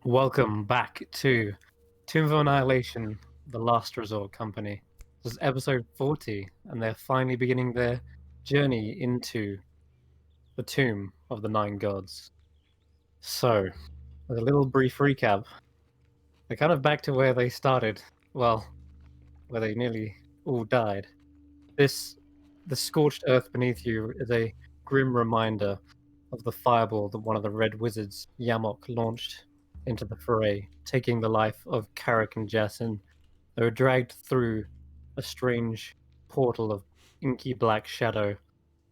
Welcome back to Tomb of Annihilation, the Last Resort Company. This is episode 40, and they're finally beginning their journey into the Tomb of the Nine Gods. So, as a little brief recap, they're kind of back to where they started. Well, where they nearly all died. The scorched earth beneath you is a grim reminder of the fireball that one of the Red Wizards, Yamok, launched into the fray, taking the life of Carrick and Jason. They were dragged through a strange portal of inky black shadow.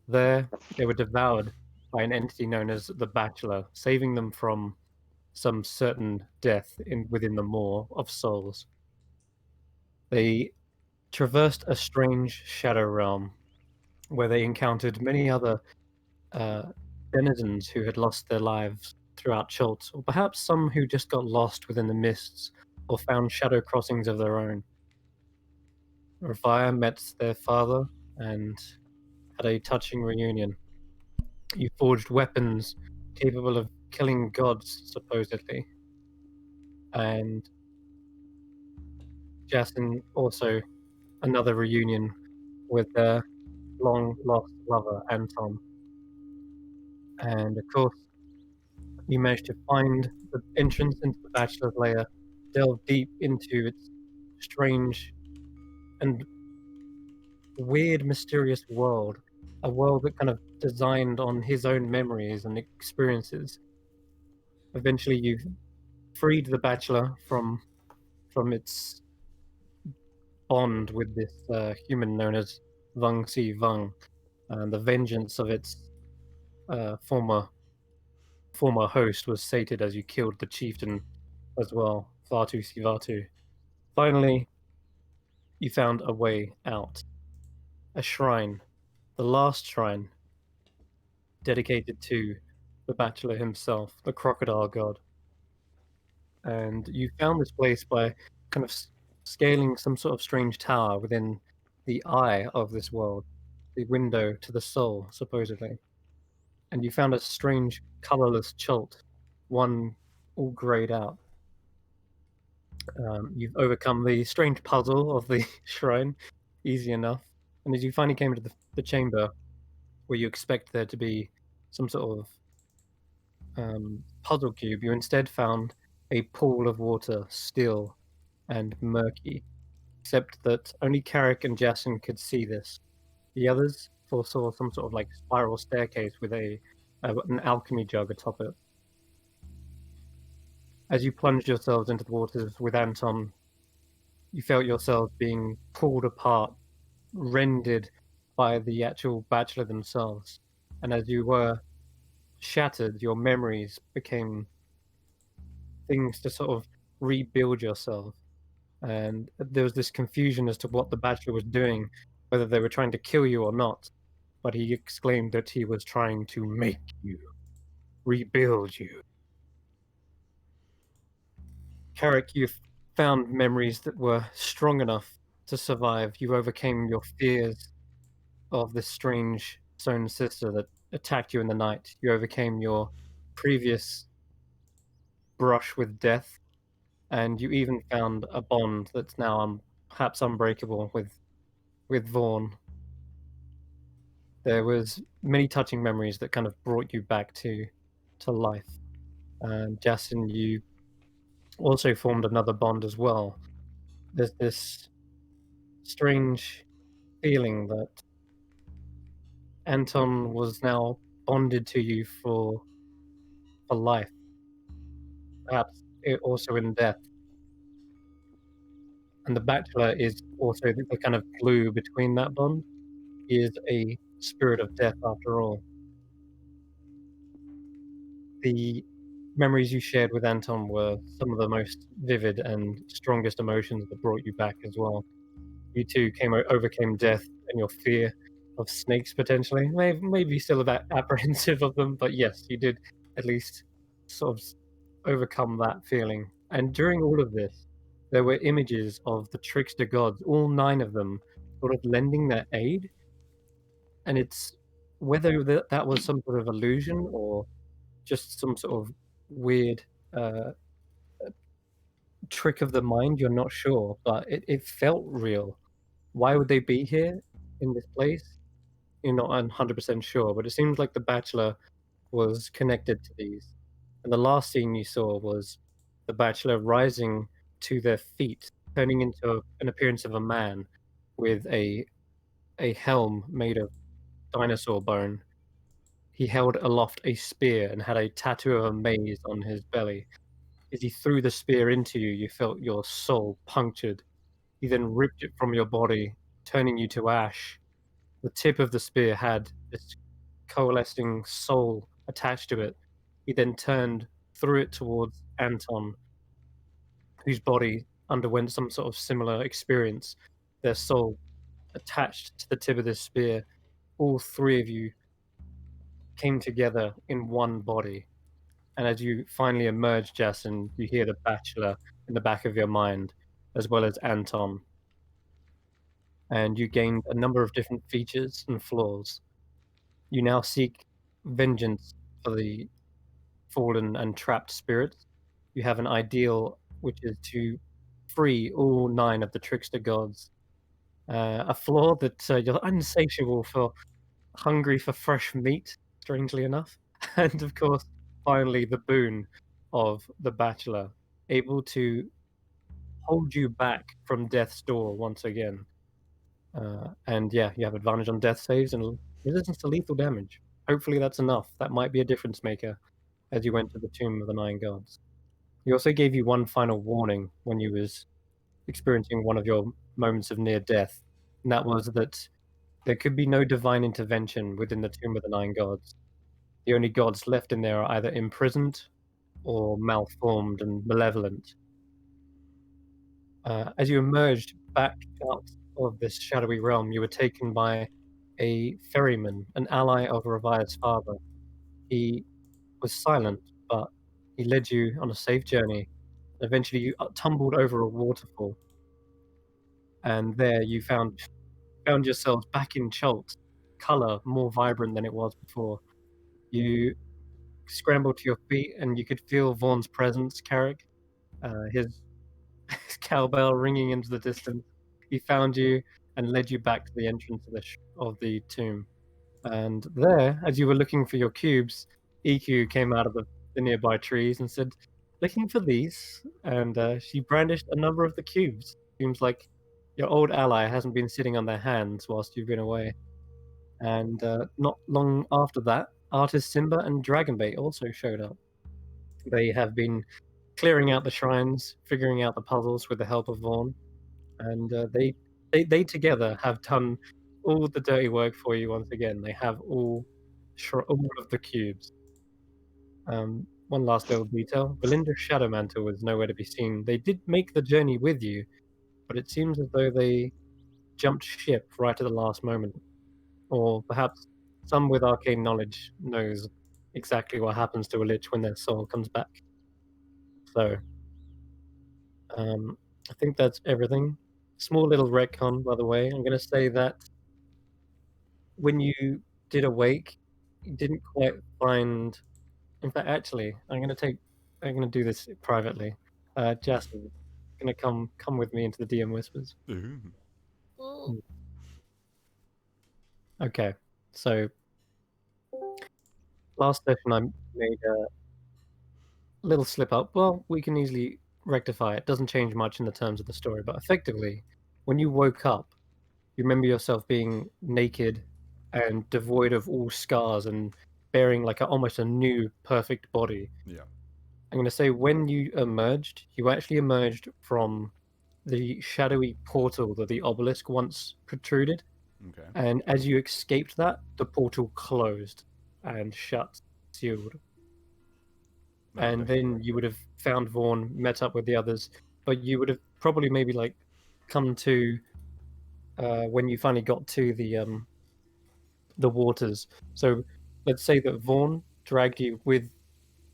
There, they were devoured by an entity known as the Bachelor, saving them from some certain death within the Maw of Souls. They traversed a strange shadow realm where they encountered many other denizens who had lost their lives throughout Chult, or perhaps some who just got lost within the mists or found shadow crossings of their own. Rafia met their father and had a touching reunion. You forged weapons capable of killing gods, supposedly. And Jason also another reunion with their long-lost lover, Anton. And of course, you managed to find the entrance into the Bachelor's Lair, delve deep into its strange and weird, mysterious world. A world that kind of designed on his own memories and experiences. Eventually, you freed the Bachelor from its bond with this human known as Vung Si Vung, and the vengeance of its former host was sated as you killed the chieftain as well, Vatu Sivatu. Finally, you found a way out. A shrine, the last shrine, dedicated to the Bachelor himself, the crocodile god. And you found this place by kind of scaling some sort of strange tower within the eye of this world, the window to the soul, supposedly. And you found a strange, colorless chult, one all grayed out. You've overcome the strange puzzle of the shrine, easy enough. And as you finally came to the chamber, where you expect there to be some sort of puzzle cube, you instead found a pool of water, still and murky, except that only Carrick and Jason could see this. The others foresaw some sort of like spiral staircase with an alchemy jug atop it. As you plunged yourselves into the waters with Anton, you felt yourselves being pulled apart, rendered by the actual Bachelor themselves. And as you were shattered, your memories became things to sort of rebuild yourself. And there was this confusion as to what the Bachelor was doing, whether they were trying to kill you or not. But he exclaimed that he was trying to make you, rebuild you. Carrick, you found memories that were strong enough to survive. You overcame your fears of this strange stone sister that attacked you in the night. You overcame your previous brush with death, and you even found a bond that's now perhaps unbreakable with Vaughn. There was many touching memories that kind of brought you back to life. And Justin, you also formed another bond as well. There's this strange feeling that Anton was now bonded to you for life, perhaps also in death. And the Bachelor is also the kind of glue between that bond. He is a spirit of death after all. The memories you shared with Anton were some of the most vivid and strongest emotions that brought you back as well. You two overcame death and your fear of snakes potentially. Maybe still a bit apprehensive of them, but yes, you did at least sort of overcome that feeling. And during all of this, there were images of the trickster gods, all 9 of them, sort of lending their aid. And it's whether that was some sort of illusion or just some sort of weird uh, trick of the mind, you're not sure, but it felt real. Why would they be here in this place? You're not 100% sure, but it seems like the Bachelor was connected to these. And the last scene you saw was the Bachelor rising to their feet, turning into an appearance of a man with a helm made of dinosaur bone. He held aloft a spear and had a tattoo of a maze on his belly. As he threw the spear into you, you felt your soul punctured. He then ripped it from your body, turning you to ash. The tip of the spear had this coalescing soul attached to it. He then turned, threw it towards Anton, whose body underwent some sort of similar experience. Their soul attached to the tip of this spear. All 3 of you came together in one body. And as you finally emerge, Jason, you hear the Bachelor in the back of your mind, as well as Anton. And you gained a number of different features and flaws. You now seek vengeance for the fallen and trapped spirits. You have an ideal, which is to free all 9 of the trickster gods. A flaw that you're insatiable for, hungry for fresh meat, strangely enough. And of course, finally, the boon of the Bachelor, able to hold you back from death's door once again. And yeah, you have advantage on death saves and resistance to lethal damage. Hopefully that's enough. That might be a difference maker as you went to the Tomb of the 9 Gods. He also gave you one final warning when you was experiencing one of your moments of near death, and that was that there could be no divine intervention within the Tomb of the 9 Gods. The only gods left in there are either imprisoned or malformed and malevolent. As you emerged back out of this shadowy realm, you were taken by a ferryman, an ally of Revire's father. He was silent, but he led you on a safe journey. Eventually, you tumbled over a waterfall, and there you found yourselves back in Chult, color more vibrant than it was before. You scrambled to your feet, and you could feel Vaughn's presence, Carrick, his cowbell ringing into the distance. He found you and led you back to the entrance of the tomb. And there, as you were looking for your cubes, EQ came out of the nearby trees and said, "Looking for these?" And she brandished a number of the cubes. Seems like your old ally hasn't been sitting on their hands whilst you've been away. And not long after that, artist Simba and Dragonbait also showed up. They have been clearing out the shrines, figuring out the puzzles with the help of Vaughn, and they together have done all the dirty work for you once again. They have all of the cubes. One last little detail: Belinda's shadow mantle was nowhere to be seen. They did make the journey with you, but it seems as though they jumped ship right at the last moment, or perhaps some with arcane knowledge knows exactly what happens to a lich when their soul comes back. So I think that's everything. Small little retcon, by the way. I'm going to say that when you did awake, you didn't quite find. In fact, actually, I'm going to do this privately. Jasmine, going to come with me into the DM whispers. Ooh. Ooh. Okay, so last session I made a little slip up. Well, we can easily rectify it. Doesn't change much in the terms of the story, but effectively, when you woke up, you remember yourself being naked and devoid of all scars and bearing like almost a new perfect body. Yeah. I'm going to say when you emerged, you actually emerged from the shadowy portal that the obelisk once protruded. Okay. And as you escaped that, the portal closed and shut, sealed. And Okay. then you would have found Vaughn, met up with the others, but you would have probably maybe like come to when you finally got to the waters. So let's say that Vaughn dragged you with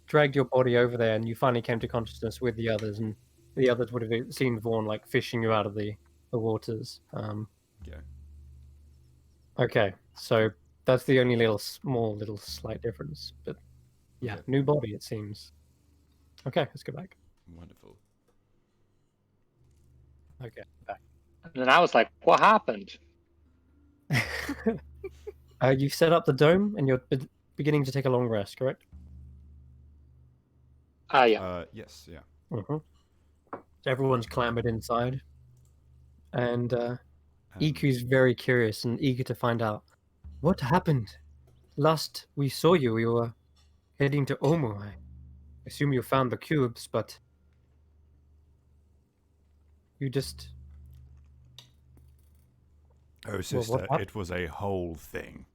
dragged your body over there, and you finally came to consciousness with the others, and the others would have seen Vaughn like fishing you out of the waters. Yeah. Okay, so that's the only small slight difference, but yeah, Okay. new body it seems. Okay, let's go back. Wonderful. Okay, back. And then I was like, what happened? You set up the dome, and you're beginning to take a long rest, correct? Yeah. Yes, yeah. So everyone's clambered inside, and Iku's very curious and eager to find out what happened. Last we saw you, you were heading to Omu. I assume you found the cubes, but you just... Oh, sister, it was a whole thing.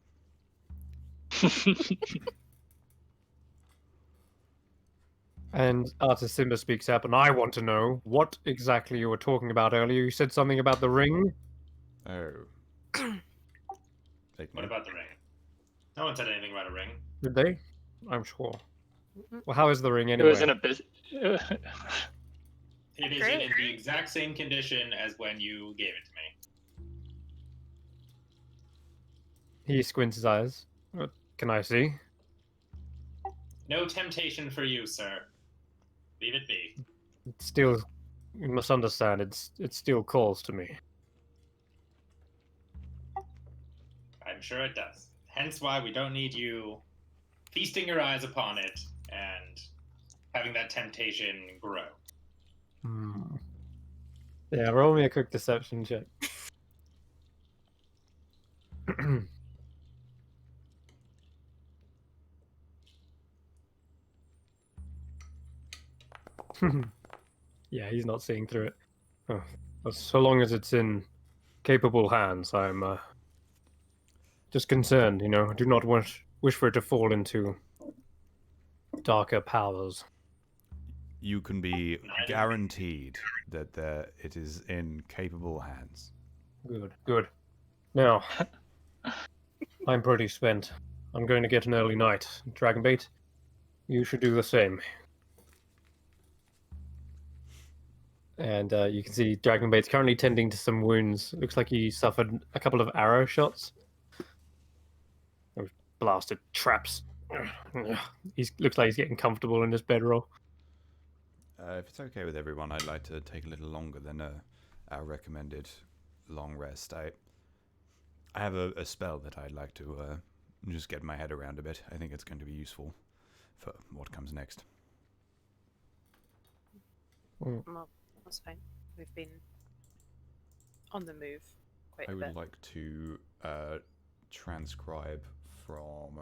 And Artist Simba speaks up, and I want to know what exactly you were talking about earlier. You said something about the ring? Oh. What about the ring? No one said anything about a ring. Did they? I'm sure. Well, how is the ring anyway? It was in a business. It is in the exact same condition as when you gave it to me. He squints his eyes. What can I see? No temptation for you, sir. Leave it be. It still, you must understand, it still calls to me. I'm sure it does. Hence why we don't need you feasting your eyes upon it and having that temptation grow. Yeah, roll me a quick deception check. Yeah, he's not seeing through it. Oh, so long as it's in capable hands, I'm just concerned, I do not wish for it to fall into darker powers. You can be guaranteed that it is in capable hands. Good. Now, I'm pretty spent. I'm going to get an early night. Dragonbait, you should do the same. And you can see Dragonbait's currently tending to some wounds. Looks like he suffered a couple of arrow shots. Those blasted traps. Looks like he's getting comfortable in his bedroll. If it's okay with everyone, I'd like to take a little longer than our recommended long rest. I have a spell that I'd like to just get my head around a bit. I think it's going to be useful for what comes next. Well, that's fine. We've been on the move quite a bit. I would like to transcribe from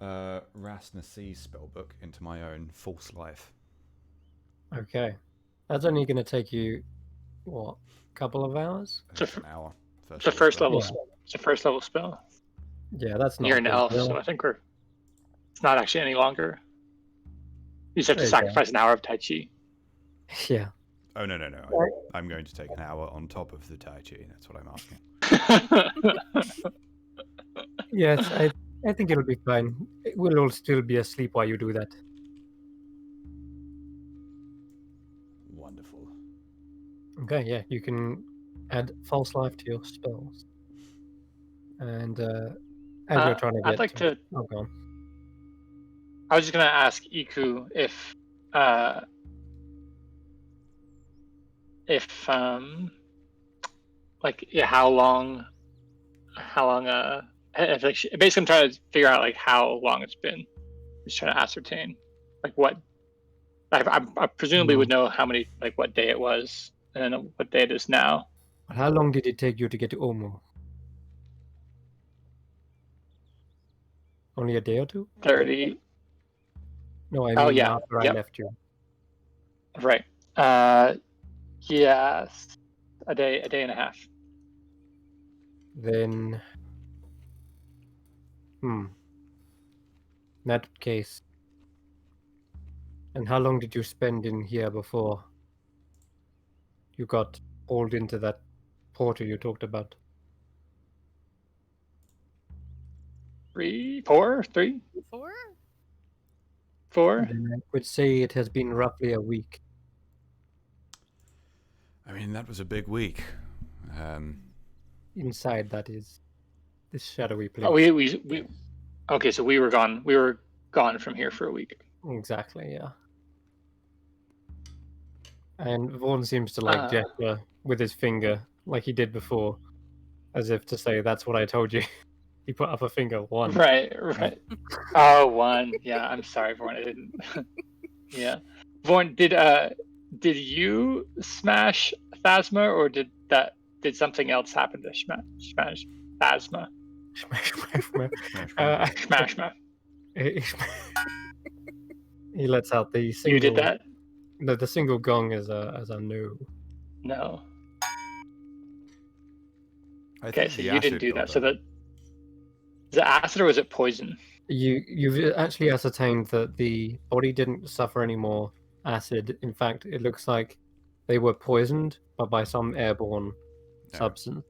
Ras Nasi's spellbook into my own false life. Okay. That's only going to take you, what, a couple of hours? It's an hour. It's a first level Yeah. spell. It's a first level spell. Yeah, that's not... You're an big elf, deal. so I think it's not actually any longer. You just have to There you go. sacrifice an hour of Tai Chi. Yeah. Oh, no. I'm going to take an hour on top of the Tai Chi. That's what I'm asking. Yes, I think it'll be fine. We'll all still be asleep while you do that. Wonderful. Okay, yeah, you can add false life to your spells. And as you're trying to get... I'd like to... Oh, go on. I was just going to ask Iku if how long basically I'm trying to figure out like how long it's been. Just trying to ascertain like what I presumably would know how many, like what day it was and then what day it is now. How long did it take you to get to Omu? Only a day or two? 30. No, I mean Oh, yeah. after I Yep. left you. Right. Yes. A day and a half. Then... In that case... And how long did you spend in here before you got pulled into that portal you talked about? 3, 4, 3. 4? for? Then I would say it has been roughly a week. I mean, that was a big week. Inside, that is. This shadowy place. Oh, we. Okay, so we were gone. We were gone from here for a week. Exactly, yeah. And Vaughn seems to like gesture with his finger, like he did before, as if to say, "That's what I told you." He put up a finger. 1. Right. Oh, 1. Yeah, I'm sorry, Vaughn. I didn't. Yeah, Vaughn, did you smash Phasma, or did something else happen to smash Phasma? Smash. He lets out the single. You did that? No, the single gong is a no. No. I Okay, think so the you didn't acid do got that. So them. is it acid or was it poison? You've actually ascertained that the body didn't suffer any more acid. In fact, it looks like they were poisoned, but by some airborne substance.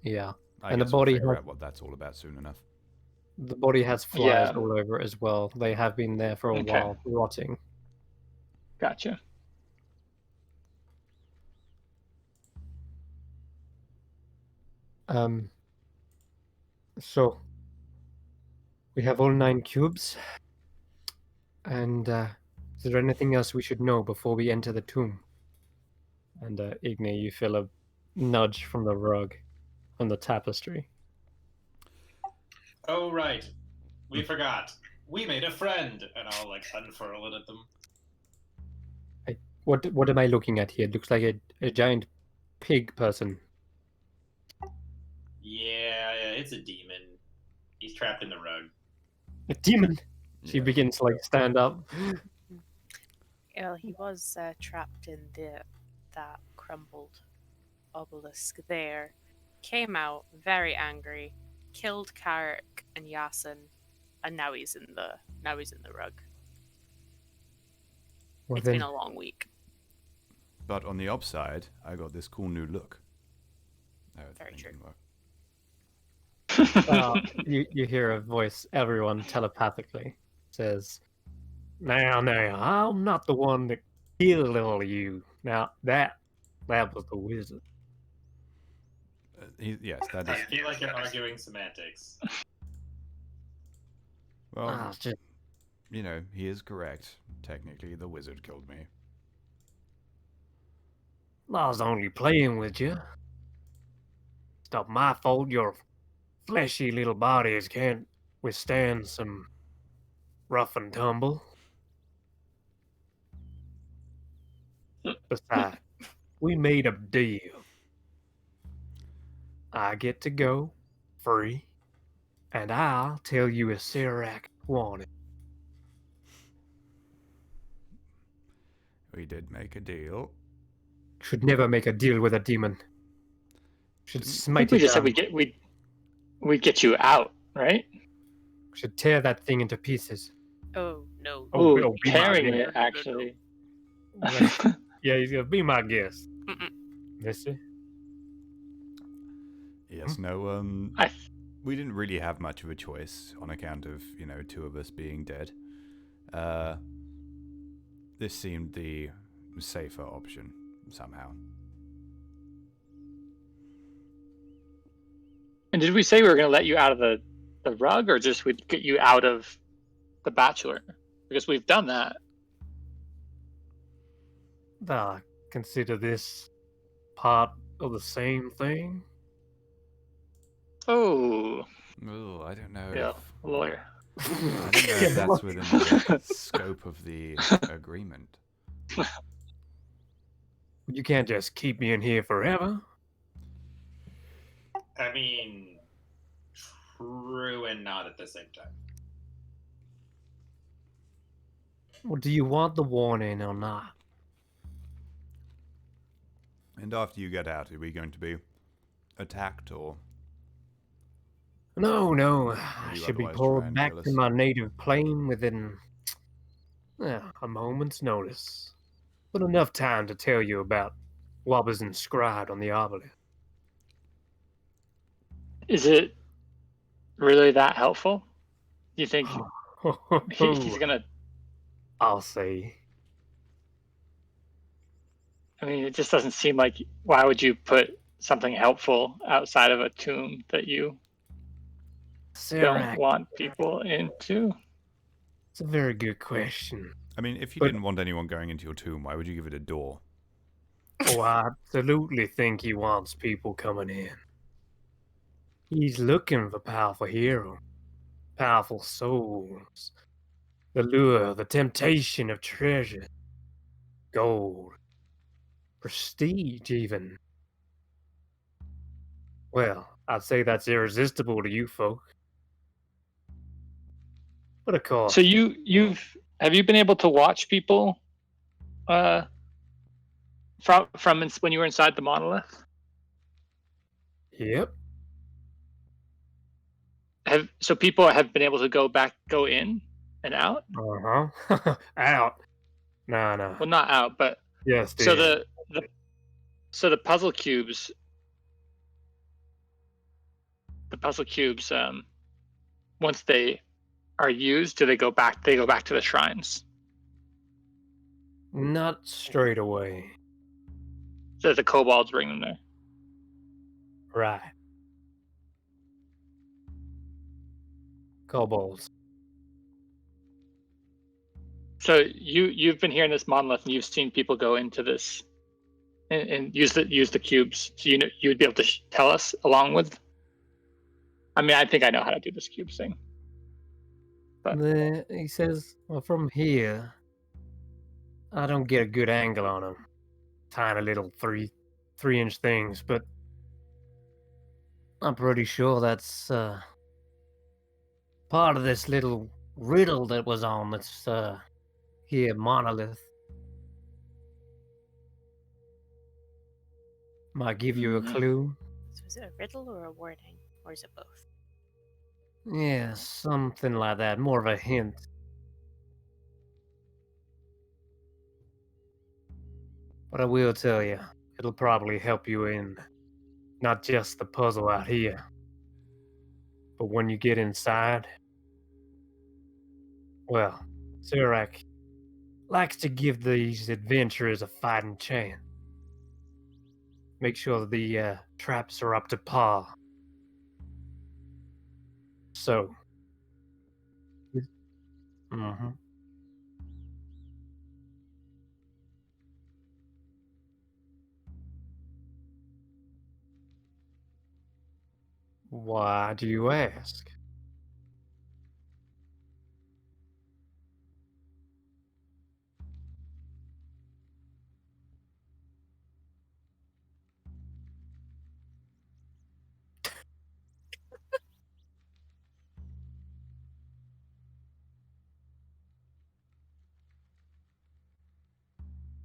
Yeah. I And the guess we'll body figure has- out what that's all about soon enough. The body has flies Yeah. all over it as well. They have been there for a Okay. while, rotting. Gotcha. So we have all 9 cubes. And is there anything else we should know before we enter the tomb? And Igni, you feel a nudge from the rug, from the tapestry. Oh, right. We forgot. We made a friend, and I'll like unfurl it at them. What am I looking at here? It looks like a giant pig person. Yeah, it's a demon. He's trapped in the rug. A demon! She Yeah. begins to like stand up. Well, he was trapped in that crumbled obelisk there. Came out very angry, killed Carrick and Yasin, and now he's in the rug. Well, It's then, been a long week. But on the upside, I got this cool new look. Oh, the Very thing true. didn't work. you hear a voice, everyone telepathically says, Now, I'm not the one that killed all of you. Now, that was the wizard. Yes, that I is. feel like you're arguing semantics. Well, Just you know, he is correct. Technically, the wizard killed me. I was only playing with you. It's not my fault your fleshy little bodies can't withstand some rough and tumble. Besides, we made a deal. I get to go free, and I'll tell you if Serac wanted. We did make a deal. Should never make a deal with a demon. Should I think smite we it just said down. we get you out, right? Should tear that thing into pieces. Oh no. Oh, Ooh, be my tearing guest. it actually. Yeah, he's gonna be my guest. Mm-mm. Missy? Yes, no, I we didn't really have much of a choice on account of, you know, 2 of us being dead. This seemed the safer option, somehow. And did we say we were going to let you out of the rug, or just we'd get you out of the bachelor? Because we've done that. Consider this part of the same thing. Oh, Oh, I don't know. yeah, lawyer. I don't know if that's within the scope of the agreement. You can't just keep me in here forever. I mean, true and not at the same time. Well, do you want the warning or not? And after you get out, are we going to be attacked or? No, I you should be otherwise try pulled and back kill to us? my native plane within a moment's notice. But enough time to tell you about what was inscribed on the obelisk. Is it really that helpful? Do you think He's gonna. I'll see. I mean, it just doesn't seem like. Why would you put something helpful outside of a tomb that you don't Sirac, want people into? it's a very good question. I mean, if you But- didn't want anyone going into your tomb, why would you give it a door? Oh, I absolutely think he wants people coming in. He's looking for powerful heroes, powerful souls, the lure, the temptation of treasure, gold, prestige, even. Well, I'd say that's irresistible to you folk. But of course, So have you been able to watch people from when you were inside the monolith? yep. So people have been able to go in and out? Uh-huh. Out. No. Well, not out, but Yes, so dear. the puzzle cubes, once they are used, do they go back? They go back to the shrines. Not straight away. So the kobolds bring them there. Right. Kobolds. So you've been here in this monolith, and you've seen people go into this and use the cubes. So you would be able to tell us along with. I mean, I think I know how to do this cube thing. But He says, well, from here, I don't get a good angle on them. Tiny little three-inch things, but I'm pretty sure that's part of this little riddle that was on this here monolith. Might give you a Mhm. clue. So is it a riddle or a warning? Or is it both? Yeah, something like that. More of a hint. But I will tell you, it'll probably help you in not just the puzzle out here, but when you get inside, well, Sirac likes to give these adventurers a fighting chance. Make sure the traps are up to par. So, mm-hmm. Why do you ask?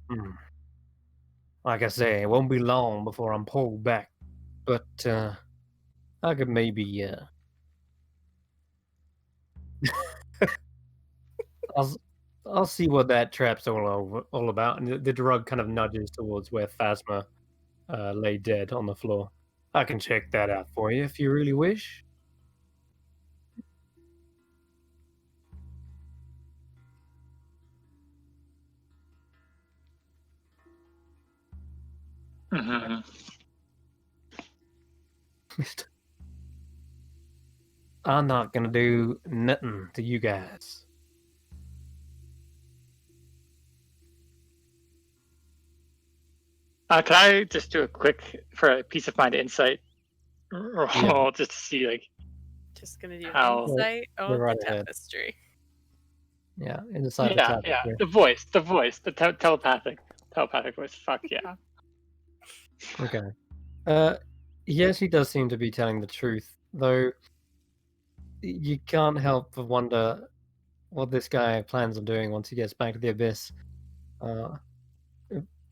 Hmm. Like I say, it won't be long before I'm pulled back. But I could maybe I'll I'll see what that trap's all about. And the drug kind of nudges towards where Phasma lay dead on the floor. I can check that out for you if you really wish. Mhm. I'm not gonna do nothing to you guys. Can I just do a quick for a peace of mind insight? Yeah. Just to see like Just gonna do How- insight Go on right the ahead. tapestry. Yeah, inside the yeah, tapestry. the voice, the telepathic voice. Fuck yeah. Okay. Yes, he does seem to be telling the truth, though. You can't help but wonder what this guy plans on doing once he gets back to the abyss.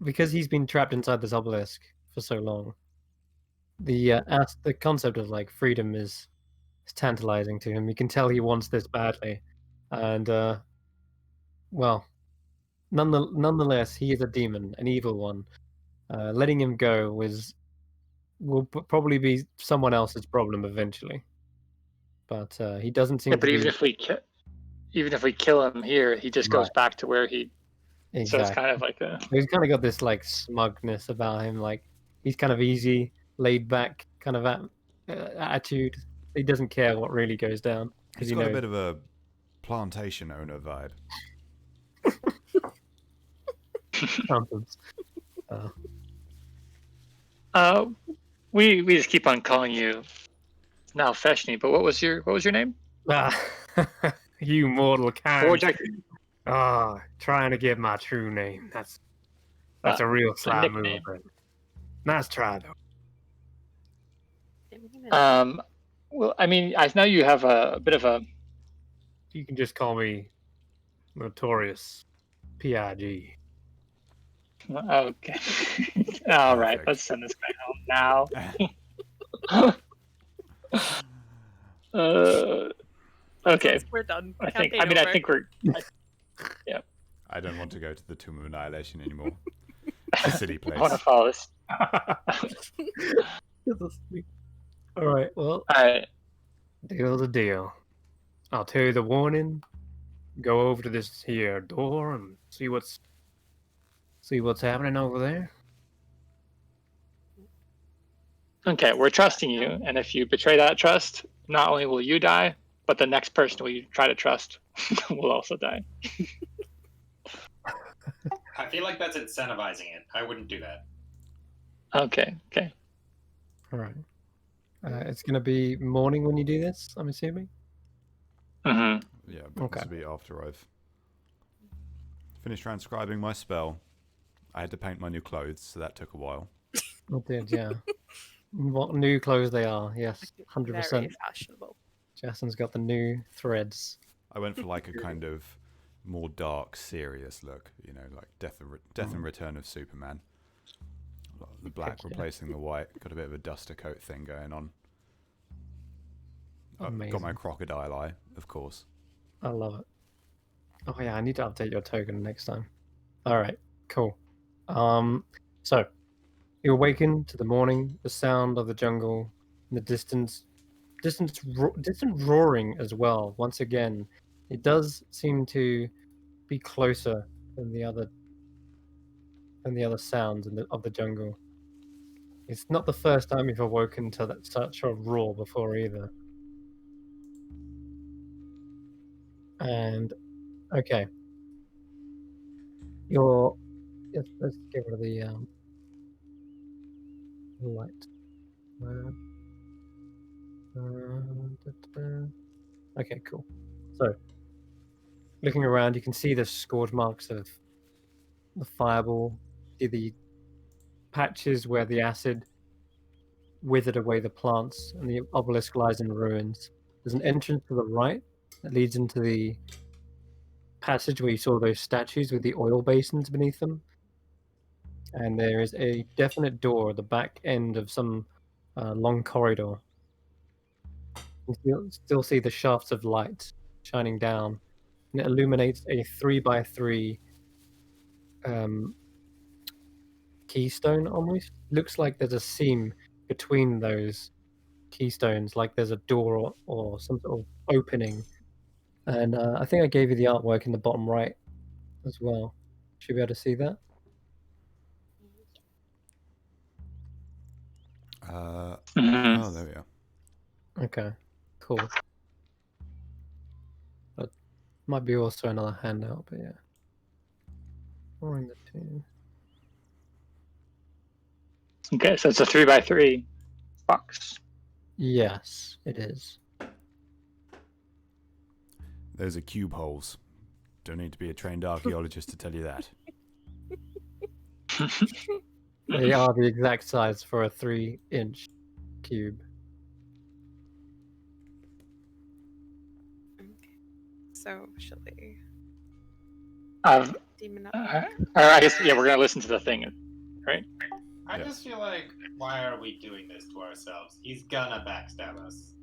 Because he's been trapped inside this obelisk for so long. The concept of like freedom is tantalizing to him. You can tell he wants this badly, and well, nonetheless, he is a demon, an evil one. Letting him go will probably be someone else's problem eventually. But he doesn't seem Yeah, to but be. even if we kill, even if we kill him here, he just goes back to where he. Exactly. So it's kind of like a. He's kind of got this like smugness about him, like he's kind of easy, laid back kind of attitude. He doesn't care what really goes down because He's got a bit of a plantation owner vibe. We just keep on calling you now Feshni, but what was your name? You mortal What can. would you like- Trying to get my true name. That's a real Slab move. nickname. But nice try though. Well, I mean, I know you have a bit of a. You can just call me Notorious PIG. Okay. All right. Perfect. Let's send this guy home now. Okay. We're done. I think we're. I don't want to go to the Tomb of Annihilation anymore. It's a city I want to place. follow this. All right. Well, All right. deal's a deal. I'll tell you the warning. Go over to this here door and see what's happening over there. Okay, we're trusting you, and if you betray that trust, not only will you die, but the next person you try to trust will also die. I feel like that's incentivizing it. I wouldn't do that. Okay. All right. It's gonna be morning when you do this, I'm assuming. Mm-hmm. Yeah, but Okay. this will be after I've finished transcribing my spell. I had to paint my new clothes, so that took a while. It did, yeah. What new clothes they are? Yes, 100%. Very fashionable. Jason's got the new threads. I went for like a kind of more dark, serious look, you know, like Death and Return of Superman. The black Yeah. replacing the white. Got a bit of a duster coat thing going on. I've got my Amazing. crocodile eye, of course. I love it. Oh yeah, I need to update your token next time. All right, cool. So you awaken to the morning, the sound of the jungle, in the distant roaring as well. Once again, it does seem to be closer than the other sounds of the jungle. It's not the first time you've awoken to such a roar before either. And okay, let's get rid of the light. Okay, cool. So, looking around, you can see the scorch marks of the fireball. See the patches where the acid withered away the plants, and the obelisk lies in ruins. There's an entrance to the right that leads into the passage where you saw those statues with the oil basins beneath them. And there is a definite door at the back end of some long corridor. You still see the shafts of light shining down, and it illuminates a 3x3 keystone almost. Looks like there's a seam between those keystones, like there's a door or some sort of opening. And I think I gave you the artwork in the bottom right as well. Should be able to see that. Mm-hmm. Oh, there we are. Okay, cool. That might be also another handout, but yeah. Or in the two. Okay, so it's a 3x3 box. Yes, it is. Those are cube holes. Don't need to be a trained archaeologist to tell you that. They are the exact size for a 3-inch cube. Okay. So, shall we demon up? I guess we're gonna listen to the thing, right? I Yeah. just feel like, why are we doing this to ourselves? He's gonna backstab us.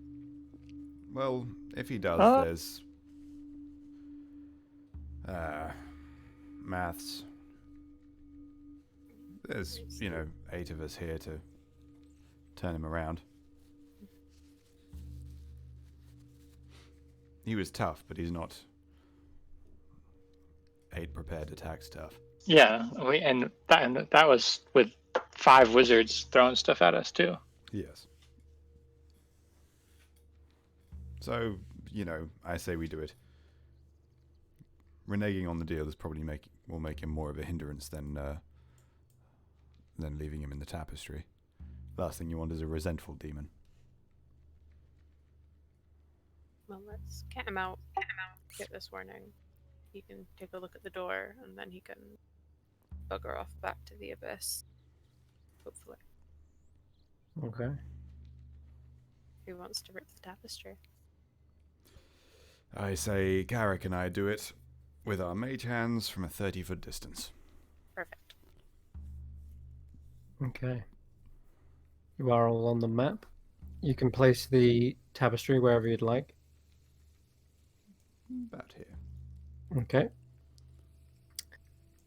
Well, if he does, Huh? there's maths. There's, 8 of us here to turn him around. He was tough, but he's not hate prepared attack stuff. Yeah, and that was with 5 wizards throwing stuff at us too. Yes. So, I say we do it. Reneging on the deal is probably will make him more of a hindrance than leaving him in the tapestry. Last thing you want is a resentful demon. Well, let's get him out. Get this warning. He can take a look at the door, and then he can bugger off back to the abyss. Hopefully. Okay. Who wants to rip the tapestry? I say Garrick and I do it with our mage hands from a 30-foot distance. Perfect. Okay. You are all on the map. You can place the tapestry wherever you'd like. About here. Okay.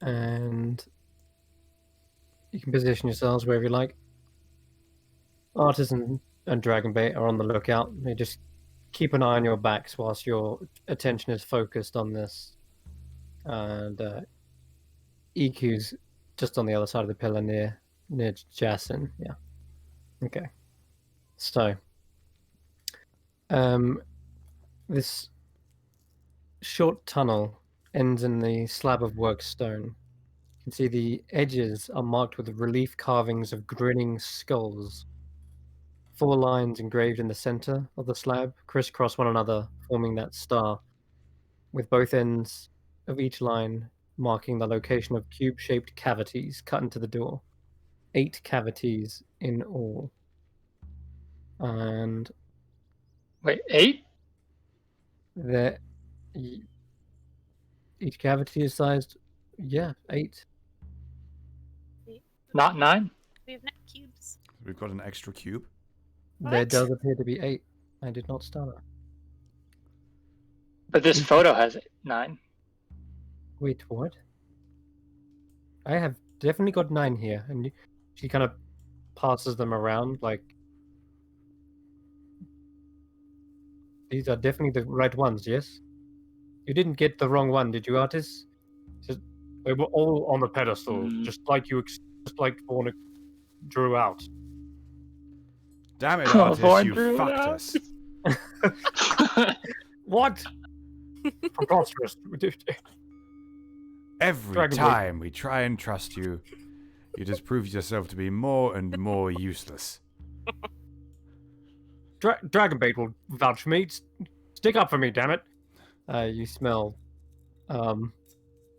And you can position yourselves wherever you like. Artisan and Dragonbait are on the lookout. They just keep an eye on your backs whilst your attention is focused on this. And EQ's just on the other side of the pillar near Jason. Yeah. Okay. So, this short tunnel ends in the slab of worked stone. You can see the edges are marked with relief carvings of grinning skulls. 4 lines engraved in the center of the slab crisscross one another, forming that star, with both ends of each line marking the location of cube-shaped cavities cut into the door. 8 cavities in all. And Wait, 8? Each cavity is sized, 8. Not 9? We have net cubes. We've got an extra cube. There What? does appear to be 8. I did not start. But this photo has 9. Wait, what? I have definitely got 9 here, and she kind of passes them around like these are definitely the right ones. Yes, you didn't get the wrong one, did you, Artis? They were all on the pedestal, just like Vornick drew out. Damn it, Oh, Artis, Vorn you drew it fucked out. us. What? Preposterous. Every Dragonbait. time we try and trust you, you just prove yourself to be more and more useless. Dragonbait will vouch for me. Stick up for me, damn it! You smell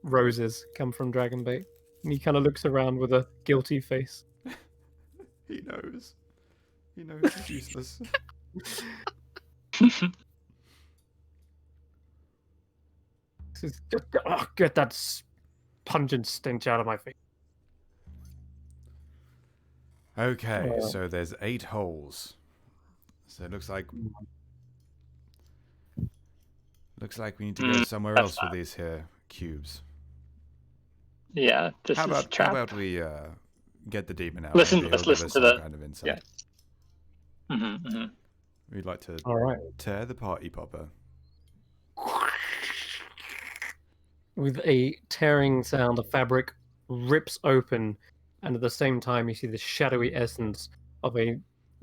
roses come from Dragonbait, and he kind of looks around with a guilty face. He knows. He knows he's useless. Just, get that pungent stench out of my face. Okay, so there's 8 holes. So it looks like we need to go somewhere else with these here cubes. Yeah, this How is a about trap. we get the demon out? Listen- and let's be able to listen give to us some kind of insight. Yeah. We'd like to All right. tear the party popper. With a tearing sound, the fabric rips open, and at the same time, you see the shadowy essence of a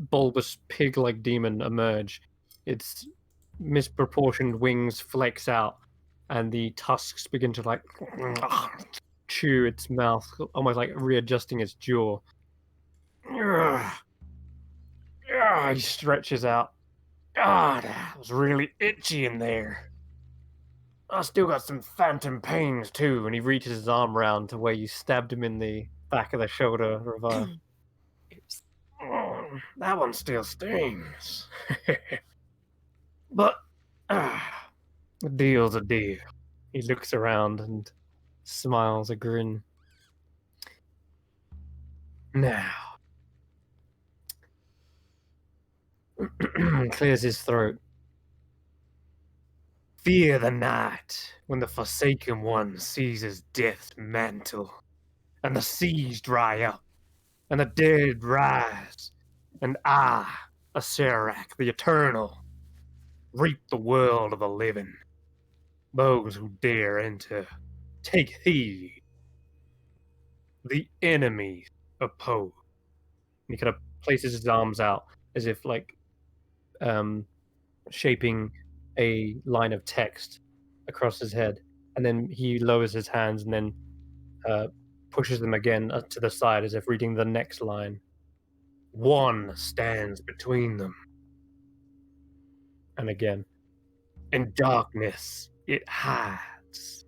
bulbous pig-like demon emerge. Its misproportioned wings flex out, and the tusks begin to chew its mouth, almost like readjusting its jaw. He stretches out. God, that was really itchy in there. I still got some phantom pains too. And he reaches his arm round to where you stabbed him in the back of the shoulder, Revive. Oops. Oh, that one still stings. But a deal's a deal. He looks around and smiles a grin. Now, clears his throat. Fear the night when the Forsaken One seizes death's mantle, and the seas dry up, and the dead rise, and I, Acerak, the Eternal, reap the world of the living. Those who dare enter Take heed. The enemy oppose. He kind of places his arms out as if like shaping a line of text across his head, and then he lowers his hands and then pushes them again to the side as if reading the next line. One stands between them. And again, in darkness it hides.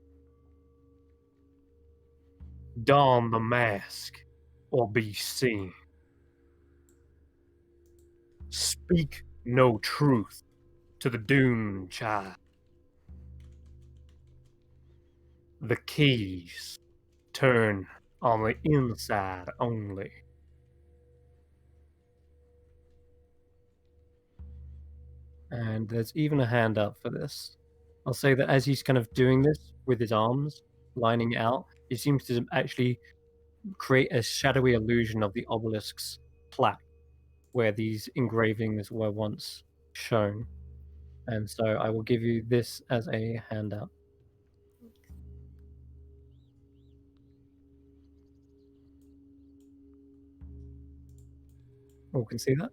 Don the mask or be seen. Speak no truth to the doomed child. The keys turn on the inside only. And there's even a handout for this. I'll say that as he's kind of doing this with his arms, lining out, he seems to actually create a shadowy illusion of the obelisk's plaque, where these engravings were once shown. And so I will give you this as a handout. All can see that?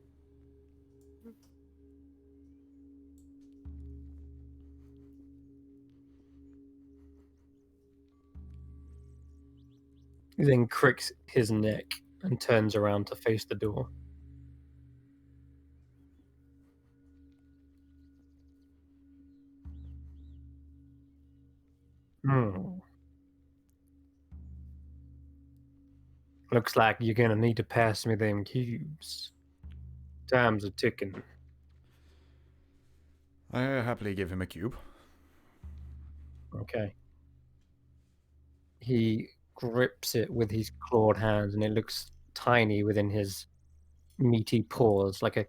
He then cricks his neck and turns around to face the door. Looks like you're gonna need to pass me them cubes. Time's a ticking. I happily give him a cube. Okay. He grips it with his clawed hands, and it looks tiny within his meaty paws, like a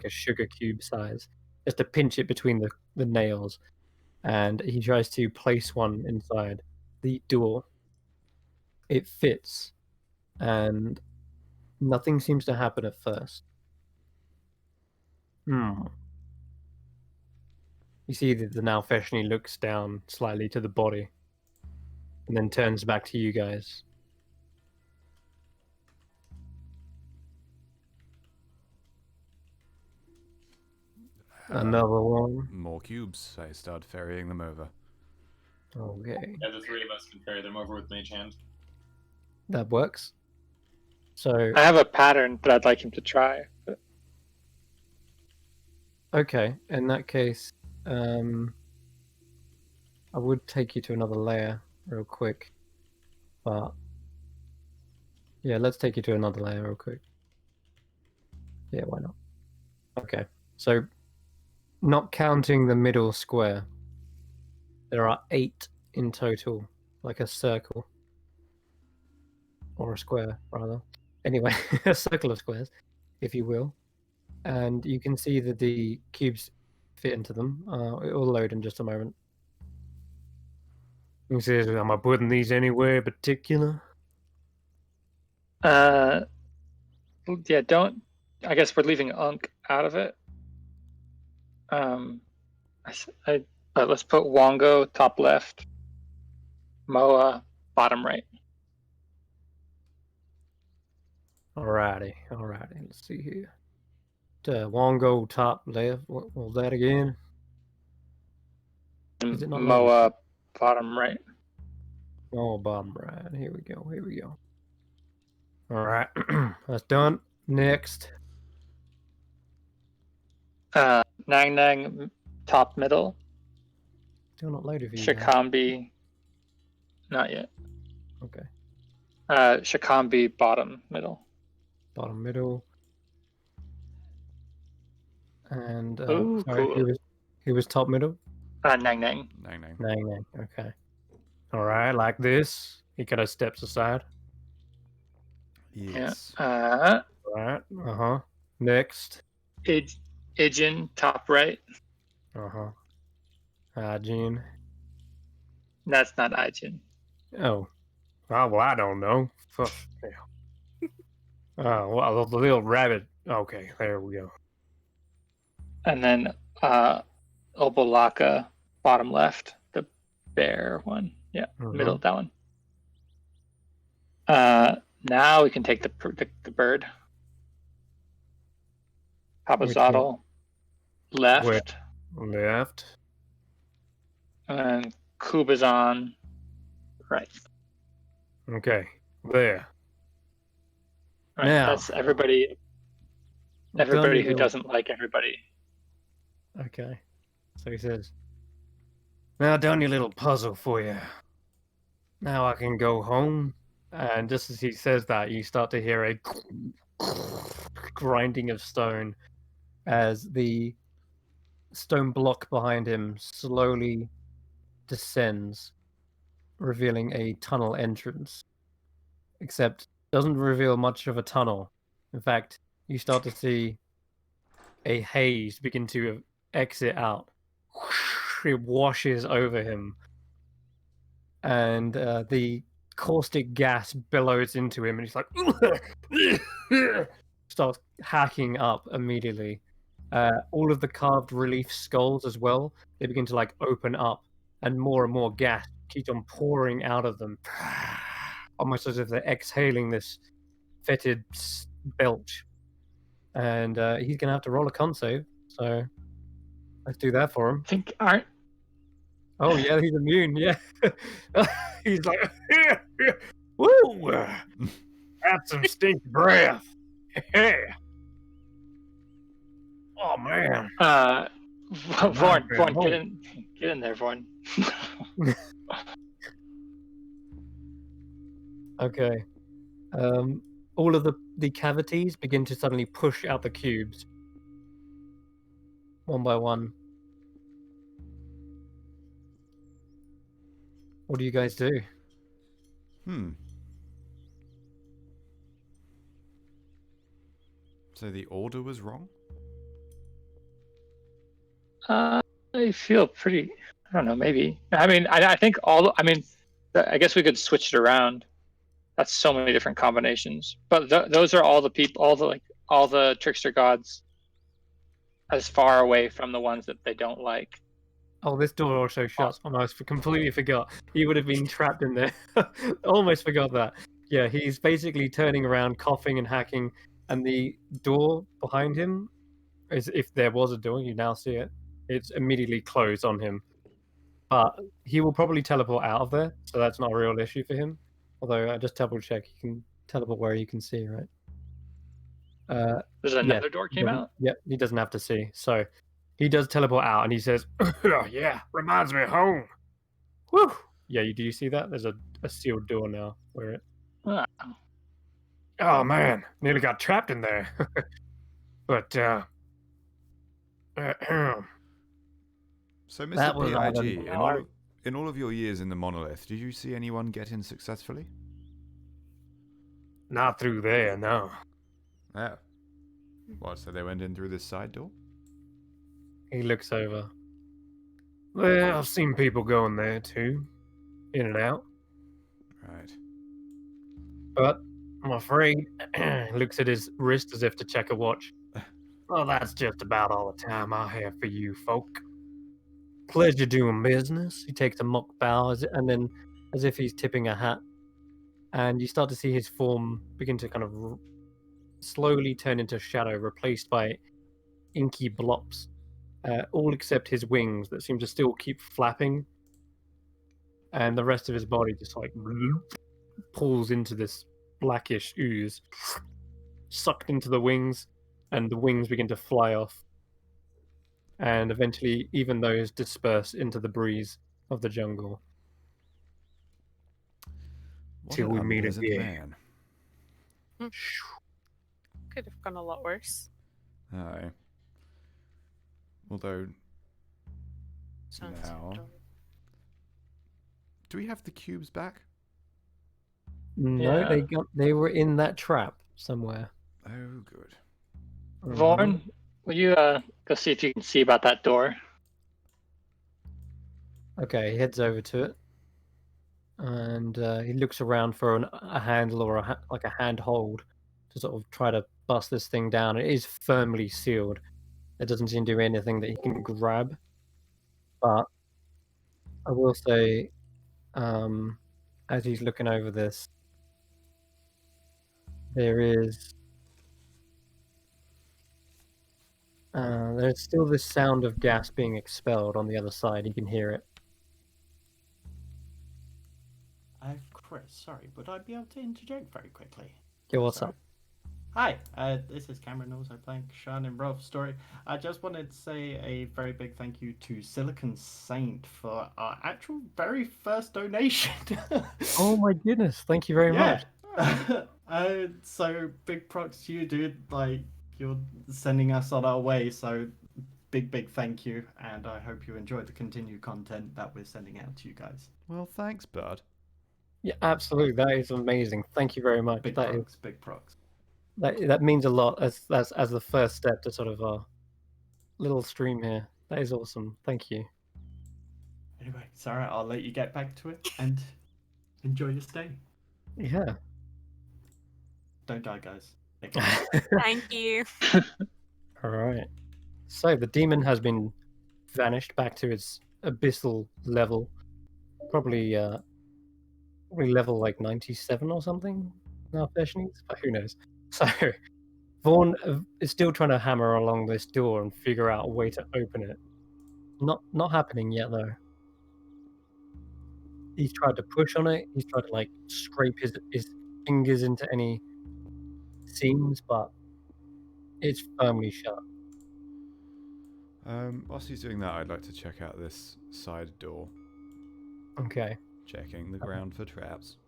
sugar cube size. Just to pinch it between the nails, and he tries to place one inside the door. It fits, and nothing seems to happen at first. You see that the now Feshni looks down slightly to the body, and then turns back to you guys. Another one. More cubes. I start ferrying them over. Okay, Yeah, the three of us can carry them over with Mage Hand. that works. So I have a pattern that I'd like him to try. But... okay, in that case, I would take you to another layer real quick, but yeah, let's take you to another layer real quick. Yeah, why not? Okay, so not counting the middle square, there are 8 in total, like a circle. Or a square, rather. Anyway, a circle of squares, if you will. And you can see that the cubes fit into them. It will load in just a moment. He says, am I putting these anywhere in particular? Yeah, don't. I guess we're leaving Unk out of it. Let's put Wongo top left, Moa bottom right. Alrighty. Let's see here. Wongo top left. What was that again? Is it not Moa bottom right. Oh, bottom right. Here we go. Alright. That's done. Next. Nang Nang top middle. Still not loaded for you. Shakambi, not yet. Okay. Shakambi bottom middle. Bottom middle. And Ooh, sorry, cool. who was top middle? Nang Nang. Nang, nang. Nang. Okay. Alright, like this. He kind of steps aside. Yes. Yeah. Alright. Next. Ijin top right. Hygiene. That's not Ijin. Oh. Oh, well, I don't know. Fuck. Oh, well, the little rabbit. Okay, there we go. And then Obolaka bottom left, the bear one. Yeah, Mhm. middle of that one. Now we can take the bird. Papazotl left, Left. and then Kubazan right. Okay. There. Right, Now. that's everybody. Done Everybody your who little- doesn't like everybody. Okay. So he says, now done your little puzzle for you. Now I can go home. And just as he says that, you start to hear a grinding of stone as the stone block behind him slowly descends, revealing a tunnel entrance. Except doesn't reveal much of a tunnel. In fact, you start to see a haze begin to exit out. It washes over him, and the caustic gas billows into him, and he's like, starts hacking up immediately. All of the carved relief skulls as well, they begin to like open up, and more gas keeps on pouring out of them, almost as if they're exhaling this fetid belch. And he's gonna have to roll a con save, so let's do that for him. I think aren't Oh yeah, he's immune. Yeah, he's like, woo, that's some stink breath. Yeah. Oh man. Vorn, man, get in there, Vorn. Okay. All of the cavities begin to suddenly push out the cubes, one by one. What do you guys do? So the order was wrong? I feel pretty. I don't know. Maybe. I mean, I think all. I mean, I guess we could switch it around. That's so many different combinations. But those are all the people, all the trickster gods, as far away from the ones that they don't like. Oh, this door also shuts. Oh, I completely forgot. He would have been trapped in there. Almost forgot that. Yeah, he's basically turning around, coughing and hacking, and the door behind him, is if there was a door, you now see it. It's immediately closed on him. But he will probably teleport out of there, so that's not a real issue for him. Although I just double check, he can teleport where you can see, right? There's another door came out. Yep, he doesn't have to see. So he does teleport out, and he says, "Yeah, reminds me of home." Woo! Yeah, do you see that? There's a sealed door now. Where it? Ah. Oh man, nearly got trapped in there. But So, Mr. That was PIG, Ivan. in all of your years in the monolith, did you see anyone get in successfully? not through there, no. Oh. What, so they went in through this side door? He looks over. Well, I've seen people going there too, in and out. Right. But I'm afraid, he looks at his wrist as if to check a watch. Well, that's just about all the time I have for you folk. Pleasure doing business. He takes a mock bow, and then, as if he's tipping a hat, and you start to see his form begin to kind of slowly turn into shadow, replaced by inky blobs, all except his wings that seem to still keep flapping, and the rest of his body just like pulls into this blackish ooze, sucked into the wings, and the wings begin to fly off, and eventually even those disperse into the breeze of the jungle. What Till an we meet unpleasant again. man. Could have gone a lot worse. Aye. Although, Sounds now... dumb. Do we have the cubes back? No, Yeah. they were in that trap somewhere. Oh, good. Vorn, will you go see if you can see about that door? Okay, he heads over to it, and he looks around for a handle or like a handhold to sort of try to bust this thing down. It is firmly sealed. There doesn't seem to be anything that he can grab. But I will say, as he's looking over this, there's still this sound of gas being expelled on the other side. You can hear it. Chris, sorry, would I be able to interject very quickly? Yeah, what's Sorry. up? Hi, this is Cameron, also playing Sean in Rolf's story. I just wanted to say a very big thank you to Silicon Saint for our actual very first donation. Oh my goodness! Thank you very much. So big props to you, dude. Like, you're sending us on our way, so big thank you, and I hope you enjoy the continued content that we're sending out to you guys. Well, thanks, bud. Yeah, absolutely. That is amazing. Thank you very much. Big That props, big props. that means a lot as the first step to sort of our little stream here. That is awesome. Thank you. Anyway, sorry, I'll let you get back to it and enjoy your stay. Yeah. Don't die, guys. Thank you. All right. So the demon has been vanished back to its abyssal level. Probably level like 97 or something now, Fashionis, but who knows. So Vaughn is still trying to hammer along this door and figure out a way to open it. Not happening yet though. He's tried to push on it. He's tried to like scrape his fingers into any seams, but it's firmly shut. Whilst he's doing that, I'd like to check out this side door. Okay. Checking the ground for traps.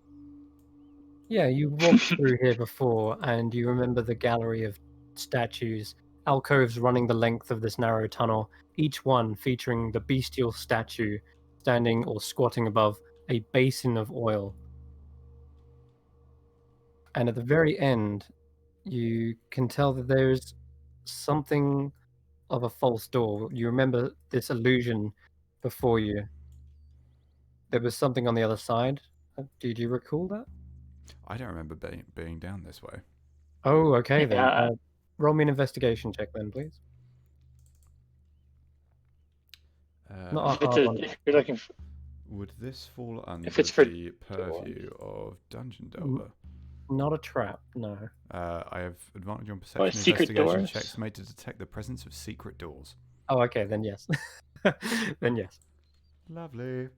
Yeah, you walked through here before, and you remember the gallery of statues, alcoves running the length of this narrow tunnel, each one featuring the bestial statue standing or squatting above a basin of oil. And at the very end, you can tell that there's something of a false door. You remember this illusion before you. There was something on the other side. Did you recall that? I don't remember being down this way. Oh, okay then. Yeah. Roll me an investigation check then, please. Not a hard one. If you're looking for, Would this fall under it's for the purview of Dungeon Delver? Not a trap, no. I have advantage on perception secret investigation doors? checks made to detect the presence of secret doors. Oh, okay, then yes. Then yes. Lovely.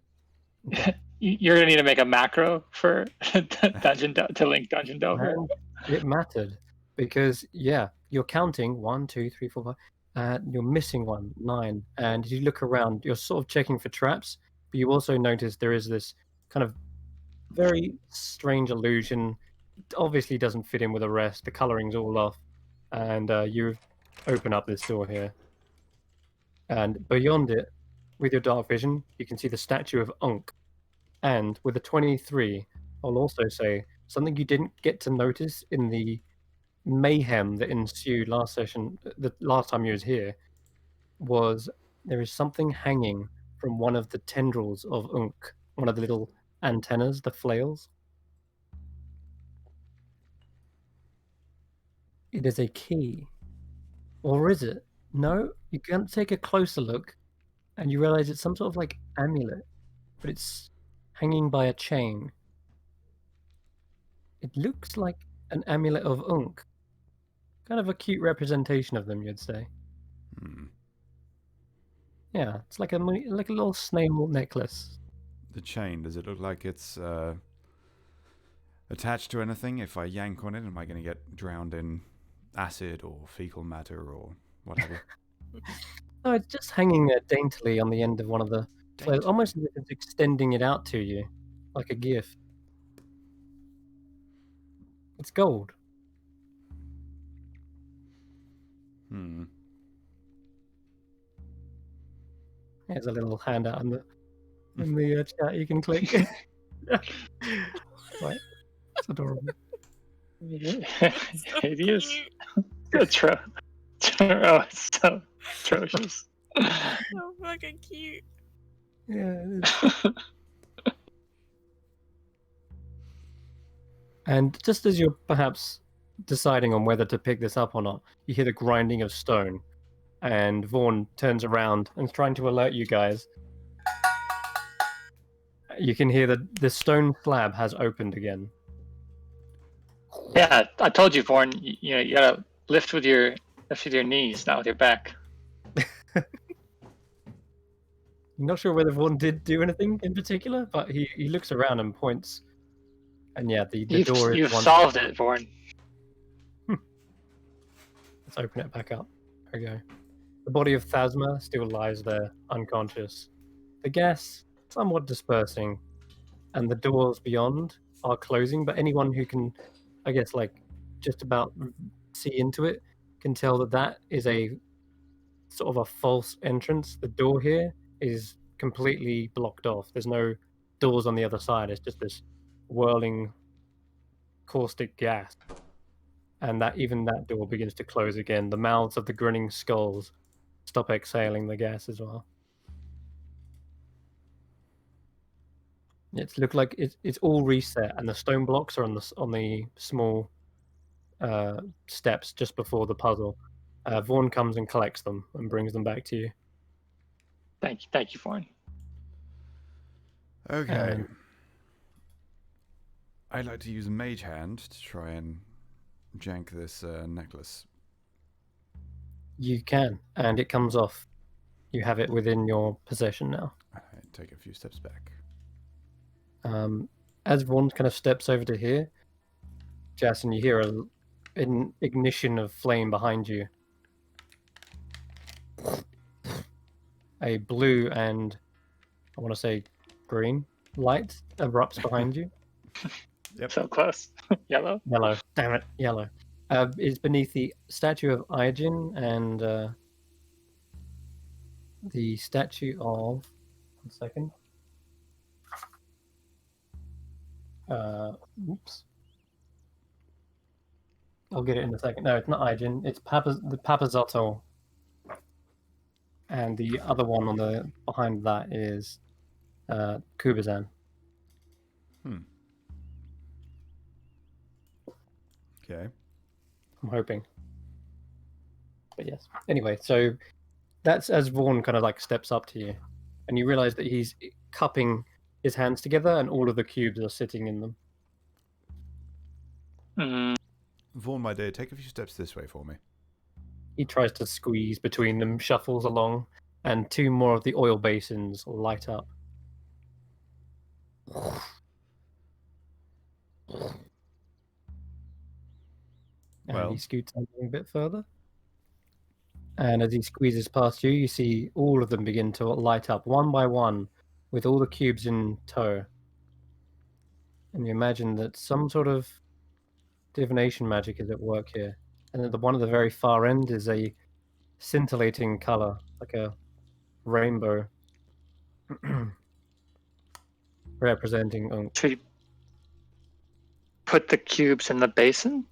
you're gonna need to make a macro for to link Dungeon Delver. And it mattered because, yeah, you're counting 1, 2, 3, 4, 5. You're missing 1, 9. And as you look around, you're sort of checking for traps, but you also notice there is this kind of very strange illusion. It obviously doesn't fit in with the rest. The coloring's all off. And you open up this door here. And beyond it, with your dark vision, you can see the statue of Unk. And with a 23, I'll also say something you didn't get to notice in the mayhem that ensued last session, the last time you was here, was there is something hanging from one of the tendrils of Unk, one of the little antennas, the flails. It is a key. Or is it? No, you can take a closer look and you realize it's some sort of like amulet, but it's hanging by a chain. It looks like an amulet of Unk. Kind of a cute representation of them, you'd say. Yeah, it's like a little snail necklace. The chain, does it look like it's attached to anything? If I yank on it, am I going to get drowned in acid or fecal matter or whatever? No, it's just hanging there daintily on the end of one of the flails, almost as if it's extending it out to you, like a gift. It's gold. There's a little handout in the chat you can click. Right. It's adorable. It is. It's so atrocious. So fucking cute. Yeah, it is. And just as you're perhaps deciding on whether to pick this up or not, you hear the grinding of stone, and Vaughn turns around and is trying to alert you guys. You can hear the stone slab has opened again. Yeah, I told you, Vorn. You gotta lift with your knees, not with your back. I'm not sure whether Vaughn did do anything in particular, but he looks around and points. And yeah, the door is You've one. solved it, Vorn. Let's open it back up. There we go. The body of Phasma still lies there, unconscious. The gas somewhat dispersing, and the doors beyond are closing, but anyone who can, I guess, like, just about see into it can tell that that is a sort of a false entrance. The door here is completely blocked off. There's no doors on the other side. It's just this whirling caustic gas. And that even that door begins to close again. The mouths of the grinning skulls stop exhaling the gas as well. It's looked like it's all reset, and the stone blocks are on the small steps just before the puzzle. Vaughn comes and collects them and brings them back to you. Thank you, Vorn. Okay. I'd like to use a mage hand to try and jank this necklace. You can, and it comes off. You have it within your possession now. I take a few steps back. As Vaughn kind of steps over to here, Jason, you hear an ignition of flame behind you. A blue and, I want to say, green light erupts behind you. Yep. So close. Yellow. Yellow. Damn it, yellow. It's beneath the statue of Aijin and the statue of... 1 second. Oops. I'll get it in a second. No, it's not Aijin. It's the Papazotto. And the other one on the behind that is Kubazan. Okay. I'm hoping. But yes. Anyway, so that's as Vaughn kind of like steps up to you, and you realize that he's cupping his hands together, and all of the cubes are sitting in them. Vaughn, my dear, take a few steps this way for me. He tries to squeeze between them, shuffles along, and 2 more of the oil basins light up. And he scoots a little bit further. And as he squeezes past you, you see all of them begin to light up one by one with all the cubes in tow. And you imagine that some sort of divination magic is at work here. And at the one at the very far end is a scintillating color, like a rainbow, representing Should we put the cubes in the basin?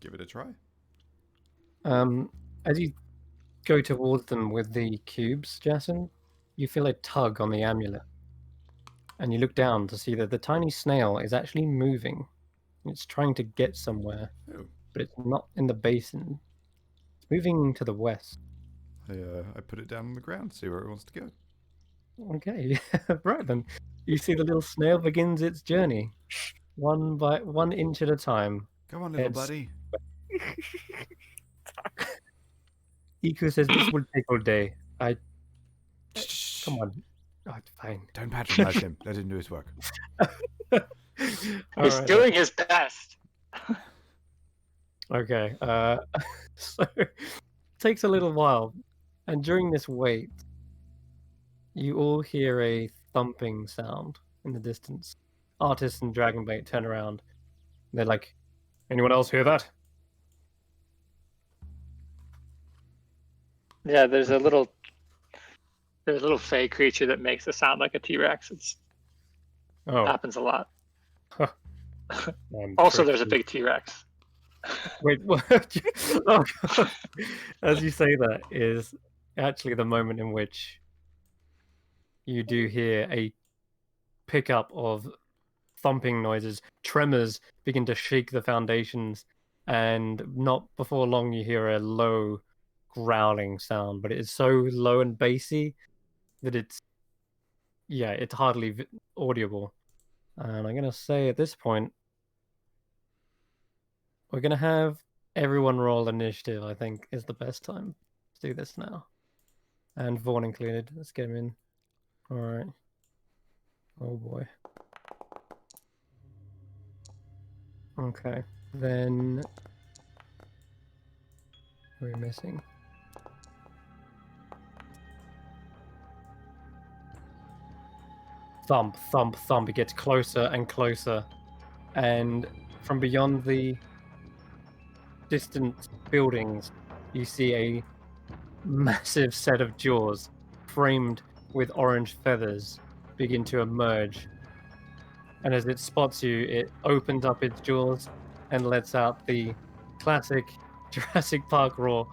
Give it a try. As you go towards them with the cubes, Jason, you feel a tug on the amulet. And you look down to see that the tiny snail is actually moving. It's trying to get somewhere, but it's not in the basin. It's moving to the west. I put it down on the ground, see where it wants to go. Okay, right then. You see the little snail begins its journey, 1 inch at a time. Come on, little buddy. Iku says this will take all day. Come on. Oh, fine. Don't patronize him. Let him do his work. He's doing his best. Okay. So it takes a little while, and during this wait, you all hear a thumping sound in the distance. Artists and Dragonbait turn around. They're like, "Anyone else hear that?" Yeah, there's a little fey creature that makes a sound like a T-Rex. It happens a lot. Also, there's a big T-Rex. Wait, what? Oh, God. As you say that is actually the moment in which you do hear a pickup of thumping noises. Tremors begin to shake the foundations, and not before long you hear a low growling sound, but it is so low and bassy that it's hardly audible. And I'm going to say at this point, we're going to have everyone roll initiative, I think, is the best time to do this now. And Vaughn included. Let's get him in. All right. Oh, boy. Okay. Then... what are we missing? Thump, thump, thump. It gets closer and closer. And from beyond the distant buildings, you see a massive set of jaws framed with orange feathers begin to emerge. And as it spots you, it opens up its jaws and lets out the classic Jurassic Park roar.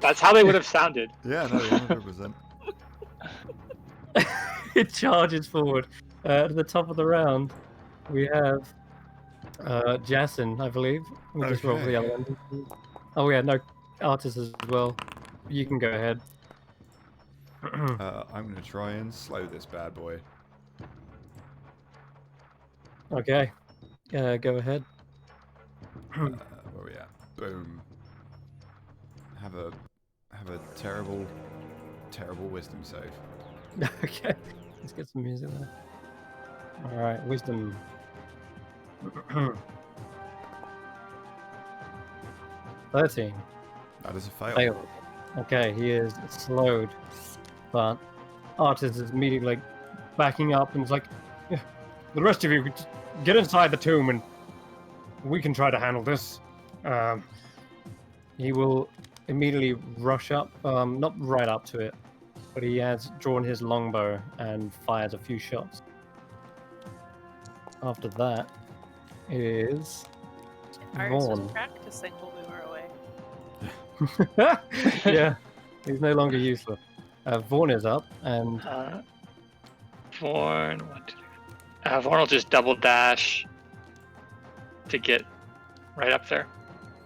That's how they would have sounded. Yeah, no, 100%. It charges forward. To the top of the round, we have Jason, I believe. We just roll for the other one. Oh yeah, no, Artis as well. You can go ahead. I'm going to try and slow this bad boy. Okay, go ahead. Where we at? Boom. Have a terrible wisdom save. Okay, let's get some music there. All right, wisdom. 13. That is a fail. Failed. Okay, he is slowed, but Artis is immediately backing up and is like, "Yeah, the rest of you get inside the tomb and we can try to handle this." He will immediately rush up, not right up to it, but he has drawn his longbow and fires a few shots. After that is Artis was Vaughn. practicing while we were away. Yeah, he's no longer useless. Vaughn is up, and Vaughn, Vaughn will just double dash to get right up there.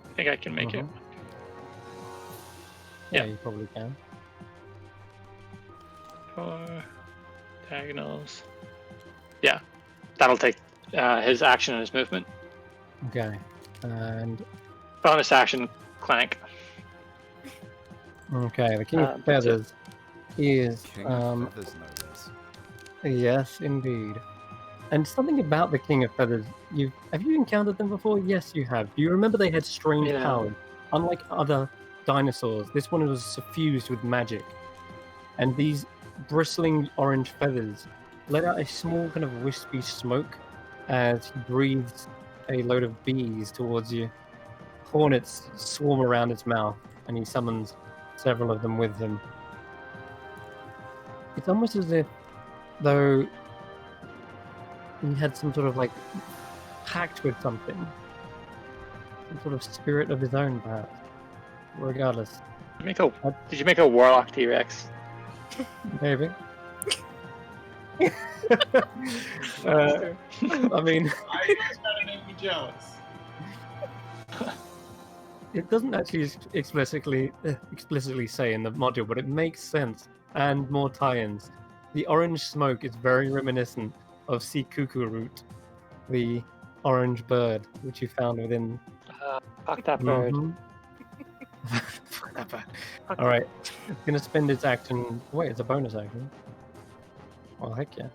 I think I can make it. yeah, Yeah. you probably can. 4 diagonals. Yeah, that'll take his action and his movement. Okay, and Bonus action, clank. okay, the King of That's it. Feathers is King of feathers, no less. yes, indeed. And something about the King of Feathers, have you encountered them before? Yes, you have. Do you remember they had strange Yeah. powers? Unlike other dinosaurs, this one was suffused with magic. And these bristling orange feathers let out a small kind of wispy smoke as he breathes a load of bees towards you. Hornets swarm around its mouth, and he summons several of them with him. It's almost as if, though, he had some sort of like pact with something, some sort of spirit of his own, perhaps. Regardless, Did you make a warlock T-Rex? maybe. I mean, Why are you guys trying to make me jealous? it doesn't actually explicitly say in the module, but it makes sense, and more tie-ins. The orange smoke is very reminiscent of sea cuckoo root, the orange bird which you found within. Fuck that bird. Mhm. Fuck that bird. All right, it's gonna spend its action. Wait, it's a bonus action. Well, heck yeah.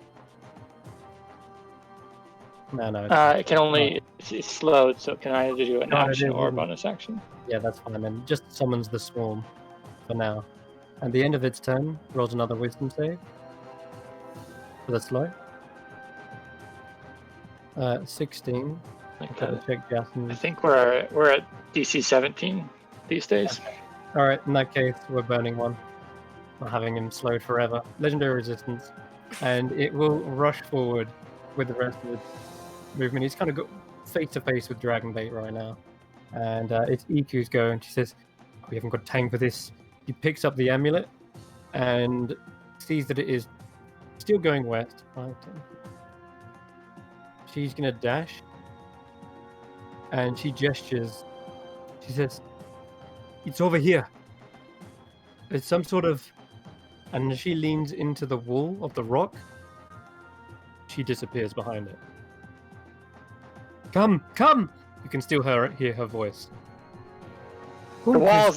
No. It can only it's slowed, so it can either do an No, it action or a isn't. bonus action. Yeah, that's fine. Then just summons the swarm for now. At the end of its turn, rolls another wisdom save. For the slow. 16. Like Double that. check Jason. I think we're at DC 17 these days. Alright, in that case, we're burning one. Not having him slowed forever. Legendary resistance. And it will rush forward with the rest of its movement. He's kind of got face to face with Dragonbait right now. And it's Iku's go, and she says, we haven't got time for this. He picks up the amulet and sees that it is still going west. Right. She's going to dash and she gestures. She says, "It's over here. It's some sort of..." And she leans into the wall of the rock. She disappears behind it. Come, come! You can still hear her voice. The wall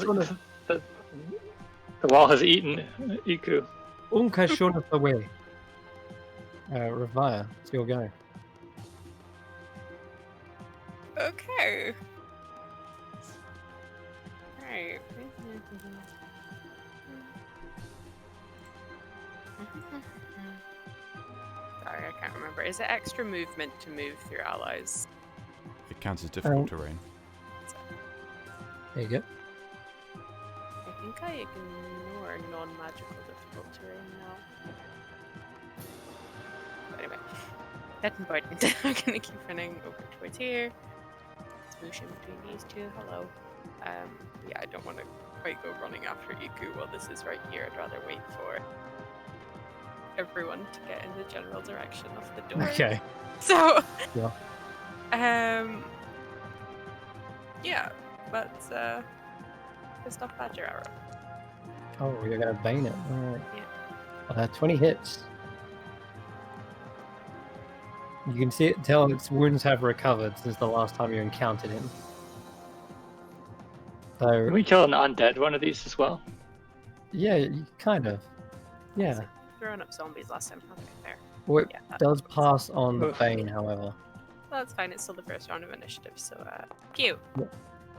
has eaten Iku. Unka shown us the way. Ravaya, it's your go. Okay. Right. Sorry, I can't remember. Is it extra movement to move through allies? It counts as difficult terrain. There you go. I think I ignore non-magical difficult terrain now. But anyway, that's important. I'm gonna keep running over towards here. Smooshing between these two. Hello. Yeah, I don't want to quite go running after Iku while this is right here. I'd rather wait for everyone to get in the general direction of the door. Okay. So, Yeah. Yeah, let's pissed off badger arrow. Oh, you're gonna bane it. Alright. Yeah. 20 hits. You can tell its wounds have recovered since the last time you encountered him. So, Can we kill an undead one of these as well? yeah, kind of. Yeah. So, throwing up zombies last time. Okay, fair. Well, it Yeah, that does makes pass on the Oof. bane, however. Well, that's fine. It's still the first round of initiative, so cute.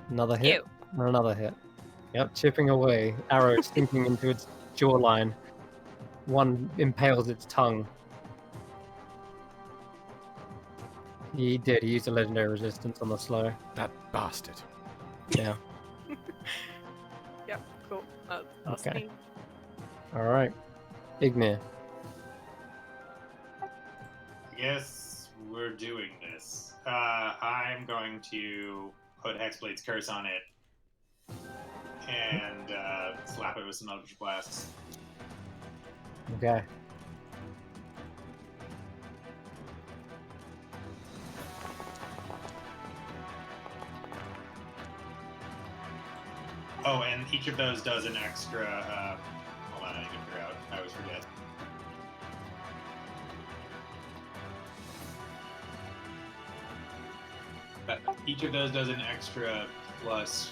Another hit. Cute. And another hit. Yep, chipping away. Arrow sinking into its jawline. One impales its tongue. He did. He used a legendary resistance on the slow. That bastard. Yeah. Yep, cool. That's Okay. me. Alright. Ignir. Yes, we're doing this. I'm going to put Hexblade's Curse on it and slap it with some Eldritch Blasts. Okay. Oh, and each of those does an extra. Hold on, I need to figure out. I always forget. But each of those does an extra +4,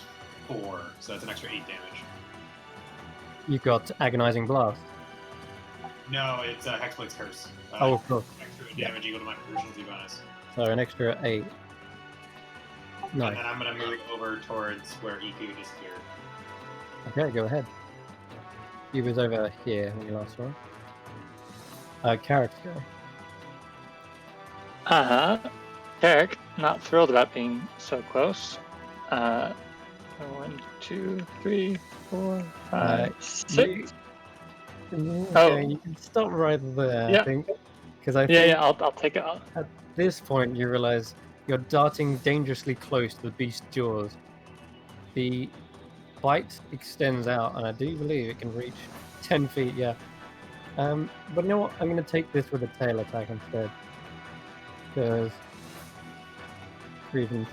so that's an extra 8 damage. You got Agonizing Blast. No, it's Hexblade's Curse. Oh, of course. Extra Yeah. damage equal to my proficiency bonus. So an extra 8. And Nice. then I'm gonna move over towards where Iku disappeared. Okay, go ahead. He was over here when you last saw him. Character go. Eric, not thrilled about being so close. 1, 2, 3, 4, 5, 6. Okay, you can stop right there, Yeah. I think. Because I think Yeah, I'll take it. at this point you realize you're darting dangerously close to the beast's jaws. The bite extends out, and I do believe it can reach 10 feet, yeah. But you know what? I'm going to take this with a tail attack instead. Because... reasons.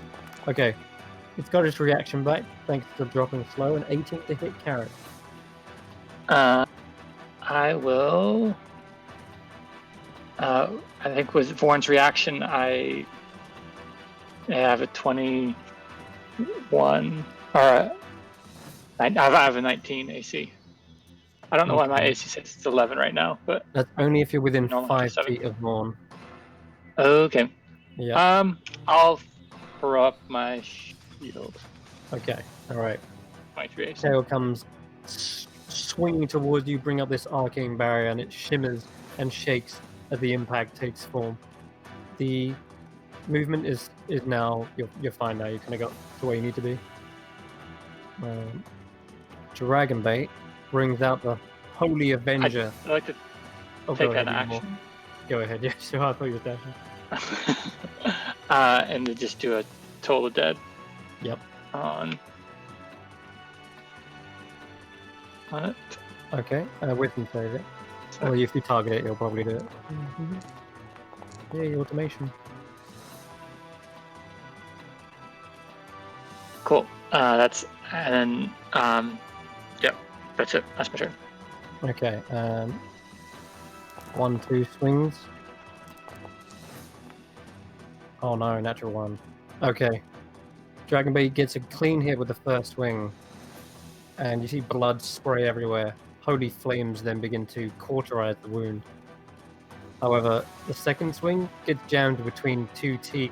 Okay. It's got its reaction back, thanks to dropping slow, and 18 to hit carrot. I will. I think with Vorn's reaction, I have a 21, or I have a 19 AC. I don't know why my Okay. AC says it's 11 right now, but That's only if you're within No, 5 7. feet of Vaughn. okay. Yeah. I'll throw up my shield. Okay. Alright. 23 AC. Tail comes swinging towards you, bring up this arcane barrier, and it shimmers and shakes as the impact takes form. The movement is now you're fine now. You kind of got to where you need to be. Dragonbait brings out the Holy Avenger. I'd like to Oh, take go ahead. an you action. Go ahead. Yeah, sure. I thought you were dashing. And to just do a total dead. Yep. On it. Okay. Wisdom save it. So- Or if you target it, you'll probably do it. Yeah, your automation. Cool. That's and then yep, that's it. That's my turn. Okay. 1, 2 swings. Oh no, natural 1. Okay. Dragonbait gets a clean hit with the first swing, and you see blood spray everywhere. Holy flames then begin to cauterize the wound. However, the second swing gets jammed between 2 teeth,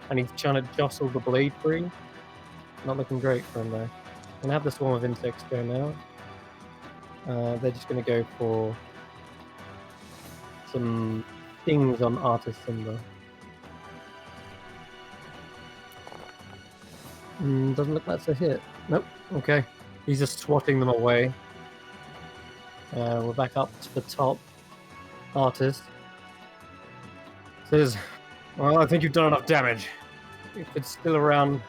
and he's trying to jostle the blade free. Not looking great for him, though. I'm gonna have the swarm of insects go now. They're just gonna go for some things on Artis Simba. Doesn't look like it's a hit. Nope. Okay. He's just swatting them away. We're back up to the top. Artis says, well, I think you've done enough damage. If it's still around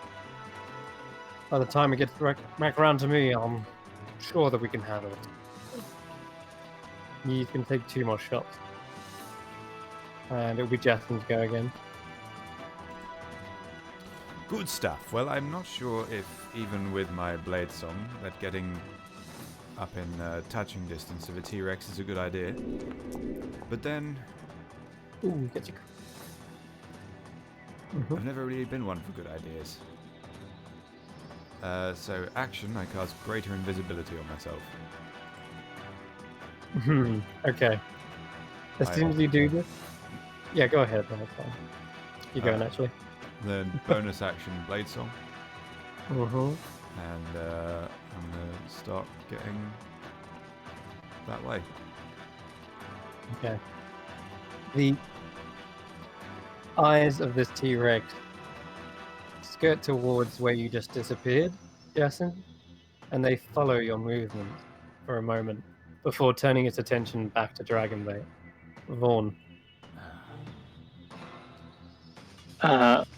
by the time it gets back around to me, I'm sure that we can handle it. You can take 2 more shots. And it'll be Jason's go again. Good stuff. Well, I'm not sure if even with my blade song that getting up in touching distance of a T-Rex is a good idea. But then... Ooh, gets a... I've never really been one for good ideas. So, action, I cast greater invisibility on myself. Okay. As soon as you do this... Yeah, go ahead. That's fine. You go, naturally. Then bonus action, blade song. And I'm going to start getting that way. Okay. The eyes of this T-Rex skirt towards where you just disappeared, Jason, and they follow your movement for a moment before turning its attention back to Dragonbait. Vaughn.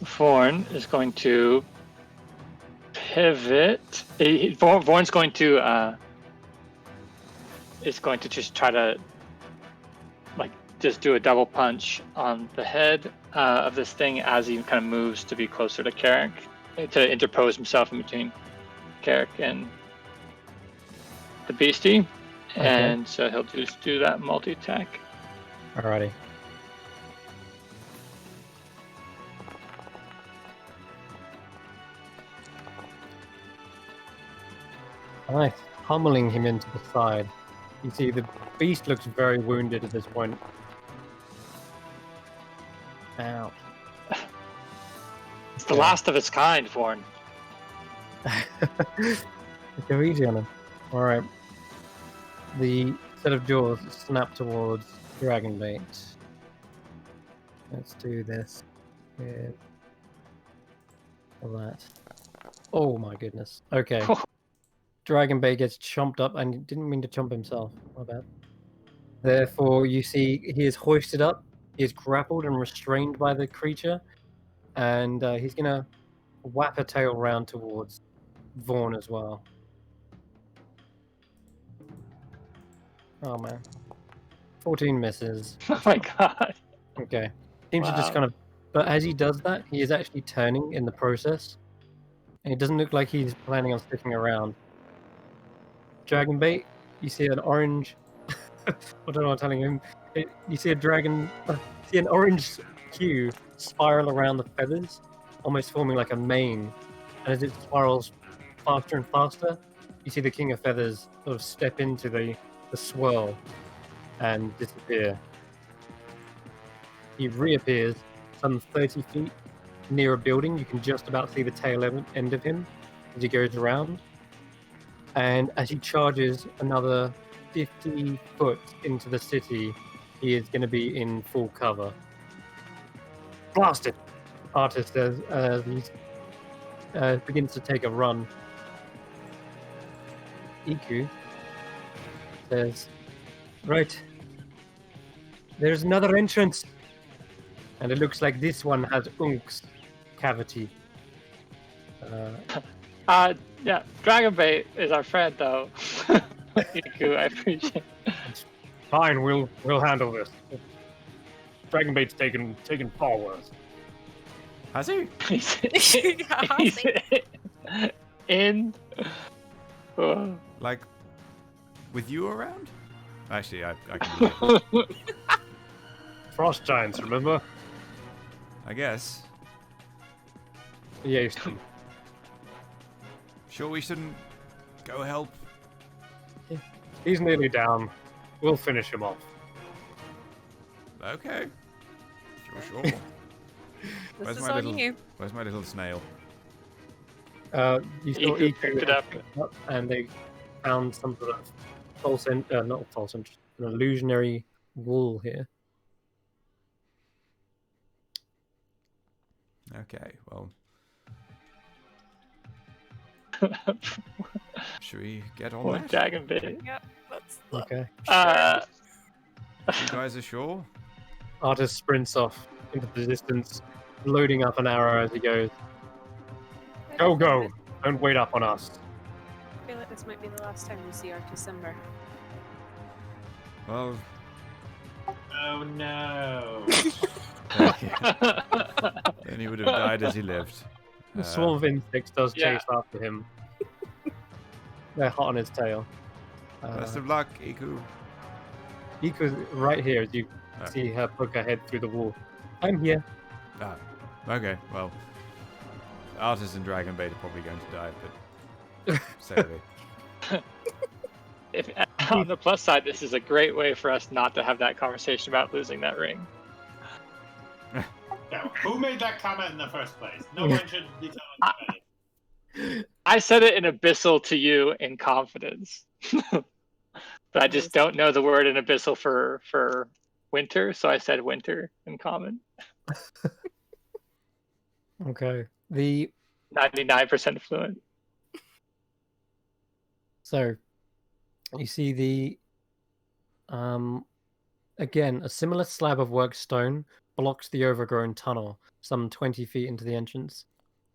Vaughn is going to pivot. Vaughn's going to is going to just try to just do a double punch on the head of this thing as he kind of moves to be closer to Carrick, to interpose himself in between Carrick and the beastie. Okay. And so he'll just do that multi-attack. Alrighty. Nice. Pummeling him into the side. You see the beast looks very wounded at this point. Ouch. It's the last of its kind, Vaughn. Go easy on him. Alright. The set of jaws snap towards Dragonbait. Let's do this with that. Oh my goodness. Okay. Dragonbait gets chomped up and didn't mean to chomp himself. My bad. Therefore, you see he is hoisted up. He is grappled and restrained by the creature. And he's going to whap a tail round towards Vaughn as well. Oh, man. 14 misses. Oh, my God. Okay. Seems to just kind of... But as he does that, he is actually turning in the process. And it doesn't look like he's planning on sticking around. Dragonbait, you see an orange... I don't know what I'm telling him. You see an orange hue spiral around the feathers, almost forming like a mane. And as it spirals faster and faster, you see the King of Feathers sort of step into the swirl and disappear. He reappears some 30 feet near a building. You can just about see the tail end of him as he goes around. And as he charges another 50 foot into the city, he is going to be in full cover. Blasted! Artis says as he begins to take a run. Iku says, right, there's another entrance. And it looks like this one has Unk's cavity. Yeah, Dragonbait is our friend, though. Iku, I appreciate it. It's fine, we'll handle this. Dragonbait's taken far worse. Has he? In. Like, with you around? Actually, I can do it. Frost giants, remember? I guess. Yeah, Sure we shouldn't go help? he's nearly down. We'll finish him off. Okay. Sure. This is on you. Where's my little snail? You saw Iku Iku picked it up. and they found some sort of not false interest, an illusionary wall here. Okay, well. Should we get on One that? dragon bait. Yep, that's Okay. You guys are sure? Artist sprints off into the distance, loading up an arrow as he goes. Go! Don't wait up on us. I feel like this might be the last time we see Artis Simber. Well, Oh no. then he would have died as he lived. The swarm of insects does Yeah. chase after him. They're hot on his tail. Best of luck, Iku. Iku's right here as you Oh. see her poke her head through the wall. I'm here. Ah, okay, well. Artist and Dragonbait are probably going to die, but sadly. If, on the plus side, this is a great way for us not to have that conversation about losing that ring. No, who made that comment in the first place? No one should be telling anybody. I said it in abyssal to you in confidence. But I just don't know the word in abyssal for winter, so I said winter in common. Okay. The 99% fluent. So you see the again, a similar slab of worked stone blocks the overgrown tunnel some 20 feet into the entrance.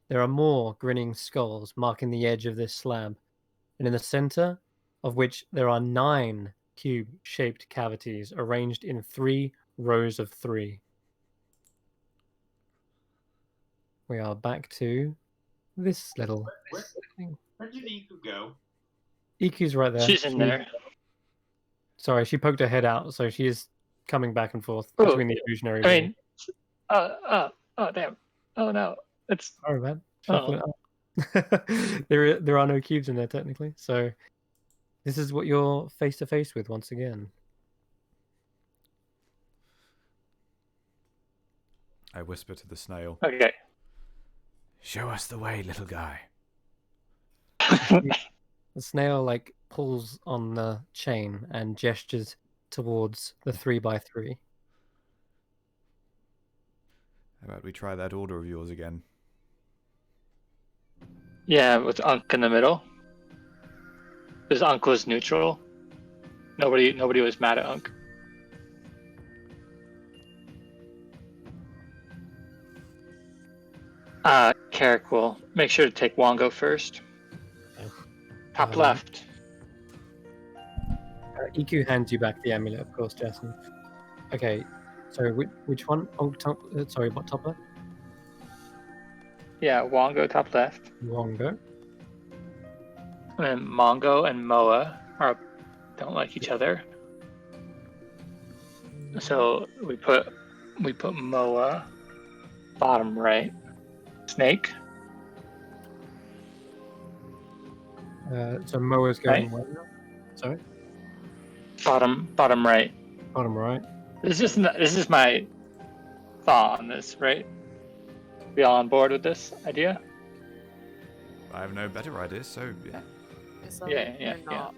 There are more grinning skulls marking the edge of this slab, and in the center of which there are 9 cube-shaped cavities arranged in 3 rows of 3. We are back to this little thing. Where did Iku go? EQ's right there. She's in there. Sorry, she poked her head out, so she is coming back and forth Oh, between the illusionary. I mean, oh damn. Oh no. It's sorry, man. Shuffle it up. There are no cubes in there technically, so this is what you're face to face with once again. I whisper to the snail. okay. Show us the way, little guy. The snail pulls on the chain and gestures towards the 3x3. How about we try that order of yours again? Yeah, with Unk in the middle. Because Unk was neutral. Nobody was mad at Unk. Carrick will make sure to take Wongo first. Top left. EQ hands you back the amulet, of course, Jason. Okay, so which one? Oh, sorry, what top left? Yeah, Wongo top left. Wongo. And then Mongo and Moa don't like each other. So we put Moa bottom right. Snake. So Moa's going Right. where now? Sorry, Bottom right. bottom right. This is my thought on this, right? We all on board with this idea? I have no better ideas, so yeah. As long Yeah, as yeah, they're not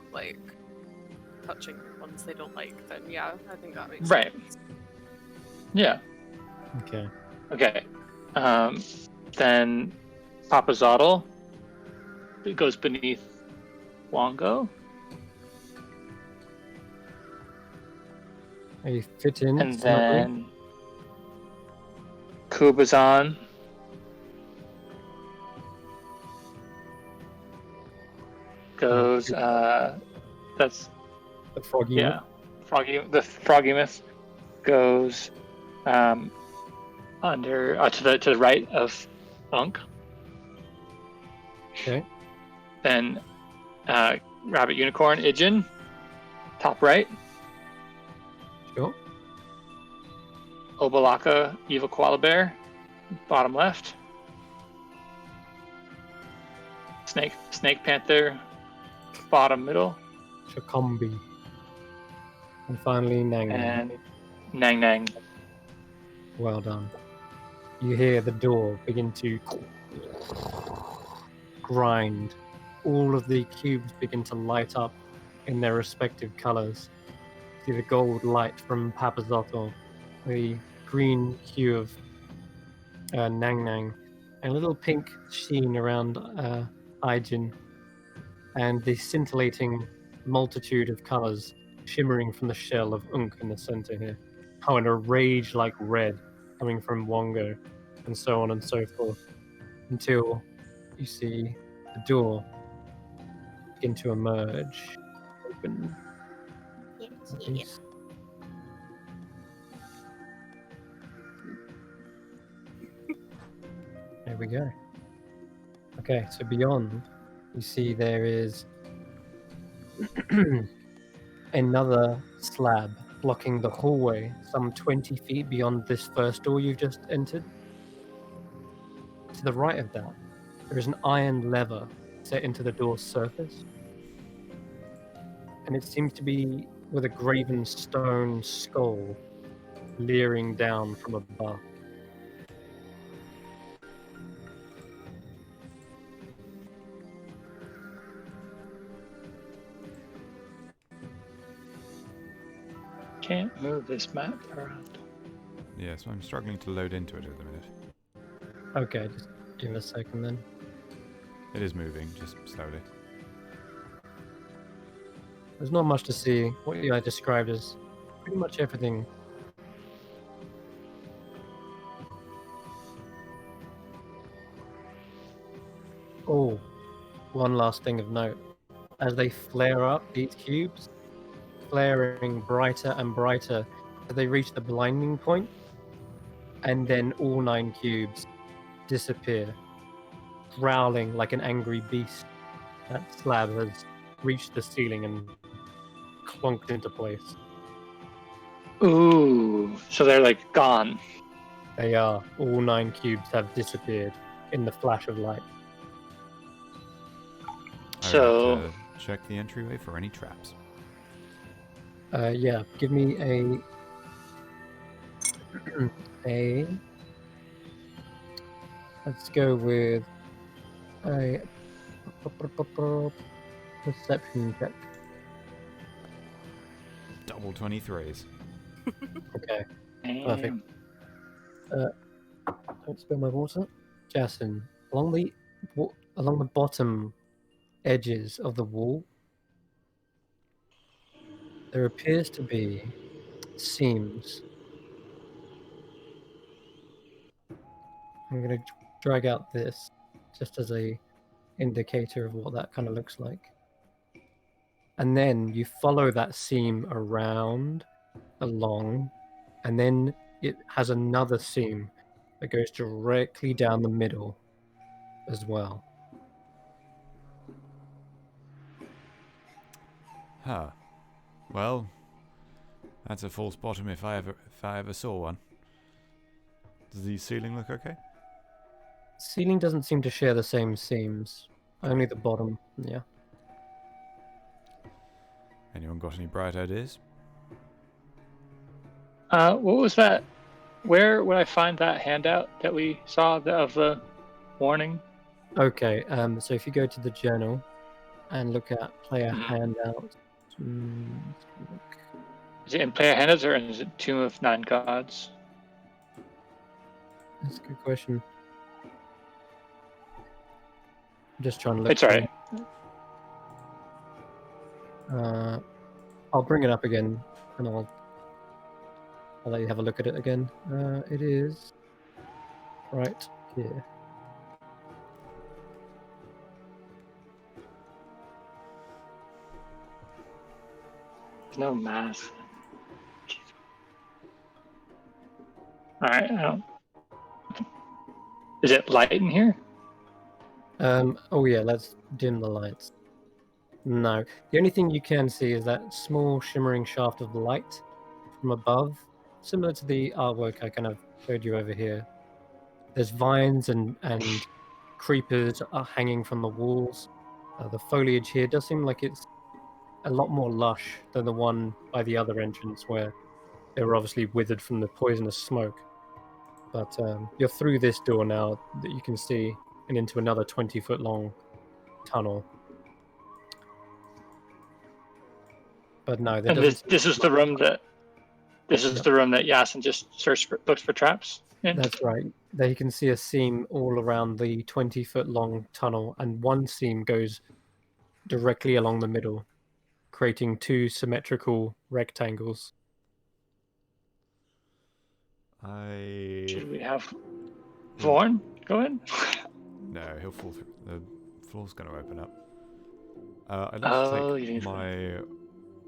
touching ones they don't like, then yeah, I think that makes Right. sense. Yeah. Okay. Okay. Then Papa Zottle. It goes beneath Wongo. You fit in. And snugly. then Kubazan. Goes that's the froggy. yeah. The Froggymus goes under to the right of Unk. Okay. Then Rabbit Unicorn Ijin, top right. Sure. Obalaka Evil Koala Bear, bottom left. Snake Panther, bottom middle. Shakombi. And finally, Nang. And Nang Nang. Well done. You hear the door begin to grind. All of the cubes begin to light up in their respective colors. See the gold light from Papazotto, the green hue of Nang Nang, and a little pink sheen around Aijin, and the scintillating multitude of colors shimmering from the shell of Unk in the center here. Oh, and a rage-like red coming from Wongo, and so on and so forth, until you see the door begin to emerge. Open. Yes. There we go. Okay, so beyond, you see there is another slab blocking the hallway some 20 feet beyond this first door you've just entered. To the right of that, there is an iron lever set into the door's surface, and it seems to be with a graven stone skull leering down from above. Can't move this map around. Yeah, so I'm struggling to load into it at the minute. Okay, just give it a second then. It is moving, just slowly. There's not much to see. What I described as pretty much everything. Oh, one last thing of note. As they flare up, these cubes, flaring brighter and brighter, as they reach the blinding point, and then all 9 cubes disappear, growling like an angry beast. That slab has reached the ceiling and clunked into place. Ooh, so they're like gone. They are. All 9 cubes have disappeared in the flash of light. I would So like to check the entryway for any traps. Yeah, give me a let's go with a perception check. Double 23s. Okay, perfect. Don't spill my water. Jason, along the bottom edges of the wall, there appears to be seams. I'm going to drag out this just as a indicator of what that kind of looks like. And then you follow that seam around, along, and then it has another seam that goes directly down the middle as well. Huh. Well, that's a false bottom if I ever saw one. Does the ceiling look okay? Ceiling doesn't seem to share the same seams. Only the bottom, yeah. Anyone got any bright ideas? what was that? Where would I find that handout that we saw of the warning? Okay, so if you go to the journal and look at player Mhm. handout. Let's look. Is it in player handouts or is it Tomb of Nine Gods? That's a good question. I'm just trying to look. It's alright. I'll bring it up again, and I'll let you have a look at it again. It is right here. There's no math. Alright, I don't. Is it light in here? Oh yeah, let's dim the lights. No. The only thing you can see is that small shimmering shaft of light from above, similar to the artwork I kind of showed you over here. There's vines and creepers are hanging from the walls. The foliage here does seem like it's a lot more lush than the one by the other entrance where they were obviously withered from the poisonous smoke. But you're through this door now that you can see and into another 20-foot long tunnel. But no, there And doesn't. this is the room that Yasin just looks for traps in. That's right. There you can see a seam all around the 20-foot long tunnel, and one seam goes directly along the middle, creating two symmetrical rectangles. Should we have Vaughn go in? No, he'll fall through. The floor's going to open up. I'd like to take my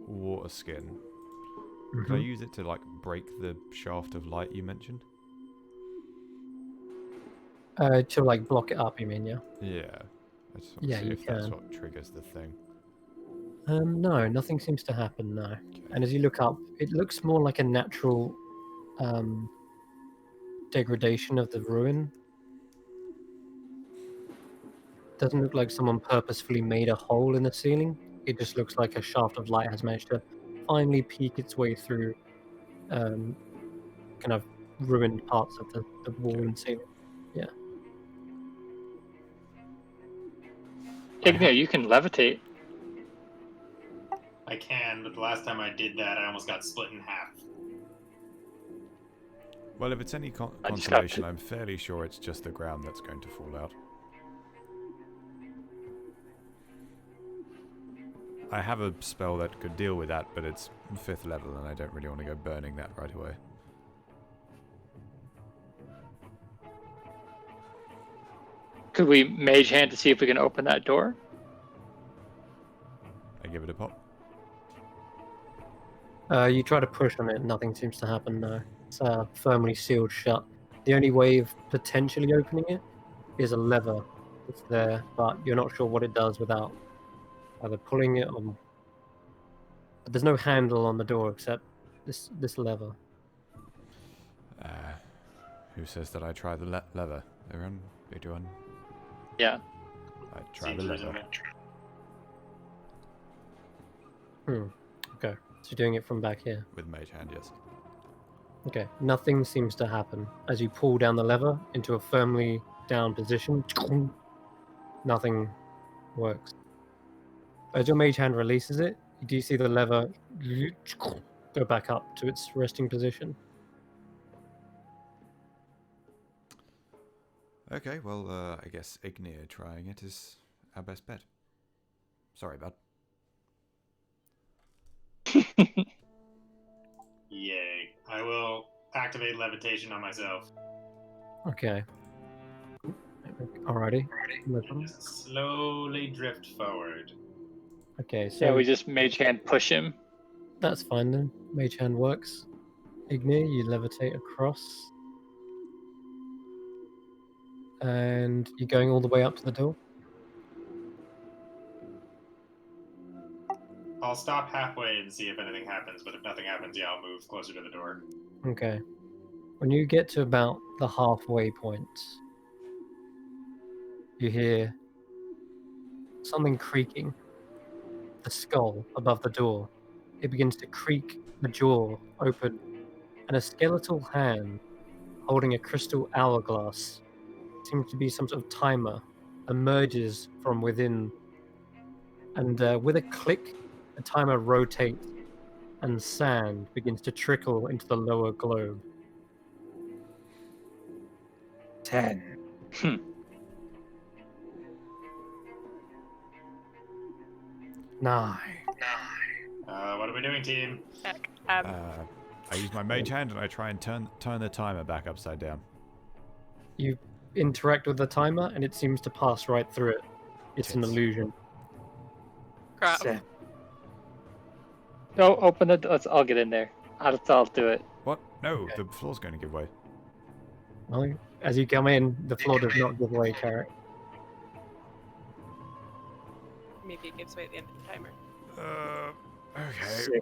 water skin. Can I use it to, like, break the shaft of light you mentioned? To, like, block it up, you mean, yeah? Yeah. I just want to Yeah, see you if that's can. what triggers the thing. No, nothing seems to happen, no. And as you look up, it looks more like a natural degradation of the ruin. Doesn't look like someone purposefully made a hole in the ceiling. It just looks like a shaft of light has managed to finally peek its way through kind of ruined parts of the wall and ceiling. Yeah. Ignea, you can levitate. I can, but the last time I did that, I almost got split in half. Well, if it's any I just consolation, I'm fairly sure it's just the ground that's going to fall out. I have a spell that could deal with that, but it's 5th level, and I don't really want to go burning that right away. Could we mage hand to see if we can open that door? I give it a pop. You try to push on it, nothing seems to happen, no. It's firmly sealed shut. The only way of potentially opening it is a lever that's there, but you're not sure what it does without either pulling it or... But there's no handle on the door except this lever. Who says that I try the lever? Everyone? Big one? Yeah. I try Seems the lever. reasonable. Okay. So you're doing it from back here. With mage hand, yes. Okay. Nothing seems to happen. As you pull down the lever into a firmly down position, nothing works. As your mage hand releases it, you do see the lever go back up to its resting position. Okay, well, I guess Ignea trying it is our best bet. Sorry, bud. Yay. I will activate levitation on myself. Okay. Alrighty. And just slowly drift forward. Okay, so Yeah, we just mage hand push him. that's fine then. Mage hand works. Ignea, you levitate across. And you're going all the way up to the door? I'll stop halfway and see if anything happens, but if nothing happens, yeah, I'll move closer to the door. Okay. When you get to about the halfway point, you hear something creaking. The skull above the door. It begins to creak, the jaw open, and a skeletal hand holding a crystal hourglass, seems to be some sort of timer, emerges from within. And with a click, the timer rotates and sand begins to trickle into the lower globe. 10. 9. What are we doing, team? I use my mage hand and I try and turn the timer back upside down. You interact with the timer and it seems to pass right through it. It's an Tits. illusion. Crap. 7. No, open the. I'll get in there. I'll do it. What? No, the floor's going to give way. Well, as you come in, the floor does not give way, Carrot. Maybe it gives away at the end of the timer. Okay.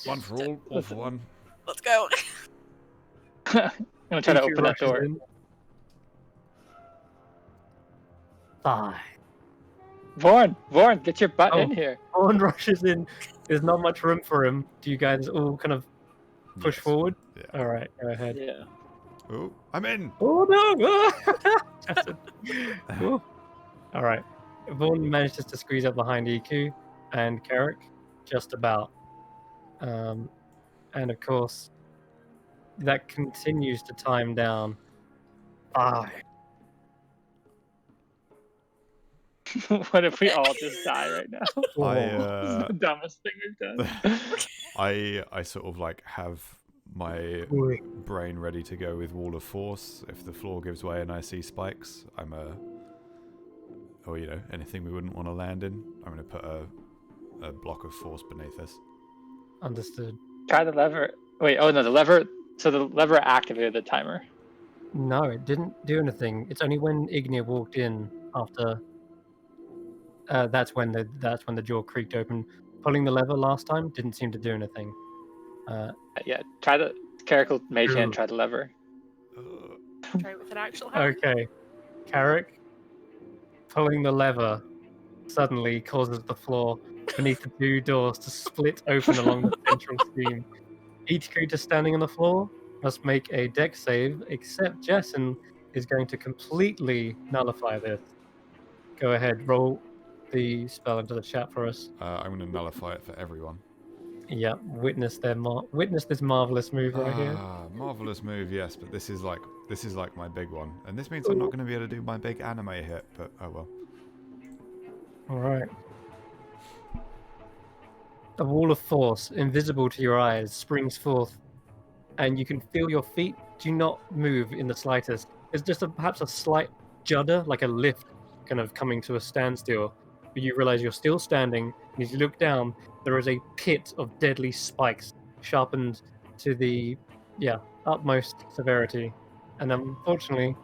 One for all for one. Let's go. I'm gonna try to open that door. 5. Vaughn, get your butt Oh. in here. Owen rushes in. There's not much room for him. Do you guys all kind of push Yes. forward? Yeah. All right, go ahead. Yeah. Oh, I'm in. Oh no! Justin. Ooh. All right. Vaughn manages to squeeze up behind EQ and Carrick, just about. And of course, that continues to time down. 5. What if we all just die right now? This is I the dumbest thing we've done. I sort of like have my Ooh. brain ready to go with Wall of Force. If the floor gives way and I see spikes, or anything we wouldn't want to land in, I'm gonna put a block of force beneath us. Understood. Try the lever. Wait, oh no, the lever. So the lever activated the timer. No, it didn't do anything. It's only when Ignia walked in after. That's when the jaw creaked open. Pulling the lever last time didn't seem to do anything. Yeah, try the Carrick mage hand. Ooh. Try the lever. Try it with an actual hand. Okay, Carrick pulling the lever suddenly causes the floor beneath the 2 doors to split open along the central seam. Each creature standing on the floor must make a dex save, except Jessen is going to completely nullify this. Go ahead, roll the spell into the chat for us. I'm gonna nullify it for everyone. Yeah, witness this marvelous move right here. Marvelous move, yes, but this is like my big one, and this means I'm not gonna be able to do my big anime hit. But oh well. All right. A wall of force, invisible to your eyes, springs forth, and you can feel your feet do not move in the slightest. There's just perhaps a slight judder, like a lift, kind of coming to a standstill. But you realize you're still standing, and as you look down, there is a pit of deadly spikes, sharpened to the utmost severity. And unfortunately,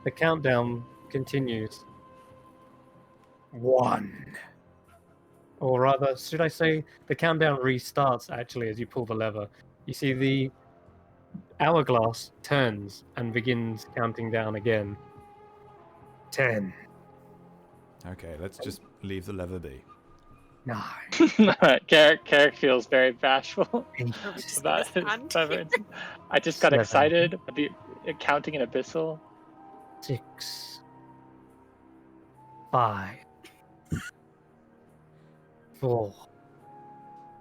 the countdown continues. 1. Or rather, should I say, the countdown restarts actually as you pull the lever. You see the hourglass turns and begins counting down again. 10. Okay, let's just leave the lever be. 9. Alright, Carrick feels very bashful 8. about his hand. leverage. I just got 7. excited at the counting in Abyssal. 6. 5. 4.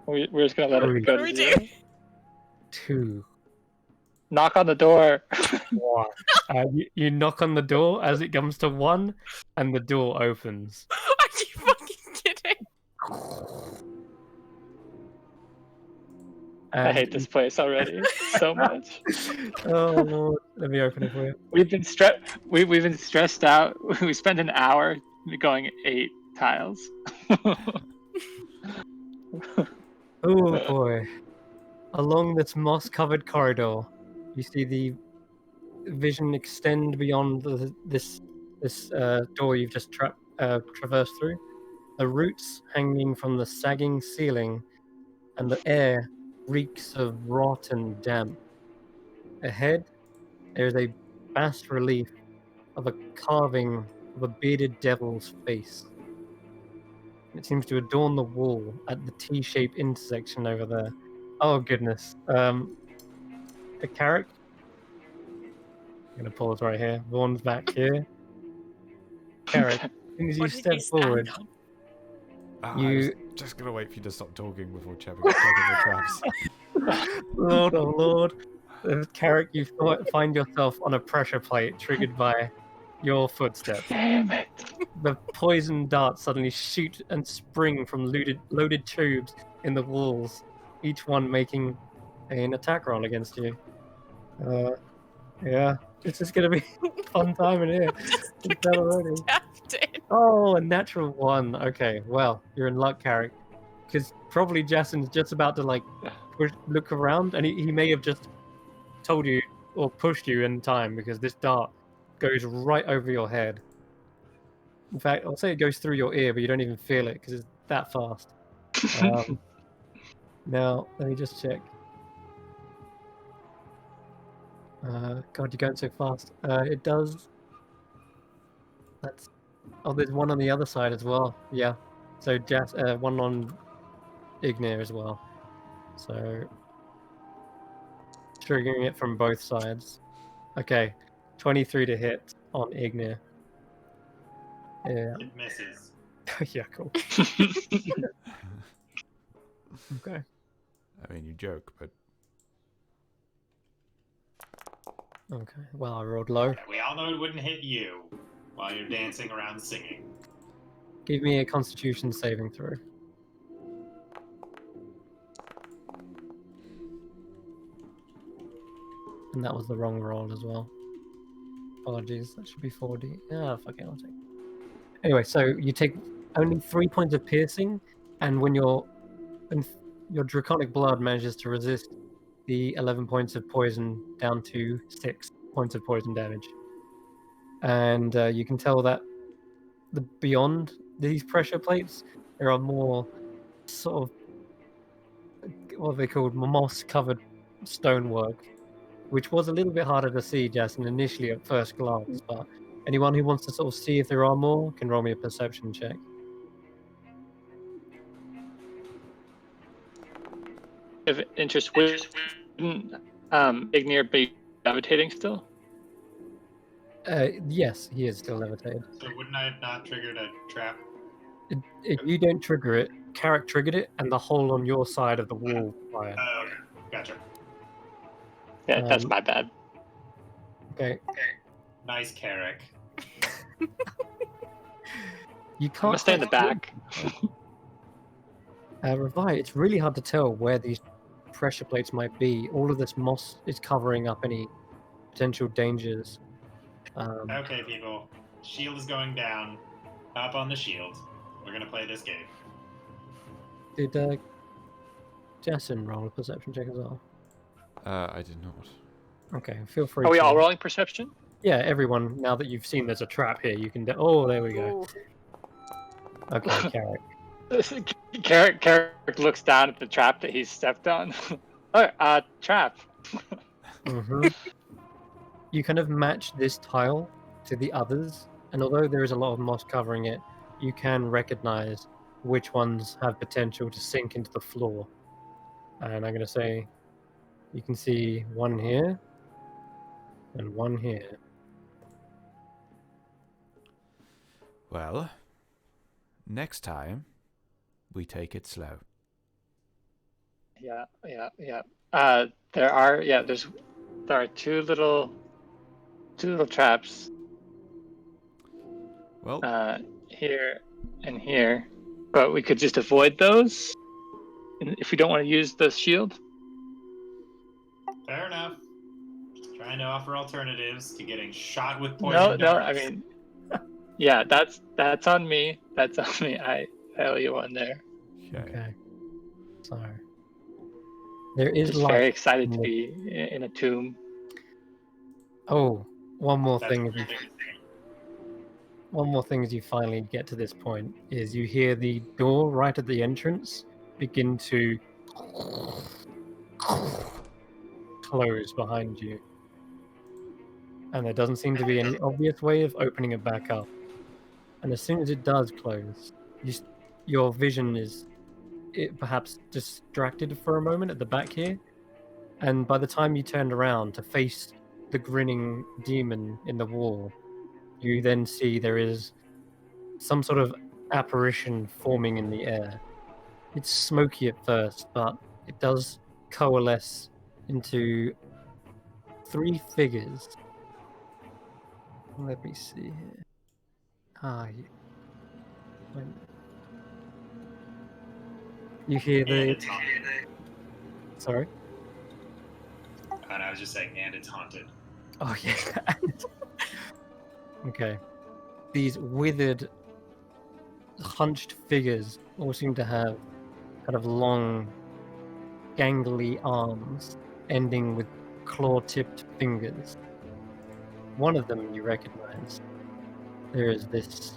We're just gonna let it go What do to we 0. do? 2. Knock on the door. 1. You knock on the door as it comes to 1, and the door opens. Are you fucking kidding? I hate this place already so much. Oh Lord, let me open it for you. We've been stressed out. We spent an hour going 8 tiles. Oh boy. Along this moss-covered corridor, you see the vision extend beyond this door you've just traversed through. The roots hanging from the sagging ceiling, and the air reeks of rot and damp. Ahead, there is a bas relief of a carving of a bearded devil's face. It seems to adorn the wall at the T-shaped intersection over there. Oh goodness. The Carrick. I'm gonna pause right here. Vaughn's back here. Carrick, as soon as you What did step you stand forward, on? I was you just gonna wait for you to stop talking before checking the traps. Lord, oh Lord. Carrick, you find yourself on a pressure plate triggered by your footsteps. Damn it. The poison darts suddenly shoot and spring from loaded tubes in the walls, each one making an attack roll against you. Yeah, it's just gonna be a fun time in here. You can tell already. Captain. Oh, a natural 1. Okay, well, you're in luck, Carrick. Because probably Jason's just about to look around, and he may have just told you or pushed you in time because this dart goes right over your head. In fact, I'll say it goes through your ear, but you don't even feel it because it's that fast. Now, let me just check. God, you're going so fast. It does. That's. Oh, there's one on the other side as well. Yeah. So one on Ignir as well. So triggering it from both sides. Okay, 23 to hit on Ignir. Yeah. It misses. Yeah, cool. Okay. I mean, you joke, but Okay. Well, I rolled low. We all know it wouldn't hit you while you're dancing around singing. Give me a Constitution saving throw. And that was the wrong roll as well. Apologies, that should be 4D. Ah, fuck it, I'll take it. Anyway, so you take only 3 points of piercing, and when your draconic blood manages to resist the 11 points of poison down to 6 points of poison damage. And you can tell that beyond these pressure plates, there are more sort of, what are they called, moss-covered stonework, which was a little bit harder to see, Jason, initially at first glance, but anyone who wants to sort of see if there are more can roll me a perception check. Of interest, wouldn't Ignir be levitating still? Yes, he is still levitated. So wouldn't I have not triggered a trap? If you don't trigger it, Carrick triggered it, and the hole on your side of the wall fired. Okay, gotcha. Yeah, that's my bad. Okay. Nice, Carrick. You I'm can't gonna stay in the back. Revi, it's really hard to tell where these pressure plates might be. All of this moss is covering up any potential dangers. Okay, people. Shield is going down. Hop on the shield. We're gonna play this game. Did Jason roll a perception check as well? I did not. Okay, feel free. Are we to... all rolling perception? Yeah, everyone. Now that you've seen there's a trap here, you can. Oh, there we go. Ooh. Okay, Carrick. Carrick looks down at the trap that he's stepped on. Oh, trap. Mm-hmm. You kind of match this tile to the others, and although there is a lot of moss covering it, you can recognize which ones have potential to sink into the floor. And I'm going to say you can see one here and one here. Well, next time we take it slow. Yeah. There are two little traps. Well, Here and here, but we could just avoid those if we don't want to use the shield. Fair enough. Just trying to offer alternatives to getting shot with poison. No. darts. I mean, yeah, that's on me. That's on me. I owe you one there. Okay. So there is Just light. very excited to be in a tomb. Oh, one more That's thing. a pretty big thing. One more thing as you finally get to this point is you hear the door right at the entrance begin to close behind you. And there doesn't seem to be any obvious way of opening it back up. And as soon as it does close, your vision is perhaps distracted for a moment at the back here. And by the time you turned around to face the grinning demon in the wall, you then see there is some sort of apparition forming in the air. It's smoky at first, but it does coalesce into 3 figures. Let me see here. You hear And the... it's haunted. Sorry? And I was just saying, and it's haunted. Oh, yeah. Okay. These withered, hunched figures all seem to have kind of long, gangly arms ending with claw-tipped fingers. One of them you recognize. There is this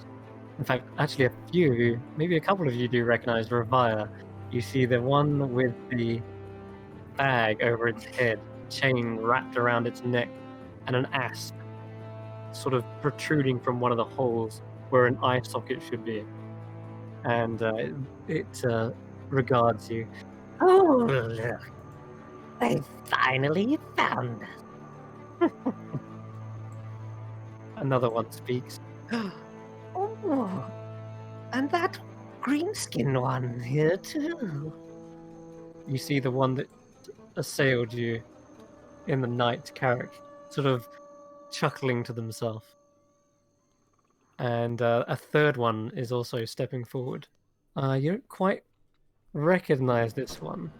In fact, actually, a few of you, maybe a couple of you, do recognize Ravaya. You see the one with the bag over its head, chain wrapped around its neck, and an asp sort of protruding from one of the holes where an eye socket should be. And it regards you. Oh, look. They finally found us. Another one speaks. Oh, and that green-skinned one here too. You see the one that assailed you in the night, Carrick, sort of chuckling to themselves. And a third one is also stepping forward. You don't quite recognize this one.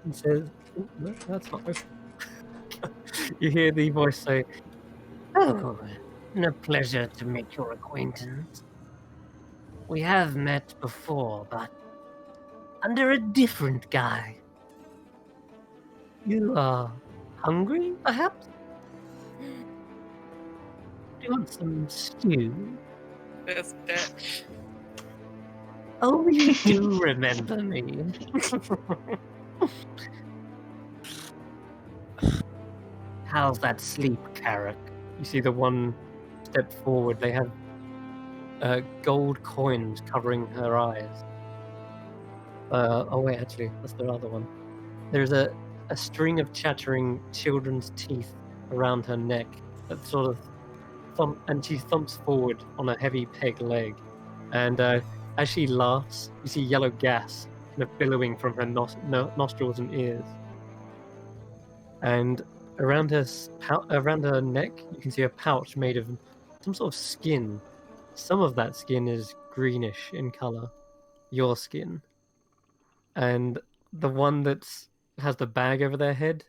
He says, "Oh, no, that's not open." You hear the voice say, Oh, and a pleasure to make your acquaintance. We have met before, but under a different guise. You are hungry, perhaps? Do you want some stew? This bitch. Oh, you do remember me. How's that sleep, Carrick? you see the one step forward. They have gold coins covering her eyes. Oh wait, actually, that's the other one. There's a string of chattering children's teeth around her neck that sort of and she thumps forward on a heavy peg leg. And as she laughs, you see yellow gas kind of billowing from her nostrils and ears. And around her neck, you can see a pouch made of some sort of skin. Some of that skin is greenish in color, your skin. And the one that has the bag over their head,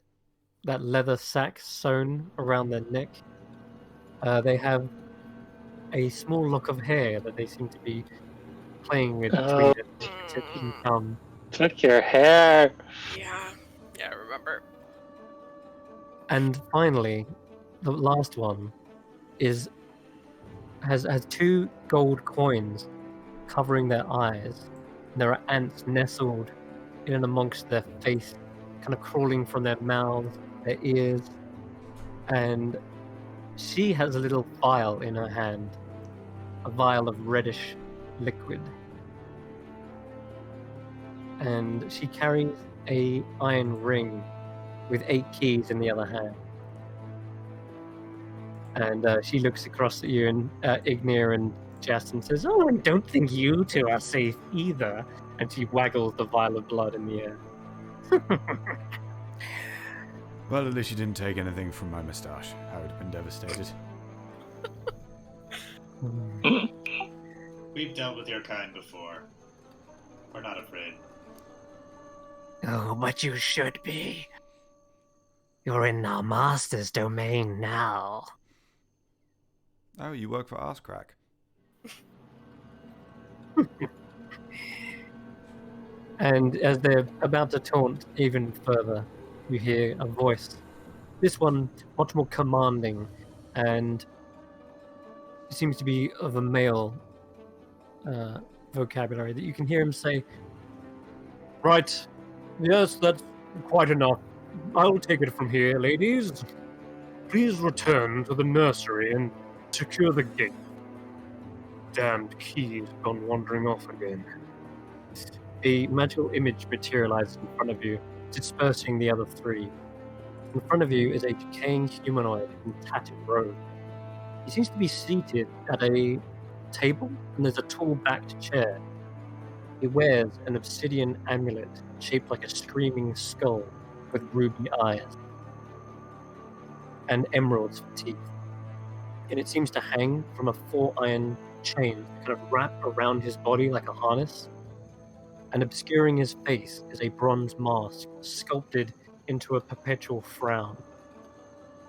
that leather sack sewn around their neck, they have a small lock of hair that they seem to be playing with between their fingertips and thumb. Took your hair. Yeah. Yeah, I remember. And finally, the last one has two gold coins covering their eyes. And there are ants nestled in and amongst their face, kind of crawling from their mouths, their ears. And she has a little vial in her hand, a vial of reddish liquid. And she carries a iron ring with 8 keys in the other hand. And she looks across at you and Ignir and Jas and says, "Oh, I don't think you two are safe either." And she waggles the vial of blood in the air. Well, at least you didn't take anything from my moustache. I would have been devastated. We've dealt with your kind before. We're not afraid. Oh, but you should be. You're in our master's domain now. Oh, you work for Arscrack. And as they're about to taunt even further, you hear a voice. This one much more commanding, and it seems to be of a male vocabulary, that you can hear him say, "Right, yes, that's quite enough. I'll take it from here, ladies. Please return to the nursery and secure the gate. Damned key's gone wandering off again." A magical image materializes in front of you, dispersing the other 3. In front of you is a decaying humanoid in tattered robe. He seems to be seated at a table, and there's a tall-backed chair. He wears an obsidian amulet shaped like a screaming skull with ruby eyes and emeralds for teeth. And it seems to hang from a 4-iron chain kind of wrapped around his body like a harness. And obscuring his face is a bronze mask sculpted into a perpetual frown.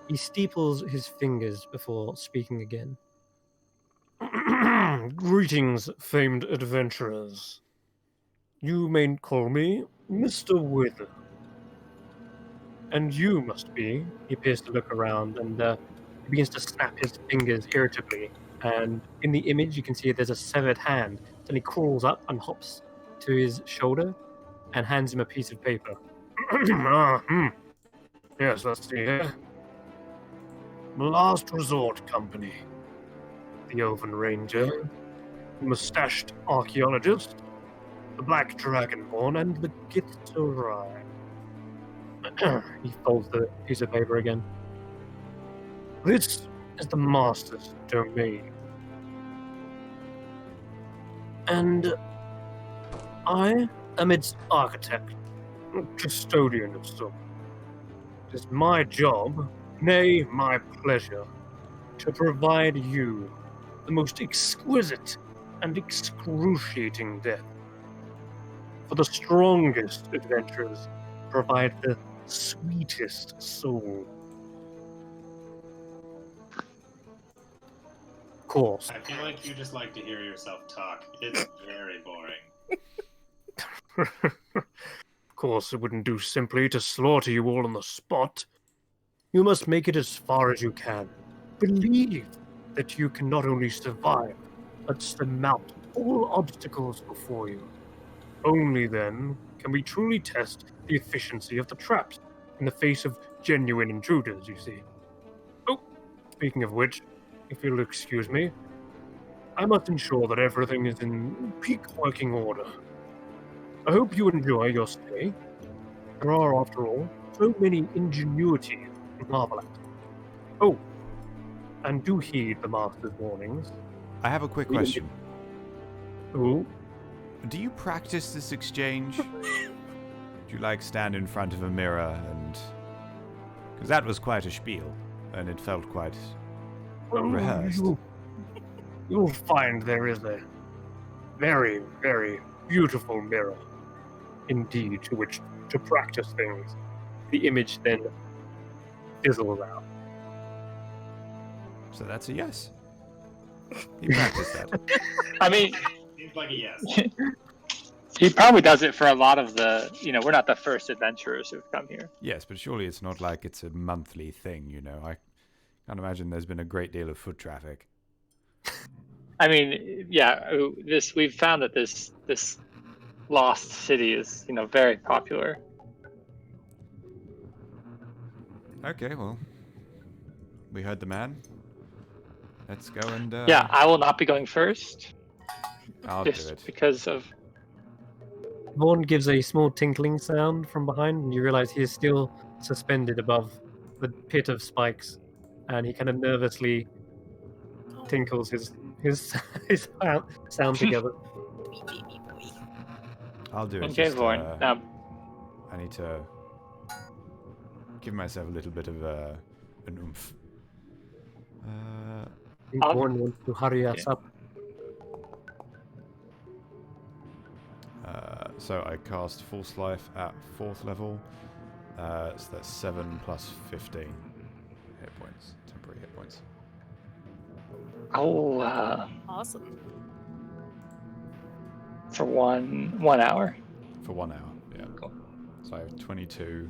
He steeples his fingers before speaking again. "Greetings, famed adventurers. You may call me Mr. Wither. And you must be," he appears to look around and he begins to snap his fingers irritably And in the image, you can see there's a severed hand. Then he crawls up and hops to his shoulder and hands him a piece of paper. Yes, let's see here. The Last Resort Company. The Elven Ranger. The Mustached Archaeologist. The Black Dragonborn and the Gitterai. He folds the piece of paper again. This is the Master's domain. And I am its architect, custodian of sorts. It is my job, nay, my pleasure, to provide you the most exquisite and excruciating death. For the strongest adventurers, provide the sweetest soul. Of course. I feel like you just like to hear yourself talk. It's very boring. Of course, it wouldn't do simply to slaughter you all on the spot. You must make it as far as you can. Believe that you can not only survive, but surmount all obstacles before you. Only then can we truly test the efficiency of the traps in the face of genuine intruders, you see. Oh, speaking of which, if you'll excuse me, I must ensure that everything is in peak working order. I hope you enjoy your stay. There are, after all, so many ingenuities to marvel at. Oh, and do heed the Master's warnings. I have a quick question. Oh, Do you practice this exchange? Do you like stand in front of a mirror and... Because that was quite a spiel, and it felt quite rehearsed. You'll find there is a very, very beautiful mirror indeed to which to practice things. The image then fizzles out. So that's a yes. You practiced that. I mean, Seems like a yes. he probably does it for a lot of the, we're not the first adventurers who've come here. Yes, but surely it's not like it's a monthly thing, you know. I can't imagine there's been a great deal of foot traffic. I mean, yeah, we've found that this lost city is, very popular. Okay, well, we heard the man. Let's go and... Yeah, I will not be going first. I'll do Just it. because of... Vaughn gives a small tinkling sound from behind, and you realize he is still suspended above the pit of spikes, and he kind of nervously tinkles his sound together. I'll do it. Okay, just, Vaughn. Now, I need to give myself a little bit of an oomph. I think Vaughn wants to hurry us up. So I cast False Life at 4th level. So that's 7 plus 15 hit points, temporary hit points. Awesome. For one hour. For 1 hour, yeah. Cool. So I have 22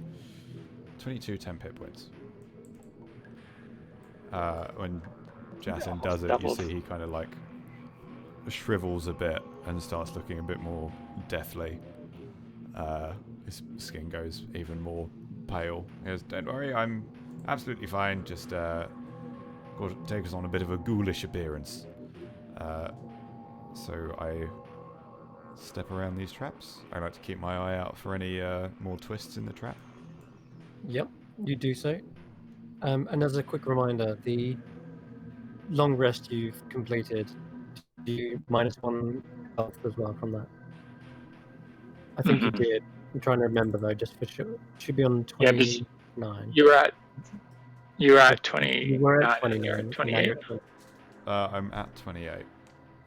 temp hit points. When Jason does it, doubled. you see he kind of like shrivels a bit and starts looking a bit more deathly. His skin goes even more pale. He goes, "Don't worry, I'm absolutely fine. Just got to take us on a bit of a ghoulish appearance." So I step around these traps. I like to keep my eye out for any more twists in the trap. Yep, you do so. And as a quick reminder, the long rest you've completed, you -1 health as well from that. I think you did. I'm trying to remember though, just for sure. Should be on 29. You were at 20. You were at 29. You're 29. at 28. I'm at 28.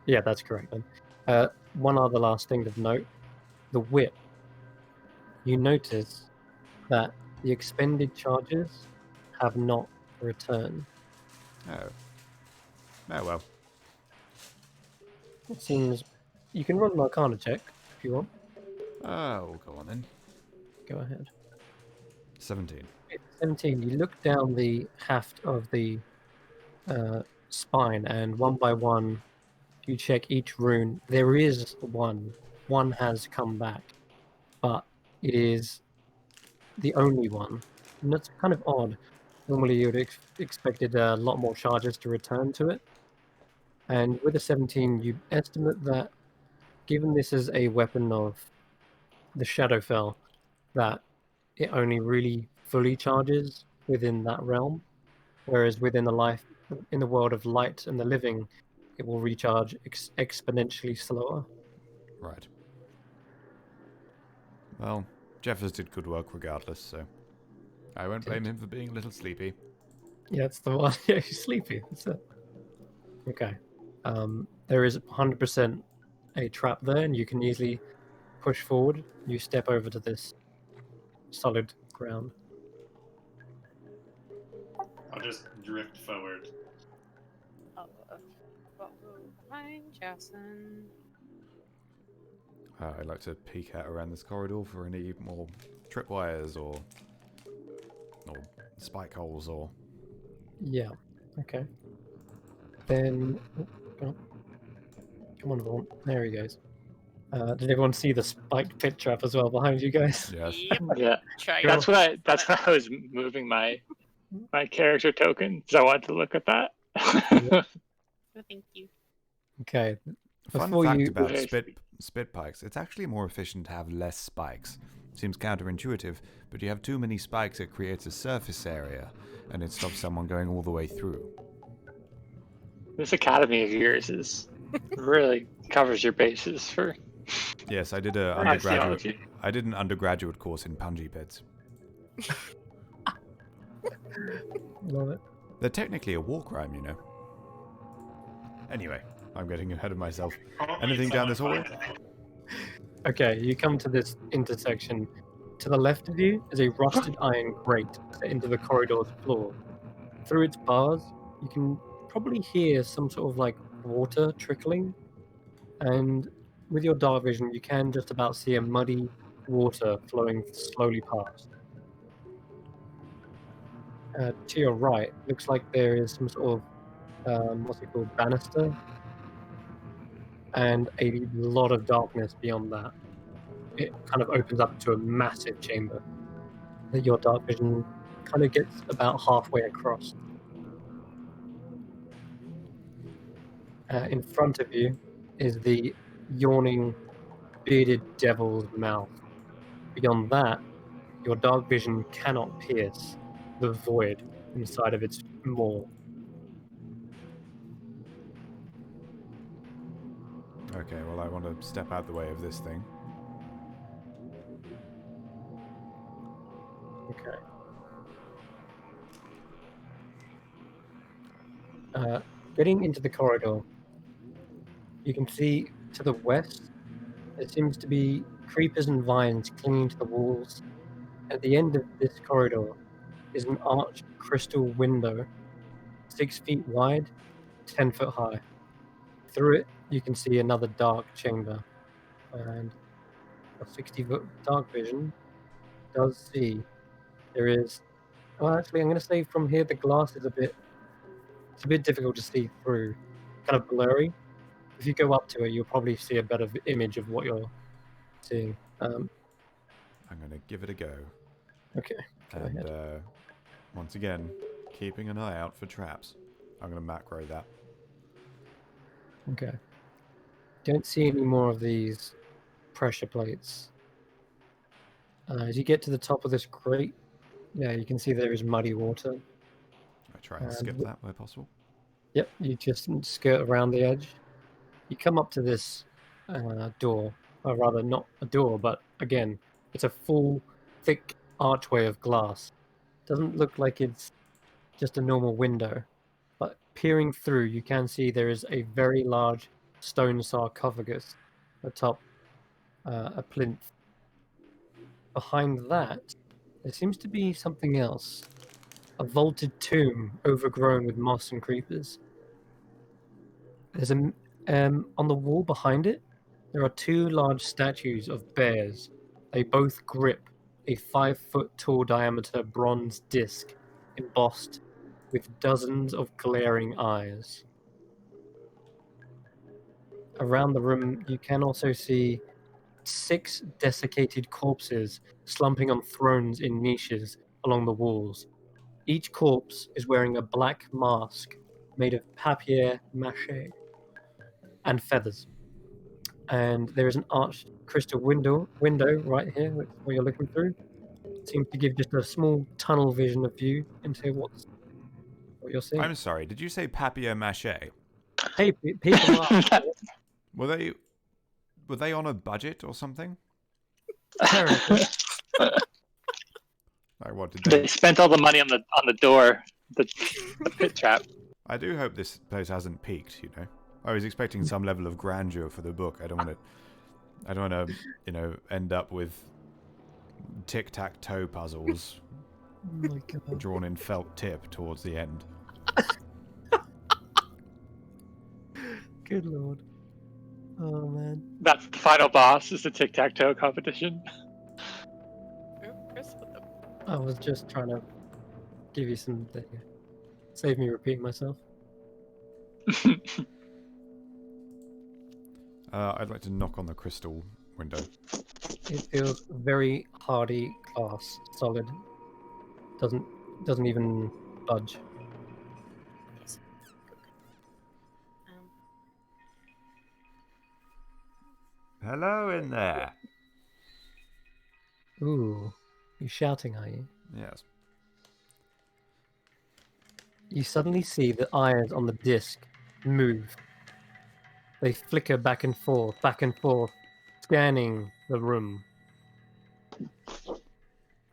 Yeah, that's correct then. One other last thing to note. The whip. You notice that the expended charges have not returned. Oh. Oh well. It seems... You can run an Arcana check if you want. Oh, go on then. Go ahead. 17. 17. You look down the haft of the spine, and one by one, you check each rune. There is one. One has come back, but it is the only one. And that's kind of odd. Normally, you would expected a lot more charges to return to it. And with a 17, you estimate that, given this is a weapon of the Shadowfell, that it only really fully charges within that realm, whereas within in the world of light and the living, it will recharge exponentially slower. Right. Well, Jeffers did good work regardless, so I won't blame him for being a little sleepy. Yeah, it's the one. Yeah, he's sleepy. That's it. Okay. There is 100% a trap there, and you can easily push forward. You step over to this solid ground. I'll just drift forward. Behind Jason. I'd like to peek out around this corridor for any more tripwires or spike holes or... Yeah. Okay. Then, come on, Vaughn. There he goes. Did everyone see the spiked pit trap as well behind you guys? Yes. Yep. Yeah, Try that's why I was moving my character token, because I wanted to look at that. Oh, thank you. Okay. Fun Before fact you- about Very spit pikes, it's actually more efficient to have less spikes. Seems counterintuitive, but you have too many spikes, it creates a surface area, and it stops someone going all the way through. This academy of yours is really covers your bases for Yes, I did archaeology. I did an undergraduate course in punji pits. Love it. They're technically a war crime, you know. Anyway, I'm getting ahead of myself. Hopefully Anything down someone this hallway? finds it. Okay, you come to this intersection. To the left of you is a rusted iron grate set into the corridor's floor. Through its bars, you can probably hear some sort of like water trickling, and with your dark vision, you can just about see a muddy water flowing slowly past. To your right, looks like there is some sort of what's it called, banister, and a lot of darkness beyond that. It kind of opens up to a massive chamber that your dark vision kind of gets about halfway across. In front of you is the yawning, bearded devil's mouth. Beyond that, your dark vision cannot pierce the void inside of its maw. Okay, well, I want to step out the way of this thing. Okay. Getting into the corridor, you can see to the west, there seems to be creepers and vines clinging to the walls. At the end of this corridor is an arched crystal window, 6 feet wide, 10 foot high. Through it, you can see another dark chamber, and a 60-foot dark vision does see there is. Well, actually, I'm going to say from here the glass is it's a bit difficult to see through, kind of blurry. If you go up to it, you'll probably see a better image of what you're seeing. I'm going to give it a go. Okay, go And ahead. once again, keeping an eye out for traps. I'm going to macro that. Okay. Don't see any more of these pressure plates. As you get to the top of this grate, yeah, you can see there is muddy water. I try and skip that where possible. Yep, you just skirt around the edge. You come up to this door, or rather not a door, but again, it's a full, thick archway of glass. Doesn't look like it's just a normal window, but peering through, you can see there is a very large stone sarcophagus atop a plinth. Behind that, there seems to be something else. A vaulted tomb overgrown with moss and creepers. There's on the wall behind it, there are 2 large statues of bears. They both grip a 5-foot tall diameter bronze disc embossed with dozens of glaring eyes. Around the room, you can also see 6 desiccated corpses slumping on thrones in niches along the walls. Each corpse is wearing a black mask made of papier-mâché and feathers. And there is an arched crystal window right here, which where you're looking through. It seems to give just a small tunnel vision of view into what you're seeing. I'm sorry, did you say papier-mâché? Hey, people are Were they on a budget or something? apparently. Like what did They spent all the money on the door, the pit trap. I do hope this place hasn't peaked, you know. I was expecting some level of grandeur for the book. I don't want to, you know, end up with tic-tac-toe puzzles Oh my god. drawn in felt tip towards the end. Good lord. Oh man. That's the final boss. Is the tic-tac-toe competition. Oh, Chris, what the? I was just trying to give you some save me repeating myself. I'd like to knock on the crystal window. It feels very hardy glass, solid. Doesn't even budge. Yes. Hello in there. Ooh, you shouting, are you? Yes. You suddenly see the eyes on the disc move. They flicker back and forth, scanning the room.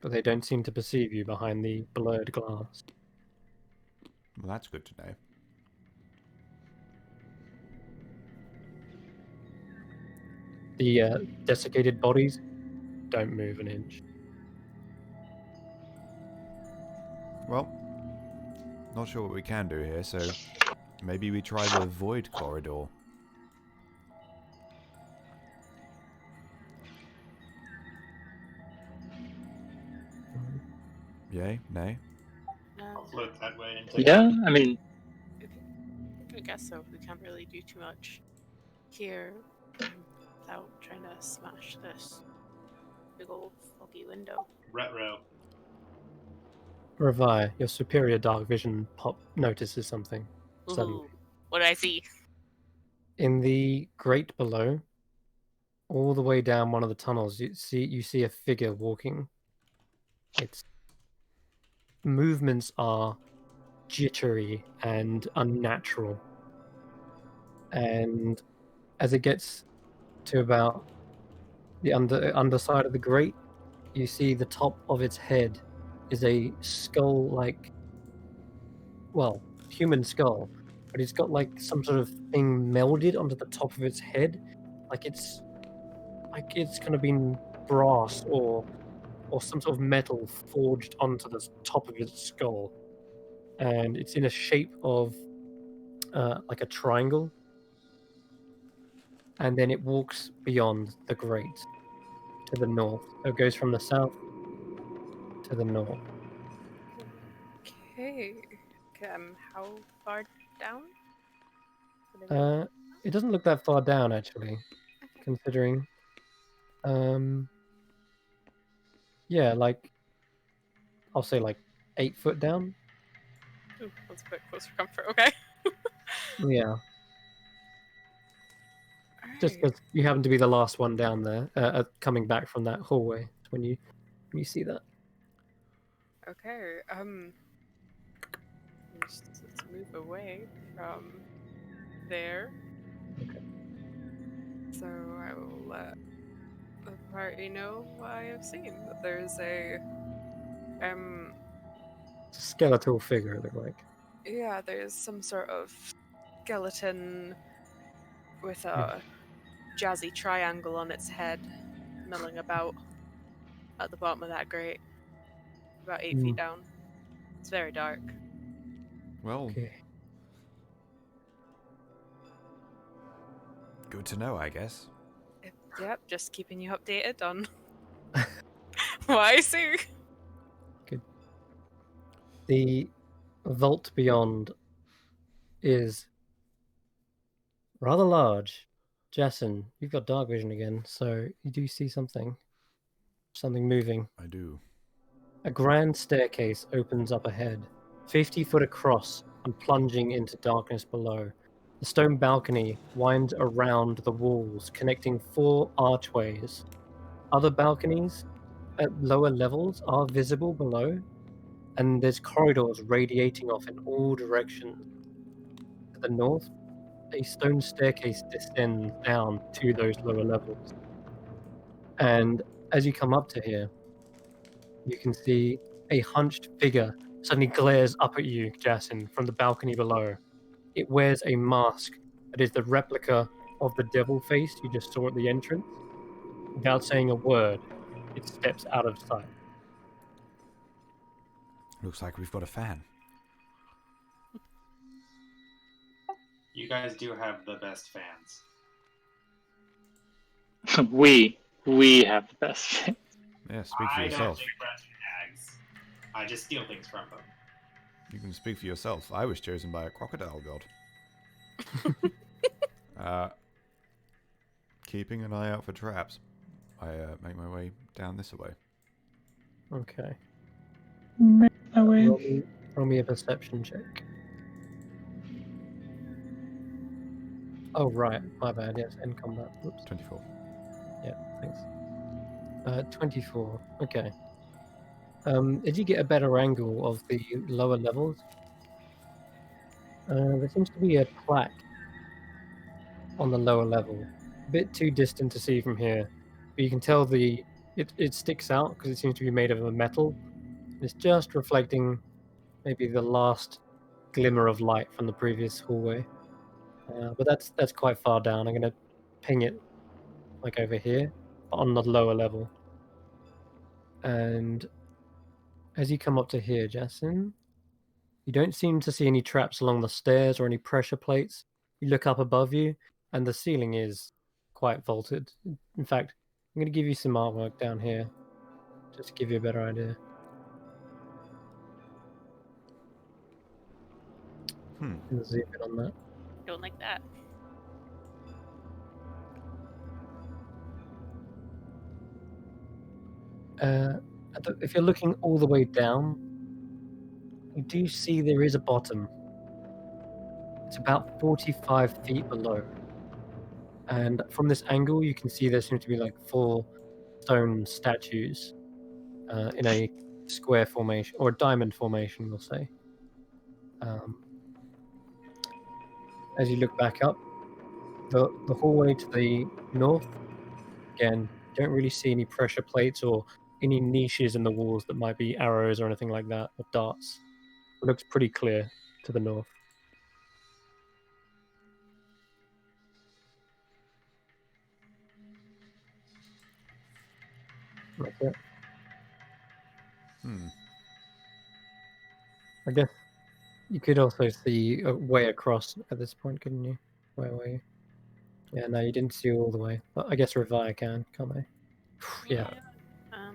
But they don't seem to perceive you behind the blurred glass. Well, that's good to know. The desiccated bodies don't move an inch. Well, not sure what we can do here, so maybe we try the void corridor. Yay? Nay? I'll float that way and take Yeah, I mean, I guess so. We can't really do too much here without trying to smash this big old foggy window. retro. Revi, your superior dark vision notices something. Suddenly. Ooh, what do I see? In the grate below, all the way down one of the tunnels, you see a figure walking. Its movements are jittery and unnatural. And as it gets to about the underside of the grate, you see the top of its head is a skull-like, well, human skull, but it's got like some sort of thing melded onto the top of its head, like it's kind of been brass or some sort of metal forged onto the top of its skull, and it's in a shape of like a triangle, and then it walks beyond the grate to the north. So it goes from the south to the north. Okay. How far down? It doesn't look that far down, actually, considering. Yeah, like I'll say like 8 foot down. Ooh, that's a bit close for comfort. Okay. Yeah, just because you happen to be the last one down there, coming back from that hallway when you see that. Okay. Let's move away from there. Okay. So I will let the party know what I have seen. That there's a Skeletal figure, it looked like. yeah, there's some sort of skeleton with a jazzy triangle on its head milling about at the bottom of that grate, about 8 feet down. It's very dark. Well, Okay. good to know, I guess. Yep, just keeping you updated on what I see. Good. The vault beyond is rather large. Jason, you've got dark vision again, so you do see something moving. I do. A grand staircase opens up ahead, 50 foot across and plunging into darkness below. The stone balcony winds around the walls, connecting 4 archways. Other balconies at lower levels are visible below, and there's corridors radiating off in all directions. To the north, a stone staircase descends down to those lower levels. And as you come up to here, you can see a hunched figure suddenly glares up at you, Jason, from the balcony below. It wears a mask that is the replica of the devil face you just saw at the entrance. Without saying a word, it steps out of sight. Looks like we've got a fan. You guys do have the best fans. we have the best. Yeah, speak for I don't yourself. think friends are hags. I just steal things from them. You can speak for yourself. I was chosen by a crocodile god. Keeping an eye out for traps. I make my way down this way. Okay. My way. Roll me a perception check. Oh, right. My bad. Yes, in combat. Whoops. 24. Yeah, thanks. 24. Okay. Did you get a better angle of the lower levels? There seems to be a plaque on the lower level. A bit too distant to see from here, but you can tell it sticks out because it seems to be made of a metal. It's just reflecting maybe the last glimmer of light from the previous hallway. But that's quite far down. I'm going to ping it like over here, but on the lower level. And as you come up to here, Jason, you don't seem to see any traps along the stairs or any pressure plates. You look up above you, and the ceiling is quite vaulted. In fact, I'm going to give you some artwork down here, just to give you a better idea. Zoom in on that. Don't like that. If you're looking all the way down, you do see there is a bottom. It's about 45 feet below. And from this angle, you can see there seems to be like 4 stone statues in a square formation, or a diamond formation, we'll say. As you look back up, the hallway to the north, again, don't really see any pressure plates or any niches in the walls that might be arrows or anything like that, or darts. It looks pretty clear to the north. That's it. I guess you could also see a way across at this point, couldn't you? Where were you? Yeah, no, you didn't see all the way. But I guess Revi can't they? Yeah,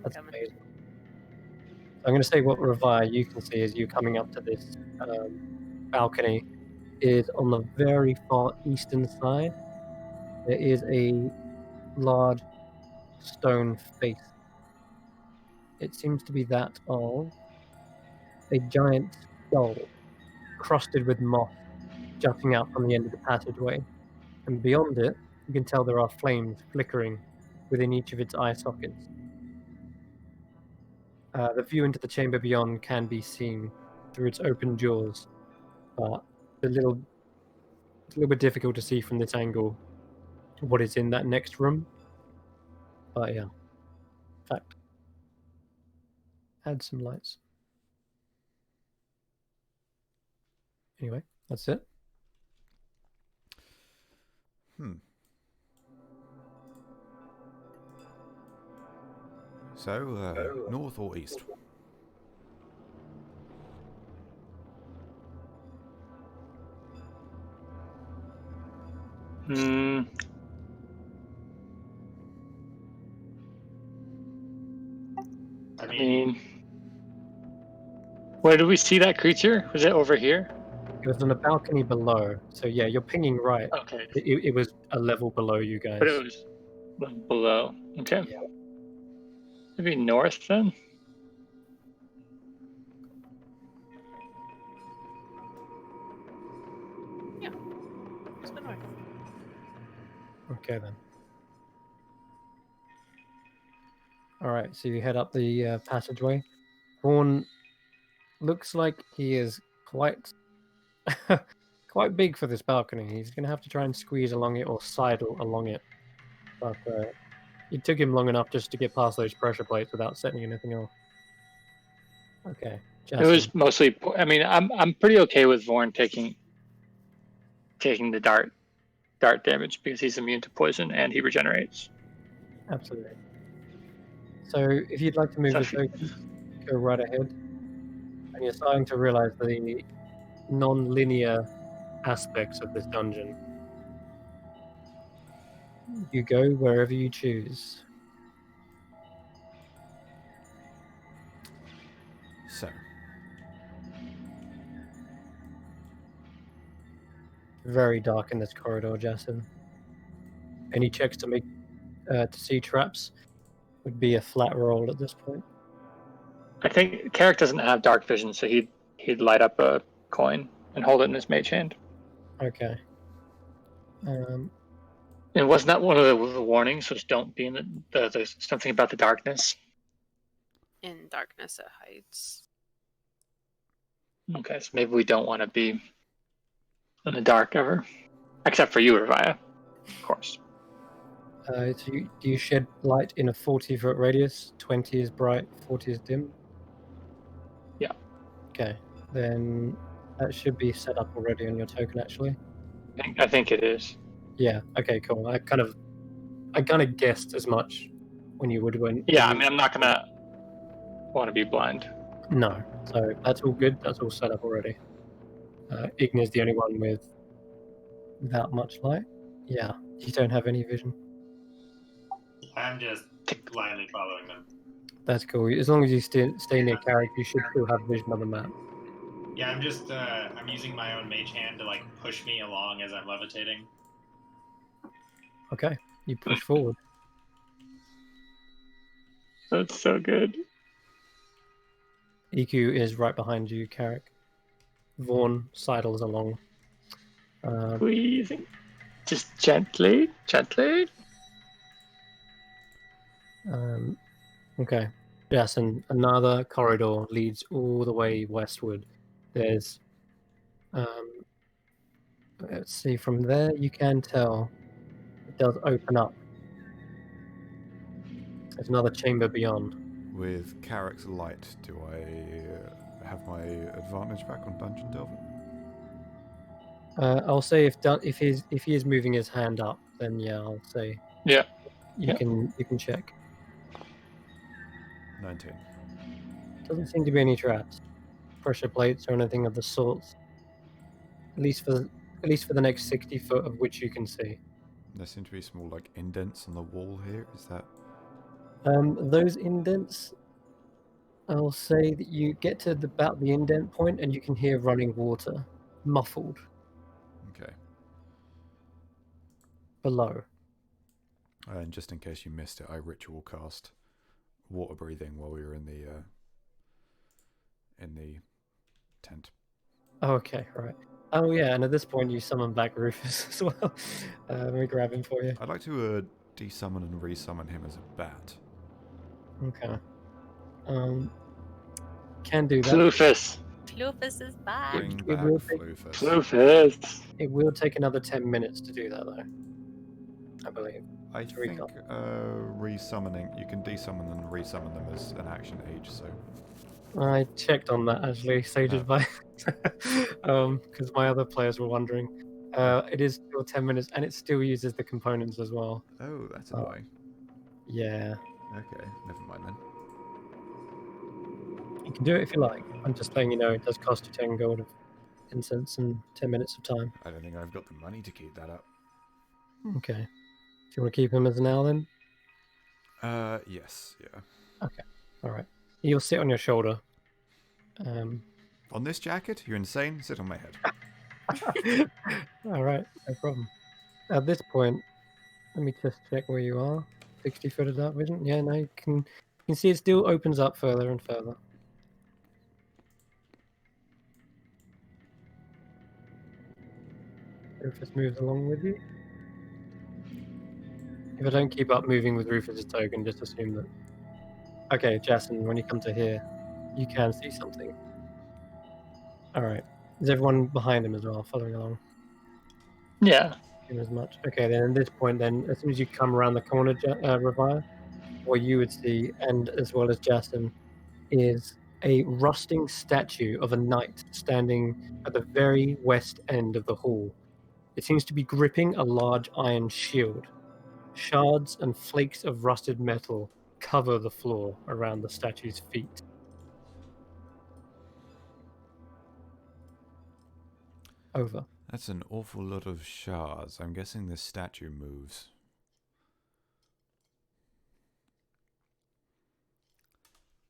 that's Coming. amazing. I'm going to say what Revi you can see as you coming up to this balcony is on the very far eastern side. There is a large stone face. It seems to be that of a giant skull crusted with moss jutting out from the end of the passageway. And beyond it, you can tell there are flames flickering within each of its eye sockets. The view into the chamber beyond can be seen through its open jaws, but it's a little bit difficult to see from this angle what is in that next room. But yeah, in fact, add some lights. Anyway, that's it. So, north or east? I mean, Where did we see that creature? Was it over here? It was on a balcony below. So yeah, you're pinging right. Okay, It was a level below you guys. but it was below. Okay. Yeah. Maybe north then? Let's go north. Okay then. All right, so you head up the passageway. Vaughn looks like he is quite quite big for this balcony. He's going to have to try and squeeze along it or sidle along it. But it took him long enough just to get past those pressure plates without setting anything off. Okay, It Justin. was mostly. I mean, I'm pretty okay with Vorn taking the dart damage because he's immune to poison and he regenerates. Absolutely. So if you'd like to move So the if you- tokens, go right ahead. And you're starting to realize the non-linear aspects of this dungeon. You go wherever you choose. So, Very dark in this corridor, Justin. Any checks to make to see traps would be a flat roll at this point. I think Carrick doesn't have dark vision, so he'd light up a coin and hold it in his mage hand. Okay. And wasn't that one of the warnings? Was don't be in the there's something about the darkness. In darkness, it hides. Okay, so maybe we don't want to be in the dark ever, except for you, Ravaya, of course. So do you shed light in a 40-foot radius? 20 is bright, 40 is dim? Yeah. Okay, then that should be set up already on your token, actually. I think it is. Yeah. Okay. Cool. I kind of guessed as much when you would when. Yeah, I mean, I'm not gonna want to be blind. No. So that's all good. That's all set up already. Igna's the only one without much light. Yeah. You don't have any vision. I'm just blindly following them. That's cool. As long as you stay near Carrick, you should still have vision on the map. Yeah, I'm just I'm using my own mage hand to like push me along as I'm levitating. Okay. You push forward. That's so good. EQ is right behind you, Carrick. Vaughn sidles along. Please, just gently. Okay. Yes, and another corridor leads all the way westward. There's, let's see, from there you can tell it does open up. There's another chamber beyond. with Carrick's light, do I have my advantage back on Dungeon Delver? I'll say if he is moving his hand up, then yeah, I'll say Yeah. you can check. 19. Doesn't seem to be any traps, pressure plates, or anything of the sorts. At least for the next 60 foot of which you can see. There seem to be small like indents on the wall here. Is that? Those indents, I'll say that you get to about the indent point and you can hear running water, muffled, Okay. below. And just in case you missed it, I ritual cast water breathing while we were in the tent. Oh, okay, right. Oh yeah, and at this point you summon back Rufus as well. Let me grab him for you. I'd like to desummon and resummon him as a bat. Okay. Can do that. Floofus. Floofus is back. Bring it back will take- Floofus. Floofus. It will take another 10 minutes to do that though, I believe. I to think recall. resummoning, you can desummon and resummon them as an action each, so I checked on that actually, Sage advice, because my other players were wondering. It is still 10 minutes, and it still uses the components as well. oh, that's Oh. annoying. Yeah, Okay, never mind then. you can do it if you like. I'm just letting you know it does cost you 10 gold of incense and 10 minutes of time. I don't think I've got the money to keep that up. Okay. Do you want to keep him as an owl then? Yes, yeah. All right. He'll sit on your shoulder, On this jacket? You're insane? Sit on my head. All right, no problem. At this point, let me just check where you are. 60 foot of dark vision. Yeah, no, you can see it still opens up further and further. Rufus moves along with you. If I don't keep up moving with Rufus's token, just assume that. Okay, Jason, when you come to here, you can see something. All right. Is everyone behind him as well, following along? Yeah. As much. Okay, then at this point, then as soon as you come around the corner, Revire, what you would see, and as well as Jason, is a rusting statue of a knight standing at the very west end of the hall. It seems to be gripping a large iron shield. Shards and flakes of rusted metal cover the floor around the statue's feet. Over. That's an awful lot of shards. I'm guessing this statue moves.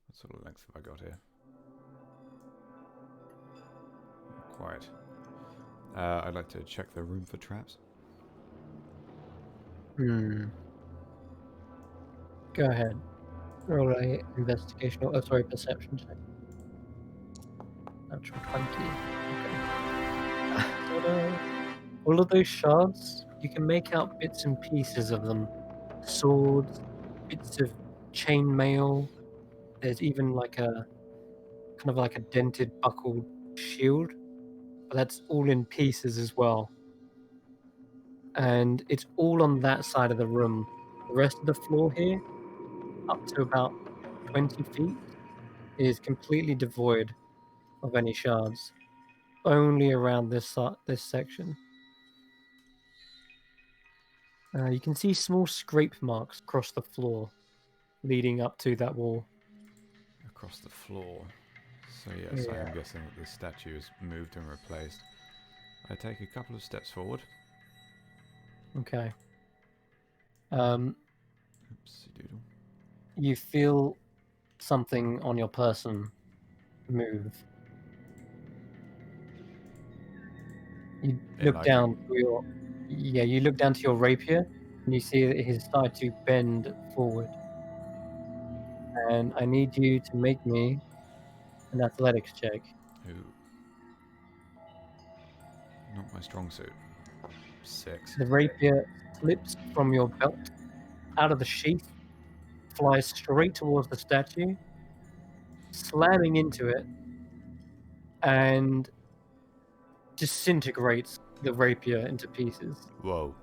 What sort of length have I got here? Not quite. I'd like to check the room for traps. Go ahead. Roll a investigation. Oh, sorry, perception check. Natural 20. Okay. All of those shards, you can make out bits and pieces of them. Swords, bits of chainmail. There's even like a kind of like a dented, buckled shield, but that's all in pieces as well. And it's all on that side of the room. The rest of the floor here, up to about 20 feet, is completely devoid of any shards. Only around this section. You can see small scrape marks across the floor, leading up to that wall. Across the floor. So yes, I am guessing that this statue is moved and replaced. I take a couple of steps forward. Okay. Oopsie doodle. You feel something on your person move. You look down to your you look down to your rapier and you see that it has started to bend forward. And I need you to make me an athletics check. Ooh. Not my strong suit. 6. The rapier slips from your belt out of the sheath, flies straight towards the statue, slamming into it, and disintegrates the rapier into pieces. Whoa.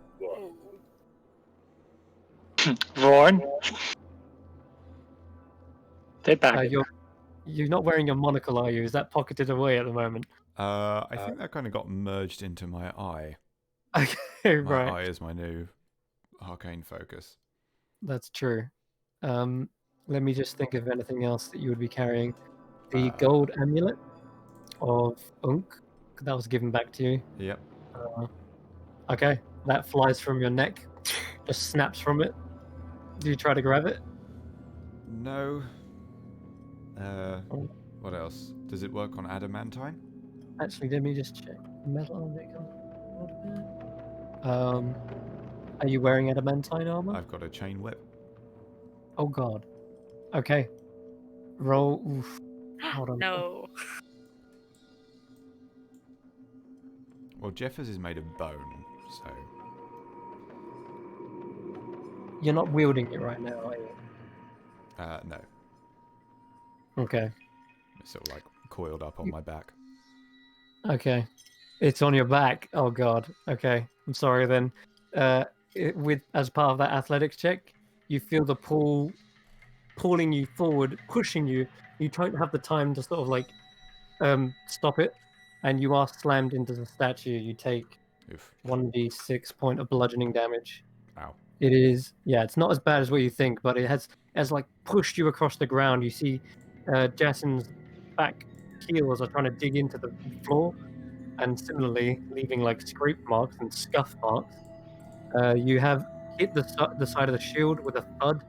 Vorn? They're back. You're not wearing your monocle, are you? Is that pocketed away at the moment? I think that kind of got merged into my eye. Okay, My right. eye is my new arcane focus. That's true. Let me just think of anything else that you would be carrying. The gold amulet of Unk, that was given back to you. Yep. Okay, that flies from your neck, just snaps from it. Do you try to grab it? No. What else? Does it work on adamantine? Actually, let me just check. Metal. Are you wearing adamantine armor? I've got a chain whip. Oh god. Okay. Roll. Oof. Hold on. No. Well, Jeffers is made of bone, so... You're not wielding it right now, are you? No. Okay. It's sort of like coiled up on my back. Okay. It's on your back. Oh god. Okay. I'm sorry then. As part of that athletics check, you feel the pull pulling you forward, pushing you. You don't have the time to sort of like stop it, and you are slammed into the statue. You take 1d6 point of bludgeoning damage. Ow. It is, it's not as bad as what you think, but it has like pushed you across the ground. You see Jason's back heels are trying to dig into the floor, and similarly leaving like scrape marks and scuff marks. You have hit the side of the shield with a thud.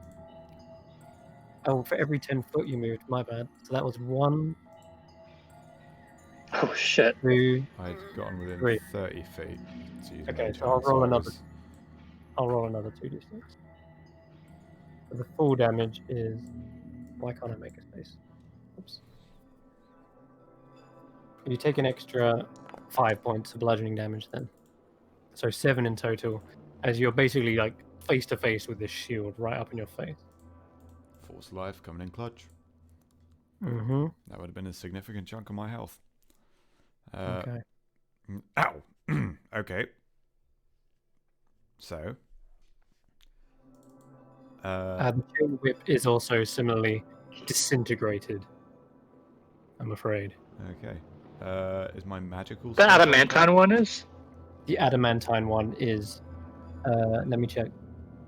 Oh, for every 10 foot you moved, my bad. So that was 1, Oh shit. 2. I'd gotten within Three. 30 feet to use Okay, mage so I'll hand, roll I another. was- I'll roll another 2d6. So the full damage is. Why can't I make a space? Oops. You take an extra 5 points of bludgeoning damage then. So 7 in total, as you're basically like face to face with this shield right up in your face. Force life coming in clutch. Mm-hmm. That would have been a significant chunk of my health. Okay. Ow! Okay. So. The shield whip is also similarly disintegrated, I'm afraid. Okay. Is my magical The stuff adamantine okay? one is? The adamantine one is. Let me check.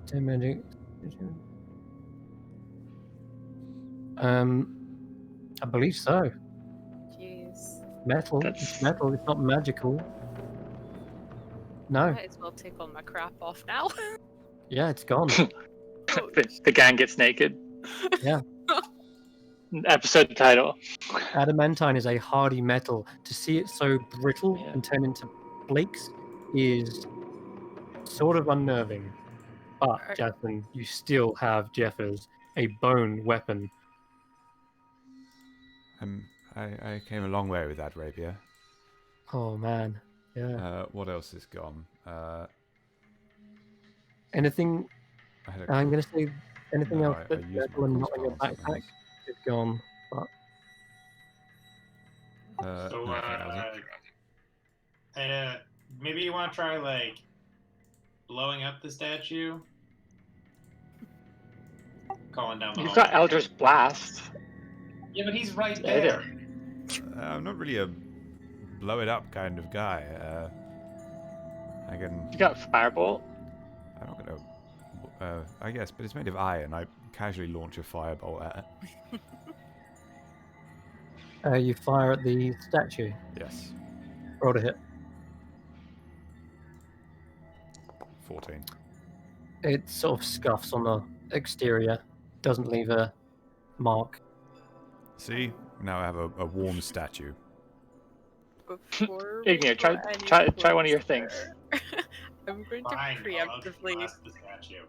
10 magic. I believe so. Jeez. Metal. That's- It's metal. It's not magical. No. Might as well take all my crap off now. Yeah, it's gone. The gang gets naked. Yeah. Episode title. Adamantine is a hardy metal. To see it so brittle Yeah. and turn into flakes is sort of unnerving. But, Alright. Jasmine, you still have Jeffers, a bone weapon. I came a long way with that rapier. Oh, man. Yeah. What else is gone? Anything, I had a I'm going to say anything No, else I that's used my metal and not in your crossbow on something backpack is gone. But So, no, I think maybe you want to try, like, blowing up the statue? Calling down the You've hall. got Eldritch Blast. Yeah, but he's right Yeah, there. I'm not really a blow it up kind of guy. I can. You got Firebolt. I'm not gonna. I guess, but it's made of iron. I casually launch a firebolt at it. you fire at the statue. Yes. Roll to hit. 14. It sort of scuffs on the exterior, doesn't leave a mark. See, now I have a warm statue. Before we Ignir, go try one of your any things. further, I'm going to Fine, I'll preemptively. blast the statue.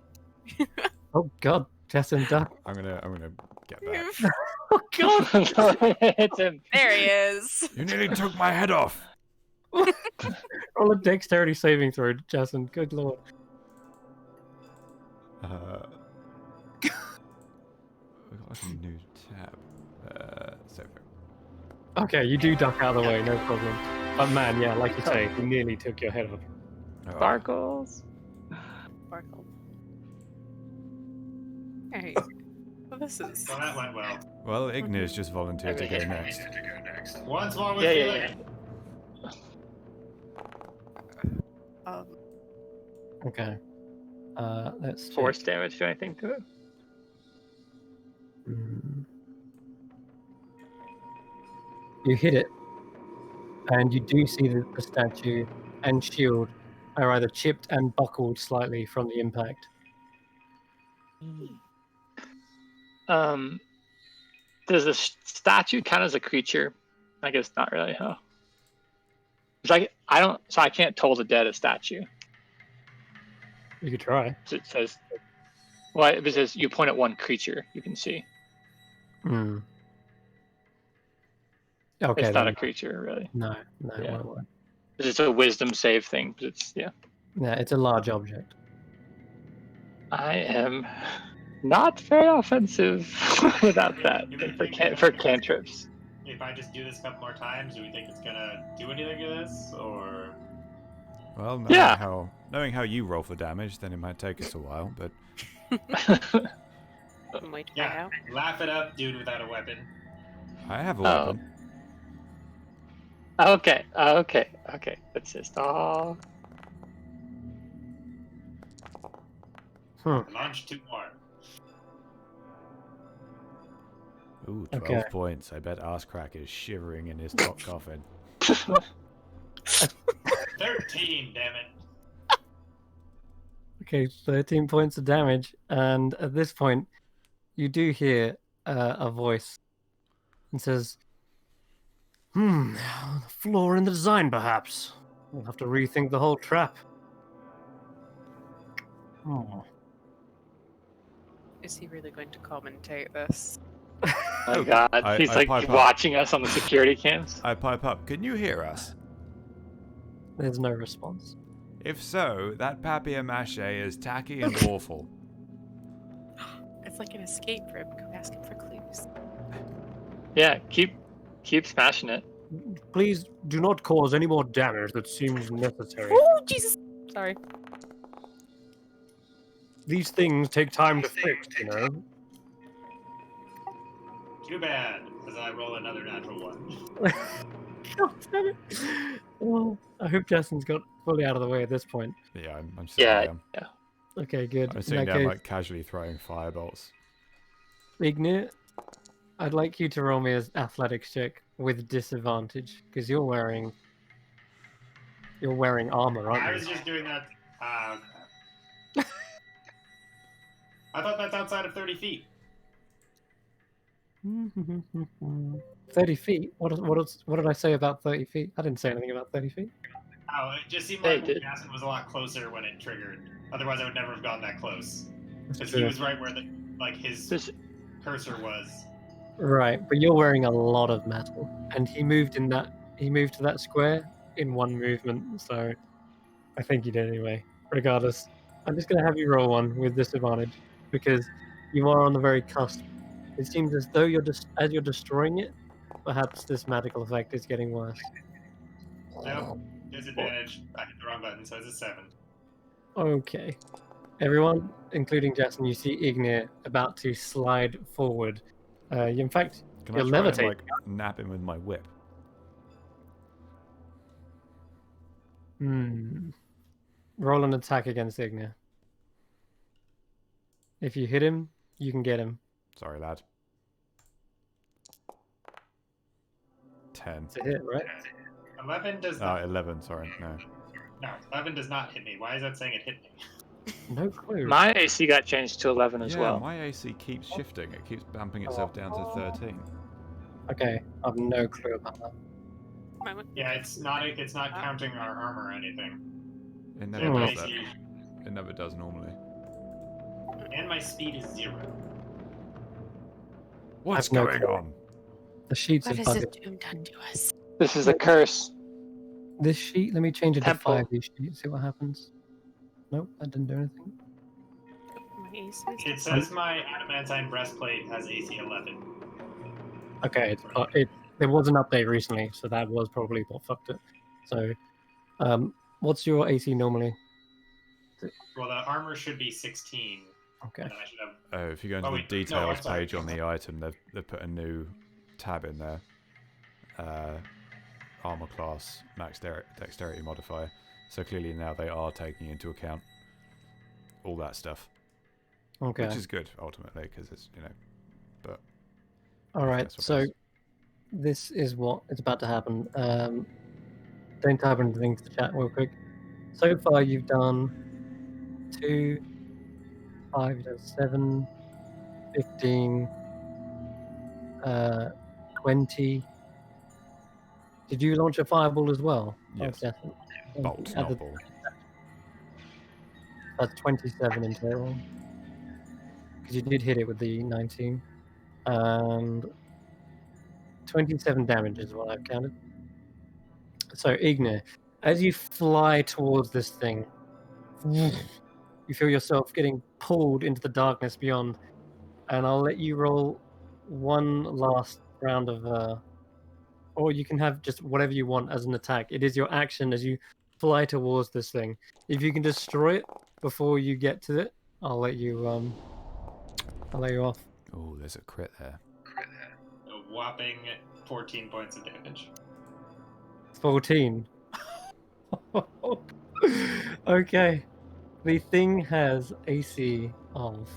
Oh God, Justin duck. I'm gonna get back. Oh God. It's him. There he is. You nearly took my head off. Roll a dexterity saving throw, Justin. Good lord. We've got a new tab. So Okay, you do duck out of the way, no problem. But man, yeah, like you say, you nearly took your head off. Sparkles. Sparkle. Hey. Well, this is. So that went well. Well, Ignis just volunteered to go next. Once more with Yeah, you. yeah, yeah. Okay. Let's check. Force damage, do anything to it? You hit it, and you do see that the statue and shield are either chipped and buckled slightly from the impact. Does the statue count as a creature? I guess not really, huh? It's like I can't toll the dead a statue. You could try. So it says, well, it says you point at one creature you can see. Hmm. Okay. It's not then. a creature, really. No, it Yeah. won't work. It's a wisdom save thing, but it's yeah. Yeah, it's a large object. I am not very offensive without that for cantrips. If I just do this a couple more times, do we think it's gonna do anything to this, or? Well, Yeah. knowing how you roll for damage, then it might take us a while, but Wait, Yeah, laugh it up, dude without a weapon. I have a Oh. weapon. Okay. That's just all. Launch 2 more. Ooh, 12 Okay. points. I bet Arscrack is shivering in his top coffin. 13, damn it. Okay, 13 points of damage, and at this point, you do hear a voice and says, The flaw in the design, perhaps. We'll have to rethink the whole trap. Oh. Is he really going to commentate this? Oh my god, he's I like pipe up. watching us on the security cams. I pipe up. Can you hear us? There's no response. If so, that papier-mâché is tacky and awful. It's like an escape room. Go ask him for clues. Yeah, keep smashing it. Please do not cause any more damage that seems necessary. Oh, Jesus! Sorry. These things take time to fix, you know. Too bad, because I roll another natural one. God damn it. Well, I hope Justin's got fully out of the way at this point. Yeah, I'm sitting Yeah, down. yeah. Okay, good. I'm In sitting that down, case, like, casually throwing firebolts. Ignite, I'd like you to roll me as athletics check with disadvantage, because you're wearing armor, aren't you? I was just doing that. I thought that's outside of 30 feet. 30 feet? What did I say about 30 feet? I didn't say anything about 30 feet. Oh, it just seemed Hey, like did- Jason was a lot closer when it triggered. Otherwise, I would never have gotten that close. That's Because he true. was right where his This- cursor was. Right, but you're wearing a lot of metal, and he moved to that square in one movement, so I think you did anyway. Regardless, I'm just gonna have you roll one with disadvantage because you are on the very cusp. It seems as though as you're destroying it, perhaps this magical effect is getting worse. Nope. Disadvantage. I hit the wrong button, so it's a 7. Okay, everyone, including Jason, you see Ignir about to slide forward. In fact, Can you're I try and, levitating. like, nap him with my whip? Roll an attack against Ignir. If you hit him, you can get him. Sorry, lad. 10. It's a hit, right? 11 does Oh, not. 11, sorry. No. No, 11 does not hit me. Why is that saying it hit me? No clue. My AC got changed to 11 as Yeah, well. my AC keeps shifting. It keeps bumping itself down to 13. Okay, I have no clue about that. My one- Yeah, it's not counting our armor or anything. It So never my does that. AC It never does normally. and my speed is 0. What's no going clue. on? The sheets What are has this bugged. doom done to us? This is a curse. This sheet, let me change it to Temple. 5 each sheet, see what happens. Nope, that didn't do anything. My AC is It says my adamantine breastplate has AC 11. Okay, there was an update recently, so that was probably what fucked it. So, what's your AC normally? Well, the armor should be 16. Okay. And then I should have. If you go into Oh, the wait, no, details I'm sorry. page on the item, they've put a new tab in there. Armor class, max dexterity modifier. So clearly now they are taking into account all that stuff. Okay. Which is good, ultimately, because it's, but... All right, that's what so it is. this is what is about to happen. Don't type anything to the chat real quick. So far, you've done 2, 5, you've done 7, 15, 20. Did you launch a fireball as well? Yes. Definitely. Bolt, Add not ball. That's 27 in total. Because you did hit it with the 19. And 27 damage is what I've counted. So, Ignir, as you fly towards this thing, you feel yourself getting pulled into the darkness beyond. And I'll let you roll one last round of... or you can have just whatever you want as an attack. It is your action as you fly towards this thing. If you can destroy it before you get to it, I'll let you off. Oh, there's a crit there. A whopping 14 points of damage. 14. Okay. The thing has AC of...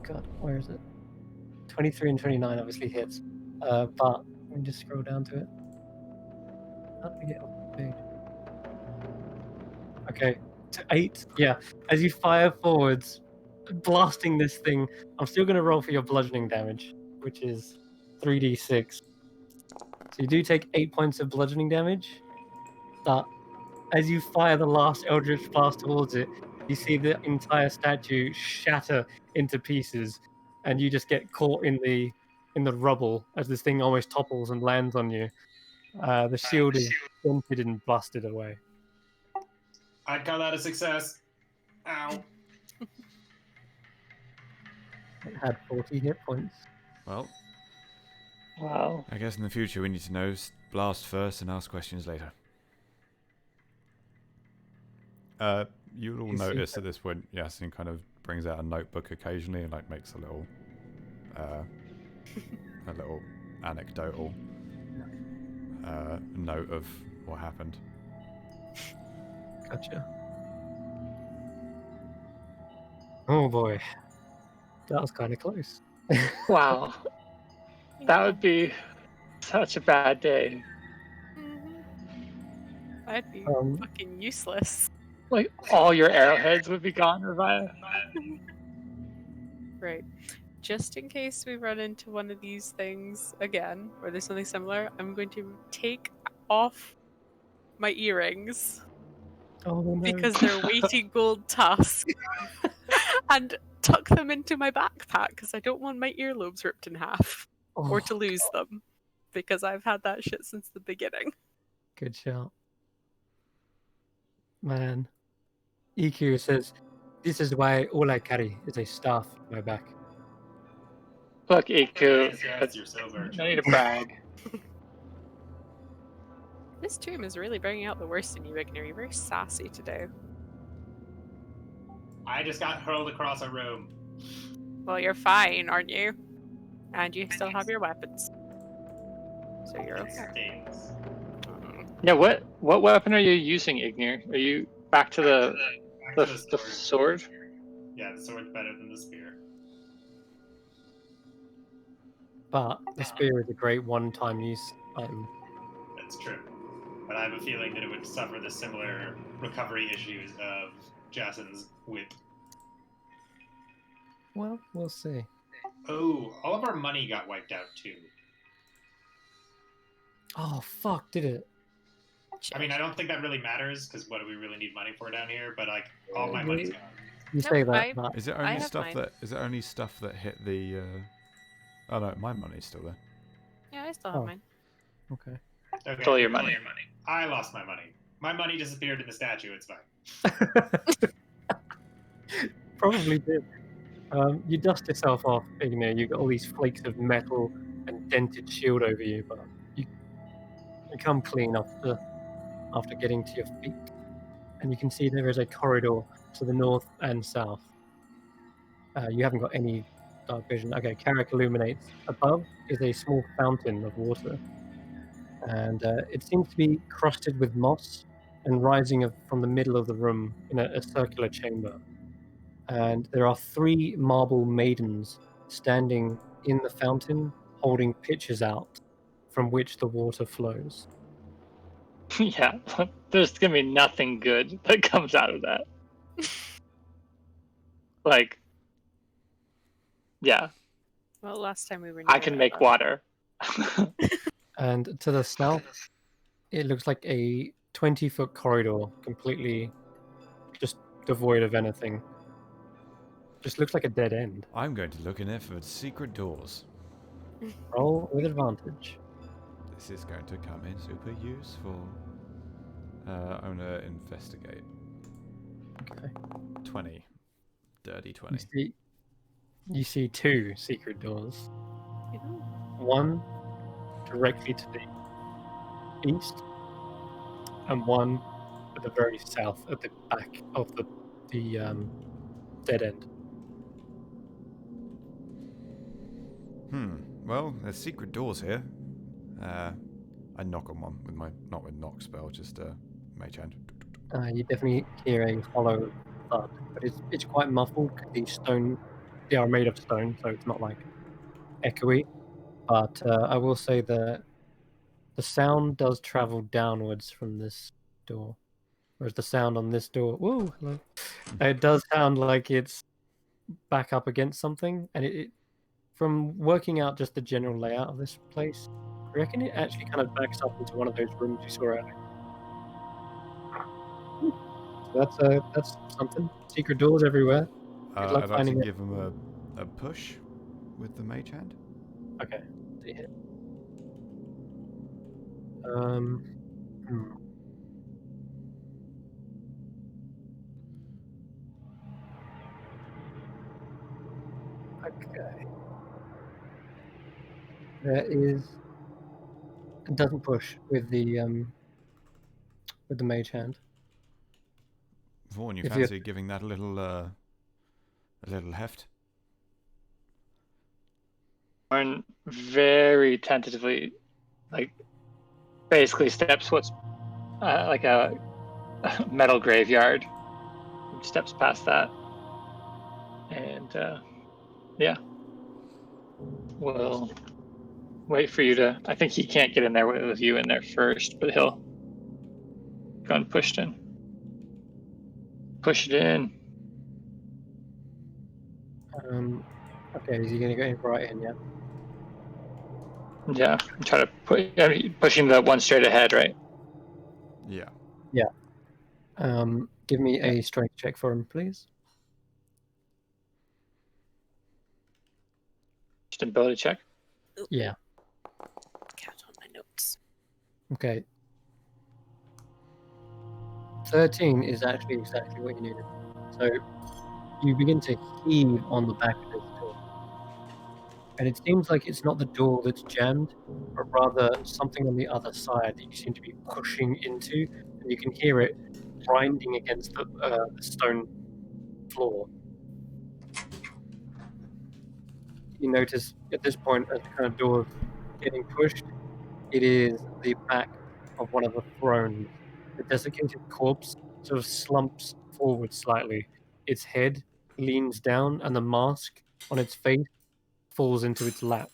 God, where is it? 23 and 29 obviously hits. But let me just scroll down to it. How do we get off the page? Okay, to 8. Yeah, as you fire forwards, blasting this thing, I'm still going to roll for your bludgeoning damage. which is 3d6. So you do take 8 points of bludgeoning damage, but as you fire the last Eldritch Blast towards it, you see the entire statue shatter into pieces, and you just get caught in the rubble as this thing almost topples and lands on you. The shield is dented and busted away. I'd call that a success. Ow. It had 40 hit points. Well, Wow. I guess in the future we need to know blast first and ask questions later. You'll all You see notice at this point, Yasin kind of brings out a notebook occasionally and like makes a little anecdotal note of what happened. Gotcha. Oh boy, that was kind of close. Wow. That would be such a bad day. I'd be fucking useless. Like, all your arrowheads would be gone, Revia. Right. Just in case we run into one of these things again, or there's something similar, I'm going to take off my earrings Oh no. because they're weighty gold tusks and tuck them into my backpack because I don't want my earlobes ripped in half or to lose them because I've had that shit since the beginning. Good shout. Man. EQ says, "This is why all I carry is a staff on my back." Look, Iku, Yes, you're so no virtual. need to brag. This tomb is really bringing out the worst in you, Ignar. You're very sassy today. I just got hurled across a room. Well, you're fine, aren't you? And you still have your weapons. So you're It okay. stings. Yeah, what weapon are you using, Ignir? Are you back to the Back to the sword? Yeah, the sword's better than the spear. But the spear is a great one-time use item. That's true. But I have a feeling that it would suffer the similar recovery issues of Jason's whip. Well, we'll see. Oh, all of our money got wiped out too. Oh fuck! Did it? I mean, I don't think that really matters because what do we really need money for down here? But like, all my money's gone. You No, say that, I- but Is it I only have stuff mine. that hit the? Oh no, my money's still there. Yeah, I still have Oh. mine. okay. Okay, It's all your money. I lost my money. My money disappeared in the statue. It's fine. Probably did. You dust yourself off, Ignir. You got all these flakes of metal and dented shield over you, but you come clean after getting to your feet. And you can see there is a corridor to the north and south. You haven't got any dark vision. Okay, Carrick illuminates. Above is a small fountain of water. And it seems to be crusted with moss and rising from the middle of the room in a circular chamber. And there are 3 marble maidens standing in the fountain holding pitchers out from which the water flows. Yeah, there's gonna be nothing good that comes out of that. Like, yeah, Well, last time we were I near can it, make but- water. And to the south, it looks like a 20-foot corridor, completely just devoid of anything. Just looks like a dead end. I'm going to look in there for secret doors. Roll with advantage. This is going to come in super useful. I'm gonna investigate. Okay. 20. Dirty You 20. see 2 secret doors. Ooh. One directly to the east, and one at the very south, at the back of the dead end. Well, there's secret doors here. I knock on one with my not with knock spell, just mage hand. You definitely hear a hollow thud, but it's quite muffled because they are made of stone, so it's not like echoey. But I will say that the sound does travel downwards from this door, whereas the sound on this door, woo, hello, it does sound like it's back up against something, and it from working out just the general layout of this place, I reckon it actually kind of backs up into one of those rooms you saw earlier. So that's something. Secret doors everywhere. Good luck I'd like to finding it. give him a push with the mage hand. Okay. See here. Hmm. Okay. There is. It doesn't push with the mage hand. Vaughn, you If you- fancy giving that a little heft? Warren very tentatively, like, basically steps what's like a metal graveyard. Steps past that, and yeah, we'll wait for you to. I think he can't get in there with you in there first, but he'll go and push it in. Push it in. Okay, is he gonna go right in? Yeah. Yeah, and try to pushing the one straight ahead, right? Yeah. Give me a strength check for him, please. Just an ability check. Yeah. Count on my notes. Okay. 13 is actually exactly what you needed. So you begin to heave on the back of this door. And it seems like it's not the door that's jammed, but rather something on the other side that you seem to be pushing into. And you can hear it grinding against the stone floor. You notice at this point, as the kind of door is getting pushed, it is the back of one of the thrones. The desiccated corpse sort of slumps forward slightly. Its head leans down, and the mask on its face falls into its lap.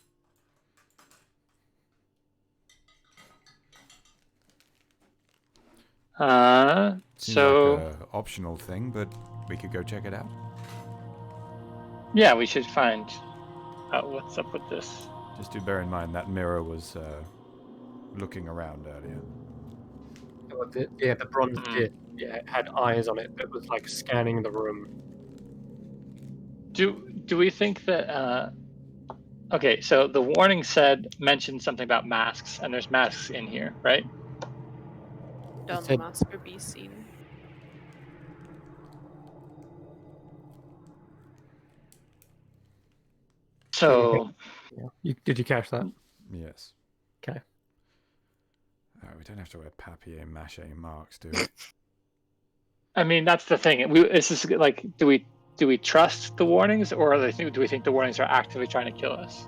Seems So like a optional thing, but we could go check it out. yeah, we should find out what's up with this. Just do bear in mind that mirror was looking around earlier. The bronze disc, it had eyes on it that was like scanning the room. Do we think that? Okay, so the warning mentioned something about masks, and there's masks in here, right? Don't said- master be seen. So Yeah. Did you catch that? Yes. Okay. We don't have to wear papier-mâché marks, do we? I mean, that's the thing. This is like, do we trust the warnings, or do we think the warnings are actively trying to kill us?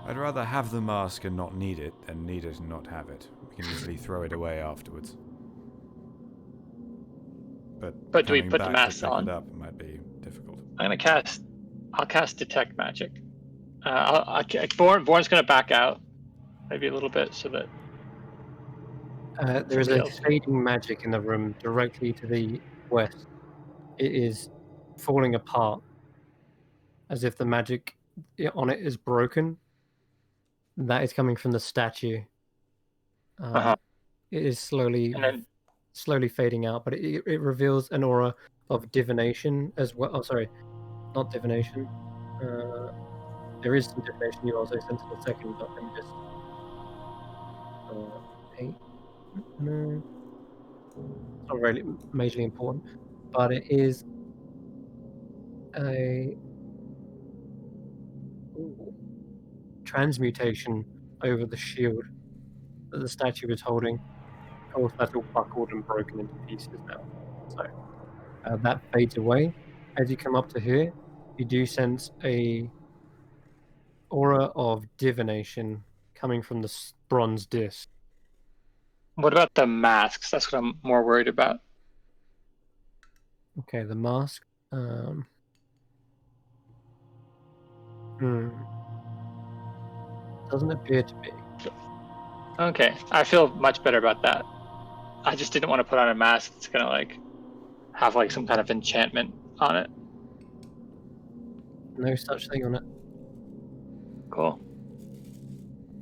I'd rather have the mask and not need it than need it and not have it. We can easily throw it away afterwards. But do we coming put the back to mask pick on? It up might be difficult. I'll cast detect magic. Born's gonna back out, maybe a little bit, so that There is Somebody a else. fading magic in the room directly to the west. It is falling apart, as if the magic on it is broken. That is coming from the statue. It is slowly and then fading out, but it reveals an aura of divination as well. Oh, sorry, not divination. There is some divination you also sent in a second, but let me just. 8. No, it's not really majorly important, but it is a transmutation over the shield that the statue is holding. Of course, that's all buckled and broken into pieces now. So that fades away. As you come up to here, you do sense a aura of divination coming from the bronze disc. what about the masks? That's what I'm more worried about. Okay, the mask. Doesn't appear to be. Okay, I feel much better about that. I just didn't want to put on a mask that's gonna like have like some kind of enchantment on it. No such thing on it. Cool.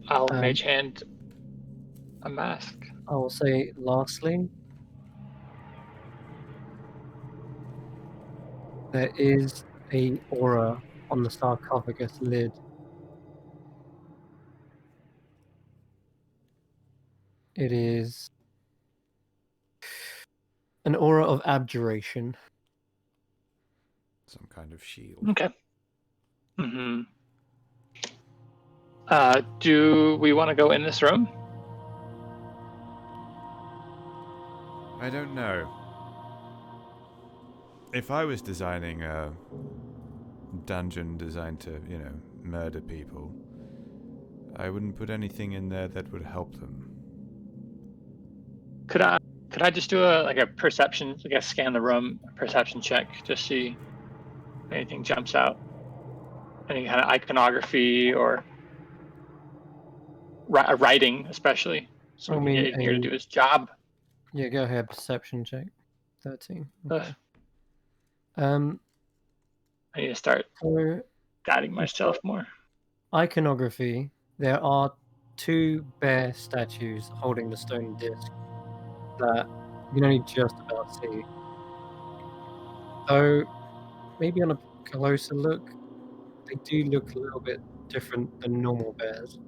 I'll Um, mage hand a mask. I will say, lastly, there is a aura on the sarcophagus lid. It is an aura of abjuration. Some kind of shield. Okay. Mm-hmm. Do we want to go in this room? I don't know. If I was designing a dungeon designed to, murder people, I wouldn't put anything in there that would help them. Could I just do a perception, scan the room, perception check, just see if anything jumps out? Any kind of iconography or writing, especially, so we can get in here to do his job. Yeah, go ahead. Perception check. 13. Okay. I need to start So, guiding myself more. iconography. There are 2 bear statues holding the stone disc that you can only just about see. So, maybe on a closer look, they do look a little bit different than normal bears.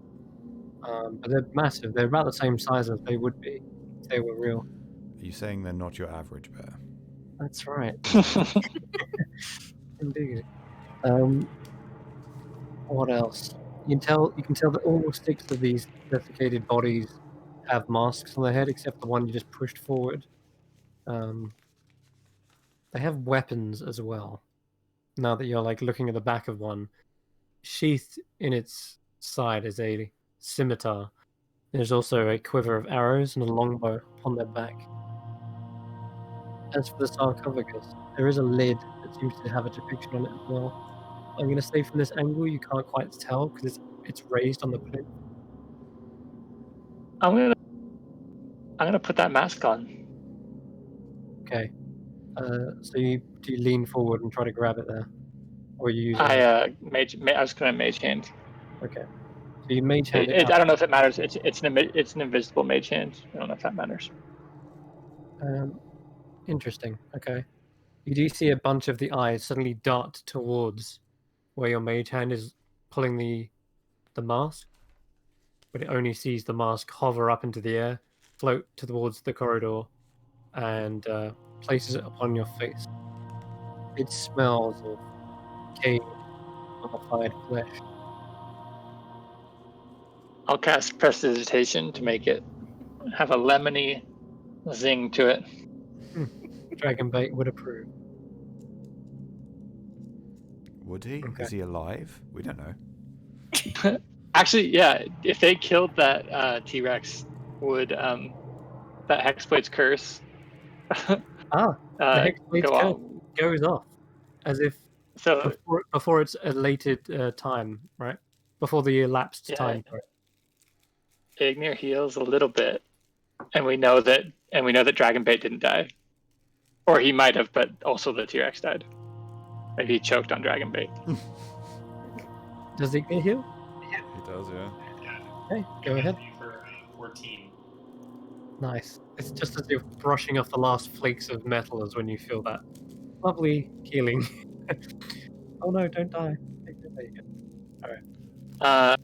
But they're massive. They're about the same size as they would be if they were real. Are you saying they're not your average bear? That's right. Indeed. What else? You can tell that all 6 of these desiccated bodies have masks on their head, except the one you just pushed forward. They have weapons as well. Now that you're looking at the back of one, sheathed in its side is a scimitar. There's also a quiver of arrows and a longbow on their back. As for the sarcophagus, there is a lid that seems to have a depiction on it as well. I'm going to say from this angle you can't quite tell because it's raised on the plinth. I'm gonna put that mask on. Okay. So do you lean forward and try to grab it there, or you use? I was gonna mage hand. Okay. So you mage hand it. I don't know if it matters. It's an invisible mage hand. I don't know if that matters. Interesting. Okay. You do see a bunch of the eyes suddenly dart towards where your mage hand is pulling the mask, but it only sees the mask hover up into the air, float towards the corridor, and places it upon your face. It smells of decayed, mummified flesh. I'll cast Prestidigitation to make it have a lemony zing to it. Dragonbait would approve. Would he? Okay. Is he alive? We don't know. Actually, yeah. If they killed that T-Rex, would that Hexblade's curse? The Hexblade's curse goes off as if before its elated time, right? Before the elapsed time. Ignir heals a little bit, and we know that Dragonbait didn't die, or he might have, but also the T-Rex died. Maybe he choked on Dragonbait. Does Ignir heal? He does, yeah. Okay, go ahead. For 14. Nice. It's just as you're brushing off the last flakes of metal as when you feel that lovely healing. Oh no! Don't die. There you go. All right.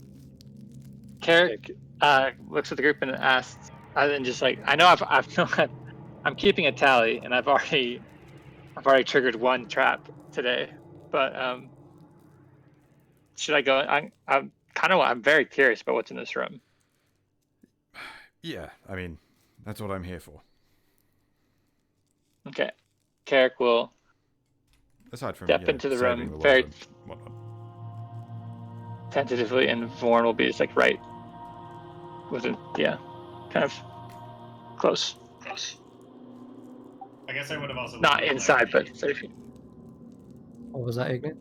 Carrick looks at the group and asks, and just I know I'm keeping a tally, and I've already triggered 1 trap today, but should I go? I'm very curious about what's in this room. Yeah, I mean, that's what I'm here for. Okay, Carrick will aside from step into the room the very whatnot. tentatively, and Vorn will be just right within, kind of close. I guess I would have also Not inside, but safe. What was that, Ignit?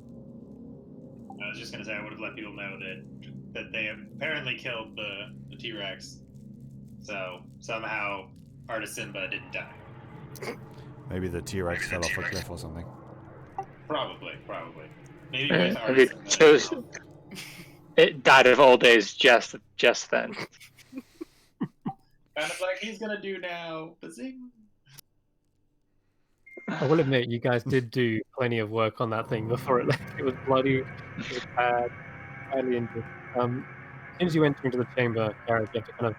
I was just gonna say I would have let people know that they apparently killed the T-Rex, so somehow Artis Simba didn't die. Maybe the T-Rex fell off a cliff or something. Probably. Maybe with Maybe artists. it chose- It died of old age just then. Kind of like he's gonna do now. Bazing. I will admit, you guys did do plenty of work on that thing before it left. It was bloody, it was bad, badly injured. As soon as you enter into the chamber, Gareth, you have to kind of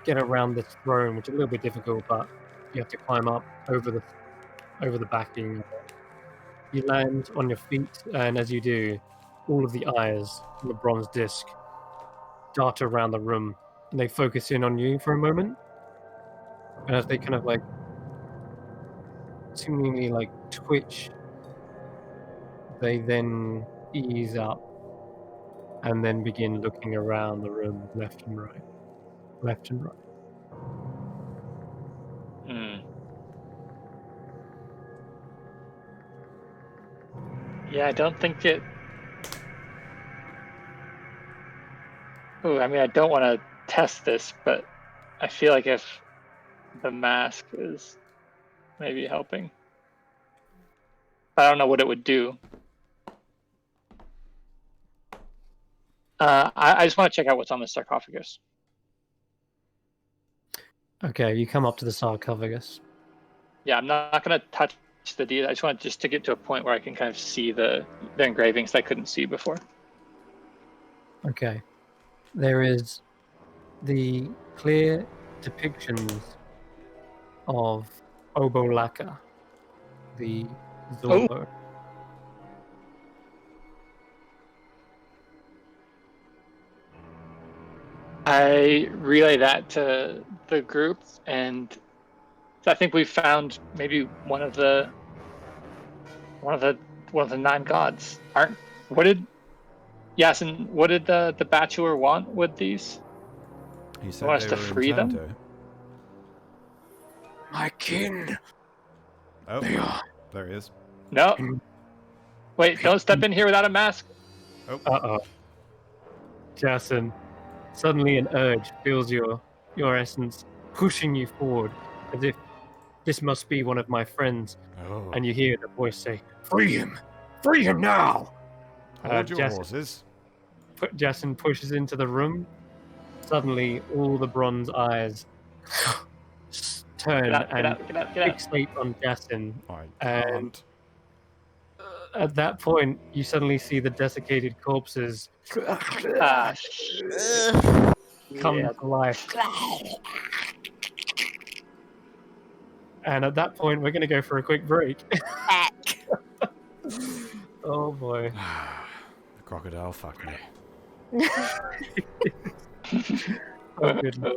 get around this throne, which is a little bit difficult, but you have to climb up over the backing of it. You land on your feet, and as you do, all of the eyes on the bronze disc dart around the room, and they focus in on you for a moment. And as they kind of like seemingly like twitch, they then ease up and then begin looking around the room left and right. Left and right. Yeah, I don't think it. Ooh, I mean, I don't want to test this, but I feel like if the mask is maybe helping, I don't know what it would do. I just want to check out what's on the sarcophagus. Okay, you come up to the sarcophagus. Yeah, I'm not going to touch the deed. I just want to get to a point where I can kind of see the engravings I couldn't see before. Okay. There is the clear depictions of Obolaka, the Zorbo. I relay that to the group, and I think we found maybe one of the 9 gods. What did the bachelor want with these? He He wants said to they were free them? encounter. My kin. Oh, They are. there he is. No. Wait, don't step in here without a mask. Uh-oh. Jason, suddenly an urge fills your essence, pushing you forward, as if this must be one of my friends. Oh. And you hear the voice say, Free him! Free him now! Hold your Jason, horses. Jason pushes into the room. Suddenly, all the bronze eyes turn Get out, and get out. fixate on Jason. I And can't. at that point, you suddenly see the desiccated corpses Ah, come yeah. to life. And at that point, we're going to go for a quick break. Oh boy. The crocodile fucked me. Oh goodness.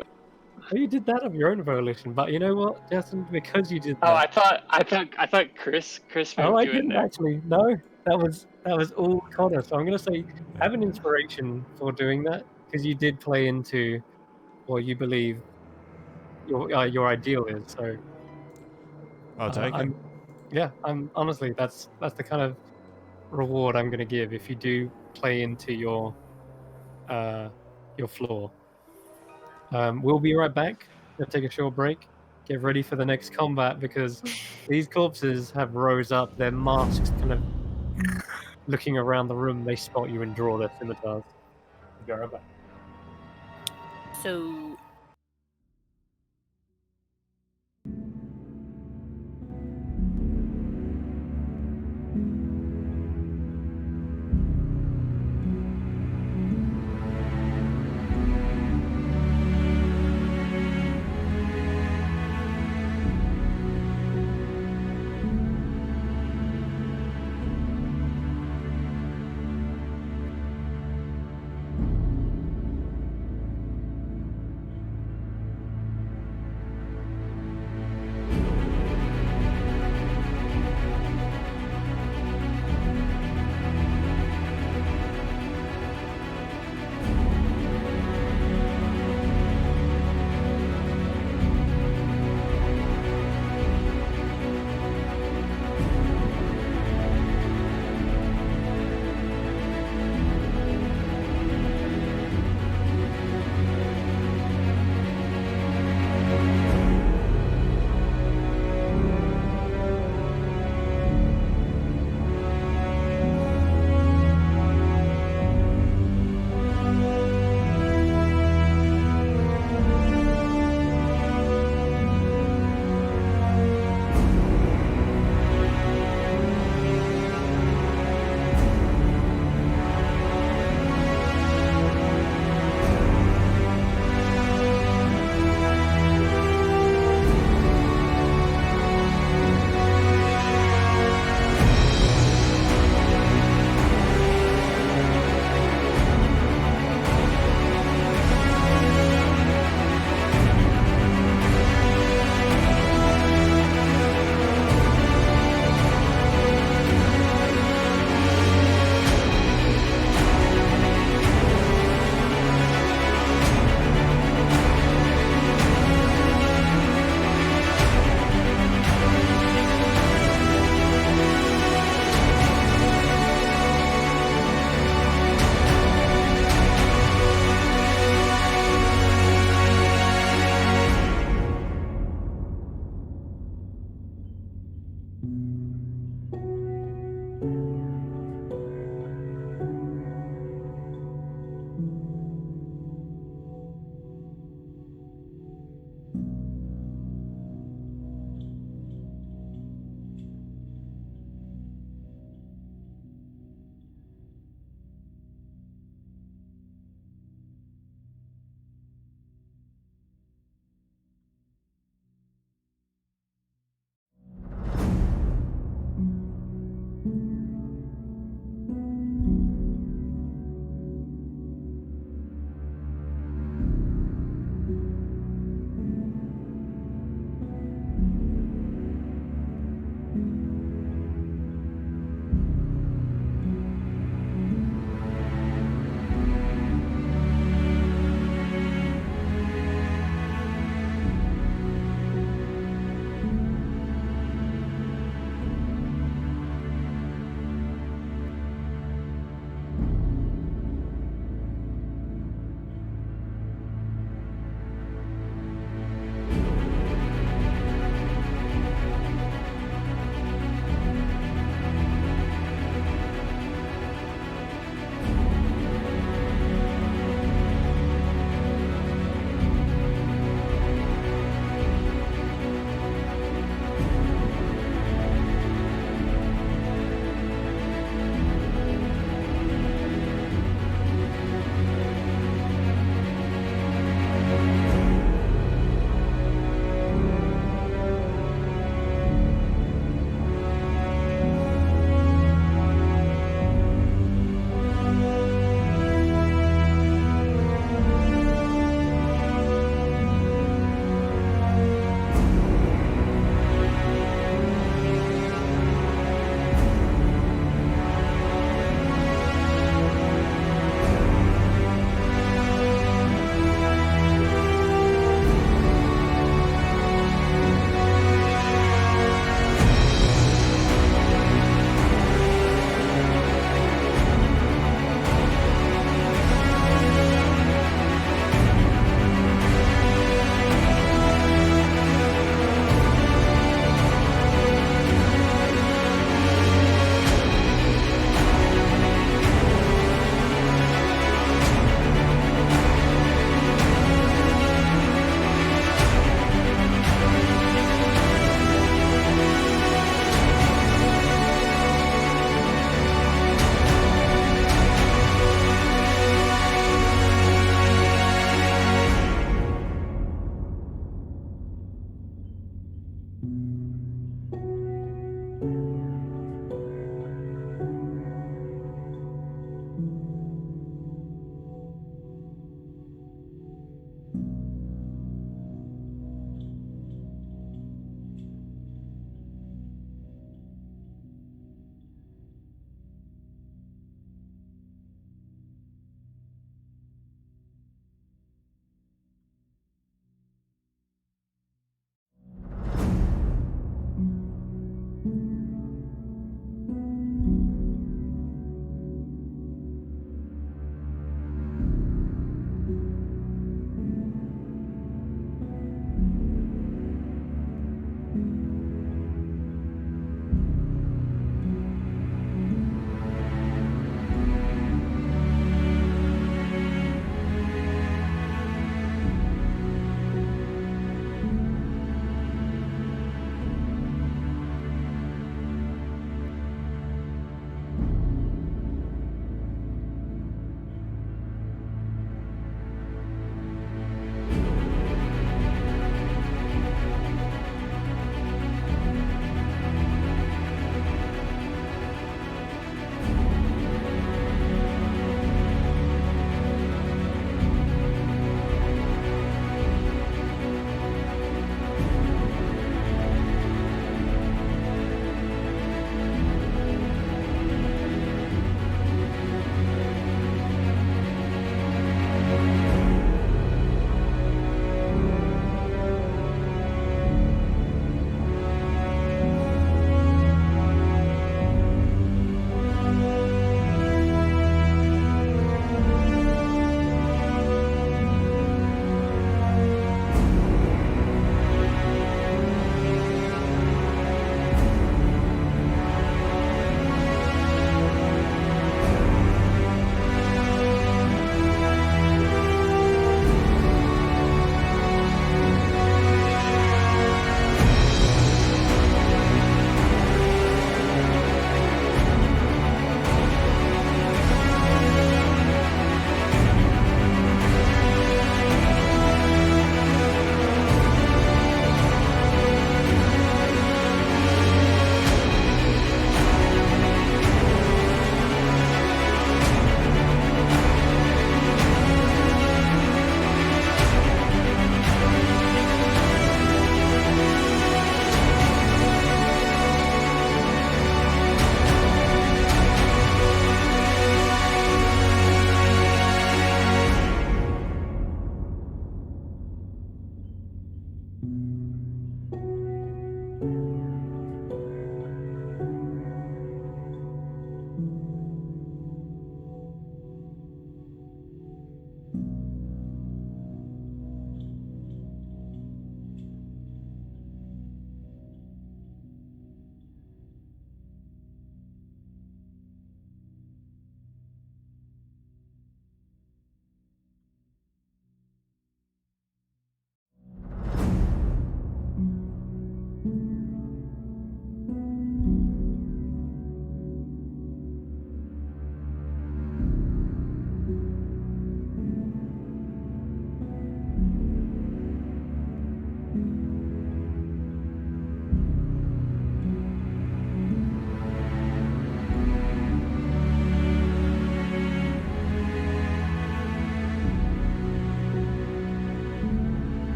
Well, you did that of your own volition, but you know what, Jason? Because you did that. Oh, I thought Chris Oh, moved I you in didn't there. actually. No, that was all Connor. So I'm going to say, have an inspiration for doing that because you did play into what you believe your ideal is. So I'll take it. I'm honestly that's the kind of reward I'm going to give if you do play into your flaw. We'll be right back. We'll take a short break. Get ready for the next combat because these corpses have rose up. Their masks kind of looking around the room. They spot you and draw their scimitars. We'll be right back. So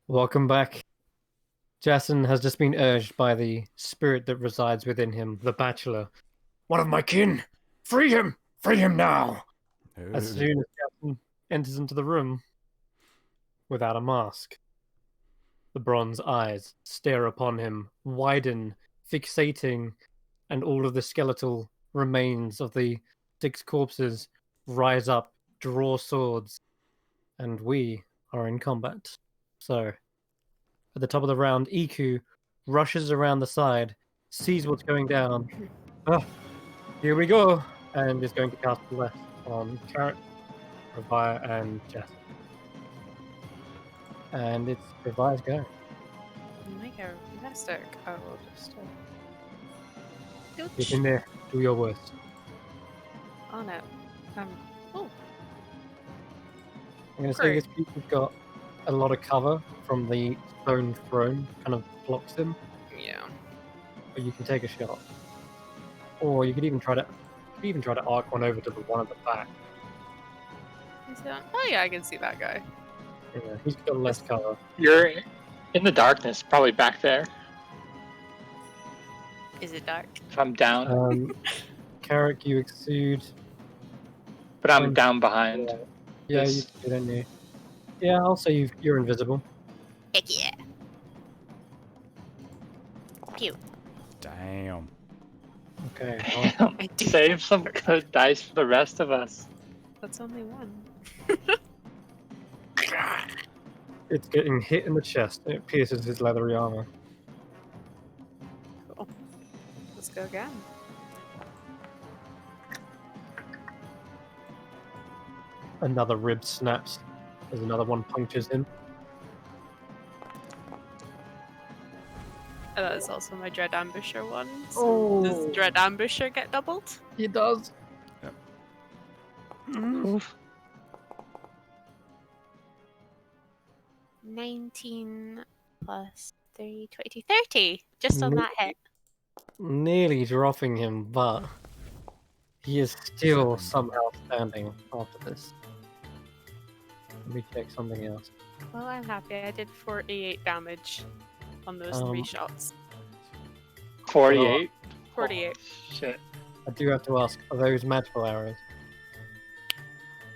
Welcome back. Jason has just been urged by the spirit that resides within him, the Bachelor. One of my kin! Free him! Free him now! As soon as Jason enters into the room without a mask, the bronze eyes stare upon him, widen, fixating, and all of the skeletal remains of the 6 corpses rise up, draw swords, and we are in combat. So, at the top of the round, Iku rushes around the side, sees what's going down. Ah, here we go! And is going to cast Bless on Carrot, Revire, and Jess. And it's Revire's go. My go. Fantastic. I will just. Get in there, do your worst. Oh no. Oh. I'm going to say this creature's got a lot of cover from the stone throne, kind of blocks him, Yeah. but you can take a shot. Or you could even try to arc one over to the one at the back. Is that... Oh yeah, I can see that guy. Yeah, he's got less cover. You're in the darkness, probably back there. Is it dark? If I'm down, Carrick, you exude. but I'm down behind. Yeah, Yes. you do, don't you? Yeah, I'll say you're invisible. Heck yeah. Pew. Damn. Okay. Damn, I do. save some good dice for the rest of us. That's only one. It's getting hit in the chest. And it pierces his leathery armor. Cool. Let's go again. Another rib snaps as another one punctures him. And that is also my Dread Ambusher one. So Oh. does Dread Ambusher get doubled? He does. Oof. 19 plus 3, 22, 30. Just on that hit. Nearly dropping him, but he is still somehow standing after this. Let me check something else. Well, I'm happy. I did 48 damage on those 3 shots. 48. 48. Shit. I do have to ask, are those magical arrows?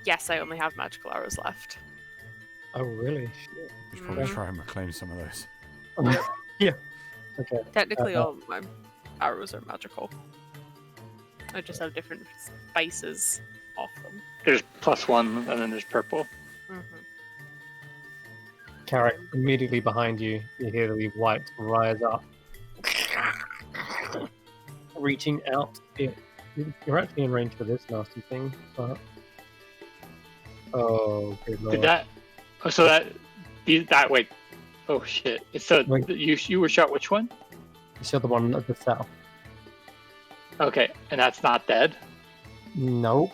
Yes, I only have magical arrows left. Oh, really? Shit. We should probably Mhm. try and reclaim some of those. Yeah. Okay. Technically, all of my arrows are magical. I just have different spices off them. There's +1, and then there's purple. Carrot, immediately behind you, you hear the white rise up. Reaching out. You're actually in range for this nasty thing, but... Oh, good lord. Did that? Oh, so that wait. Oh shit! So Wait. you were shot. Which one? You saw the one at the south. Okay, and that's not dead. No,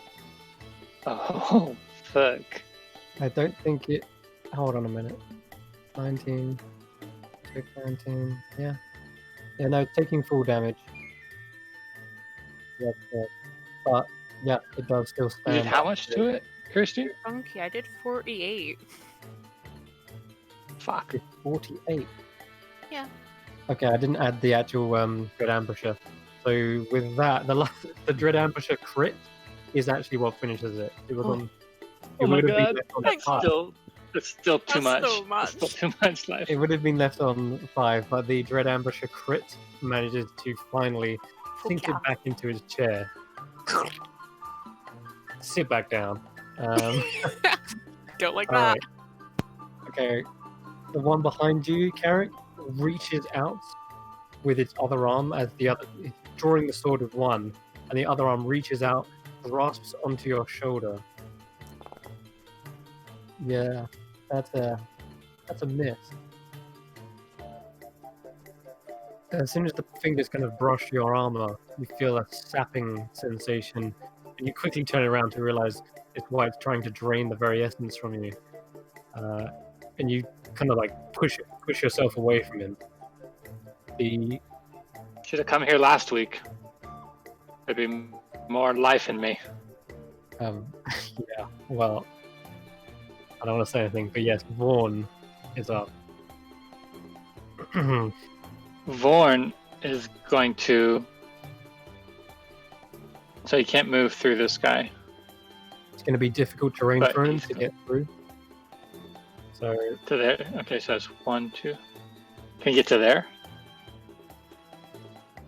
Oh fuck! I don't think it... Hold on a minute. 19... 19... Yeah. Yeah, no, it's taking full damage. Yeah, but, yeah, it does still You stand. did how much to it, Kirsty? Funky, I did 48. Fuck. It's 48. Yeah. Okay, I didn't add the actual Dread Ambusher. So with that, the Dread Ambusher crit is actually what finishes it. It was on. Oh my would have been god! left on Thanks, 5. It's still too That's much. so much. It's still too much life. It would have been left on 5, but the Dread Ambusher crit manages to finally sink it Yeah. back into his chair. Sit back down. Don't like All that. right. Okay, the one behind you, Carrick, reaches out with its other arm as the other, it's drawing the sword with one, and the other arm reaches out, grasps onto your shoulder. Yeah, that's a miss. As soon as the fingers kind of brush your armor, you feel a sapping sensation, and you quickly turn around to realize it's White's trying to drain the very essence from you. And you kind of like push yourself away from him. The Should have come here last week. There'd be more life in me. yeah, well, I don't want to say anything, but yes, Vaughn is up. Vorn is going to. So he can't move through this guy. It's going to be difficult terrain But for him he's to go- get through. So To there. Okay, so that's 1, 2. Can you get to there?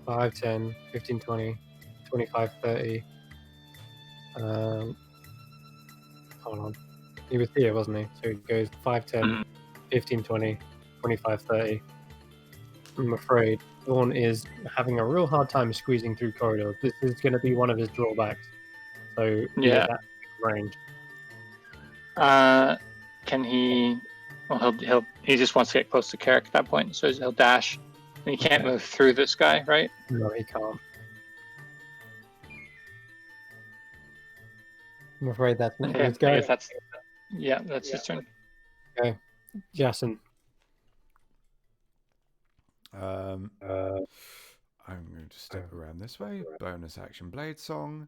5, 10, 15, 20, 25, 30. Hold on. He was here, wasn't he? So he goes 5, 10, Mhm. 15, 20, 25, 30. I'm afraid Dawn is having a real hard time squeezing through corridors. This is going to be one of his drawbacks. So he's Yeah. at that range. Can he? Well, he just wants to get close to Carrick at that point, so he'll dash. And he can't Okay. move through this guy, right? No, he can't. I'm afraid that's not Okay, his I go. guess that's his turn. Jason. I'm going to step around this way. Bonus action blade song.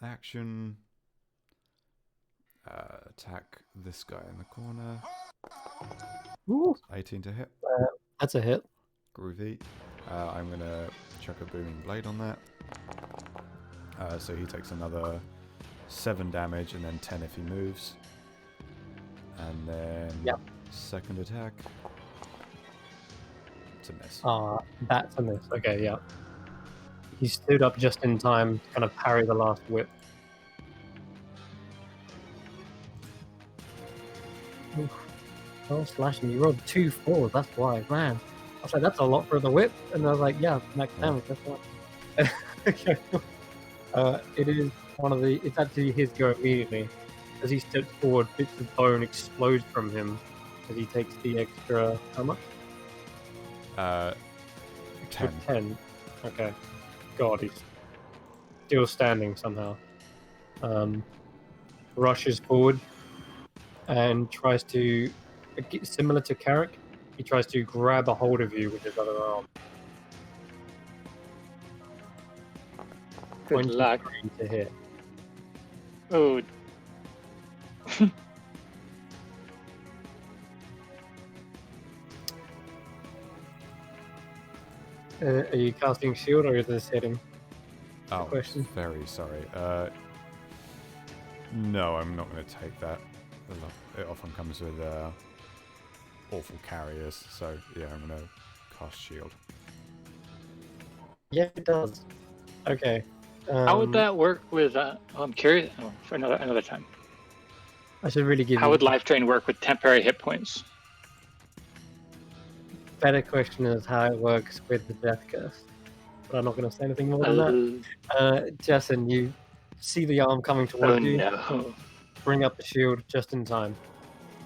Action. Attack this guy in the corner. Ooh, 18 to hit. that's a hit. Groovy. I'm going to chuck a booming blade on that. So he takes another 7 damage and then 10 if he moves. And then Yep. second attack. It's a miss. That's a miss. Okay, yeah. He stood up just in time to kind of parry the last whip. Oof. Oh, slashing. You rolled 2 4s, that's why, man. I was like, that's a lot for the whip. And I was like, yeah, max damage, that's why. Okay. It's actually his go immediately. As he steps forward, bits of bone explode from him as he takes the extra, how much? 10. 10. Okay. God, he's still standing somehow. Rushes forward and tries to, similar to Carrick, he tries to grab a hold of you with his other arm. Good luck. 23 to hit. Oh, Are you casting shield or is this hitting? Oh, question. very sorry. No, I'm not going to take that. It often comes with awful carriers, so yeah, I'm going to cast shield. Yeah, it does. Okay. how would that work with? I'm curious. Oh, for another time. I should really give How you would Life Drain work with temporary hit points? better question is how it works with the death curse. But I'm not going to say anything more than that. Jason, you see the arm coming Oh towards you. no! Bring up the shield just in time.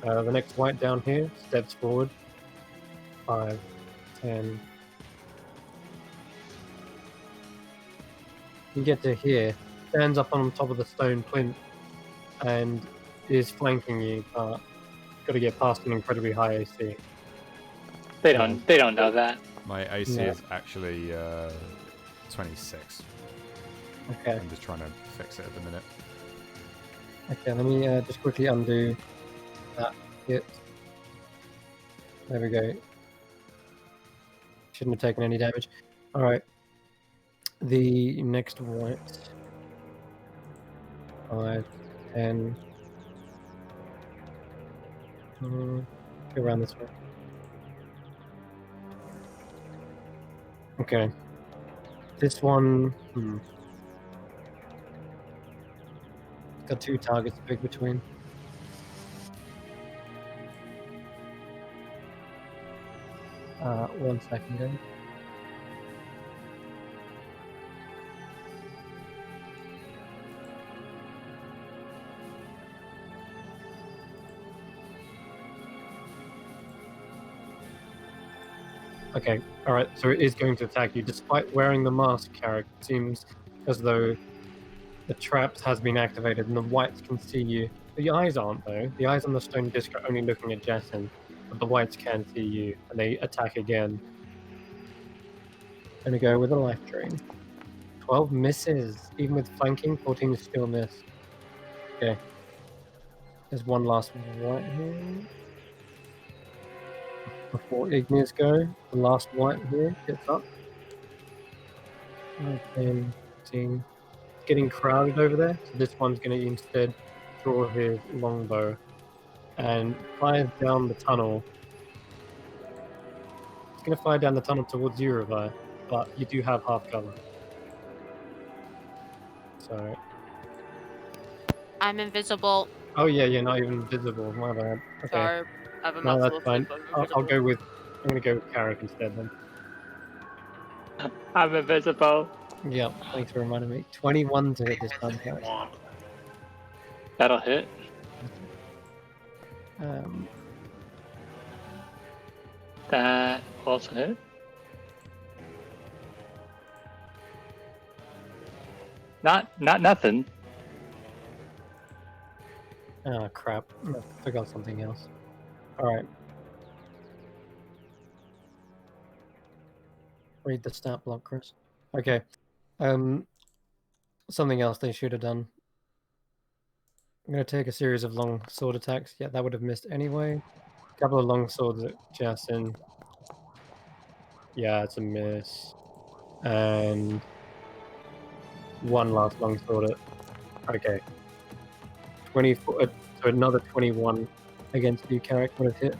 The next white down here steps forward. 5, 10. You get to here, stands up on top of the stone plinth, and is flanking you. Got to get past an incredibly high AC. They don't know that. My AC No. is actually 26. Okay. I'm just trying to fix it at the minute. Okay, let me just quickly undo that hit. There we go. Shouldn't have taken any damage. Alright. The next white. 5, 10. Go around this way. Okay. This one. Got 2 targets to pick between. One second, guys. Okay, alright, so it is going to attack you. Despite wearing the mask, Carrick, it seems as though the trap has been activated and the whites can see you. The eyes aren't, though. The eyes on the stone disc are only looking at Jason, but the whites can see you, and they attack again. Gonna go with a life drain. 12 misses. Even with flanking, 14 is still miss. Okay. There's one last white here. before Igneous go. The last white here gets up. 10, 15. It's getting crowded over there, so this one's going to instead draw his longbow and fire down the tunnel. It's going to fire down the tunnel towards you, Revi, but you do have half cover. So. I'm invisible. Oh yeah, you're not even visible. My bad. Okay. Sorry, I have a No, mouthful that's of fine. food, but I'm I'll invisible. go with. I'm gonna go with Carrick instead then. I'm invisible. Yep. Thanks for reminding me. 21 to hit this time, Carrick. Womp. That'll hit. That also hit. Not nothing. Oh crap! I forgot something else. All right. Read the stat block, Chris. Okay. Something else they should have done. I'm gonna take a series of long sword attacks. Yeah, that would have missed anyway. A couple of long swords at Jason. Yeah, it's a miss. And one last long sword at. Okay. 24. So another 21 against you, Carrick would have hit.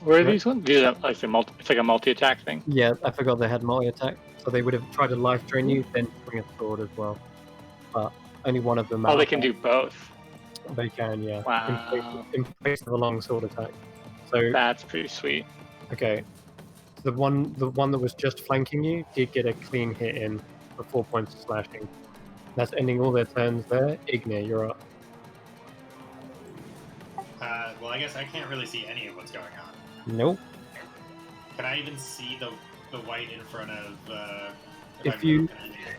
Where are Right. these ones? These are like it's like a multi-attack thing. Yeah, I forgot they had multi-attack, so they would have tried to life drain you, then swing a sword as well. But only one of them. Oh, they can do both. They can, yeah. Wow. In place of a long sword attack. So That's pretty sweet. okay, the one that was just flanking you did get a clean hit in for 4 points of slashing. That's ending all their turns there. Igne, you're up. Well, I guess I can't really see any of what's going on. Nope. Can I even see the white in front of? If I you- move, can I-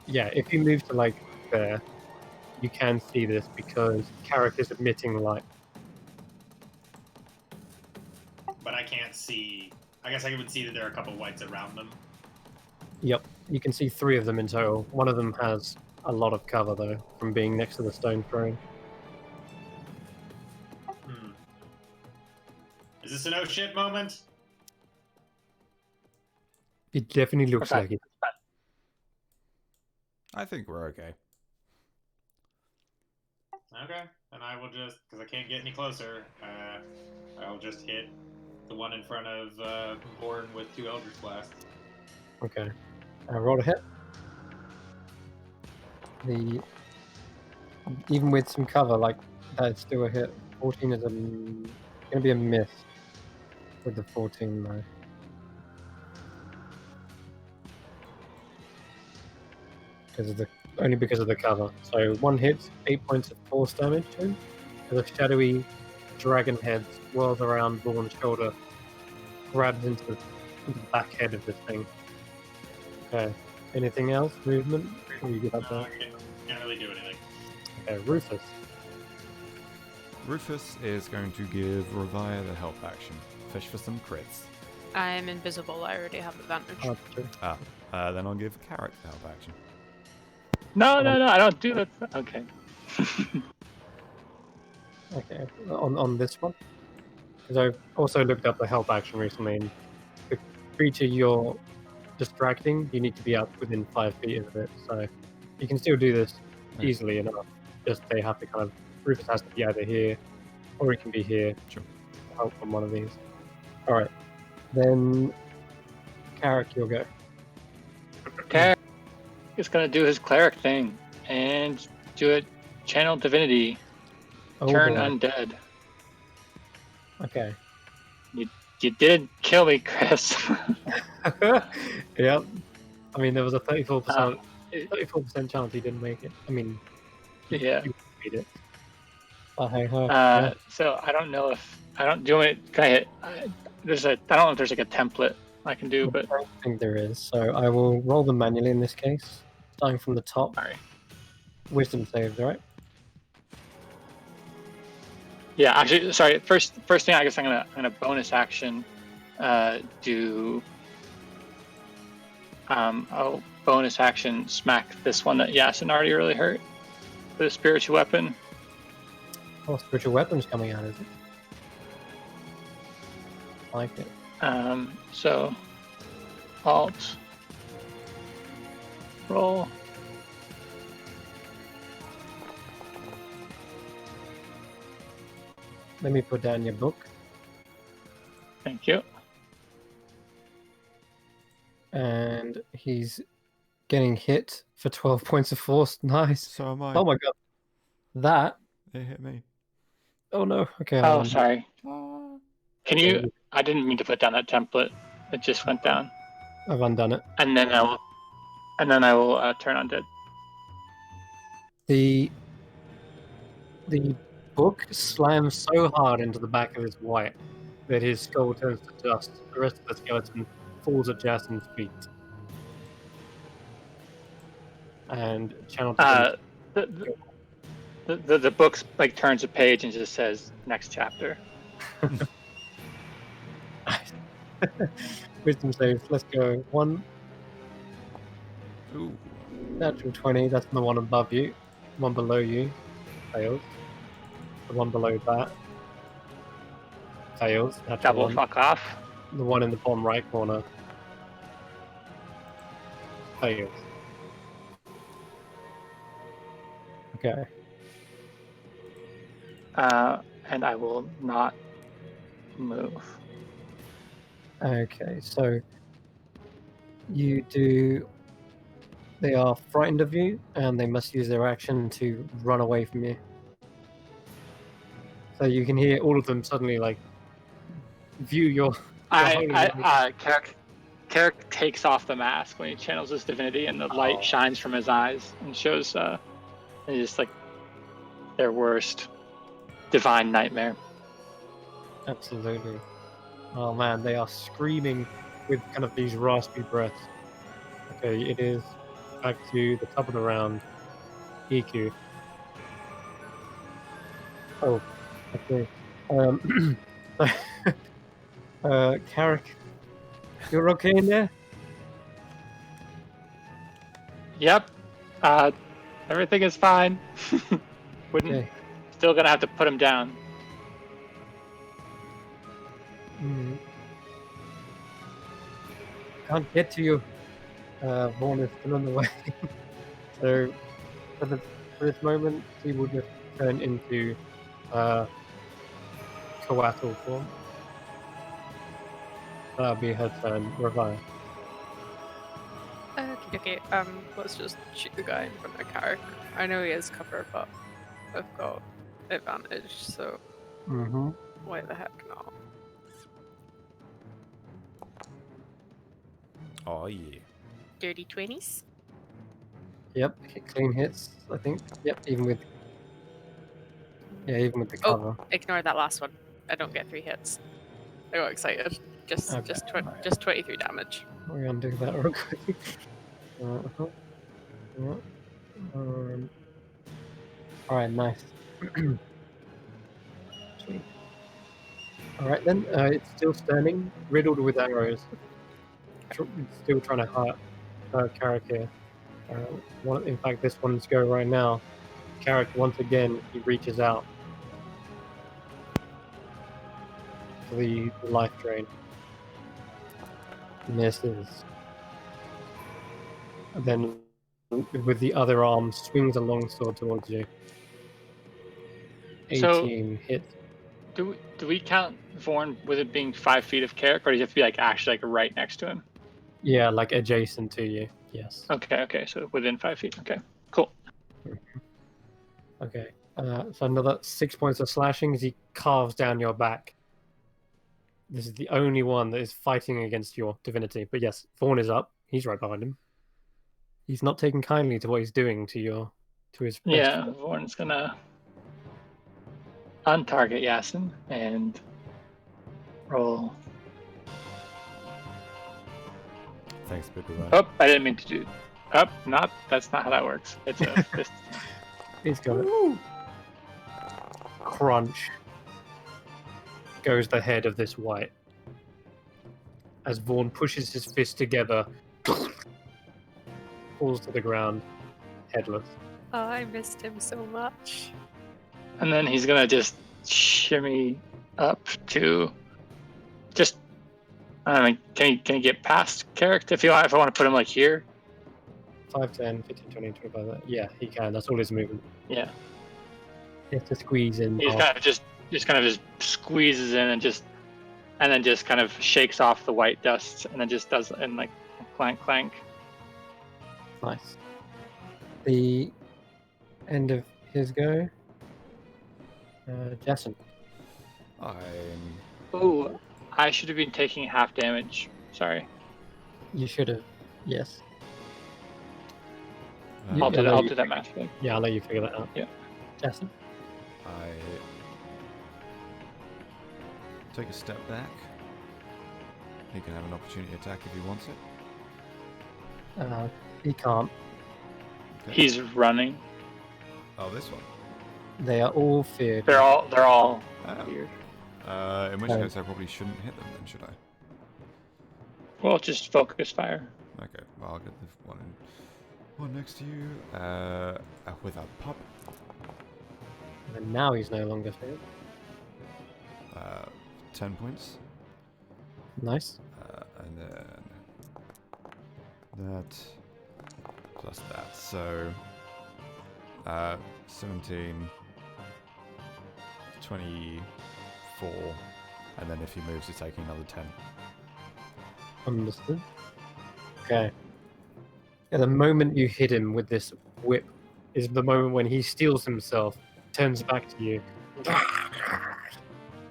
Yeah, if you move to like there, you can see this because Carrick is emitting light. But I can't see. I guess I would see that there are a couple whites around them. Yep, you can see 3 of them in total. One of them has a lot of cover though from being next to the stone throne. Is this an oh shit moment? It definitely looks Okay. like it. I think we're okay. Okay, then I will just, because I can't get any closer, I'll just hit the one in front of Born with 2 Eldritch Blasts. Okay. Roll a hit. Even with some cover, like that's still a hit. 14 is gonna be a miss with the 14 though. Only because of the cover. So one hit, 8 points of force damage to him. As a shadowy dragon head swirls around Vaughn's shoulder, grabs into the back head of this thing. Okay. Anything else? Movement? Or you get up No, there? I can't really do anything. Okay, Rufus. Rufus is going to give Revia the help action. Fish for some crits. I'm invisible. I already have advantage. Archer. Then I'll give Carrick the help action. No, I don't do that. Okay. Okay, on this one? Because I've also looked up the help action recently, and the creature you're distracting, you need to be up within 5 feet of it, so you can still do this Okay. easily enough. Just they have to kind of, Rufus has to be either here, or he can be here. Sure. To help from one of these. Alright, then Carrick, you'll go. Okay. He's gonna do his cleric thing and do it. Channel divinity. Oh, Turn boy. undead. Okay. You did kill me, Chris. Yep. I mean, there was a 34% it- 34% chance he didn't make it. I mean, Yeah. you made it. But hey ho. Yeah. So I don't know if I don't do it. Can I hit? I don't know if there's like a template I can do, but I don't think there is, so I will roll them manually in this case. Starting from the top. Alright. Wisdom saves, alright? yeah. Actually, sorry. First thing, I guess I'm gonna bonus action, do. I'll bonus action smack this one that Yasin already really hurt with a spiritual weapon. Oh, spiritual weapon's coming out, is it? like it. So Alt roll. Let me put down your book. Thank you. And he's getting hit for 12 points of force. Nice. So am I. Oh my god. That. It hit me. Oh no. Okay. Oh, sorry. Ah. Can you? I didn't mean to put down that template. It just went down. I've undone it. And then I will turn on dead. The book slams so hard into the back of his white that his skull turns to dust. The rest of the skeleton falls at Jason's feet. And channel. The book like turns a page and just says next chapter. Wisdom saves. Let's go. 1 Ooh. natural 20. That's the one above you. One below you fails. The one below that fails. Natural Double 1. fuck off. The one in the bottom right corner fails. Okay. And I will not move. Okay, so you do. They are frightened of you, and they must use their action to run away from you. So you can hear all of them suddenly like view your. Carrick takes off the mask when he channels his divinity, and the light shines from his eyes and shows just like their worst divine nightmare. Absolutely. Oh man, they are screaming with kind of these raspy breaths. Okay, it is back to the top of the round. EQ. Oh, okay. Carrick, you're okay in there? Yep. Everything is fine. Okay. Still gonna have to put him down. Can't get to you. Vaughn is still on the way. So, for this moment, he will just turn into coatl form. That'll be her turn. Revive. Okay. Let's just shoot the guy in front of Carrick. I know he has cover, but I've got advantage, so why the heck not? Oh yeah. Dirty 20s. Yep, clean hits, I think. Yep, even with the cover. Ignore that last one. I don't get 3 hits. I got excited. Just 23 damage. We're gonna do that real quick. Alright, nice. Sweet. Alright then, it's still standing, riddled with arrows. Still trying to hurt Carrick here. In fact, this one's go right now. Carrick, once again, he reaches out for the life drain. Misses. And then, with the other arm, swings a longsword towards you. 18 hits. Do we count Vorn with it being 5 feet of Carrick, or does it have to be like actually like right next to him? Yeah, like adjacent to you. Yes. Okay, so within 5 feet. Okay, cool. Okay. So another 6 points of slashing as he carves down your back. This is the only one that is fighting against your divinity. But yes, Vaughn is up. He's right behind him. He's not taking kindly to what he's doing to his. Yeah, Vorn's gonna untarget Yasin and roll. Thanks, Big Red. Oh, I didn't mean to do. Oh, that's not how that works. It's a fist. He's got it. Crunch goes the head of this white. As Vaughn pushes his fist together, falls to the ground, headless. Oh, I missed him so much. And then he's gonna just shimmy up to just I mean, can you get past Carrick if I want to put him like here? 5, 10, 15, 20, 25. Yeah, he can. That's all his movement. Yeah. He has to squeeze in. He's kind of just squeezes in and then just kind of shakes off the white dust and then just does and like clank clank. Nice. The end of his go. Jason. Ooh, I should have been taking half damage. Sorry. You should have. Yes. I'll do that math. Yeah, I'll let you figure that out. Yeah. Jason. I take a step back. He can have an opportunity attack if he wants it. He can't. Okay. He's running. Oh, this one. They are all feared. They're all Oh. weird. In which case, I probably shouldn't hit them then, should I? Well, just focus fire. Okay, well, I'll get the one next to you with a pop. And now he's no longer feared. 10 points. Nice. And then that plus that. So 17, 24, and then if he moves, he's taking another 10. Understood. Okay. At the moment you hit him with this whip is the moment when he steals himself, turns back to you,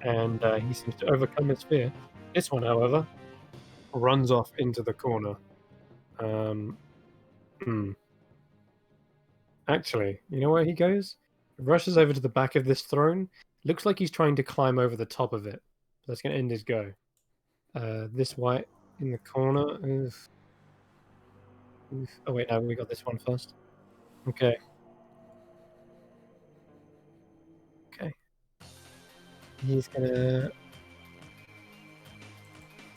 and he seems to overcome his fear. This one, however, runs off into the corner. Actually, you know where he goes? Rushes over to the back of this throne. Looks like he's trying to climb over the top of it. That's going to end his go. This white in the corner. Oof. Oh wait, no, we got this one first. Okay. He's gonna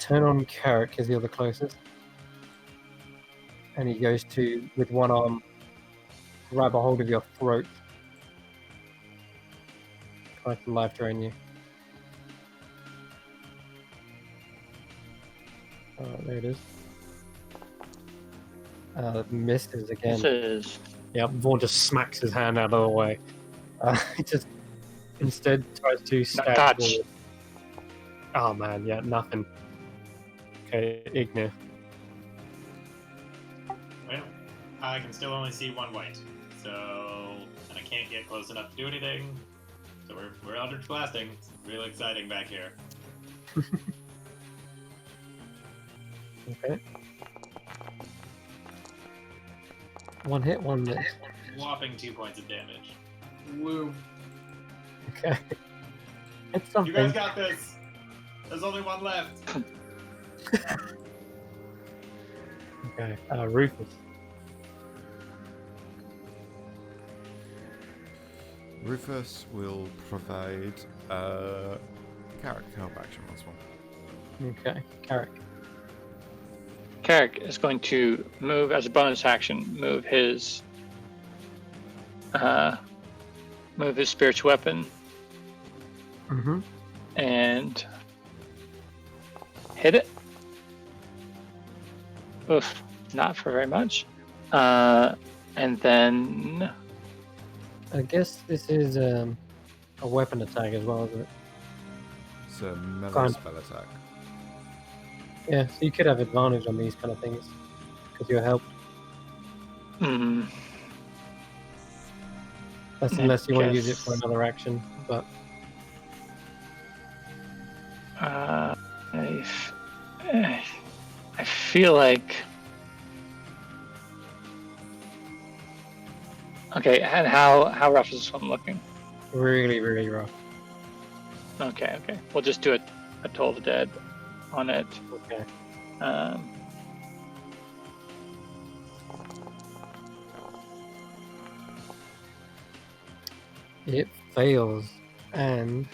turn on Carrick as the other closest. And he goes to, with one arm, grab a hold of your throat. Try to life drain you. There it is. Misses again. Misses. Yeah, Vaughn just smacks his hand out of the way. He just instead tries to stab forward. Oh man, yeah, nothing. Okay, Ignir. Well, I can still only see one white, and I can't get close enough to do anything. So we're Eldritch blasting. It's real exciting back here. Okay. One hit, one miss. Whopping 2 points of damage. Woo. Okay. It's something. You guys got this. There's only one left. Okay, Rufus. Rufus will provide Carrick help action on this one. Okay, Carrick. Carrick is going to move as a bonus action. Move his spiritual weapon. Mm-hmm. And hit it. Oof, not for very much. And then I guess this is a weapon attack as well, isn't it? It's a melee Fine. spell attack. Yeah, so you could have advantage on these kind of things because you're helped. That's unless you want to use it for another action, but I feel like. Okay, and how rough is this one looking? really, really rough. Okay. We'll just do a Toll the Dead on it. Okay. It fails, and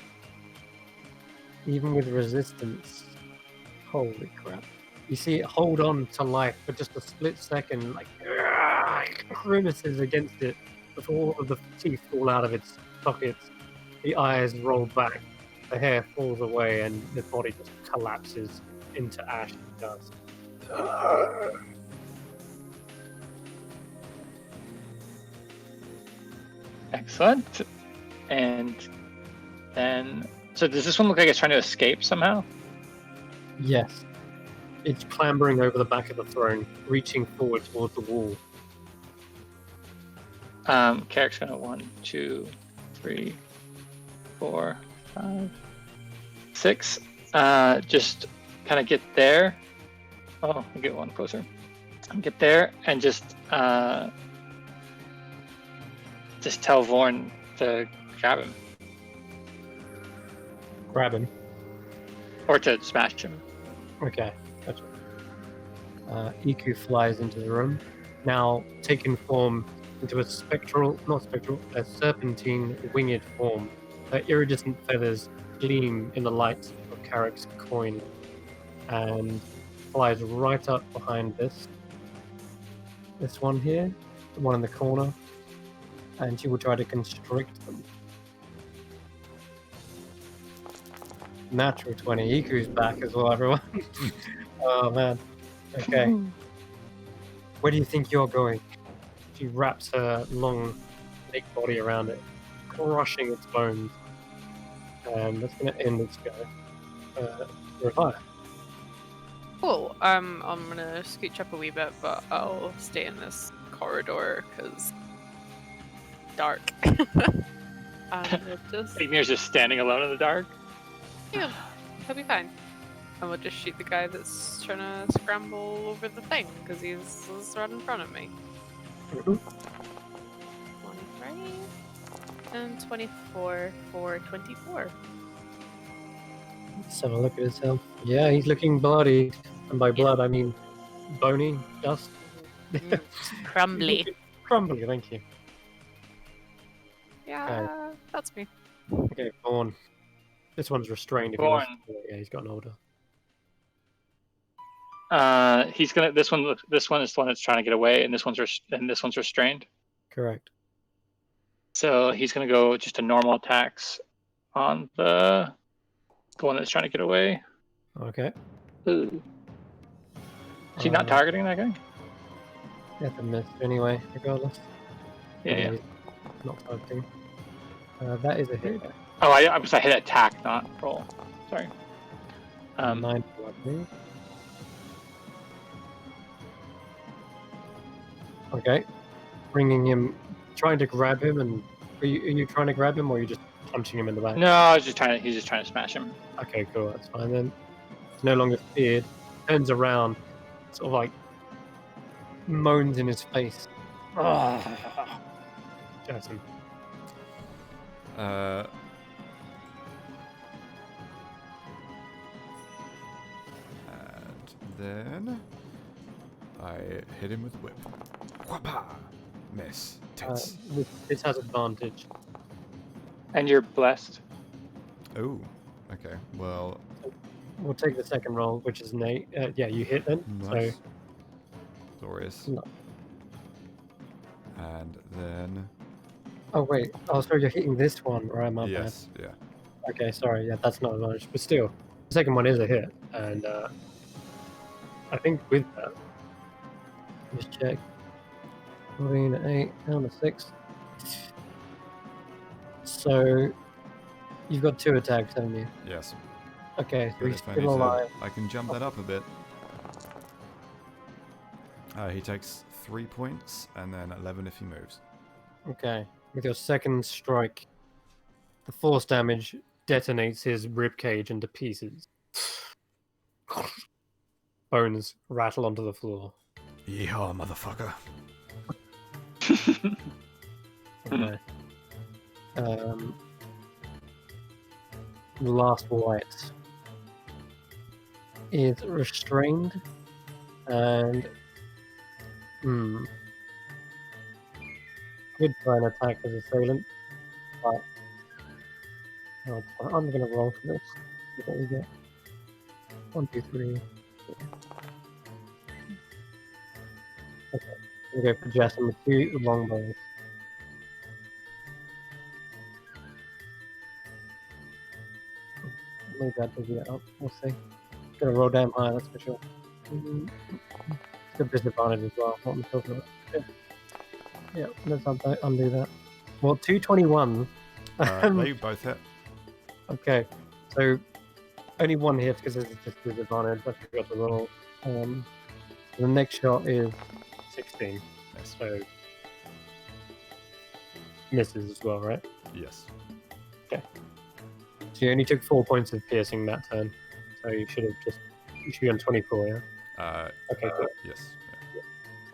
even with resistance, holy crap. You see it hold on to life for just a split second, like grimaces against it before all of the teeth fall out of its sockets. The eyes roll back, the hair falls away, and the body just collapses into ash and dust. Excellent. And then, so does this one look like it's trying to escape somehow? Yes. It's clambering over the back of the throne, reaching forward towards the wall. Carrick's gonna 1, 2, 3, 4, 5, 6. Just kind of get there. Oh, I get one closer. Get there and just tell Vorn to grab him Grab him. or to smash him. Okay, gotcha. Iku flies into the room, now taking form into a a serpentine winged form. Her iridescent feathers gleam in the light of Carrick's coin, and flies right up behind this one here, the one in the corner, and she will try to constrict them. Natural 20. Iku's back as well, everyone. Oh man. Okay. Where do you think you're going? She wraps her long, thick body around it, crushing its bones. And that's going to end its go. Retire. Cool. I'm gonna scooch up a wee bit, but I'll stay in this corridor because dark. And we'll just Igmir's just standing alone in the dark. yeah, he'll be fine. And we'll just shoot the guy that's trying to scramble over the thing because he's right in front of me. Mhm. 23 and 24 for 24. Let's have a look at his health. Yeah, he's looking bloody. And by blood, I mean bony, dust. Crumbly. Crumbly, thank you. Yeah, that's me. Okay, Vaughn. This one's restrained. If he Vaughn. wants to- Yeah, he's got an order. He's gonna. This one is the one that's trying to get away, and this one's restrained. Correct. So he's gonna go just a normal attacks on the one that's trying to get away. Okay. Ooh. Is he not targeting that guy? That's a miss anyway, regardless. Yeah. he's Not targeting. That is a hit. Oh, I hit attack, not roll. Sorry. 9 to I believe. Okay. Bringing him, trying to grab him, and are you trying to grab him, or are you just punching him in the back? No, he's just trying to smash him. Okay, cool. That's fine then. He's no longer feared. Turns around, sort of like moans in his face. Jason. And then I hit him with whip. Whapa! Miss. Tits. This has advantage. And you're blessed. Oh. Okay. Well. We'll take the second roll, which is an 8. Yeah, you hit then. Nice. So Glorious. No. And then. Oh wait, sorry, you're hitting this one, or am I Yes. Yeah. bad? Okay, sorry, yeah, that's not advantage, but still, the second one is a hit, and I think with that, just check. 14, 8, down to 6. So you've got 2 attacks, haven't you? Yes. Okay, so But he's if I still need to, alive. I can jump that up a bit. He takes 3 points and then 11 if he moves. Okay, with your second strike, the force damage detonates his ribcage into pieces. Bones rattle onto the floor. Yeehaw, motherfucker. Okay. The last white is restrained and could try and attack his assailant, but I'm gonna roll for this. See what we get. 1, 2, 3. Okay, we'll go for Jason with 2 longbows. Maybe that does it up. We'll see. gonna roll damn high, that's for sure. It's a disadvantage as well. What am I talking about? Yeah, let's undo that. Well, 221. They both hit. Okay, so only one hit because this is just disadvantage. I forgot to roll. The next shot is 16. Yes. So misses as well, right? Yes. So you only took 4 points of piercing that turn. So you should be on 24, yeah? Okay, good. Yes.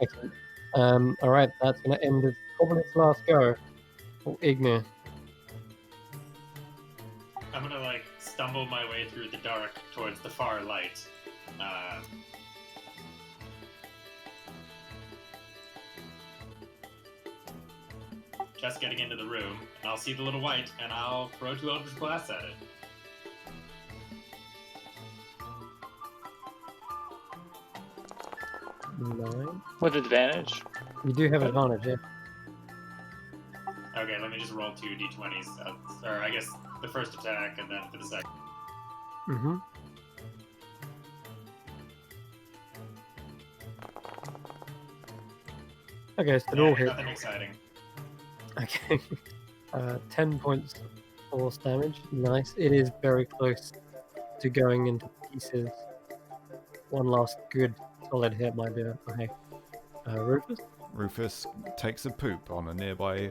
Excellent. All right, that's going to end its probably its last go. Oh, Ignir. I'm gonna like stumble my way through the dark towards the far light. Just getting into the room, and I'll see the little white, and I'll throw 2 Eldritch Blasts at it. Nine. With advantage. You do have advantage, yeah. Okay, let me just roll 2 d20s. Or I guess the first attack, and then for the second. Mm-hmm. Okay, so they're all hit. Nothing exciting. Okay. 10 points force damage. Nice. It is very close to going into pieces. One last good solid hit might do it. Okay. Rufus? Rufus takes a poop on a nearby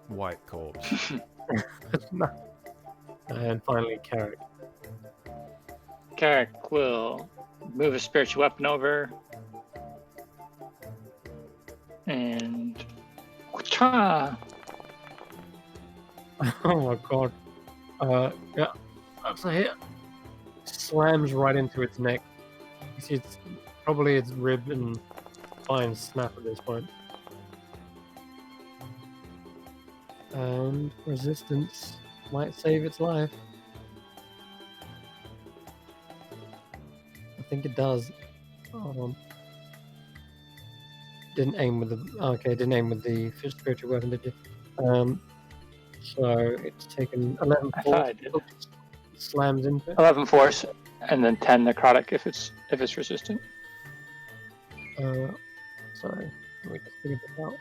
white corpse. And finally, Carrick. Carrick will move a spiritual weapon over. And. Cha! Oh my god. Yeah, that's a hit. Slams right into its neck. You see it's probably its rib and spine snap at this point. And resistance might save its life. I think it does. Hold on. Didn't aim with the didn't aim with the spiritual weapon, did you? So it's taken 11 I force. thought I did. Slams into it. 11 force, and then 10 necrotic if it's resistant. Sorry, let me just figure this out.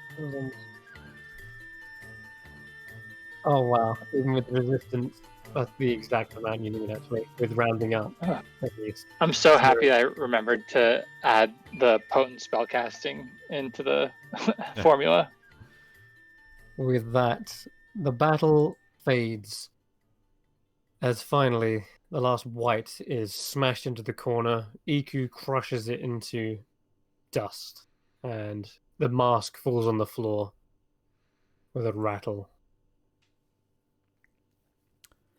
Oh wow, even with resistance, that's the exact amount you need actually, with rounding up Ah. at least. I'm so happy I remembered to add the potent spellcasting into the formula. With that, the battle fades as finally the last white is smashed into the corner. Iku crushes it into dust, and the mask falls on the floor with a rattle.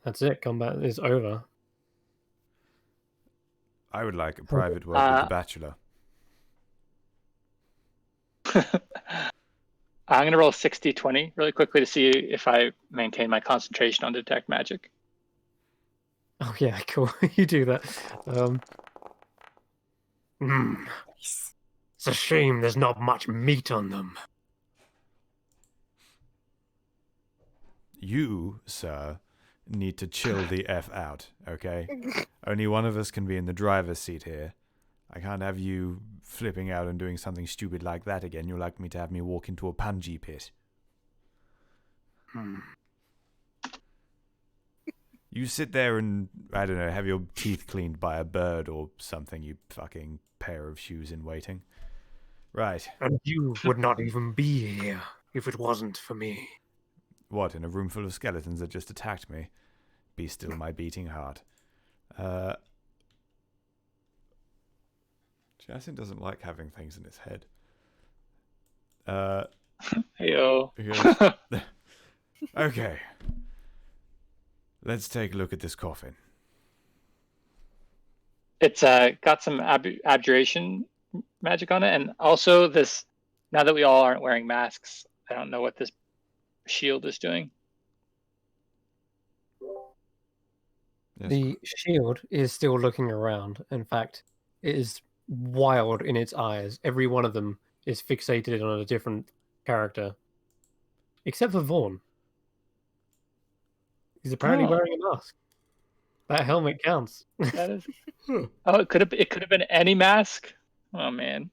That's it. Combat is over. I would like a private word with the Bachelor. I'm going to roll 60-20 really quickly to see if I maintain my concentration on detect magic. Oh yeah, cool. You do that. It's a shame there's not much meat on them. You, sir, need to chill the F out, okay? Only one of us can be in the driver's seat here. I can't have you flipping out and doing something stupid like that again. You're like me to have me walk into a punji pit. You sit there and, I don't know, have your teeth cleaned by a bird or something, you fucking pair of shoes in waiting. Right. And you would not even be here if it wasn't for me. What, in a room full of skeletons that just attacked me? Be still my beating heart. Jason doesn't like having things in his head. Heyo. Okay. Let's take a look at this coffin. It's got some abjuration magic on it, and also this. Now that we all aren't wearing masks, I don't know what this shield is doing. Yes. The shield is still looking around. In fact, it is wild in its eyes. Every one of them is fixated on a different character. Except for Vaughn. He's apparently wearing a mask. That helmet counts. That is. Oh, it could have been any mask. Oh man.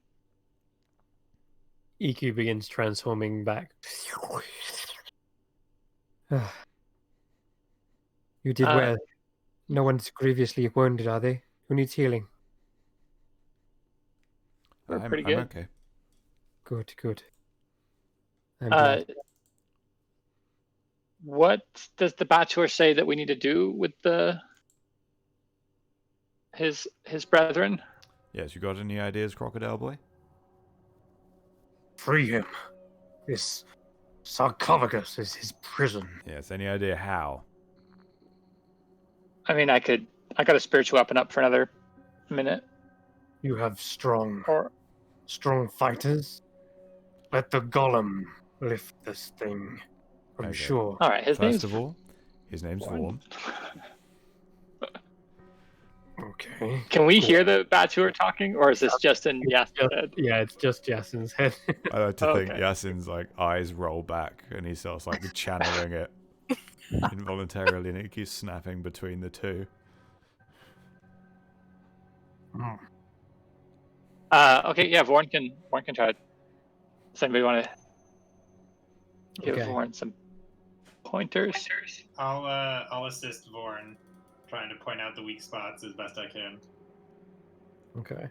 EQ begins transforming back. You did well. No one's grievously wounded, are they? Who needs healing? We're I'm pretty good. okay. Good. I'm glad. What does the Bachelor say that we need to do with his brethren? Yes, you got any ideas, Crocodile Boy? Free him. This Sarcophagus is his prison. Yes, any idea how? I mean, I got a spiritual weapon up for another minute. You have strong Or fighters. Let the golem lift this thing. I'm Okay. sure. all right, his First of all, his name's Vaughn. Vaughn. Okay. Can we hear the Bachelor talking, or is this just in Yas's head? Yeah, it's just Jason's head. I like to think Okay. Yasin's like eyes roll back and he starts like channeling it involuntarily, and it keeps snapping between the two. Hmm. Okay, yeah, Vaughn can try it. Does anybody want to give Okay. Vaughn some pointers? I'll assist Vorn, trying to point out the weak spots as best I can. Okay.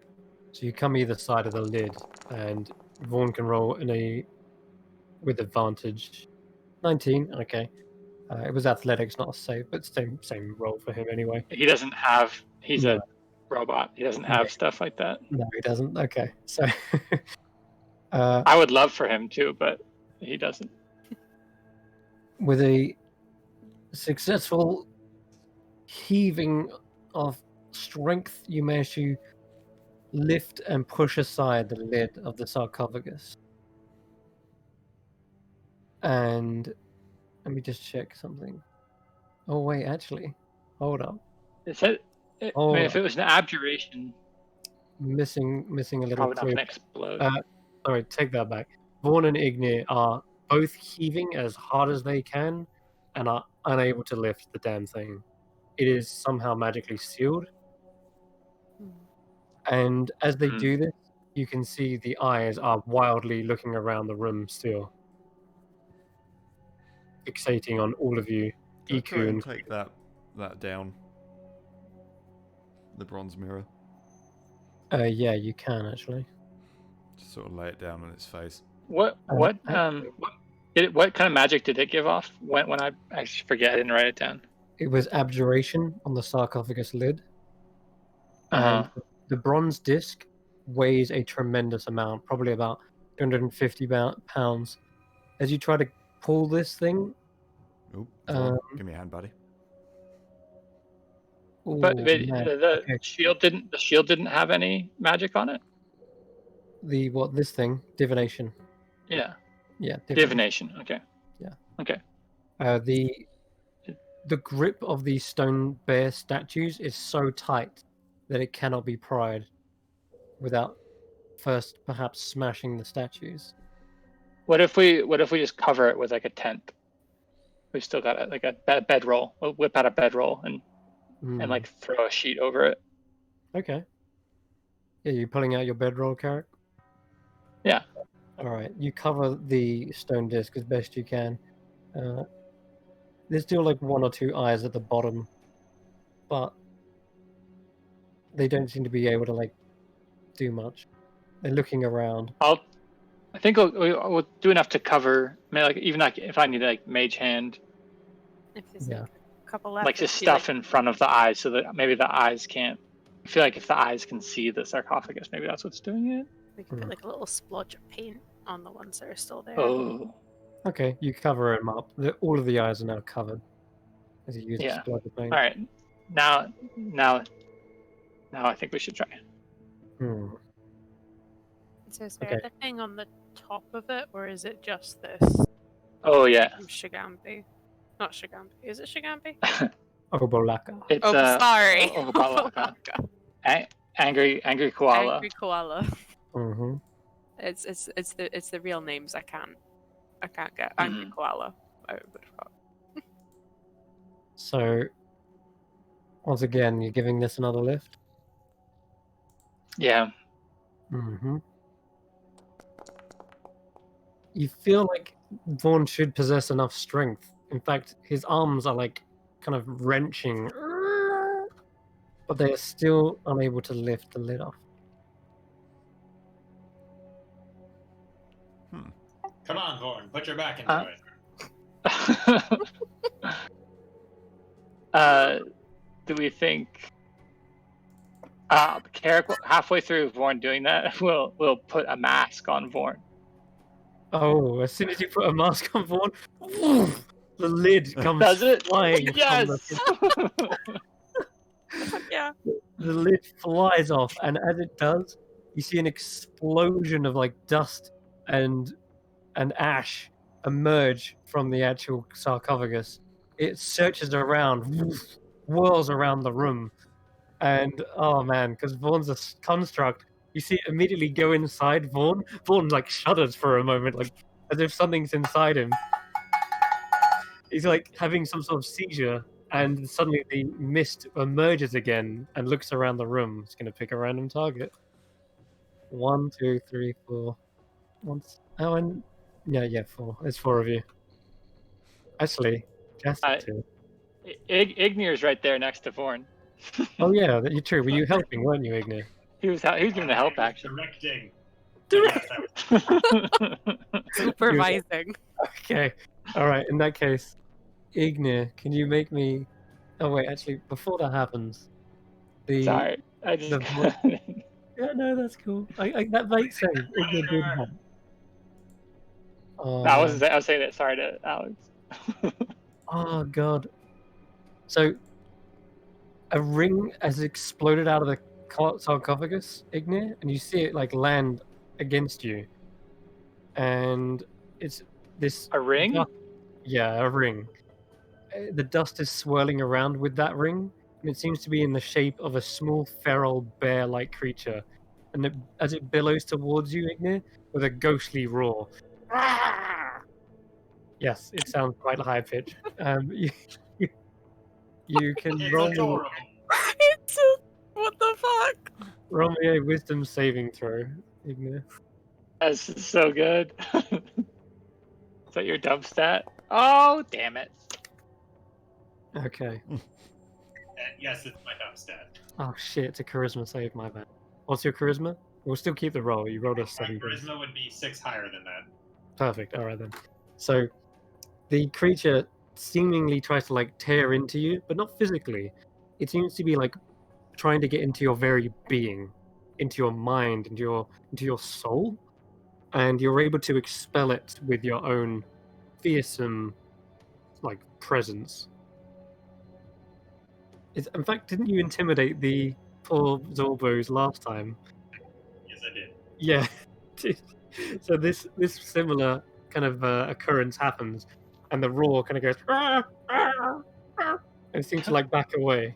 So you come either side of the lid, and Vaughn can roll with advantage. 19. Okay. It was athletics, not a save, but same roll for him anyway. He doesn't have. He's No. a robot. He doesn't have Yeah. stuff like that. No, he doesn't. Okay. So. I would love for him to, but he doesn't. With a successful heaving of strength, you manage to lift and push aside the lid of the sarcophagus. And let me just check something. Oh wait, actually, hold up. Is it? I Oh. mean, if it was an abjuration, Missing a little probably not clue. gonna explode. Sorry, take that back. Vaughn and Ignir are both heaving as hard as they can and are unable to lift the damn thing. It is somehow magically sealed. And as they do this, you can see the eyes are wildly looking around the room still. Fixating on all of you. Can I try EQ and and take that down? The bronze mirror. yeah, you can actually. Just sort of lay it down on its face. What kind of magic did it give off? When I actually forget, I didn't write it down. It was abjuration on the sarcophagus lid. Uh-huh. And the bronze disc weighs a tremendous amount, probably about 250 pounds. As you try to pull this thing, Oop, Vaughn, give me a hand, buddy. But ooh, the man. Okay. shield didn't have any magic on it. This thing? Divination. Yeah, Yeah, divination. Okay. Yeah. Okay. The grip of these stone bear statues is so tight that it cannot be pried without first perhaps smashing the statues. What if we just cover it with like a tent? We've still got like a bedroll. We'll whip out a bedroll and like throw a sheet over it. Okay. Yeah, you pulling out your bedroll, Carrot? Yeah. All right. You cover the stone disc as best you can. There's still like one or two eyes at the bottom, but they don't seem to be able to like do much. They're looking around. I think we'll do enough to cover. Like even like if I need like mage hand, If there's Yeah. like a couple left, like just it'd be stuff in front of the eyes so that maybe the eyes can't. I feel like if the eyes can see the sarcophagus, maybe that's what's doing it. we could put like a little splodge of paint on the ones that are still there. Oh. Okay, you cover them up. All of the eyes are now covered as you use the Yeah. splodge of paint. All right. Now I think we should try. So is there Okay. a thing on the top of it, or is it just this Oh yeah. from Shigambi? Not Shigambi. Is it Shigambi? Obolaka. It's Oh, sorry. Obalaka. Angry koala. Angry koala. Mm-hmm. It's the real names I can't get. Angry Mhm. koala. I would have got. So Once again, you're giving this another lift. Yeah. Mm-hmm. You feel like Vaughn should possess enough strength. In fact, his arms are like kind of wrenching, but they are still unable to lift the lid off. Come on, Vorn, put your back into it. Do we think Carrick, halfway through Vorn doing that, will put a mask on Vorn? Oh, as soon as you put a mask on Vaughn, the lid comes Does it? flying Yes. from Yeah. the lid flies off, and as it does, you see an explosion of like dust and ash emerge from the actual sarcophagus. It searches around, whirls around the room, and oh man, because Vaughn's a construct, you see it immediately go inside Vaughn. Vaughn like shudders for a moment, like as if something's inside him. He's like having some sort of seizure, and suddenly the mist emerges again and looks around the room. It's going to pick a random target. 1, 2, 3, 4. Once. Oh, and yeah, 4. There's 4 of you. Actually, just 2. Ignir's right there next to Vorn. Oh yeah, you're true. Were you helping, weren't you, Ignir? He was giving the help action. Directing. Supervising. Okay. All right. In that case, Ignir, can you make me? Oh wait, actually, before that happens, Sorry, I just. Yeah, no, that's cool. That makes sense. Ignir did help. Oh, I was saying that. Sorry to Alex. Oh god. So a ring has exploded out of the sarcophagus, Ignir, and you see it like land against you. And it's this A ring? Yeah, a ring. The dust is swirling around with that ring, and it seems to be in the shape of a small feral bear-like creature. And as it billows towards you, Ignir, with a ghostly roar. Yes, it sounds quite high pitched. You can It's roll adorable. What the fuck? me a wisdom saving throw, Ignir. That's so good. Is that your dump stat? Oh, damn it. Okay. Yes, it's my dump stat. Oh shit, it's a charisma save, my bad. What's your charisma? We'll still keep the roll. You rolled a My 7. charisma would be 6 higher than that. Perfect. All right then. So the creature seemingly tries to like tear into you, but not physically. It seems to be like trying to get into your very being, into your mind, into your soul, and you're able to expel it with your own fearsome like presence. In fact, didn't you intimidate the poor Zorbos last time? Yes, I did. Yeah. So this similar kind of occurrence happens, and the roar kind of goes, "Ah, ah, ah," and it seems to like back away,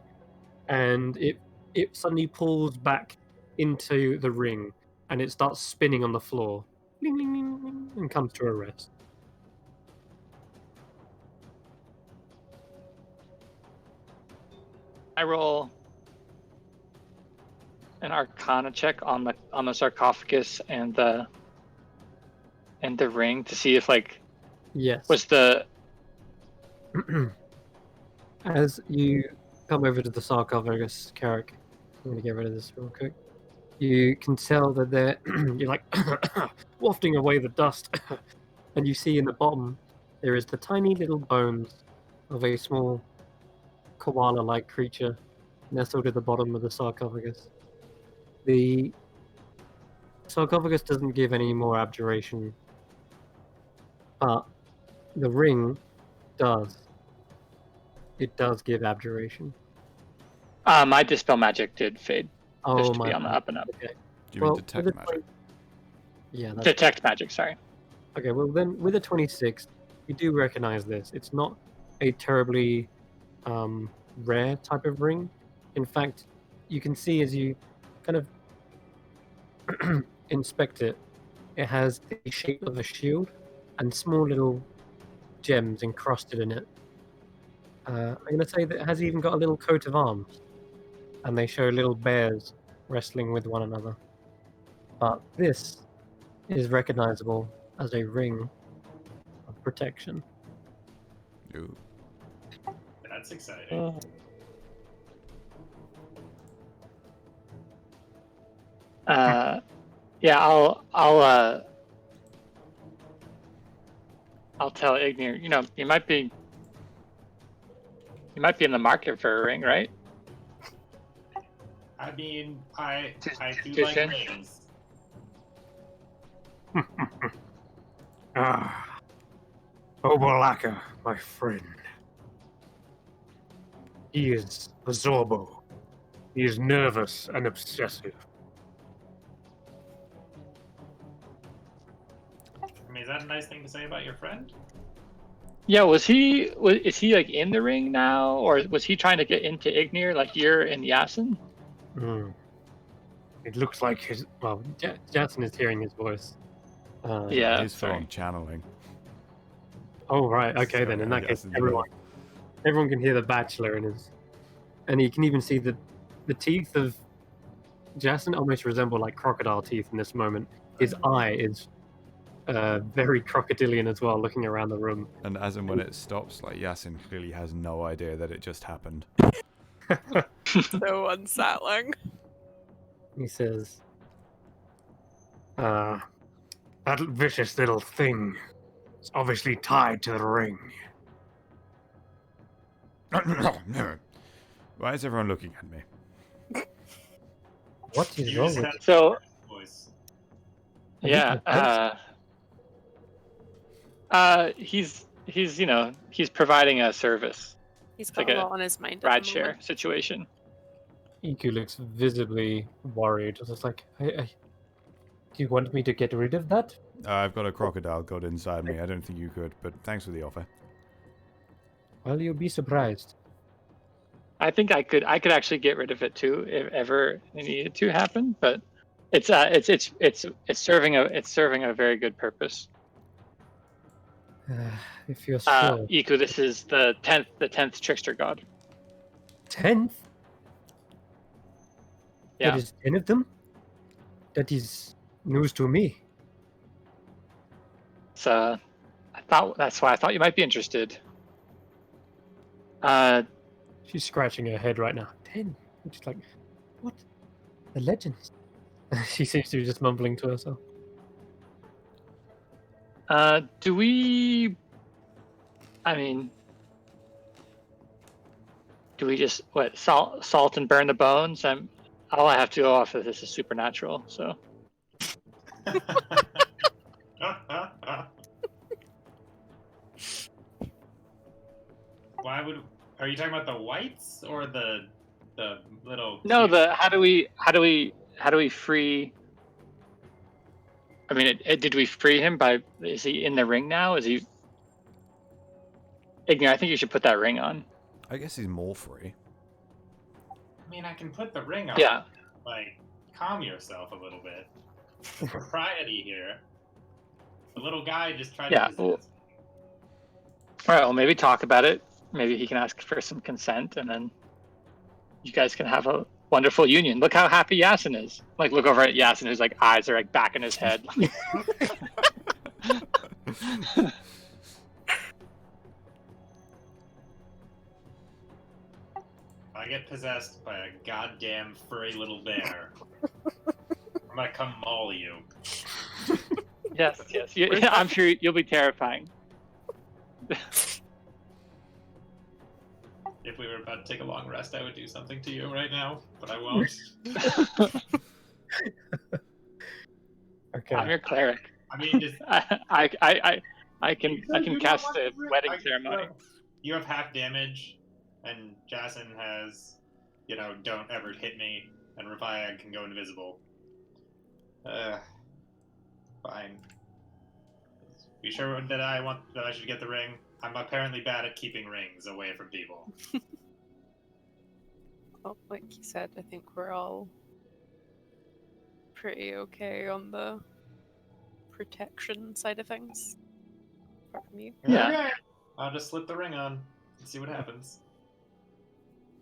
and it suddenly pulls back into the ring, and it starts spinning on the floor, ling, ling, ling, ling, and comes to a rest. I roll an Arcana check on the sarcophagus and the ring to see if like Yes. was the As you come over to the sarcophagus, Carrick, I'm going to get rid of this real quick. You can tell that you're like wafting away the dust, and you see in the bottom there is the tiny little bones of a small koala-like creature nestled at the bottom of the sarcophagus. The sarcophagus doesn't give any more abjuration, but the ring does. It does give abjuration. my dispel magic did fade. Oh Just to my be on the God. up and up. Okay. Do you mean Well, detect with a magic? Yeah. That's... Detect magic, sorry. Okay. Well, then with a 26, you do recognize this. It's not a terribly rare type of ring. In fact, you can see as you kind of inspect it, it has the shape of a shield and small little gems encrusted in it. I'm going to say that it has even got a little coat of arms, and they show little bears wrestling with one another. But this is recognizable as a ring of protection. Ooh. That's exciting. Yeah, I'll tell Ignir. You know, you might be in the market for a ring, right? I mean, I do Tuition? like rings. Ah, Obolaka, my friend. He is a Zorbo. He is nervous and obsessive. I mean, is that a nice thing to say about your friend? Yeah, is he like in the ring now, or was he trying to get into Ignir like you're in Yasin? Hmm. It looks like his. Well, Jackson is hearing his voice. Yeah, It is full sorry. on channeling. Oh, right. Okay, then. In that case, everyone can hear the Bachelor in his. And you can even see the teeth of Jackson almost resemble like crocodile teeth in this moment. His eye is very crocodilian as well, looking around the room. And as and when it stops, like Yasin clearly has no idea that it just happened. So unsettling. He says, That vicious little thing is obviously tied to the ring. Why is everyone looking at me? "What is You wrong just with had you?" So voice. yeah, he's he's providing a service. He's It's got like a a lot on his mind at the ride share moment. situation. Iku looks visibly worried. It's like, do you want me to get rid of that? I've got a crocodile god inside me. I don't think you could, but thanks for the offer. Well, you'll be surprised. I think I could actually get rid of it too if ever it needed to happen, but it's serving a very good purpose. If you're sure. Iku, this is the 10th trickster god. 10th? Yeah. There is 10 of them? That is news to me. So that's why I thought you might be interested. She's scratching her head right now. 10? She's like, what? The legends. She seems to be just mumbling to herself. Do we just salt and burn the bones? All I have to go off of this is supernatural, so Are you talking about the whites or the little? no. How do we free? I mean, did we free him by? Is he in the ring now? Is he? Ignore, I think you should put that ring on. I guess he's more free. I mean, I can put the ring on. Yeah. Like, calm yourself a little bit. Propriety here. The little guy just tried to resist. Well, all right. Well, maybe talk about it. Maybe he can ask for some consent, and then you guys can have a wonderful union. Look how happy Yasin is. Like, look over at Yasin, whose like eyes are like back in his head. I get possessed by a goddamn furry little bear. I'm gonna come maul you. Yes. I'm sure you'll be terrifying. If we were about to take a long rest, I would do something to you right now, but I won't. Okay. I'm your cleric. I mean, just I can cast a wedding ceremony. You have half damage, and Jason has, don't ever hit me, and Rafia can go invisible. Fine. You sure that I should get the ring? I'm apparently bad at keeping rings away from people. Well, like you said, I think we're all pretty okay on the protection side of things. Apart from you. Yeah. Okay. I'll just slip the ring on. see what happens.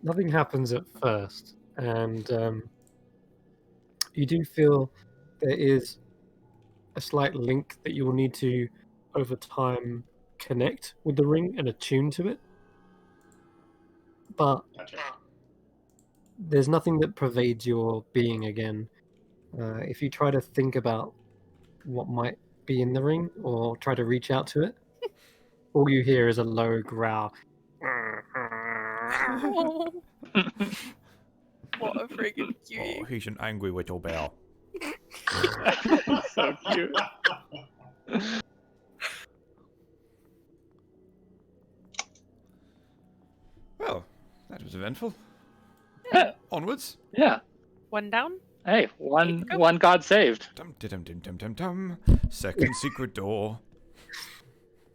Nothing happens at first, and you do feel there is a slight link that you will need to, over time, connect with the ring and attune to it. But Gotcha. there's nothing that pervades your being again. If you try to think about what might be in the ring or try to reach out to it, all you hear is a low growl. Oh, what a friggin' cutie. Oh, he's an angry little bear. So cute. Well, that was eventful. Yeah. Onwards. Yeah. One down. Hey, one Keep going. one god saved. Dum dum dum dum dum dum. Second secret door.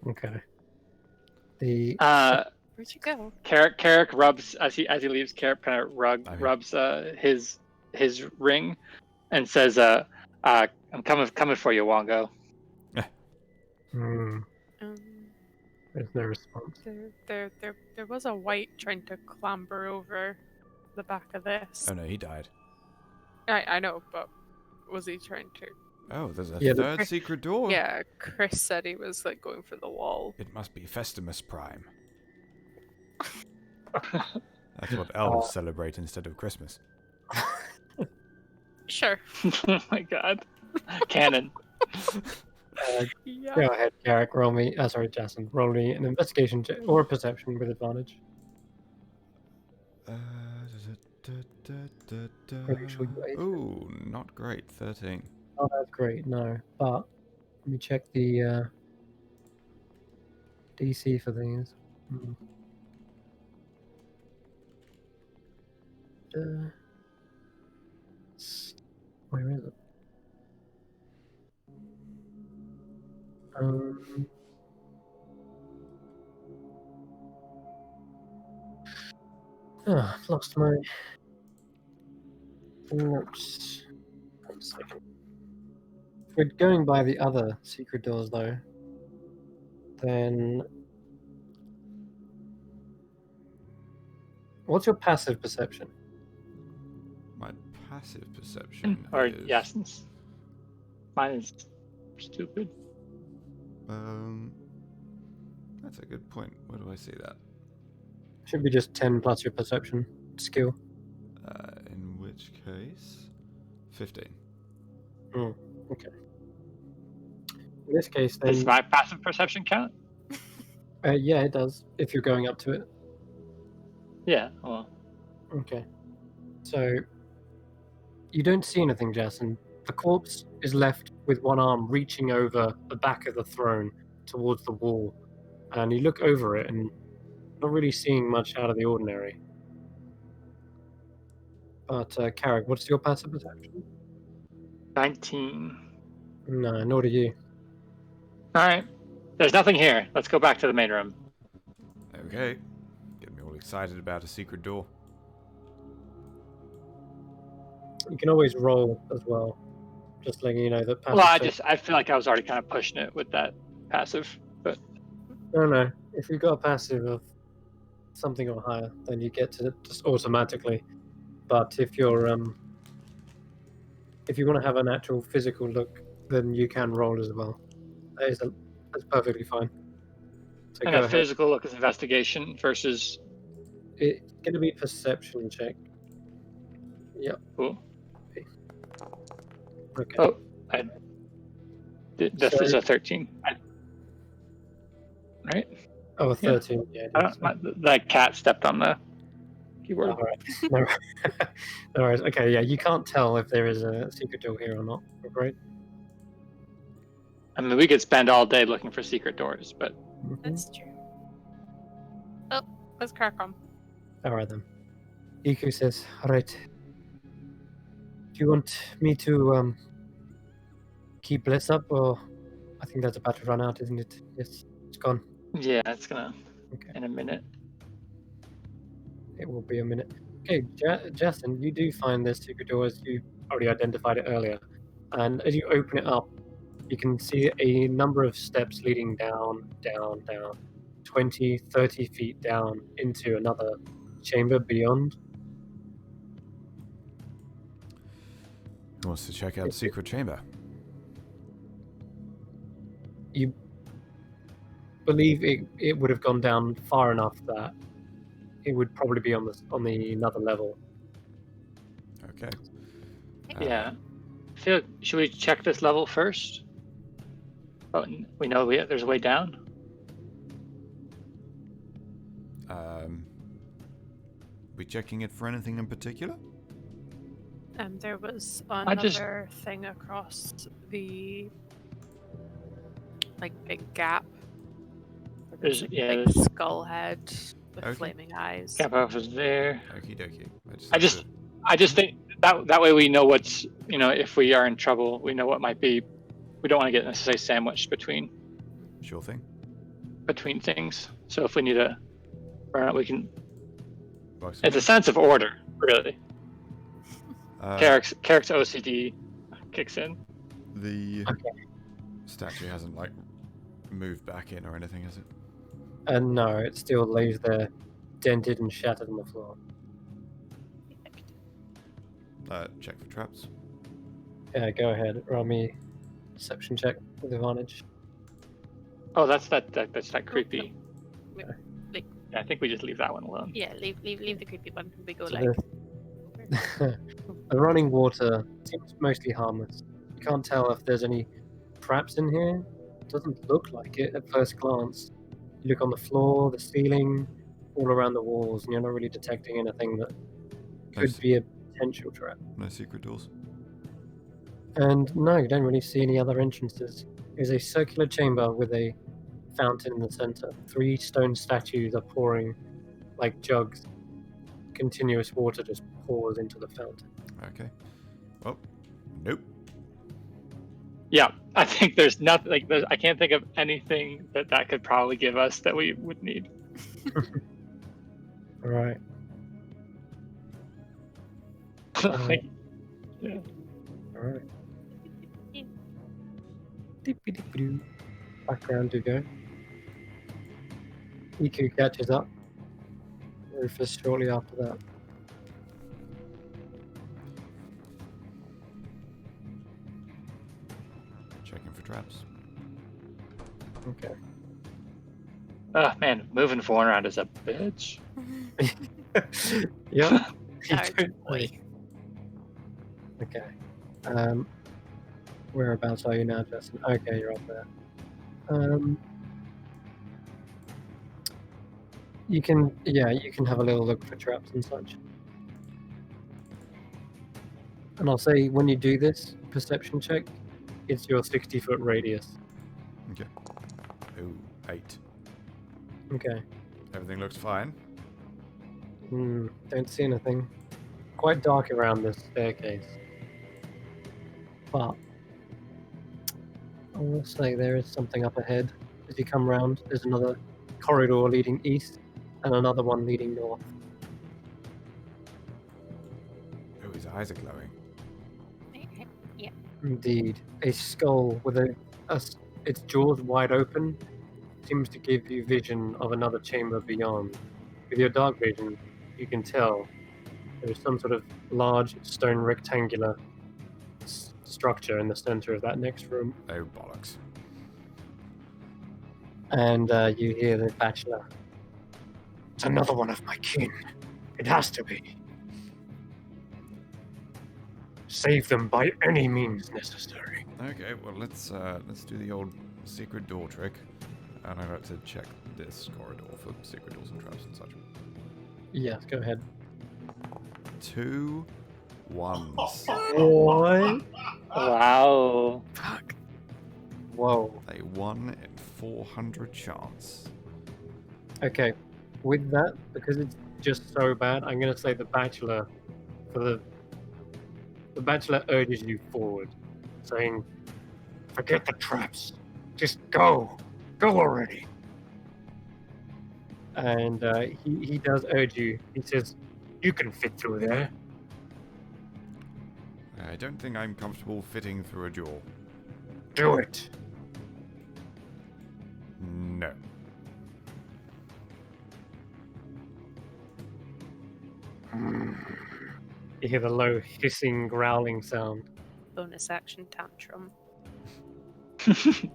Okay. The Where'd you go? Carrick rubs as he leaves. Carrick kind of rubs his ring, and says, "I'm coming for you, Wongo." Um, there's no response. there was a white trying to clamber over the back of this. Oh no, he died. I know, but was he trying to? Oh, there's a Yeah, the- third secret door. Yeah, Chris said he was like going for the wall. It must be Festimus Prime. That's what elves celebrate instead of Christmas. Sure. Oh my god, canon. Yeah. Go ahead, Garrick. Roll me. Sorry, Jason. Roll me an investigation check or a perception with advantage. Pretty sure you aced it. Ooh, not great. 13. Oh, that's great. No, but let me check the DC for these. Where is it? I've lost my notes. 1 second. If we're going by the other secret doors, though, then what's your passive perception? My passive perception Or is... Yasin's. Mine is stupid. That's a good point. Where do I see that? Should be just 10 plus your perception skill. In which case... 15. Okay. In this case, then... Does my passive perception count? yeah, it does, if you're going up to it. Yeah. Well. Okay. So, you don't see anything, Jason. The corpse is left with one arm reaching over the back of the throne towards the wall. And you look over it and not really seeing much out of the ordinary. But, Carrick, what's your passive perception? 19. No, nor do you. All right. There's nothing here. Let's go back to the main room. Okay. Get me all excited about a secret door. You can always roll as well. Just letting you know that passive... Well, I feel like I was already kind of pushing it with that passive, but No. If you've got a passive of something or higher, then you get to just automatically. But if you're if you want to have an actual physical look, then you can roll as well. That's perfectly fine. So and go a ahead. physical look is investigation versus. It's going to be perception check. Yep. Cool. Okay. Oh, this So- is a 13. Right? Oh, a 13. Yeah. it is. That cat stepped on the keyboard. All right. No, no worries. Okay, yeah, you can't tell if there is a secret door here or not. Right? I mean, we could spend all day looking for secret doors, but That's true. Oh, let's crack on. All right then. Iku says, "All right. Do you want me to keep Bliss up, or I think that's about to run out, isn't it? Yes, it's gone. yeah, it's gonna Okay, in a minute. it will be a minute. Okay, Jason, you do find this secret door as you already identified it earlier, and as you open it up, you can see a number of steps leading down, down, down, 20, 30 feet down into another chamber beyond. Who wants to check out the secret chamber? You believe it would have gone down far enough that it would probably be on the another level. Okay. Yeah. Should we check this level first? Oh, we know there's a way down. We checking it for anything in particular? There was I just- another thing across the big gap. There's Big there's skull head with Okay. flaming eyes. gap over there. Okie dokie. I just think that way we know what's, if we are in trouble, we know what might be. We don't want to get necessarily sandwiched between Sure thing. things. So if we need to run out, we can. Works It's for a sense of order, really. me. Carrick's OCD kicks in. The statue hasn't moved back in or anything, has it? And no, it still lays there, dented and shattered on the floor. Check for traps. Yeah, go ahead. Roll me perception check with advantage. Oh, that's that creepy. Wait. Yeah, I think we just leave that one alone. Yeah, leave the creepy one. We go So over. the running water seems mostly harmless. You can't tell if there's any traps in here. It doesn't look like it at first glance. You look on the floor, the ceiling, all around the walls, and you're not really detecting anything that could be a potential trap. No secret doors. And no, you don't really see any other entrances. It's a circular chamber with a fountain in the center. 3 stone statues are pouring like jugs. Continuous water just pours into the fountain. Okay. Well, nope. Yeah, I think there's nothing I can't think of anything that could probably give us that we would need. All right. Yeah. All right. Dip-a-dip-a-doo. Background to go. Iku catches up. Rufus shortly after that. Checking for traps. Okay. Oh man, moving phone around is a bitch. Yep. You Hard don't boy. really- Okay. Whereabouts are you now, Justin? Okay, you're up there. You can have a little look for traps and such. And I'll say when you do this perception check, it's your 60-foot radius. Okay. Ooh, 8. Okay. Everything looks fine. Don't see anything. Quite dark around this staircase. But I will say there is something up ahead. As you come round, there's another corridor leading east and another one leading north. Oh, his eyes are glowing. Indeed. A skull with its jaws wide open seems to give you vision of another chamber beyond. With your dark vision, you can tell there is some sort of large stone rectangular structure in the center of that next room. Oh, bollocks. And you hear the bachelor. It's another one of my kin. It has to be. Save them by any means necessary. Okay, well let's do the old secret door trick, and I got to check this corridor for secret doors and traps and such. Yes, go ahead. 2 1s. What? Wow. Fuck. Whoa. A 1 in 400 chance. Okay. With that, because it's just so bad, I'm gonna say the bachelor the bachelor urges you forward, saying, Forget the traps. Just go. Go already. and he does urge you. He says, You can fit through there. I don't think I'm comfortable fitting through a door. Do it. No. You hear the low hissing, growling sound. Bonus action tantrum. There's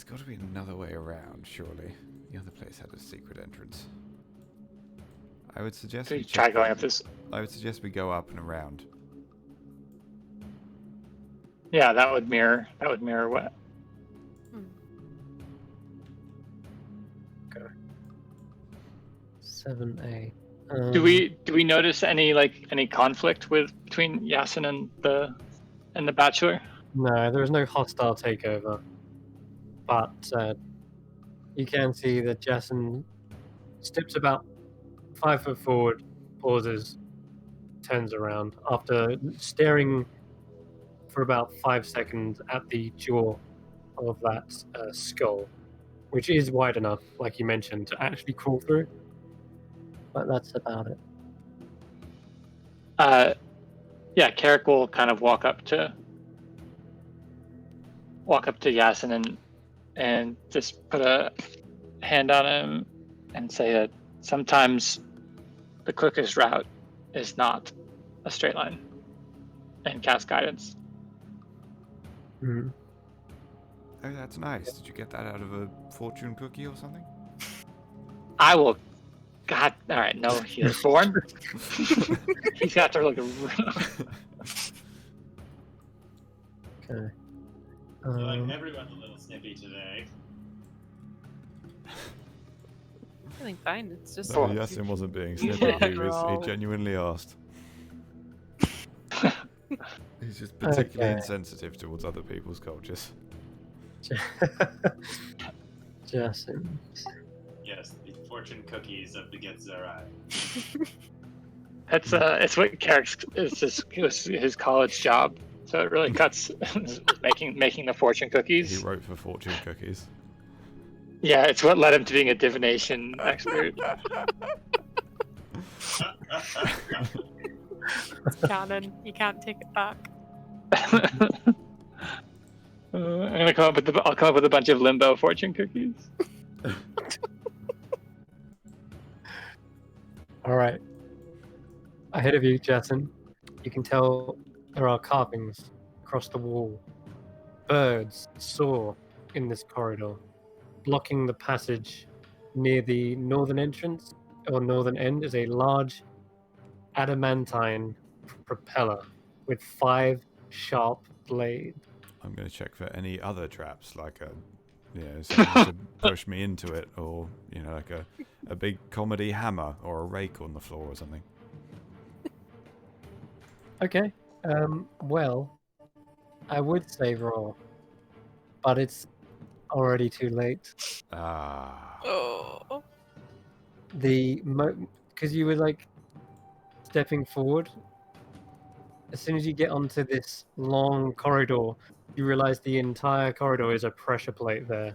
got to be another way around, surely. The other place had a secret entrance. I would suggest So we you try check going that. up this. I would suggest we go up and around. Yeah, that would mirror. That would mirror what? 7A. Do we notice any conflict between Yasin and the Bachelor? No, there is no hostile takeover. But you can see that Jason steps about 5 foot forward, pauses, turns around after staring for about 5 seconds at the jaw of that skull, which is wide enough, like you mentioned, to actually crawl through. But that's about it. Yeah, Carrick will kind of walk up to Yasin and just put a hand on him and say that sometimes the quickest route is not a straight line, and cast guidance. Mm. Oh, that's nice. Did you get that out of a fortune cookie or something? I will. God, all right. No, he was born. He's got to look. Okay. I feel like everyone's a little snippy today. Feeling fine. It's just. No, Yasin wasn't being snippy. He genuinely asked. He's just particularly insensitive towards other people's cultures. Jason. Yes, the fortune cookies of the Getzerai. It's what Carrick's it was his college job, so it really cuts making the fortune cookies. He wrote for fortune cookies. Yeah, it's what led him to being a divination expert. It's canon. You can't take it back. I'll come up with a bunch of limbo fortune cookies. All right. Ahead of you, Jason, you can tell there are carvings across the wall. Birds soar in this corridor, blocking the passage near the northern entrance or northern end is a large adamantine propeller with 5 sharp blades. I'm going to check for any other traps, like something to push me into it, or like a big comedy hammer or a rake on the floor or something. Okay. Well, I would say roll, but it's already too late. Ah. Oh. Because you were like stepping forward. As soon as you get onto this long corridor, you realize the entire corridor is a pressure plate there.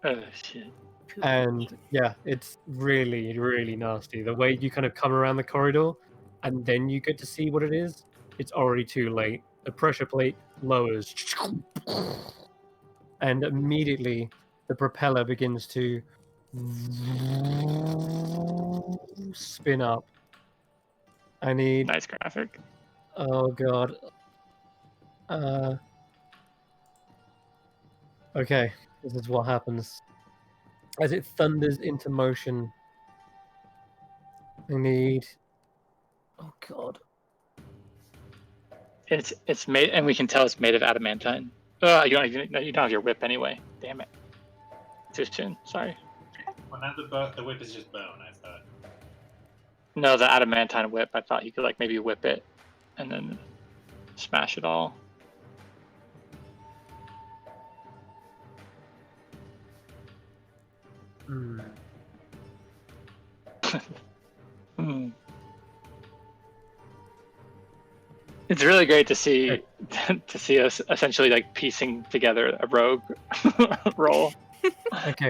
Oh shit. And yeah, it's really, really nasty. The way you kind of come around the corridor and then you get to see what it is, it's already too late. The pressure plate lowers. And immediately the propeller begins to spin up. I need... Nice graphic. Oh god. Okay, this is what happens. As it thunders into motion, I need... Oh god. It's made, and we can tell it's made of adamantine. You don't have your whip anyway. Damn it. Too soon. Sorry. Well, now the whip is just bone, I thought. No, the adamantine whip. I thought you could maybe whip it, and then smash it all. It's really great to see us essentially piecing together a rogue roll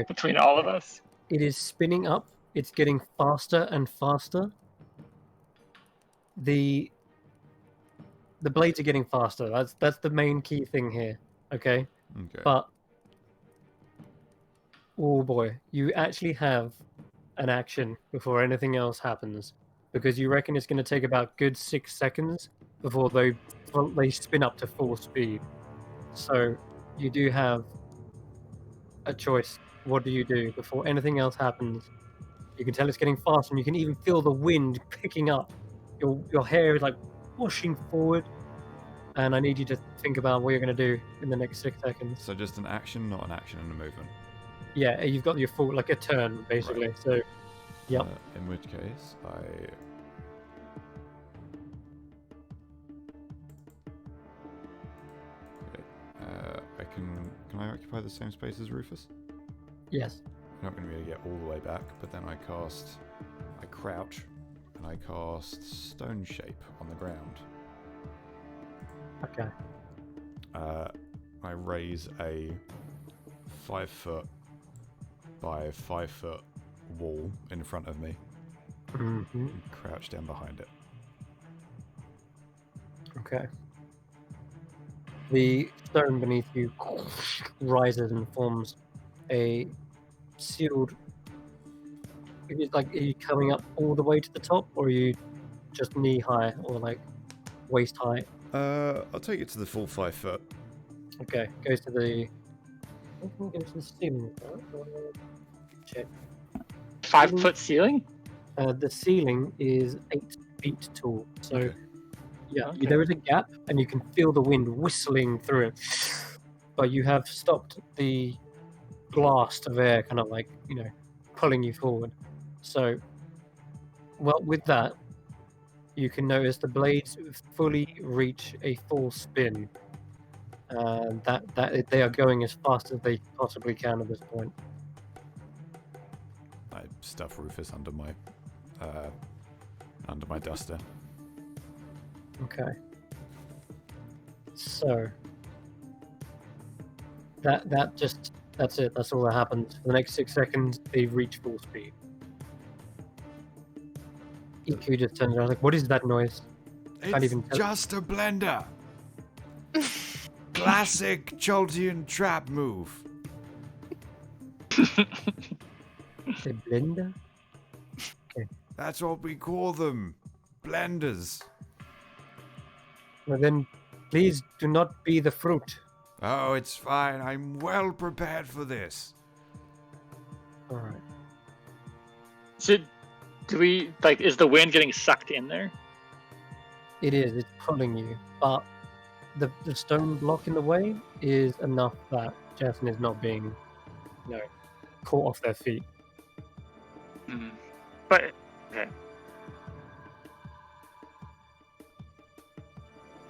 between all of us. It is spinning up. It's getting faster and faster. The blades are getting faster. That's the main key thing here. Okay. But oh boy, you actually have an action before anything else happens, because you reckon it's going to take about good 6 seconds before they spin up to full speed. So you do have a choice. What do you do before anything else happens? You can tell it's getting faster, and you can even feel the wind picking up. Your hair is like pushing forward, and I need you to think about what you're going to do in the next 6 seconds. So just an action, not an action and a movement. Yeah, you've got your full, like a turn, basically. Right. So, yep. In which case, Can I occupy the same space as Rufus? Yes. I'm not going to be able to get all the way back, but then I crouch, and I cast Stone Shape on the ground. Okay. I raise a 5 foot by 5 foot wall in front of me, Mm-hmm. and crouch down behind it. Okay. The stone beneath you rises and forms a sealed. It's like, are you coming up all the way to the top, or are you just knee high or like waist high? I'll take it to the full 5 foot. Okay, goes to the. I think it goes to the ceiling. Check. 5-foot ceiling? The ceiling is 8 feet tall, so Okay. yeah, Okay. there is a gap, and you can feel the wind whistling through it. But you have stopped the blast of air, kind of like, pulling you forward. So, well, with that, you can notice the blades fully reach a full spin. That they are going as fast as they possibly can at this point. I stuff Rufus under my duster. Okay. So that's it. That's all that happens. For the next 6 seconds, they reach full speed. EQ just turns around like, "What is that noise?" Can't It's even tell. just a blender. Classic Choltean trap move. A blender? That's what we call them. Blenders. Well, then, please do not be the fruit. Oh, it's fine. I'm well prepared for this. All right. So, is the wind getting sucked in there? It is. It's pulling you, but the stone block in the way is enough that Jason is not being, caught off their feet. Mm. But, okay.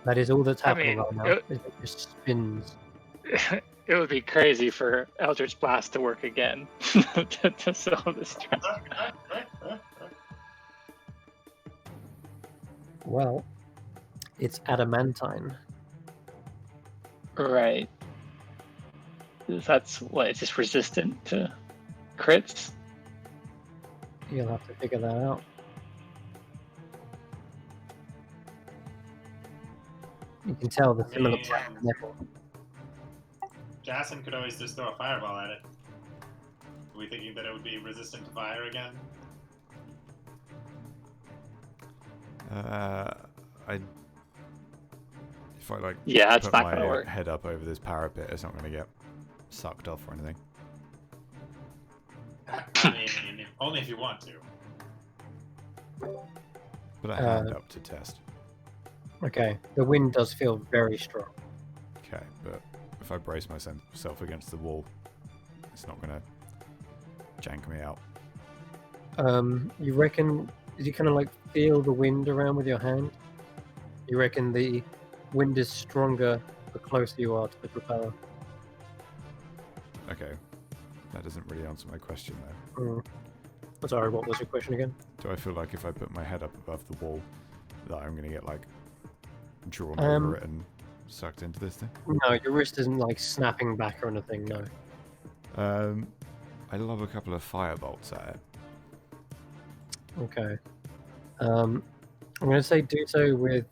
That is all that's happening mean, right now. Is it just spins. It would be crazy for Eldritch Blast to work again to solve this trap. Well, it's adamantine. Right. That's what, it's just resistant to crits? You'll have to figure that out. You can tell the similar black metal. Jason could always just throw a fireball at it. Are we thinking that it would be resistant to fire again? If I Yeah, it's put not my gonna work. head up over this parapet, it's not going to get sucked off or anything. I mean, only if you want to. Put a hand up to test. Okay, the wind does feel very strong. Okay, but if I brace myself against the wall, it's not going to jank me out. You reckon, did you kind of like feel the wind around with your hand? You reckon the wind is stronger the closer you are to the propeller? Okay, that doesn't really answer my question though. Sorry, what was your question again? Do I feel like if I put my head up above the wall that I'm going to get like drawn over it and sucked into this thing? No, your wrist isn't like snapping back or anything, no. I lob a couple of firebolts at it. Okay. I'm going to say do so with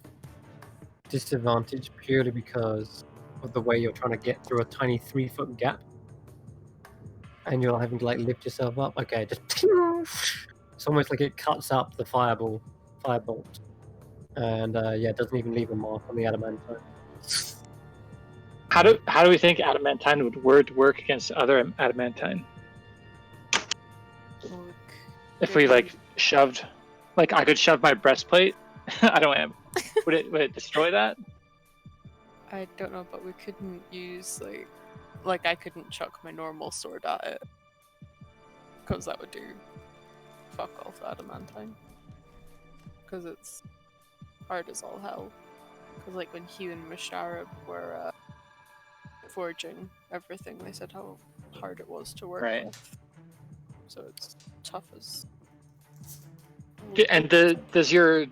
disadvantage purely because of the way you're trying to get through a tiny 3-foot gap. And you're having to like lift yourself up. Okay, just It's almost like it cuts up the firebolt, and it doesn't even leave a mark on the adamantine. How do we think adamantine would work against other adamantine? Look, If we like shoved, like I could shove my breastplate. I don't know. Would it destroy that? I don't know, but we couldn't use like I couldn't chuck my normal sword at it because that would do fuck all to adamantine. Because it's hard as all hell. Because like when Hugh and Misharab were forging everything, they said how hard it was to work Right. with. So it's tough as. And does your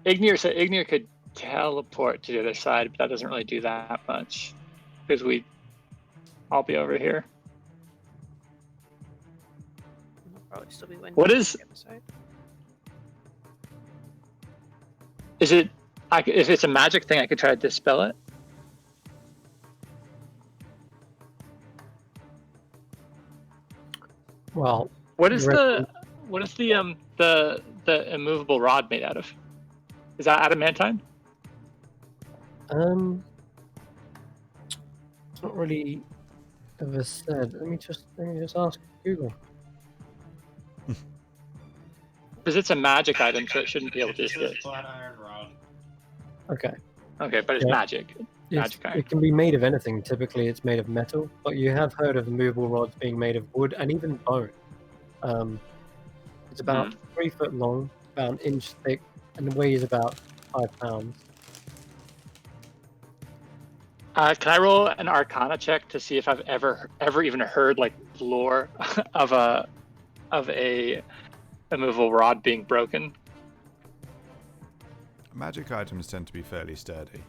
Ignir? So Ignir could teleport to the other side, but that doesn't really do that much because I'll be over here. I'll probably still be winning. What is- the other side. Is it? If it's a magic thing, I could try to dispel it. Well, What is Right. the immovable rod made out of? Is that adamantine? It's not really ever said. Let me just ask Google. Because it's a magic item, so it shouldn't be able to It's just just get. flat iron rod. Okay. Okay, but it's Yeah. magic. Magic iron. It can be made of anything. Typically, it's made of metal, but you have heard of movable rods being made of wood and even bone. It's about 3 foot long, about an inch thick, and weighs about 5 pounds. Can I roll an Arcana check to see if I've ever even heard like lore of a immovable rod being broken? Magic items tend to be fairly sturdy.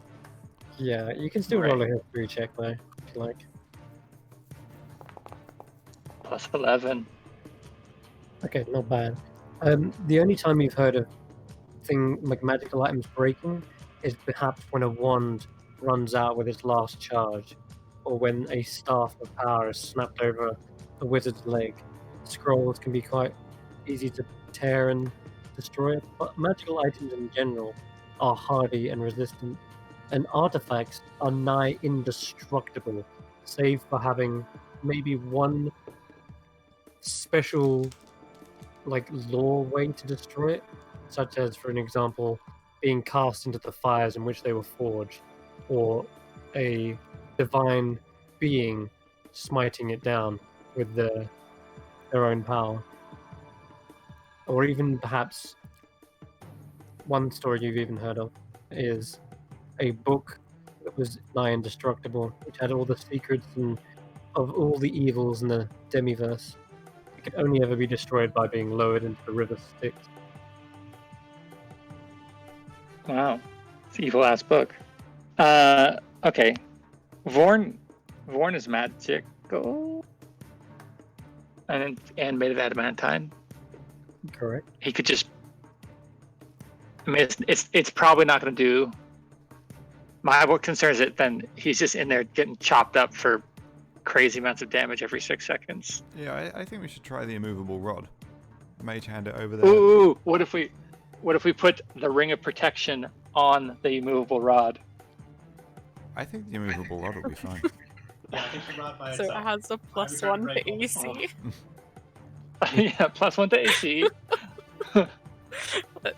Yeah, you can still Right. roll a history check though, if you like. Plus 11. Okay, not bad. The only time you've heard of like magical items breaking is perhaps when a wand runs out with its last charge, or when a staff of power is snapped over a wizard's leg. Scrolls can be quite easy to tear and destroy, but magical items in general are hardy and resistant, and artifacts are nigh indestructible, save for having maybe one special like lore way to destroy it, such as, for an example, being cast into the fires in which they were forged, or a divine being smiting it down with their own power. Or even perhaps one story you've even heard of is a book that was nigh indestructible, which had all the secrets and of all the evils in the demiverse. It could only ever be destroyed by being lowered into the river Styx. Wow, it's an evil ass book. Okay, Vorn is magical and made of adamantine. Correct. He could just. I mean, it's probably not going to do. My what concerns it then he's just in there getting chopped up for crazy amounts of damage every 6 seconds. Yeah, I think we should try the immovable rod. Mage hand it over there. Ooh, what if we put the ring of protection on the immovable rod? I think the immovable rod will be fine. Yeah, I think the rod by So it itself. has a plus 1 to break all the AC. Yeah, +1 to AC. But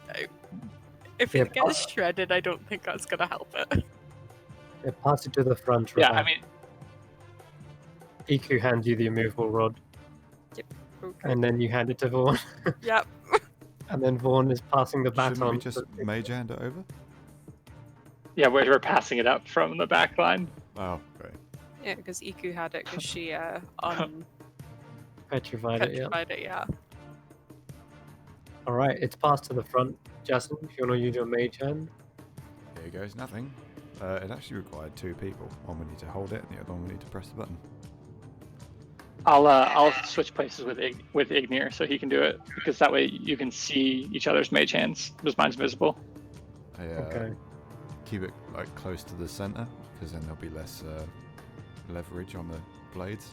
if Yeah, it gets shredded, I don't think that's gonna help it. Yeah, pass it to the front. Yeah, Ravan. I mean, Iku hands you the immovable rod, Okay. and then you hand it to Vaughn, Yep. and then Vaughn is passing the Shouldn't baton. we just mage hand it over? yeah, we're passing it up from the back line. Oh, great. Yeah, because Iku had it because she Petrified it, yeah. petrified it, yeah. Alright, it's passed to the front. Justin, if you want to use your mage hand. Here goes nothing. It actually required 2 people. One will need to hold it, and the other one will need to press the button. I'll switch places with Ignir so he can do it, because that way you can see each other's mage hands, because mine's visible. I Okay. keep it like close to the center, because then there'll be less leverage on the blades.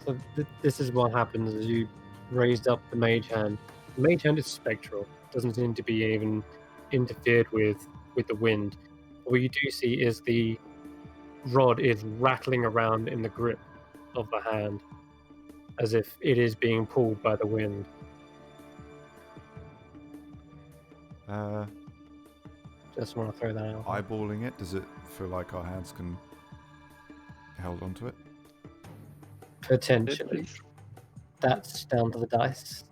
So this is what happens: is you raised up the mage hand. The mage hand is spectral. Doesn't seem to be even interfered with the wind. What you do see is the rod is rattling around in the grip of the hand, as if it is being pulled by the wind. Just want to throw that out. Eyeballing it, does it feel like our hands can hold onto it? Potentially. That's down to the dice.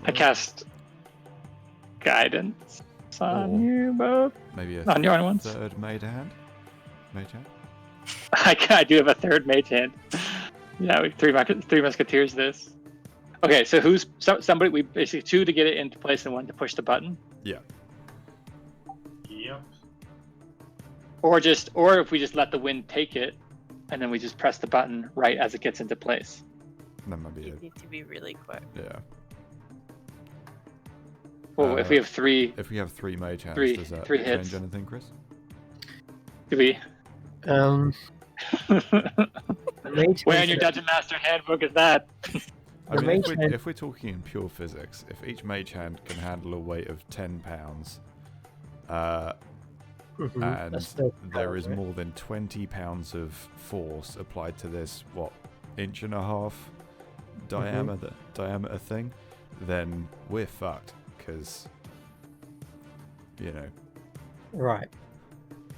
I cast guidance on Or you both. Maybe a On your own ones. third mage hand? Mage hand? I do have a third mage hand. Yeah, we three musketeers this. Okay, so who's somebody? We basically 2 to get it into place and 1 to push the button, Yeah. Yep. or if we just let the wind take it, and then we just press the button right as it gets into place. That might be You it. need to be really quick. Yeah. Well, if we have 3, If we have 3 mage hands, Three- does that three change hits. anything, Chris? do we? The mage Where in hand your Dungeon Master handbook is that? I The mean, mage hand- if we're talking in pure physics, if each mage hand can handle a weight of 10 pounds, and that's the there is right? more than 20 pounds of force applied to this, what, 1.5 inch diameter thing, then we're fucked, because, you know. Right.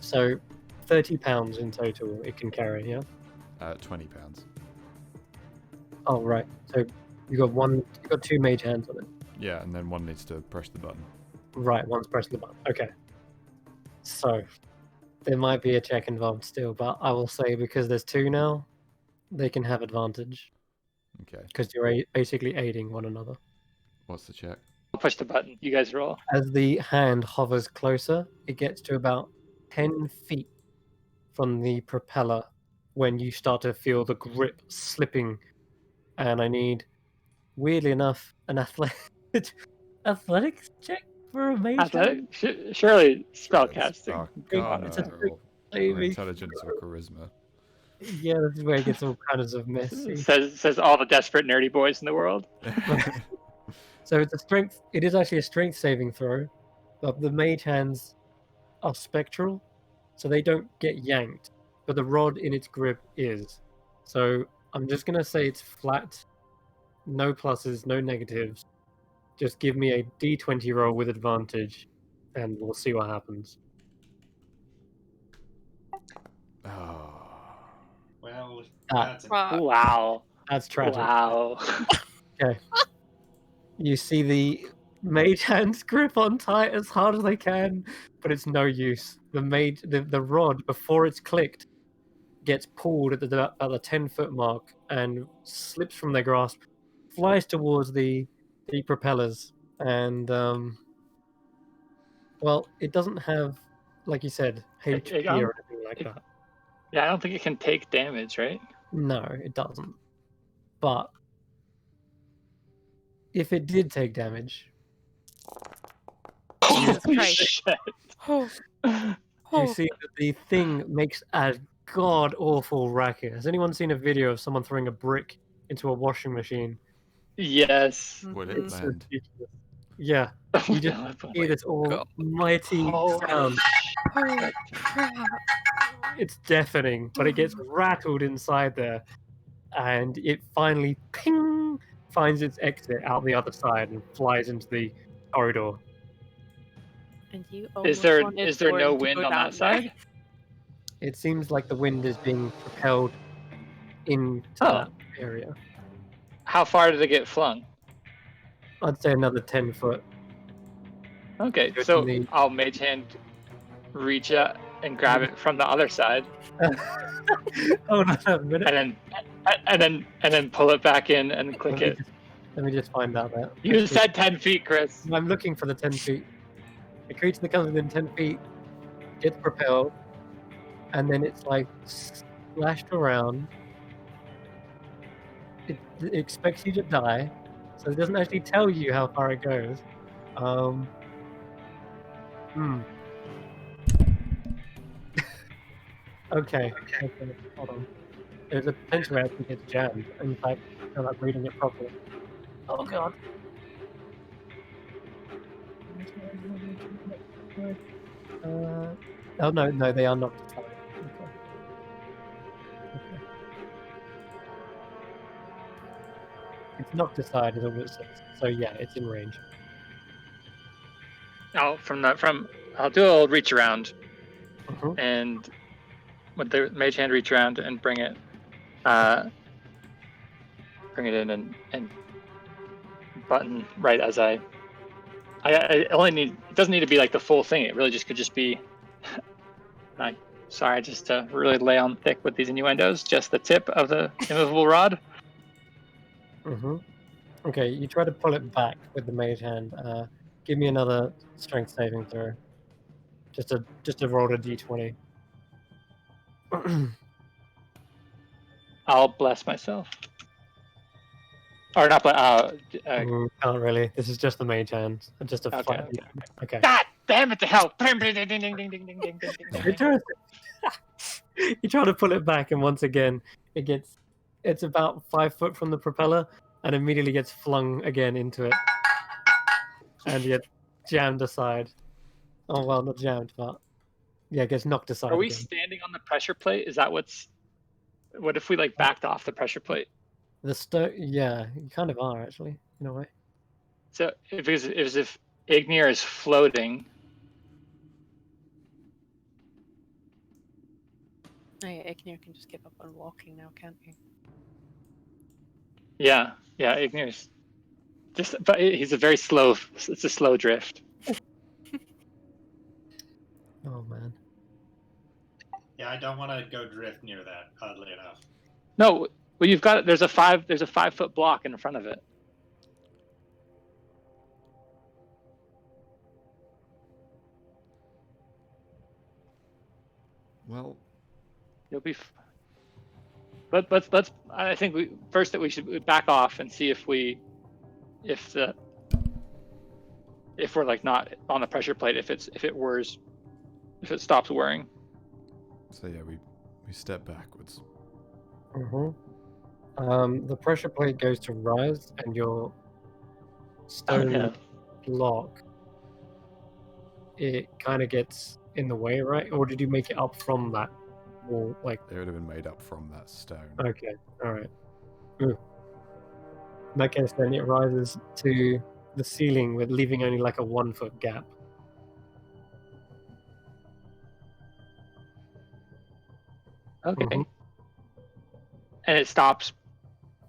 So, 30 pounds in total it can carry, yeah? 20 pounds. Oh, right. So, you got 2 mage hands on it. Yeah, and then one needs to press the button. Right, one's pressing the button. Okay. So, there might be a check involved still, but I will say because there's 2 now, they can have advantage. Okay. Because you're basically aiding one another. What's the check? I'll push the button. You guys roll. As the hand hovers closer, it gets to about 10 feet from the propeller when you start to feel the grip slipping. And I need, weirdly enough, an athletics check for a mage hand? Athletic? Surely spellcasting. Arcana It's a or Maybe. intelligence or charisma. Yeah, this is where it gets all kinds of messy. Says all the desperate nerdy boys in the world. So it's a strength. It is actually a strength saving throw, but the mage hands are spectral, so they don't get yanked. But the rod in its grip is. So I'm just gonna say it's flat, no pluses, no negatives. Just give me a D20 roll with advantage, and we'll see what happens. Oh. Well, Ah. that's an Wow. That's tragic. Wow. You see the mage hands grip on tight as hard as they can, but it's no use. The rod, before it's clicked, gets pulled at about the 10-foot mark and slips from their grasp, flies towards the propellers, and well, it doesn't have, like you said, HP or anything like that. Yeah, I don't think it can take damage, right? No, it doesn't. But if it did take damage, Jesus Holy Christ. shit. you see that the thing makes a god awful racket. Has anyone seen a video of someone throwing a brick into a washing machine? Yes. Will it It's land? ridiculous. Yeah, you just hear this almighty sound. Holy crap. It's deafening, but it gets rattled inside there, and it finally ping finds its exit out the other side and flies into the corridor. And you Is almost there wanted no Gordon to wind go on down that side? It seems like the wind is being propelled into that area. How far did it get flung? I'd say another 10 foot. Okay, Good so indeed. I'll mage hand reach out and grab it from the other side, Hold on a minute. and then pull it back in and click it. Let me just find out that. You said 10 feet, Chris. I'm looking for the 10 feet. A creature that comes within 10 feet gets propelled, and then it's like splashed around. It expects you to die, so it doesn't actually tell you how far it goes. Okay, hold on. There's a potential where it gets jammed. In fact, feel like reading it properly. Oh god. Oh no, they are knocked aside. Okay. It's knocked aside is all it says. So yeah, it's in range. Oh, I'll do a little reach around, Mhm. and with the mage hand reach around and bring it in and button right as I only need, it doesn't need to be like the full thing. It really just could just be, sorry, just to really lay on thick with these innuendos, just the tip of the immovable rod. Okay, you try to pull it back with the mage hand. Give me another strength saving throw. Just to roll a d20. I'll bless myself. Or not, but Can't really. This is just the mage hand. Just a okay, flat. okay. Okay. God damn it to hell! Ding, ding, ding, ding, ding, ding, ding, ding, ding, You try to, you try to pull it back, and once again, it's about 5 foot from the propeller, and immediately gets flung again into it, and gets jammed aside. Oh well, not jammed, but yeah, gets knocked aside. Are we again. standing on the pressure plate? Is that what if we like backed off the pressure plate? Yeah, you kind of are actually, in a way. So if Ignir is floating. Oh yeah, Ignir can just give up on walking now, can't he? Yeah, Ignir's but he's it's a slow drift. Oh man. Yeah, I don't want to go drift near that, oddly enough. No, well there's a 5 foot block in front of it. Well, You'll be. Let's. I think we should back off and see if we're like not on the pressure plate. If it stops whirring. so yeah, we step backwards. The pressure plate goes to rise, and your stone block, it kind of gets in the way, right? Or did you make it up from that wall? Like, They would have been made up from that stone. okay, all right. In that case, then it rises to the ceiling, with leaving only like a 1 foot gap. Okay. And it stops.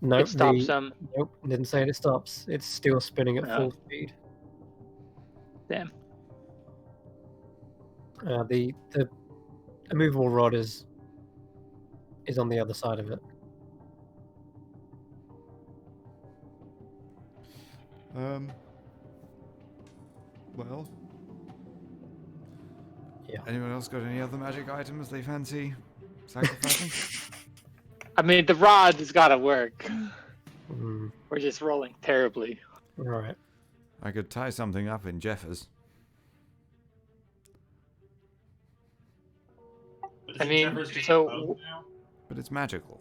No, It stops. Nope, didn't say it stops. It's still spinning at full speed. Damn. The immovable rod is on the other side of it. Well. Yeah. Anyone else got any other magic items they fancy sacrificing? I mean, the rod has got to work. Mm, We're just rolling terribly. right. I could tie something up in Jeffers. But I isn't mean, Jeffers just so- a boat now? But it's magical.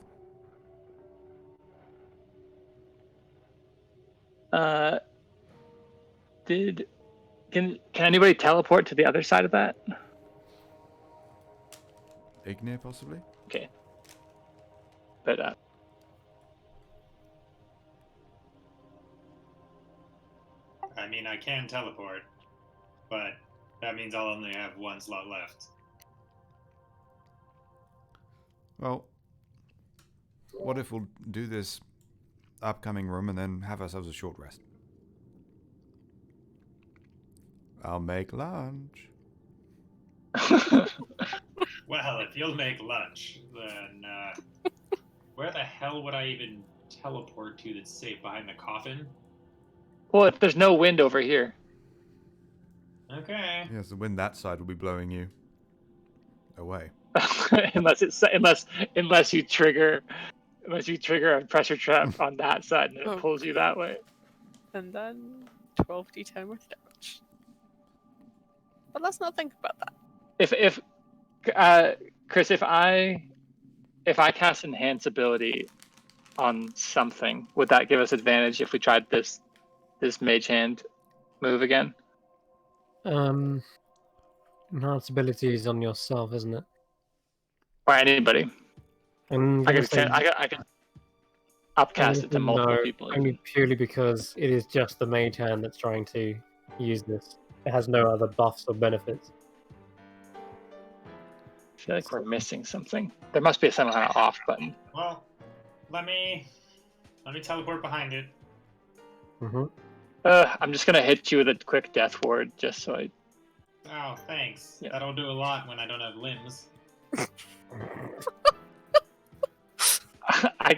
Can anybody teleport to the other side of that? Ignir, possibly? Okay. But I mean, I can teleport, but that means I'll only have one slot left. Well, what if we'll do this upcoming room and then have ourselves a short rest? I'll make lunch. Well, if you'll make lunch, then where the hell would I even teleport to that's safe behind the coffin? well, if there's no wind over here. Okay. Yes, the wind that side will be blowing you away. unless you trigger a pressure trap on that side and it pulls you that way. And then 12d10 worth damage. But let's not think about that. If Chris, if I cast enhance ability on something. Would that give us advantage if we tried this mage hand move again? Enhance abilities on yourself, isn't it? Or anybody? I'm I gonna could say I could upcast it to multiple no, people. only purely because it is just the mage hand that's trying to use this. It has no other buffs or benefits. I feel like we're missing something. There must be some kind of off button. Well, let me teleport behind it. Mm-hmm. I'm just gonna hit you with a quick death ward, just so I. Oh, thanks. Yeah. That'll do a lot when I don't have limbs.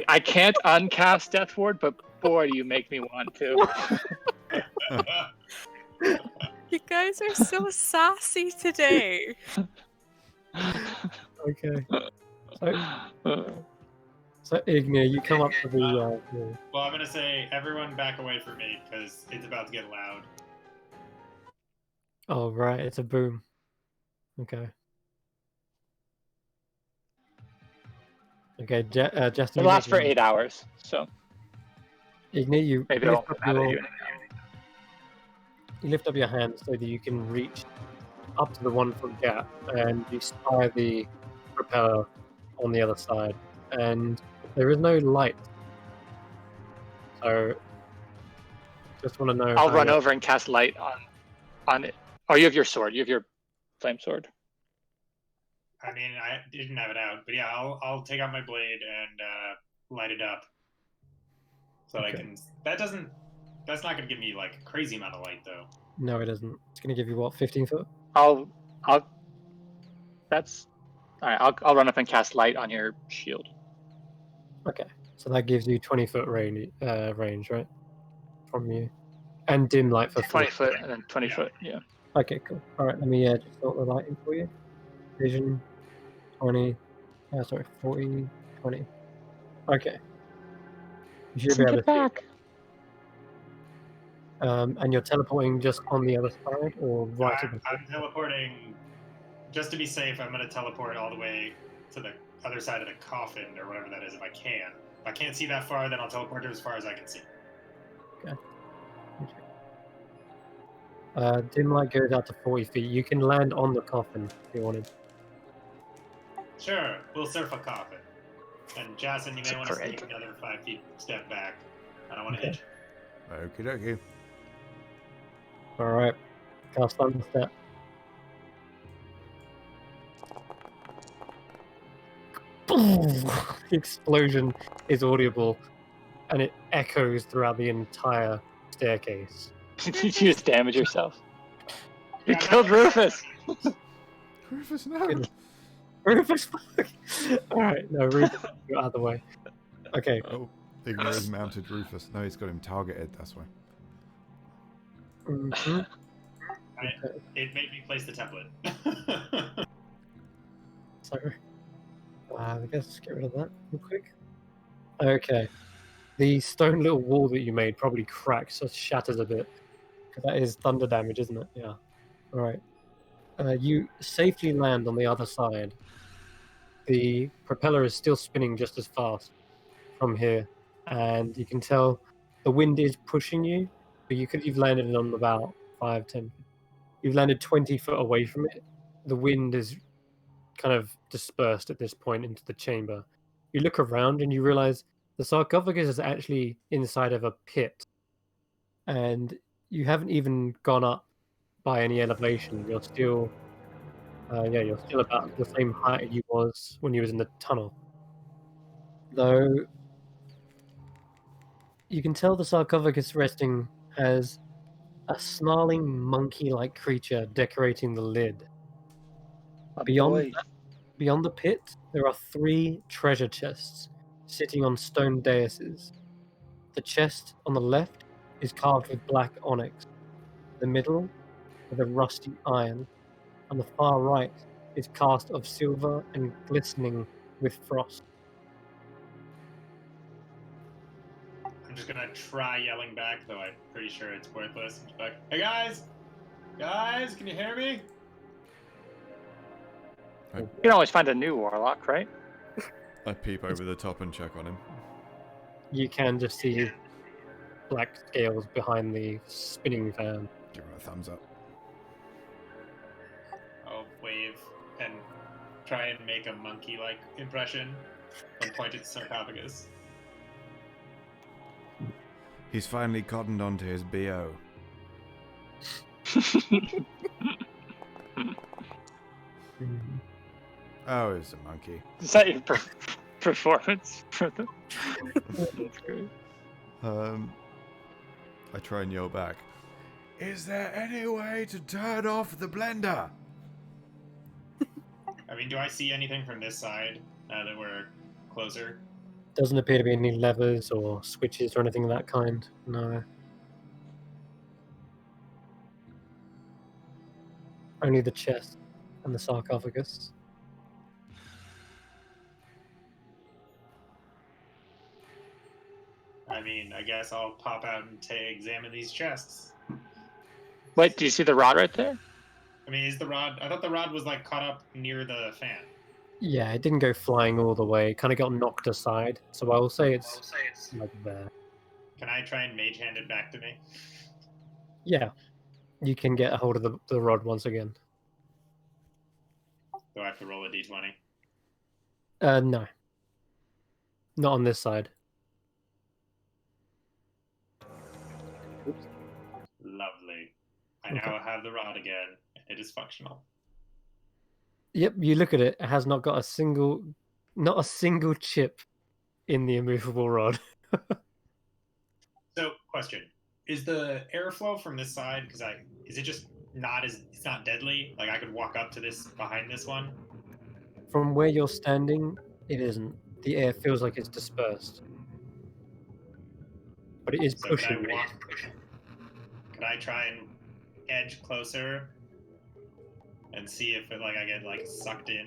I can't uncast death ward, but boy, do you make me want to. You guys are so sassy today. Okay. So Ignia, you come up to the. wall. Well, I'm gonna say everyone back away from me because it's about to get loud. Oh right, it's a boom. Okay. Okay, Justin. It lasts for 8 hours, so Ignia, you maybe I'll lift up have your, you. you lift up your hand so that you can reach up to the 1 foot gap, and you spy the propeller on the other side, and there is no light. So, just want to know. I'll run over and cast light on it. Oh, you have your sword. You have your flame sword. I mean, I didn't have it out, but yeah, I'll take out my blade and light it up, so Okay. I can. That's not gonna give me like a crazy amount of light though. No, it isn't. It's going to give you what, 15 foot? That's all right. I'll run up and cast light on your shield. Okay, so that gives you 20 foot range, right, from you, and dim light for 20 40. foot and then 20 foot. Yeah. Okay, cool. All right, let me just sort the lighting for you. Vision, 20. Sorry, 40, 20. Okay. You should be able to back. and you're teleporting just on the other side, or right at the I'm teleporting. Just to be safe, I'm gonna teleport all the way to the other side of the coffin or whatever that is if I can. If I can't see that far, then I'll teleport to as far as I can see. dim light goes out to 40 feet. You can land on the coffin if you wanted. Sure, we'll surf a coffin. And Jason, you may want to Great. sneak another 5 feet step back. I don't want to Okay. hit you. Okie dokie. All right, cast thunder step. Boom! The explosion is audible, and it echoes throughout the entire staircase. You just damage yourself. You killed Rufus. Rufus, no! Goodness. Rufus, fuck! Alright, no, Rufus, go out of the way. Okay. Oh, Ignia has mounted Rufus. No, he's got him targeted, that's why. Mm-hmm. It made me place the template. Sorry. I guess let's get rid of that real quick. Okay. The stone little wall that you made probably cracks or shatters a bit. Because that is thunder damage, isn't it? Yeah. Alright. You safely land on the other side. The propeller is still spinning just as fast from here. And you can tell the wind is pushing you, but you've landed on about 5, 10. You've landed 20 foot away from it. The wind is kind of dispersed at this point into the chamber. You look around and you realize the sarcophagus is actually inside of a pit. And you haven't even gone up by any elevation. You're still you're still about the same height you was when you was in the tunnel. Though you can tell the sarcophagus resting has a snarling monkey-like creature decorating the lid. Beyond the pit, there are 3 treasure chests sitting on stone daises. The chest on the left is carved with black onyx. The middle with a rusty iron. On the far right is cast of silver and glistening with frost. I'm just gonna try yelling back, though I'm pretty sure it's worthless. I'm just like, hey guys! Guys, can you hear me? You can always find a new warlock, right? I peep over the top and check on him. you can just see black scales behind the spinning fan. Give him a thumbs up. I'll wave and try and make a monkey-like impression and point at Sarcophagus. He's finally cottoned onto his BO. Oh, it's a monkey. Is that your performance for the? That's great. I try and yell back. Is there any way to turn off the blender? I mean, do I see anything from this side now that we're closer? Doesn't appear to be any levers or switches or anything of that kind. No. Only the chest and the sarcophagus. I mean, I guess I'll pop out and examine these chests. Wait, do you see the rod right there? I mean, is the rod... I thought the rod was, like, caught up near the fan. Yeah, it didn't go flying all the way. It kind of got knocked aside. So I will say it's like there. Can I try and mage hand it back to me? Yeah. You can get a hold of the rod once again. Do I have to roll a d20? No. Not on this side. Lovely. I Okay. now have the rod again. It is functional. Yep, you look at it. It has not got not a single chip in the immovable rod. So, question: is the airflow from this side? Because is it just not it's not deadly? Like I could walk up to this behind this one. From where you're standing, it isn't. The air feels like it's dispersed, but it is So pushing. could I try and edge closer and see if I get like sucked in,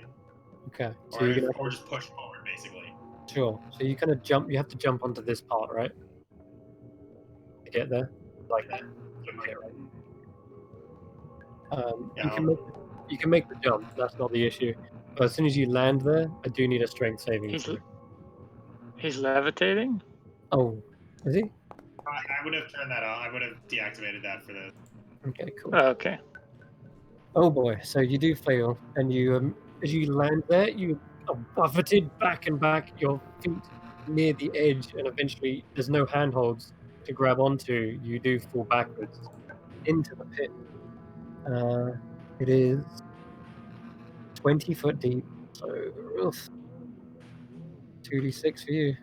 Okay, so or, you're or just push forward basically? sure. So you kind of jump. You have to jump onto this part, right? To get there, like that. Okay, right. Yeah, you can make the jump. That's not the issue. But as soon as you land there, I do need a strength saving. He's levitating? Oh, is he? I would have turned that on. I would have deactivated that for the. Okay, cool. Okay. Oh boy, so you do fail, and you, as you land there, you are buffeted back and back, your feet near the edge, and eventually there's no handholds to grab onto. You do fall backwards into the pit. It is 20 foot deep, so 2d6 for you.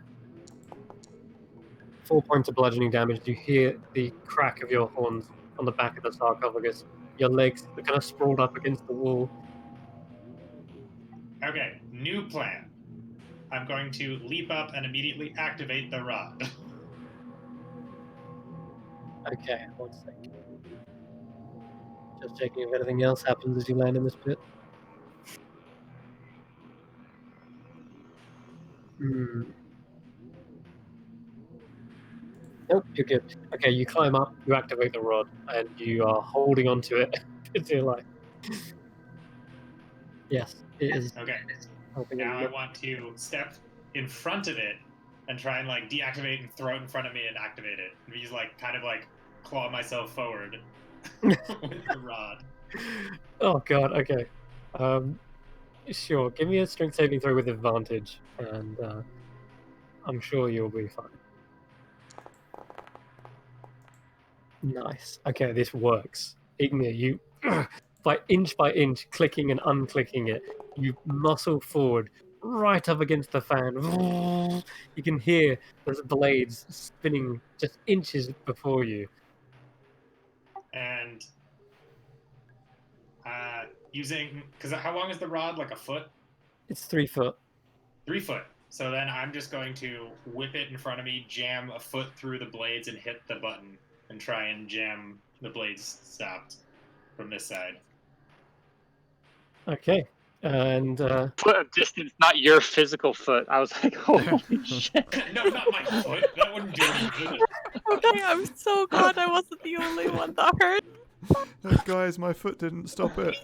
4 points of bludgeoning damage. You hear the crack of your horns on the back of the sarcophagus. Your legs are kind of sprawled up against the wall. Okay, new plan. I'm going to leap up and immediately activate the rod. Okay, 1 second. Just checking if anything else happens as you land in this pit. Nope, you're good. Okay, you climb up, you activate the rod, and you are holding onto it to your life. Yes, it is. Okay, helping now you. I want to step in front of it and try and like deactivate and throw it in front of me and activate it. And use kind of claw myself forward with the rod. Oh god, okay. Sure, give me a strength saving throw with advantage, and I'm sure you'll be fine. Nice. Okay, this works. Ignia, you, by inch, clicking and unclicking it, you muscle forward right up against the fan. You can hear those blades spinning just inches before you. And using, because how long is the rod? Like a foot? It's 3 foot. 3 foot. So then I'm just going to whip it in front of me, jam a foot through the blades, and hit the button, and try and jam the blades stopped from this side. Okay, and Foot of distance, not your physical foot. I was like, holy shit. No, not my foot. That wouldn't do any good. Okay, I'm so glad I wasn't the only one that heard. Guys, my foot didn't stop it.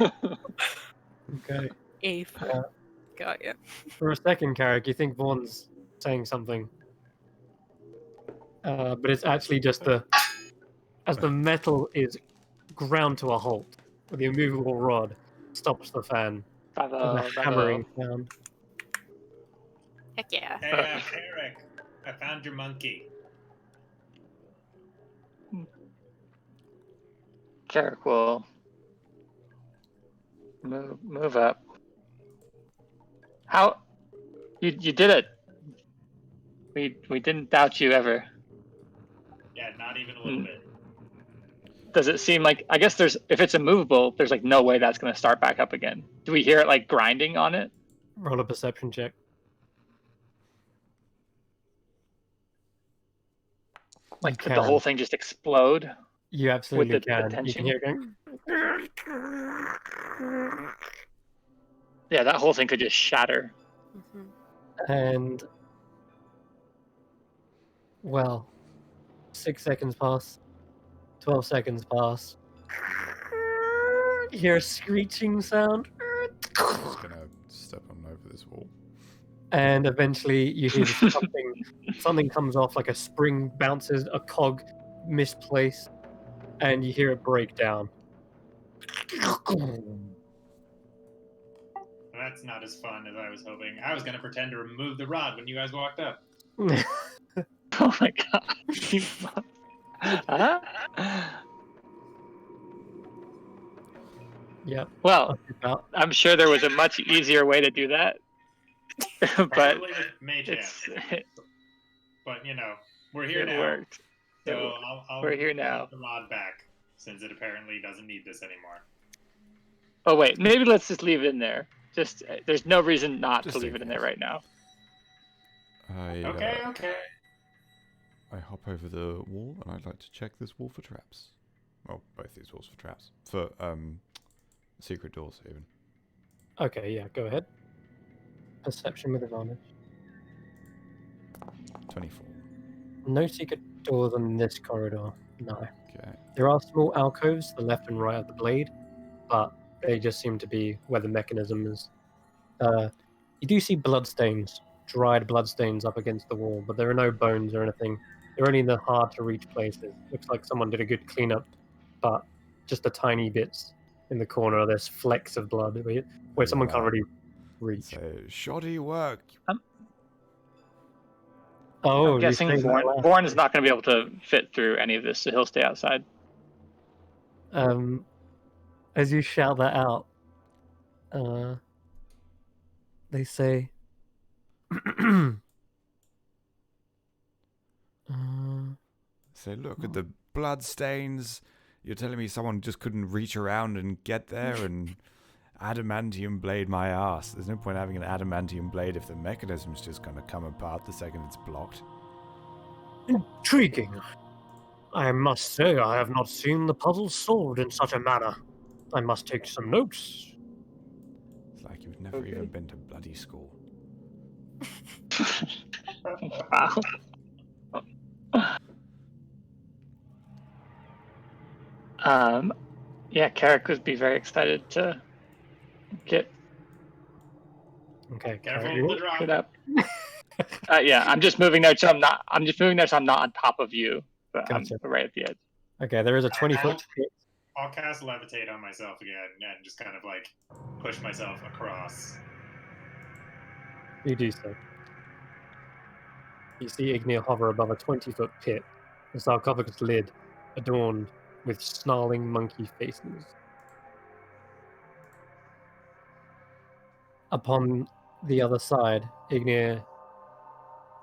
okay. A foot. Got you. For a second, Carrick, you think Vaughn's saying something. But it's actually just as the metal is ground to a halt, the immovable rod stops the fan with a hammering sound. Heck yeah. Hey, Eric, I found your monkey. Carrick will move up. How you did it? We didn't doubt you ever. Yeah, not even a little bit. Does it seem like, I guess there's, if it's immovable, there's like no way that's going to start back up again. Do we hear it like grinding on it? Roll a perception check. Like could the whole thing just explode? You absolutely with the can. tension? You can hear it going. Yeah, that whole thing could just shatter. And well, 6 seconds pass, 12 seconds pass. You hear a screeching sound, I'm just gonna step on over this wall. and eventually you hear something comes off, like a spring bounces, a cog misplaced, and you hear it break down. That's not as fun as I was hoping. I was going to pretend to remove the rod when you guys walked up. Oh my god. Huh? Yep. Well, I'm sure there was a much easier way to do that. But Probably with Mage Hand. But, you know, we're here it now. worked. So I'll We're here now. put the rod back, since it apparently doesn't need this anymore. Oh wait, maybe let's just leave it in there. Just there's no reason not Just to leave it in there right now. Okay. I hop over the wall and I'd like to check this wall for traps. Well, both these walls for traps. For secret doors even. Okay, yeah, go ahead. Perception with advantage. 24. No secret doors in this corridor. No. Okay. There are small alcoves to the left and right of the blade, but they just seem to be where the mechanism is. You do see bloodstains, dried bloodstains up against the wall, but there are no bones or anything. They're only in the hard-to-reach places. Looks like someone did a good cleanup, but just the tiny bits in the corner. There's flecks of blood where someone can't really reach. So, shoddy work. Oh, I'm guessing Vorn is not going to be able to fit through any of this, so he'll stay outside. As you shout that out, they say, Say, look at the blood stains. You're telling me someone just couldn't reach around and get there and adamantium blade my ass. There's no point having an adamantium blade if the mechanism's just going to come apart the second it's blocked. Intriguing. I must say I have not seen the puzzle solved in such a manner. I must take some notes. It's like you've never even been to bloody school. Wow. Yeah, Carrick would be very excited to get Careful with the drop. it up. Yeah, I'm just moving there so I'm not on top of you, but Gotcha. I'm right at the edge. Okay, there is a 20-foot pit. I'll cast Levitate on myself again and just kind of like push myself across. You do so. You see Ignea hover above a 20-foot pit, the sarcophagus lid adorned with snarling monkey faces. Upon the other side, Ignea,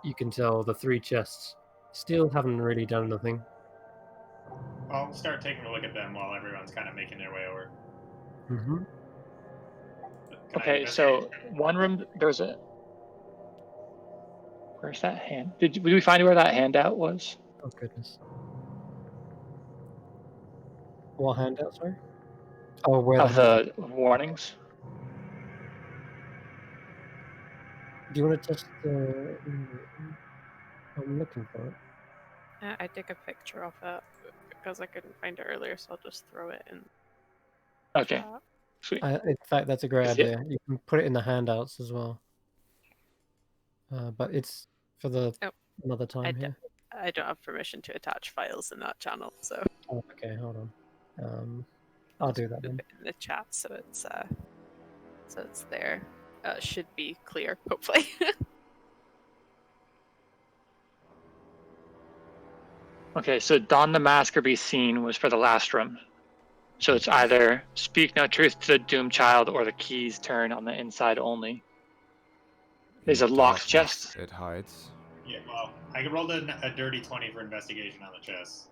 you can tell the three chests still haven't really done anything. I'll start taking a look at them while everyone's kind of making their way over. Mm-hmm. Okay, so one room, there's a... Where's that hand? Did we find where that handout was? Oh, goodness. What handout, sorry? Oh, where Of the warnings? Do you want to test the... I'm looking for it. I took a picture of it because I couldn't find it earlier, so I'll just throw it in. Okay, sweet. In fact, that's a great Is it- idea. You can put it in the handouts as well. But it's for the Oh, another time here? I don't have permission to attach files in that channel, so Oh, okay, hold on. I'll do that put then. it in the chat so it's there. Should be clear, hopefully. Okay, so Don the Mask or Be Seen was for the last room. So it's either Speak No Truth to the Doomed Child or the keys turn on the inside only. There's a In locked darkness, chest. It hides. Yeah, well, I rolled a dirty 20 for investigation on the chest.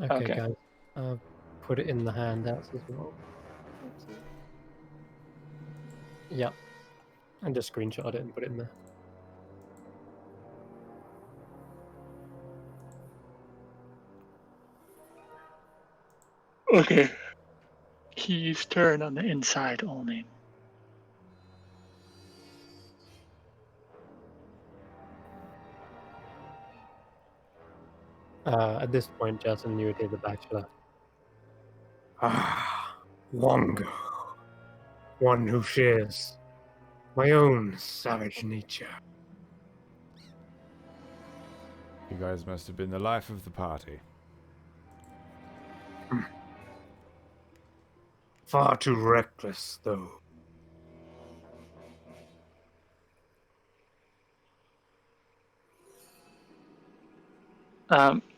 Okay, Okay. guys. Put it in the handouts as well. Yep. And just screenshot it and put it in there. Okay. Keys turn on the inside only. At this point, Justin, you would hear the bachelor. Ah, Wongo. One who shares my own savage nature. You guys must have been the life of the party. Far too reckless, though.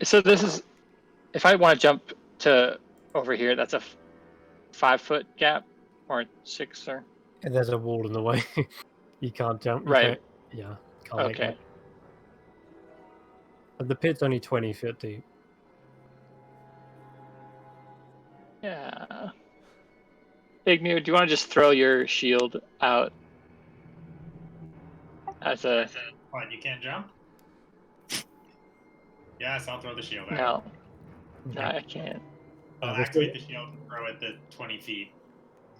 So this is, if I want to jump to over here, that's a 5-foot gap or 6 or. There's a wall in the way. You can't jump. Right. Can't, yeah, can't make Okay. that. But the pit's only 20 feet deep. Yeah. Big Mew, do you want to just throw your shield out as a? What, you can't jump? Yes, I'll throw the shield out. No. No, I can't. I'll activate the shield and throw it the 20 feet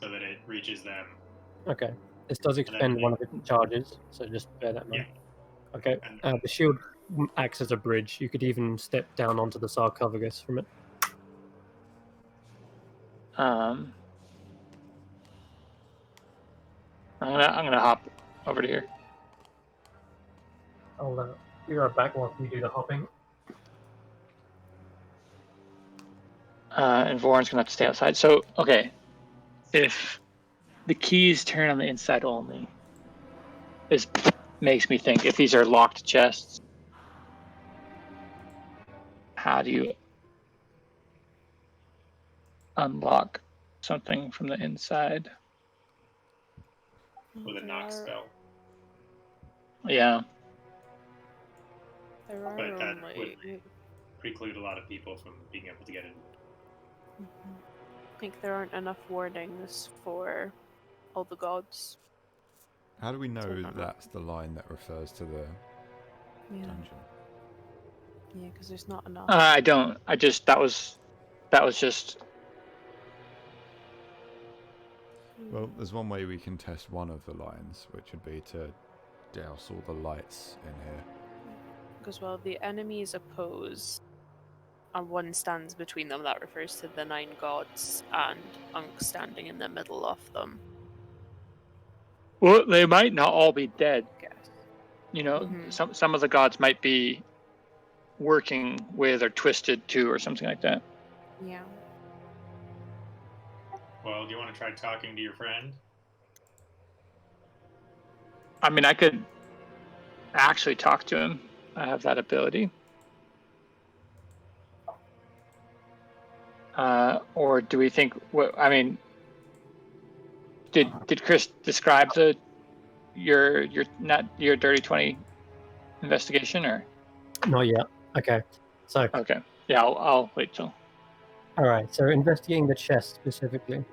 so that it reaches them. Okay. This does expend one of its charges, so just bear that in mind. Okay. The shield acts as a bridge. You could even step down onto the sarcophagus from it. I'm gonna hop over to here. I'll be right back while we do the hopping. And Voron's gonna have to stay outside. So, okay, if the keys turn on the inside only, this makes me think if these are locked chests, how do you unlock something from the inside? With a knock spell. Yeah. There are But that only. would preclude a lot of people from being able to get in. I think there aren't enough warnings for all the gods. How do we know So not- that's the line that refers to the Yeah, dungeon? yeah, because there's not enough. I don't. I just that was just. Well, there's one way we can test one of the lines, which would be to douse all the lights in here. Because, well, the enemies oppose, and one stands between them. That refers to the 9 gods, and Unk standing in the middle of them. Well, they might not all be dead. I guess. You know, Mhm. some of the gods might be working with or twisted to or something like that. Yeah. Well, do you want to try talking to your friend? I mean, I could actually talk to him. I have that ability. Or do we think? What I mean, did Chris describe your dirty 20 investigation or? Not yet. Okay. So, Okay. Yeah, I'll wait till. all right. So, investigating the chest specifically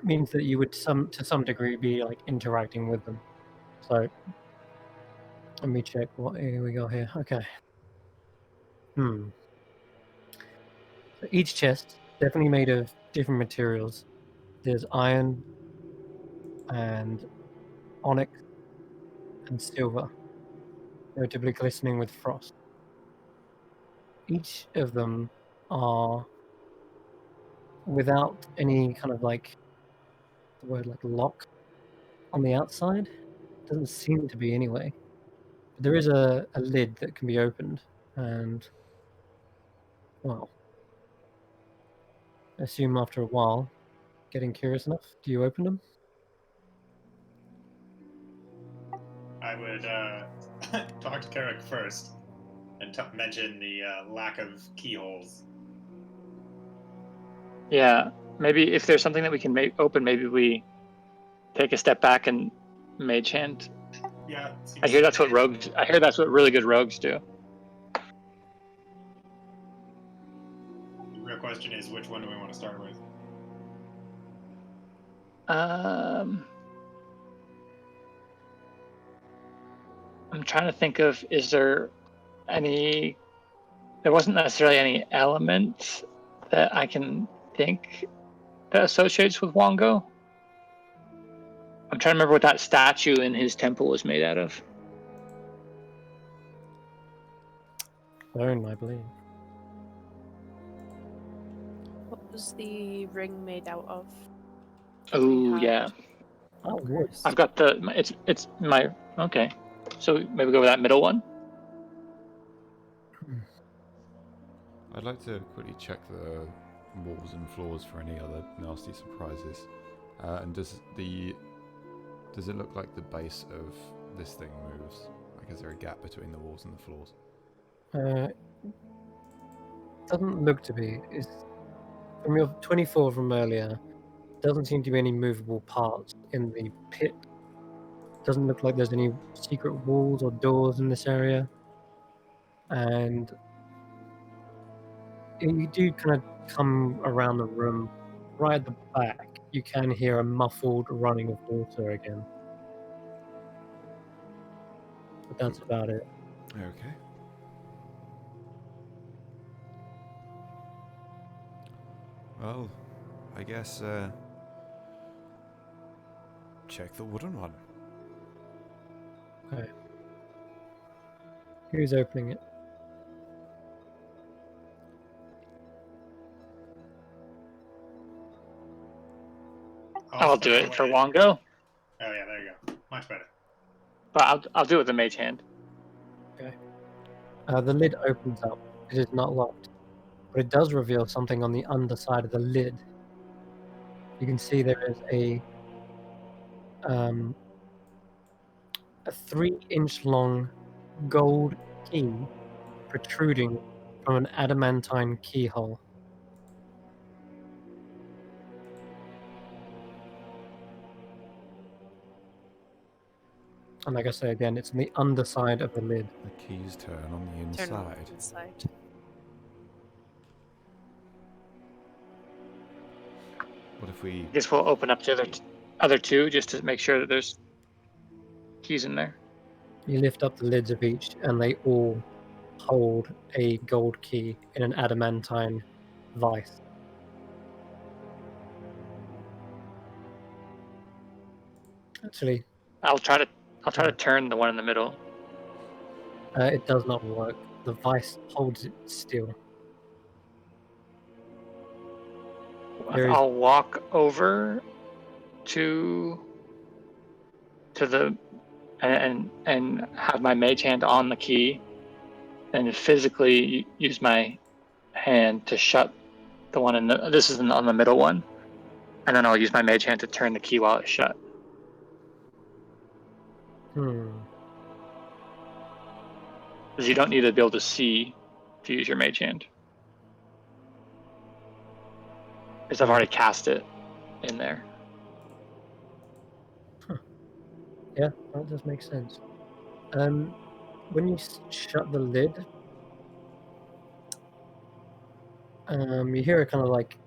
means that you would to some degree be like interacting with them. So, let me check what we got here. Okay. So each chest definitely made of different materials. There's iron and onyx and silver, notably glistening with frost. Each of them are without any kind of like the word like lock on the outside. Doesn't seem to be anyway. There is a lid that can be opened, and well, I assume after a while, getting curious enough, do you open them? I would talk to Carrick first and mention the lack of keyholes. Yeah, maybe if there's something that we can open, maybe we take a step back and mage hand. Yeah. I hear that's what rogues. I hear that's what really good rogues do. The real question is, which one do we want to start with? I'm trying to think of, is there any, there wasn't necessarily any element that I can think that associates with Wongo. I'm trying to remember what that statue in his temple was made out of. Stone, I believe. What was the ring made out of? Oh yeah, Oh, wood. I've got the. It's my okay. So maybe go with that middle one. I'd like to quickly check the walls and floors for any other nasty surprises. And does it look like the base of this thing moves? Like, is there a gap between the walls and the floors? Doesn't look to be. It's from your 24 from earlier. Doesn't seem to be any movable parts in the pit. Doesn't look like there's any secret walls or doors in this area. And you do kind of come around the room. Right at the back, you can hear a muffled running of water again. But that's about it. Okay. Well, I guess check the wooden one. Okay. Who's opening it? I'll do it for Wongo, Oh yeah, there you go. Much better. but I'll do it with the mage hand. Okay. The lid opens up. It is not locked, but it does reveal something on the underside of the lid. You can see there is a 3-inch long gold key protruding from an adamantine keyhole. And like I say again, it's on the underside of the lid. The keys turn on the Turn on inside. the inside. What if we... I guess we'll open up the other two just to make sure that there's keys in there. You lift up the lids of each, and they all hold a gold key in an adamantine vice. Actually, I'll try to turn the one in the middle. it does not work. The vice holds it still. I'll walk over to the and have my mage hand on the key, and physically use my hand to shut the one in the. This is on the middle one, and then I'll use my mage hand to turn the key while it's shut. Because you don't need to be able to see to use your mage hand. Because I've already cast it in there. Yeah, that does make sense. When you shut the lid, you hear a kind of like,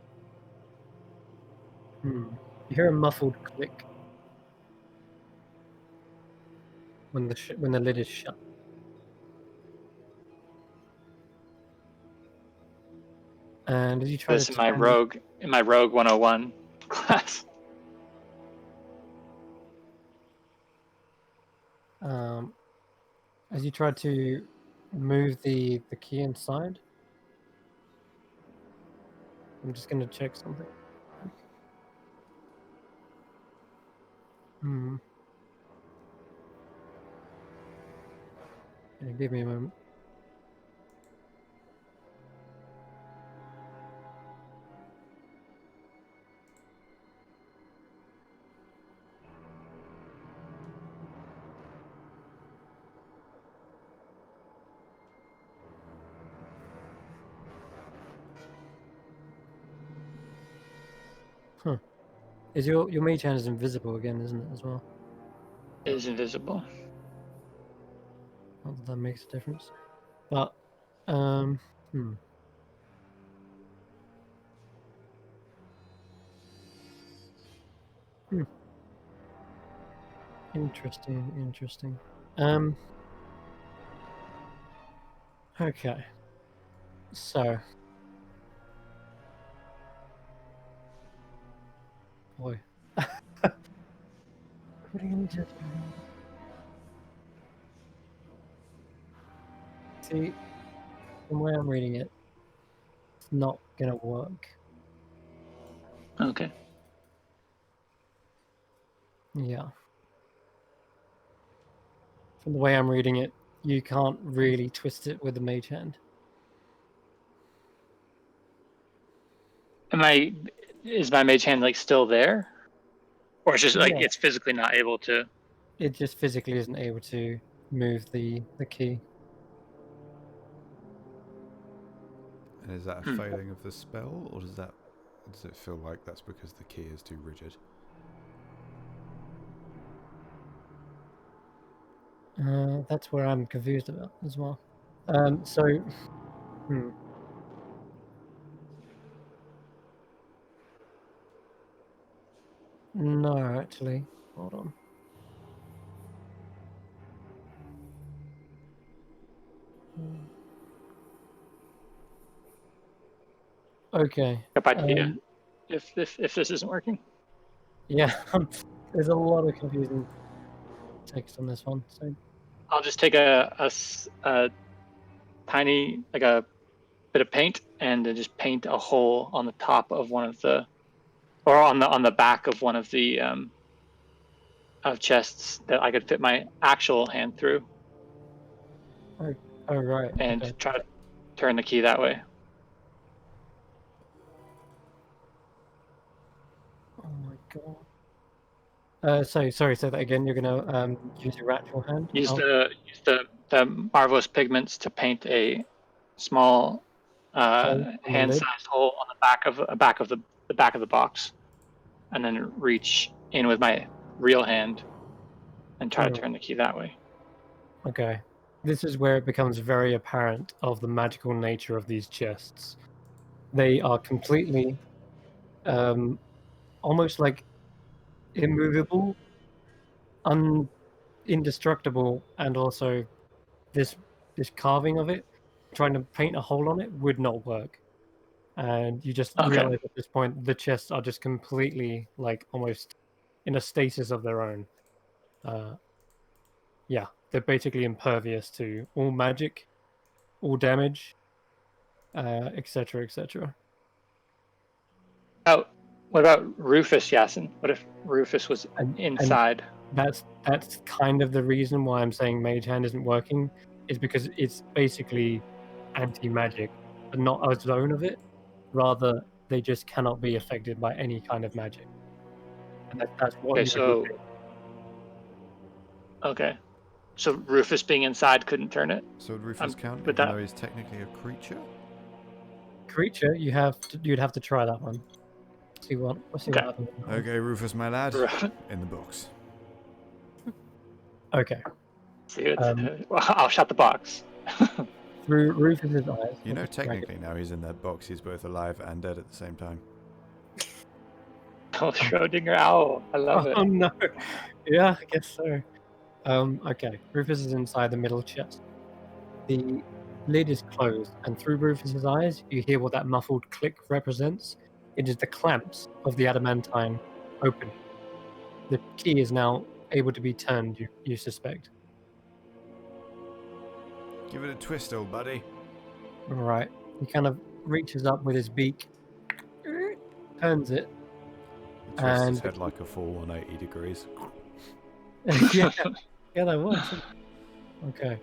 you hear a muffled click when the lid is shut. And as you try This to in my rogue 101 class. As you try to move the key inside, I'm just going to check something. Yeah, give me a moment. Huh. Is your mage hand is invisible again, isn't it, as well? It is invisible. Not that that makes a difference. But, hmm. Hmm. Interesting. Okay. So. Boy. See, from where I'm reading it, it's not gonna work. Okay. Yeah. From the way I'm reading it, you can't really twist it with the mage hand. Is my mage hand like still there? Or it's just like Yeah. it's physically not able to? It just physically isn't able to move the key. And is that a failing of the spell, or does it feel like that's because the key is too rigid? That's where I'm confused about as well. So, no, actually, hold on. Okay. Get back to you if this isn't working. Yeah, there's a lot of confusing text on this one. So I'll just take a tiny, like a bit of paint, and then just paint a hole on the top of one of the, or on the back of one of the of chests that I could fit my actual hand through, oh right, and okay. try to turn the key that way. Oh my god. Sorry, say that again. You're gonna use your actual hand? Use the marvelous pigments to paint a small Hole on the lid? hand-sized hole on the back of the box, and then reach in with my real hand and try to turn the key that way. Okay. This is where it becomes very apparent of the magical nature of these chests. They are completely almost like immovable, indestructible, and also this carving of it, trying to paint a hole on it would not work. And you just Okay. realize at this point the chests are just completely like almost in a stasis of their own. Yeah, they're basically impervious to all magic, all damage, etc., etc. Oh, what about Rufus, Yasin? What if Rufus was And inside? that's kind of the reason why I'm saying Mage Hand isn't working, is because it's basically anti-magic, but not a zone of it. Rather, they just cannot be affected by any kind of magic, and that's what Okay, you so would do. okay, so Rufus being inside couldn't turn it. So would Rufus count, with even that- though he's technically a creature? Creature, you'd have to try that one. We'll see Okay. what happens. Okay, Rufus, my lad, in the box. Okay. See, well, I'll shut the box. Through Rufus's eyes. You know, technically now he's in that box, he's both alive and dead at the same time. Oh, Schrodinger owl! I love it. Oh no. Yeah, I guess so. Okay. Rufus is inside the middle chest. The lid is closed, and through Rufus's eyes, you hear what that muffled click represents. It is the clamps of the adamantine opening. The key is now able to be turned, you suspect. Give it a twist, old buddy. Alright. He kind of reaches up with his beak, turns it. He twists his head like a full 180 degrees. yeah, that works. Okay.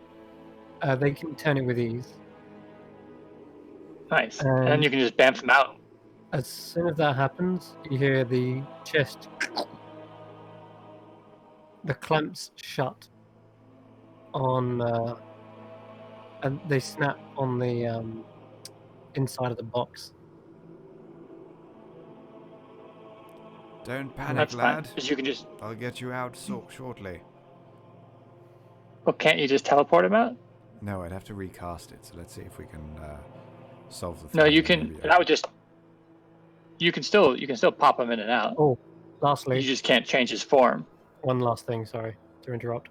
They can turn it with ease. Nice. And then you can just bamf them out. As soon as that happens, you hear the chest, the clamps shut on, and they snap on the inside of the box. Don't panic, That's fine. lad. 'Cause you can just. I'll get you out shortly. Well, can't you just teleport them out? No, I'd have to recast it. So let's see if we can solve the. No, thing you and can. maybe- That would just. You can still pop them in and out. Oh, lastly, You just can't change his form. one last thing, sorry to interrupt.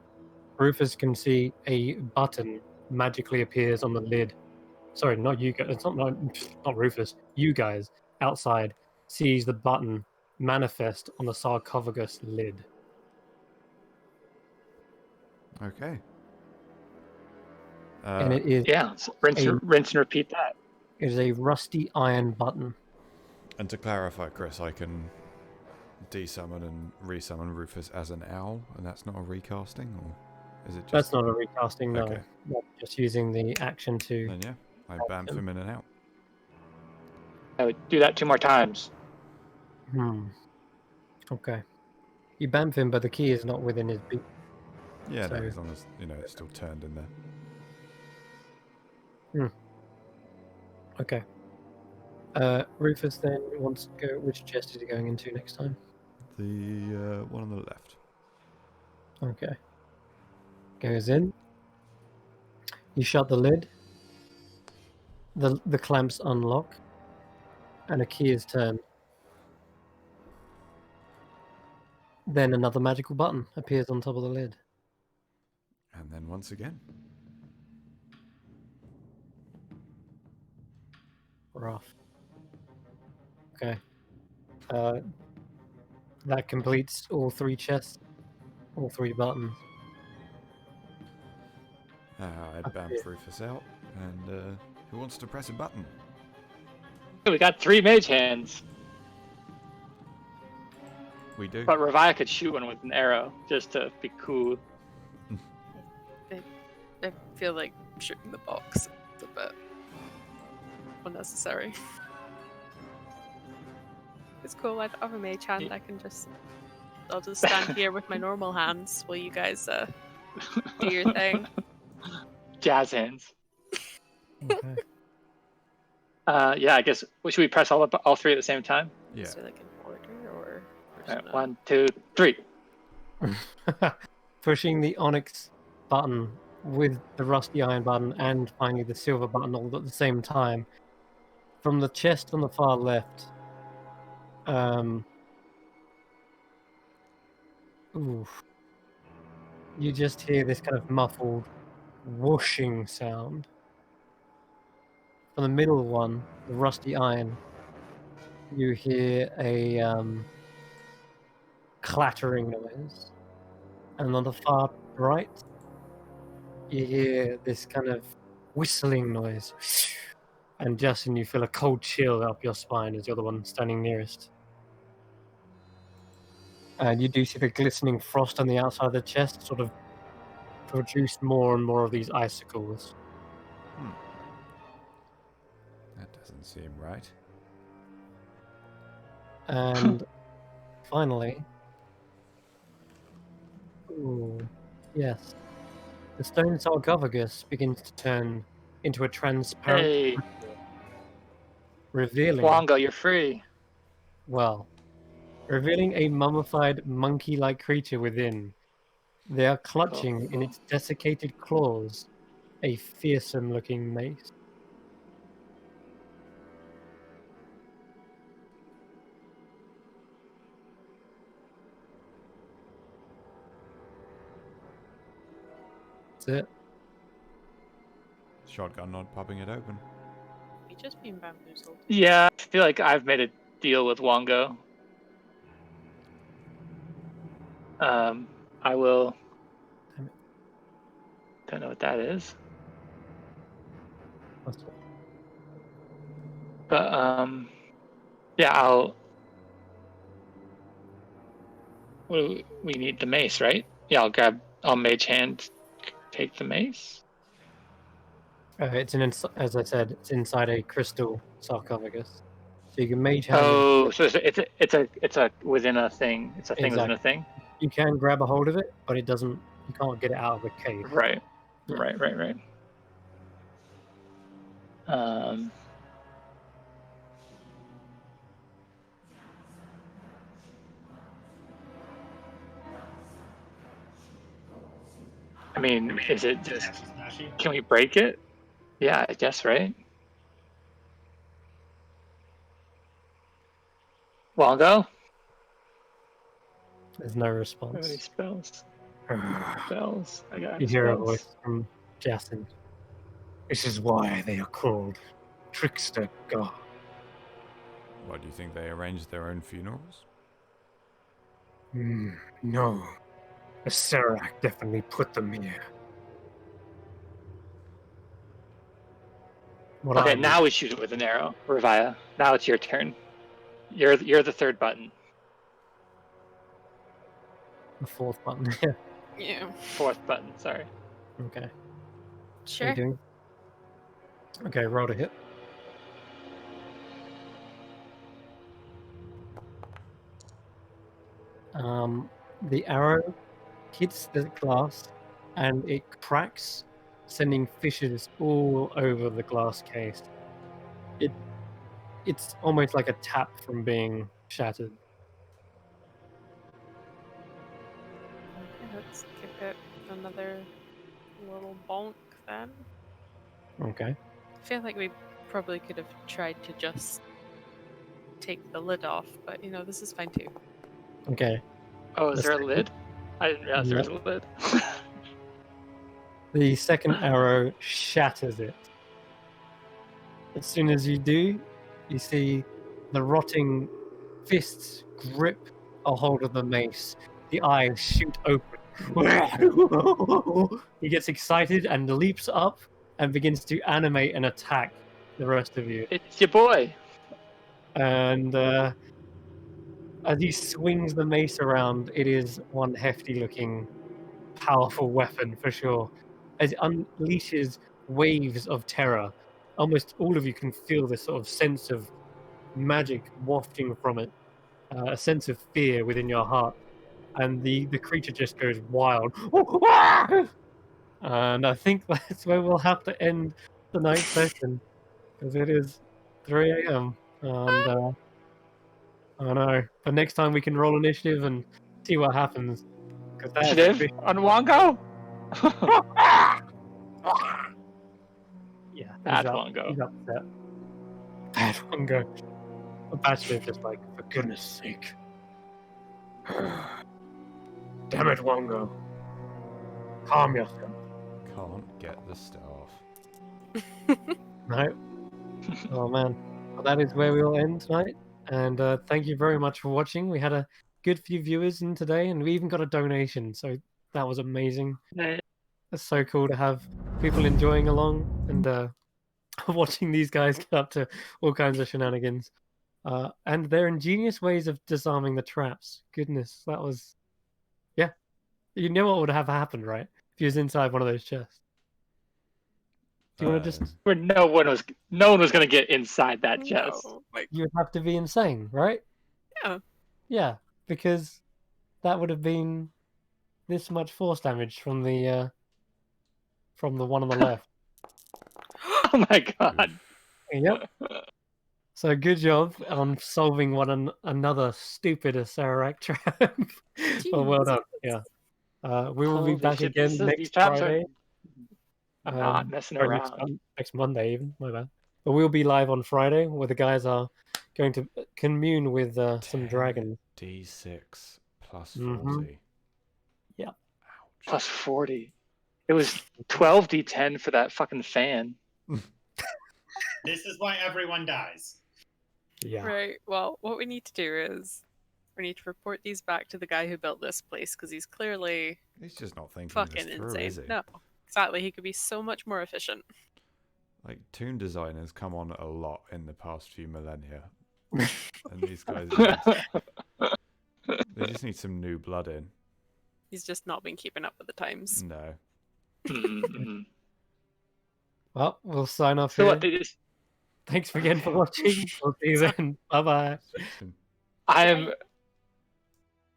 Rufus can see a button magically appears on the lid. Sorry, not you guys. It's not Rufus. You guys outside sees the button manifest on the sarcophagus lid. Okay. And it is Yeah, so rinse and repeat that. it is a rusty iron button. And to clarify, Chris, I can desummon and resummon Rufus as an owl, and that's not a recasting, or is it just? That's not a recasting, no. Okay. That's just using the action to. Then yeah, I bamf him in and out. I would do that 2 more times. Okay. You bamf him, but the key is not within his beak. Yeah, no, So- as long as it's still turned in there. Okay. Rufus then wants to go. Which chest is he going into next time? The one on the left. Okay. Goes in. You shut the lid. The clamps unlock, and a key is turned. Then another magical button appears on top of the lid. And then once again. Rough. Okay. That completes all 3 chests, all 3 buttons. I bamf Rufus out, and who wants to press a button? We got 3 mage hands, We do. but Revia could shoot one with an arrow just to be cool. I feel like shooting the box is a bit unnecessary. It's cool. I don't have a mage hand. I'll just stand here with my normal hands while you guys do your thing. Jazz hands. Okay. Yeah, I guess. Should we press all 3 at the same time? Yeah. Is it like an order or? All right, 1, 2, 3. Pushing the onyx button with the rusty iron button and finally the silver button all at the same time. From the chest on the far left, you just hear this kind of muffled whooshing sound. From the middle one, the rusty iron, you hear a clattering noise. And on the far right, you hear this kind of whistling noise. And Justin, you feel a cold chill up your spine as you're the one standing nearest. And you do see the glistening frost on the outside of the chest sort of produce more and more of these icicles. That doesn't seem right. And finally, yes, the stone sarcophagus begins to turn into a transparent, Hey, revealing, Wongo, you're free. revealing a mummified monkey-like creature within. They are clutching in its desiccated claws a fearsome-looking mace. That's it. Shotgun not popping it open. We just been bamboozled. Yeah, I feel like I've made a deal with Wongo. I will. Don't know what that is, That's it. but yeah, I'll. We need the mace, right? Yeah, I'll mage hand, take the mace. as I said, it's inside a crystal sarcophagus. So you can mage hand it. Oh, so it's a within a thing. It's a thing within a thing. You can grab a hold of it, but it doesn't. You can't get it out of the case. Right. Yeah. Right. I mean, is it just? Smashy? Can we break it? Yeah, I guess, right? Wongo? There's no How many response. spells? Spells. I got You hear a spells. voice from Jason. This is why they are called trickster god. What, do you think they arranged their own funerals? No. The Serac definitely put them here. What Okay, I now we shoot it with an arrow. Revia, now it's your turn. You're the third button. the fourth button. Yeah. Fourth button, sorry. Okay. What are Sure. you doing? Okay, roll to hit. The arrow hits the glass and it cracks, sending fissures all over the glass case. It's almost like a tap from being shattered. Okay, let's give it another little bonk then. Okay. I feel like we probably could have tried to just take the lid off, but this is fine too. Okay. Oh, is The there a second- lid? I didn't realize there was a lid. The second arrow shatters it. As soon as you do, you see the rotting fists grip a hold of the mace. The eyes shoot open. He gets excited and leaps up and begins to animate and attack the rest of you. It's your boy. And as he swings the mace around, it is one hefty-looking, powerful weapon for sure. As it unleashes waves of terror, almost all of you can feel this sort of sense of magic wafting from it, a sense of fear within your heart, and the creature just goes wild. And I think that's where we'll have to end tonight's session, because it is 3 a.m. And I know, but next time we can roll initiative and see what happens. Because that is Initiative on Wongo? yeah, Bad he's Wongo. upset. Bad one go. The bachelor's just like, For goodness sake. Damn it, Wongo. Calm yourself. Can't get the staff. no. Oh man, well, that is where we'll end tonight. And thank you very much for watching. We had a good few viewers in today, and we even got a donation, so that was amazing. It's so cool to have people enjoying along and watching these guys get up to all kinds of shenanigans. And their ingenious ways of disarming the traps. Goodness, that was... Yeah. You know what would have happened, right? If he was inside one of those chests. Do you want to just... Where no one was going to get inside that chest. No, like, You would have to be insane, right? yeah. Yeah, because that would have been this much force damage from the one on the left. Oh my god. Yep. So good job on solving another stupid Sarac trap. But well done. Yeah. We will be Holy back shit, again these next traps are Friday. not messing or around. Next Monday even. My bad. But we'll be live on Friday where the guys are going to commune with some dragons. D6 plus 40. Mhm. Yeah. Ouch. Plus 40. It was 12d10 for that fucking fan. This is why everyone dies. Yeah. Right. Well, what we need to do is we need to report these back to the guy who built this place because he's clearly He's just not thinking fucking this through, insane. is he? No, exactly. He could be so much more efficient. Like, toon design has come on a lot in the past few millennia. And these guys, they just need some new blood in. He's just not been keeping up with the times. No. Mhm. Well, we'll sign off So here. what? They just. Thanks again for watching. We'll see you then. Bye bye.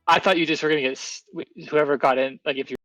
I thought you just were gonna get whoever got in. Like if you.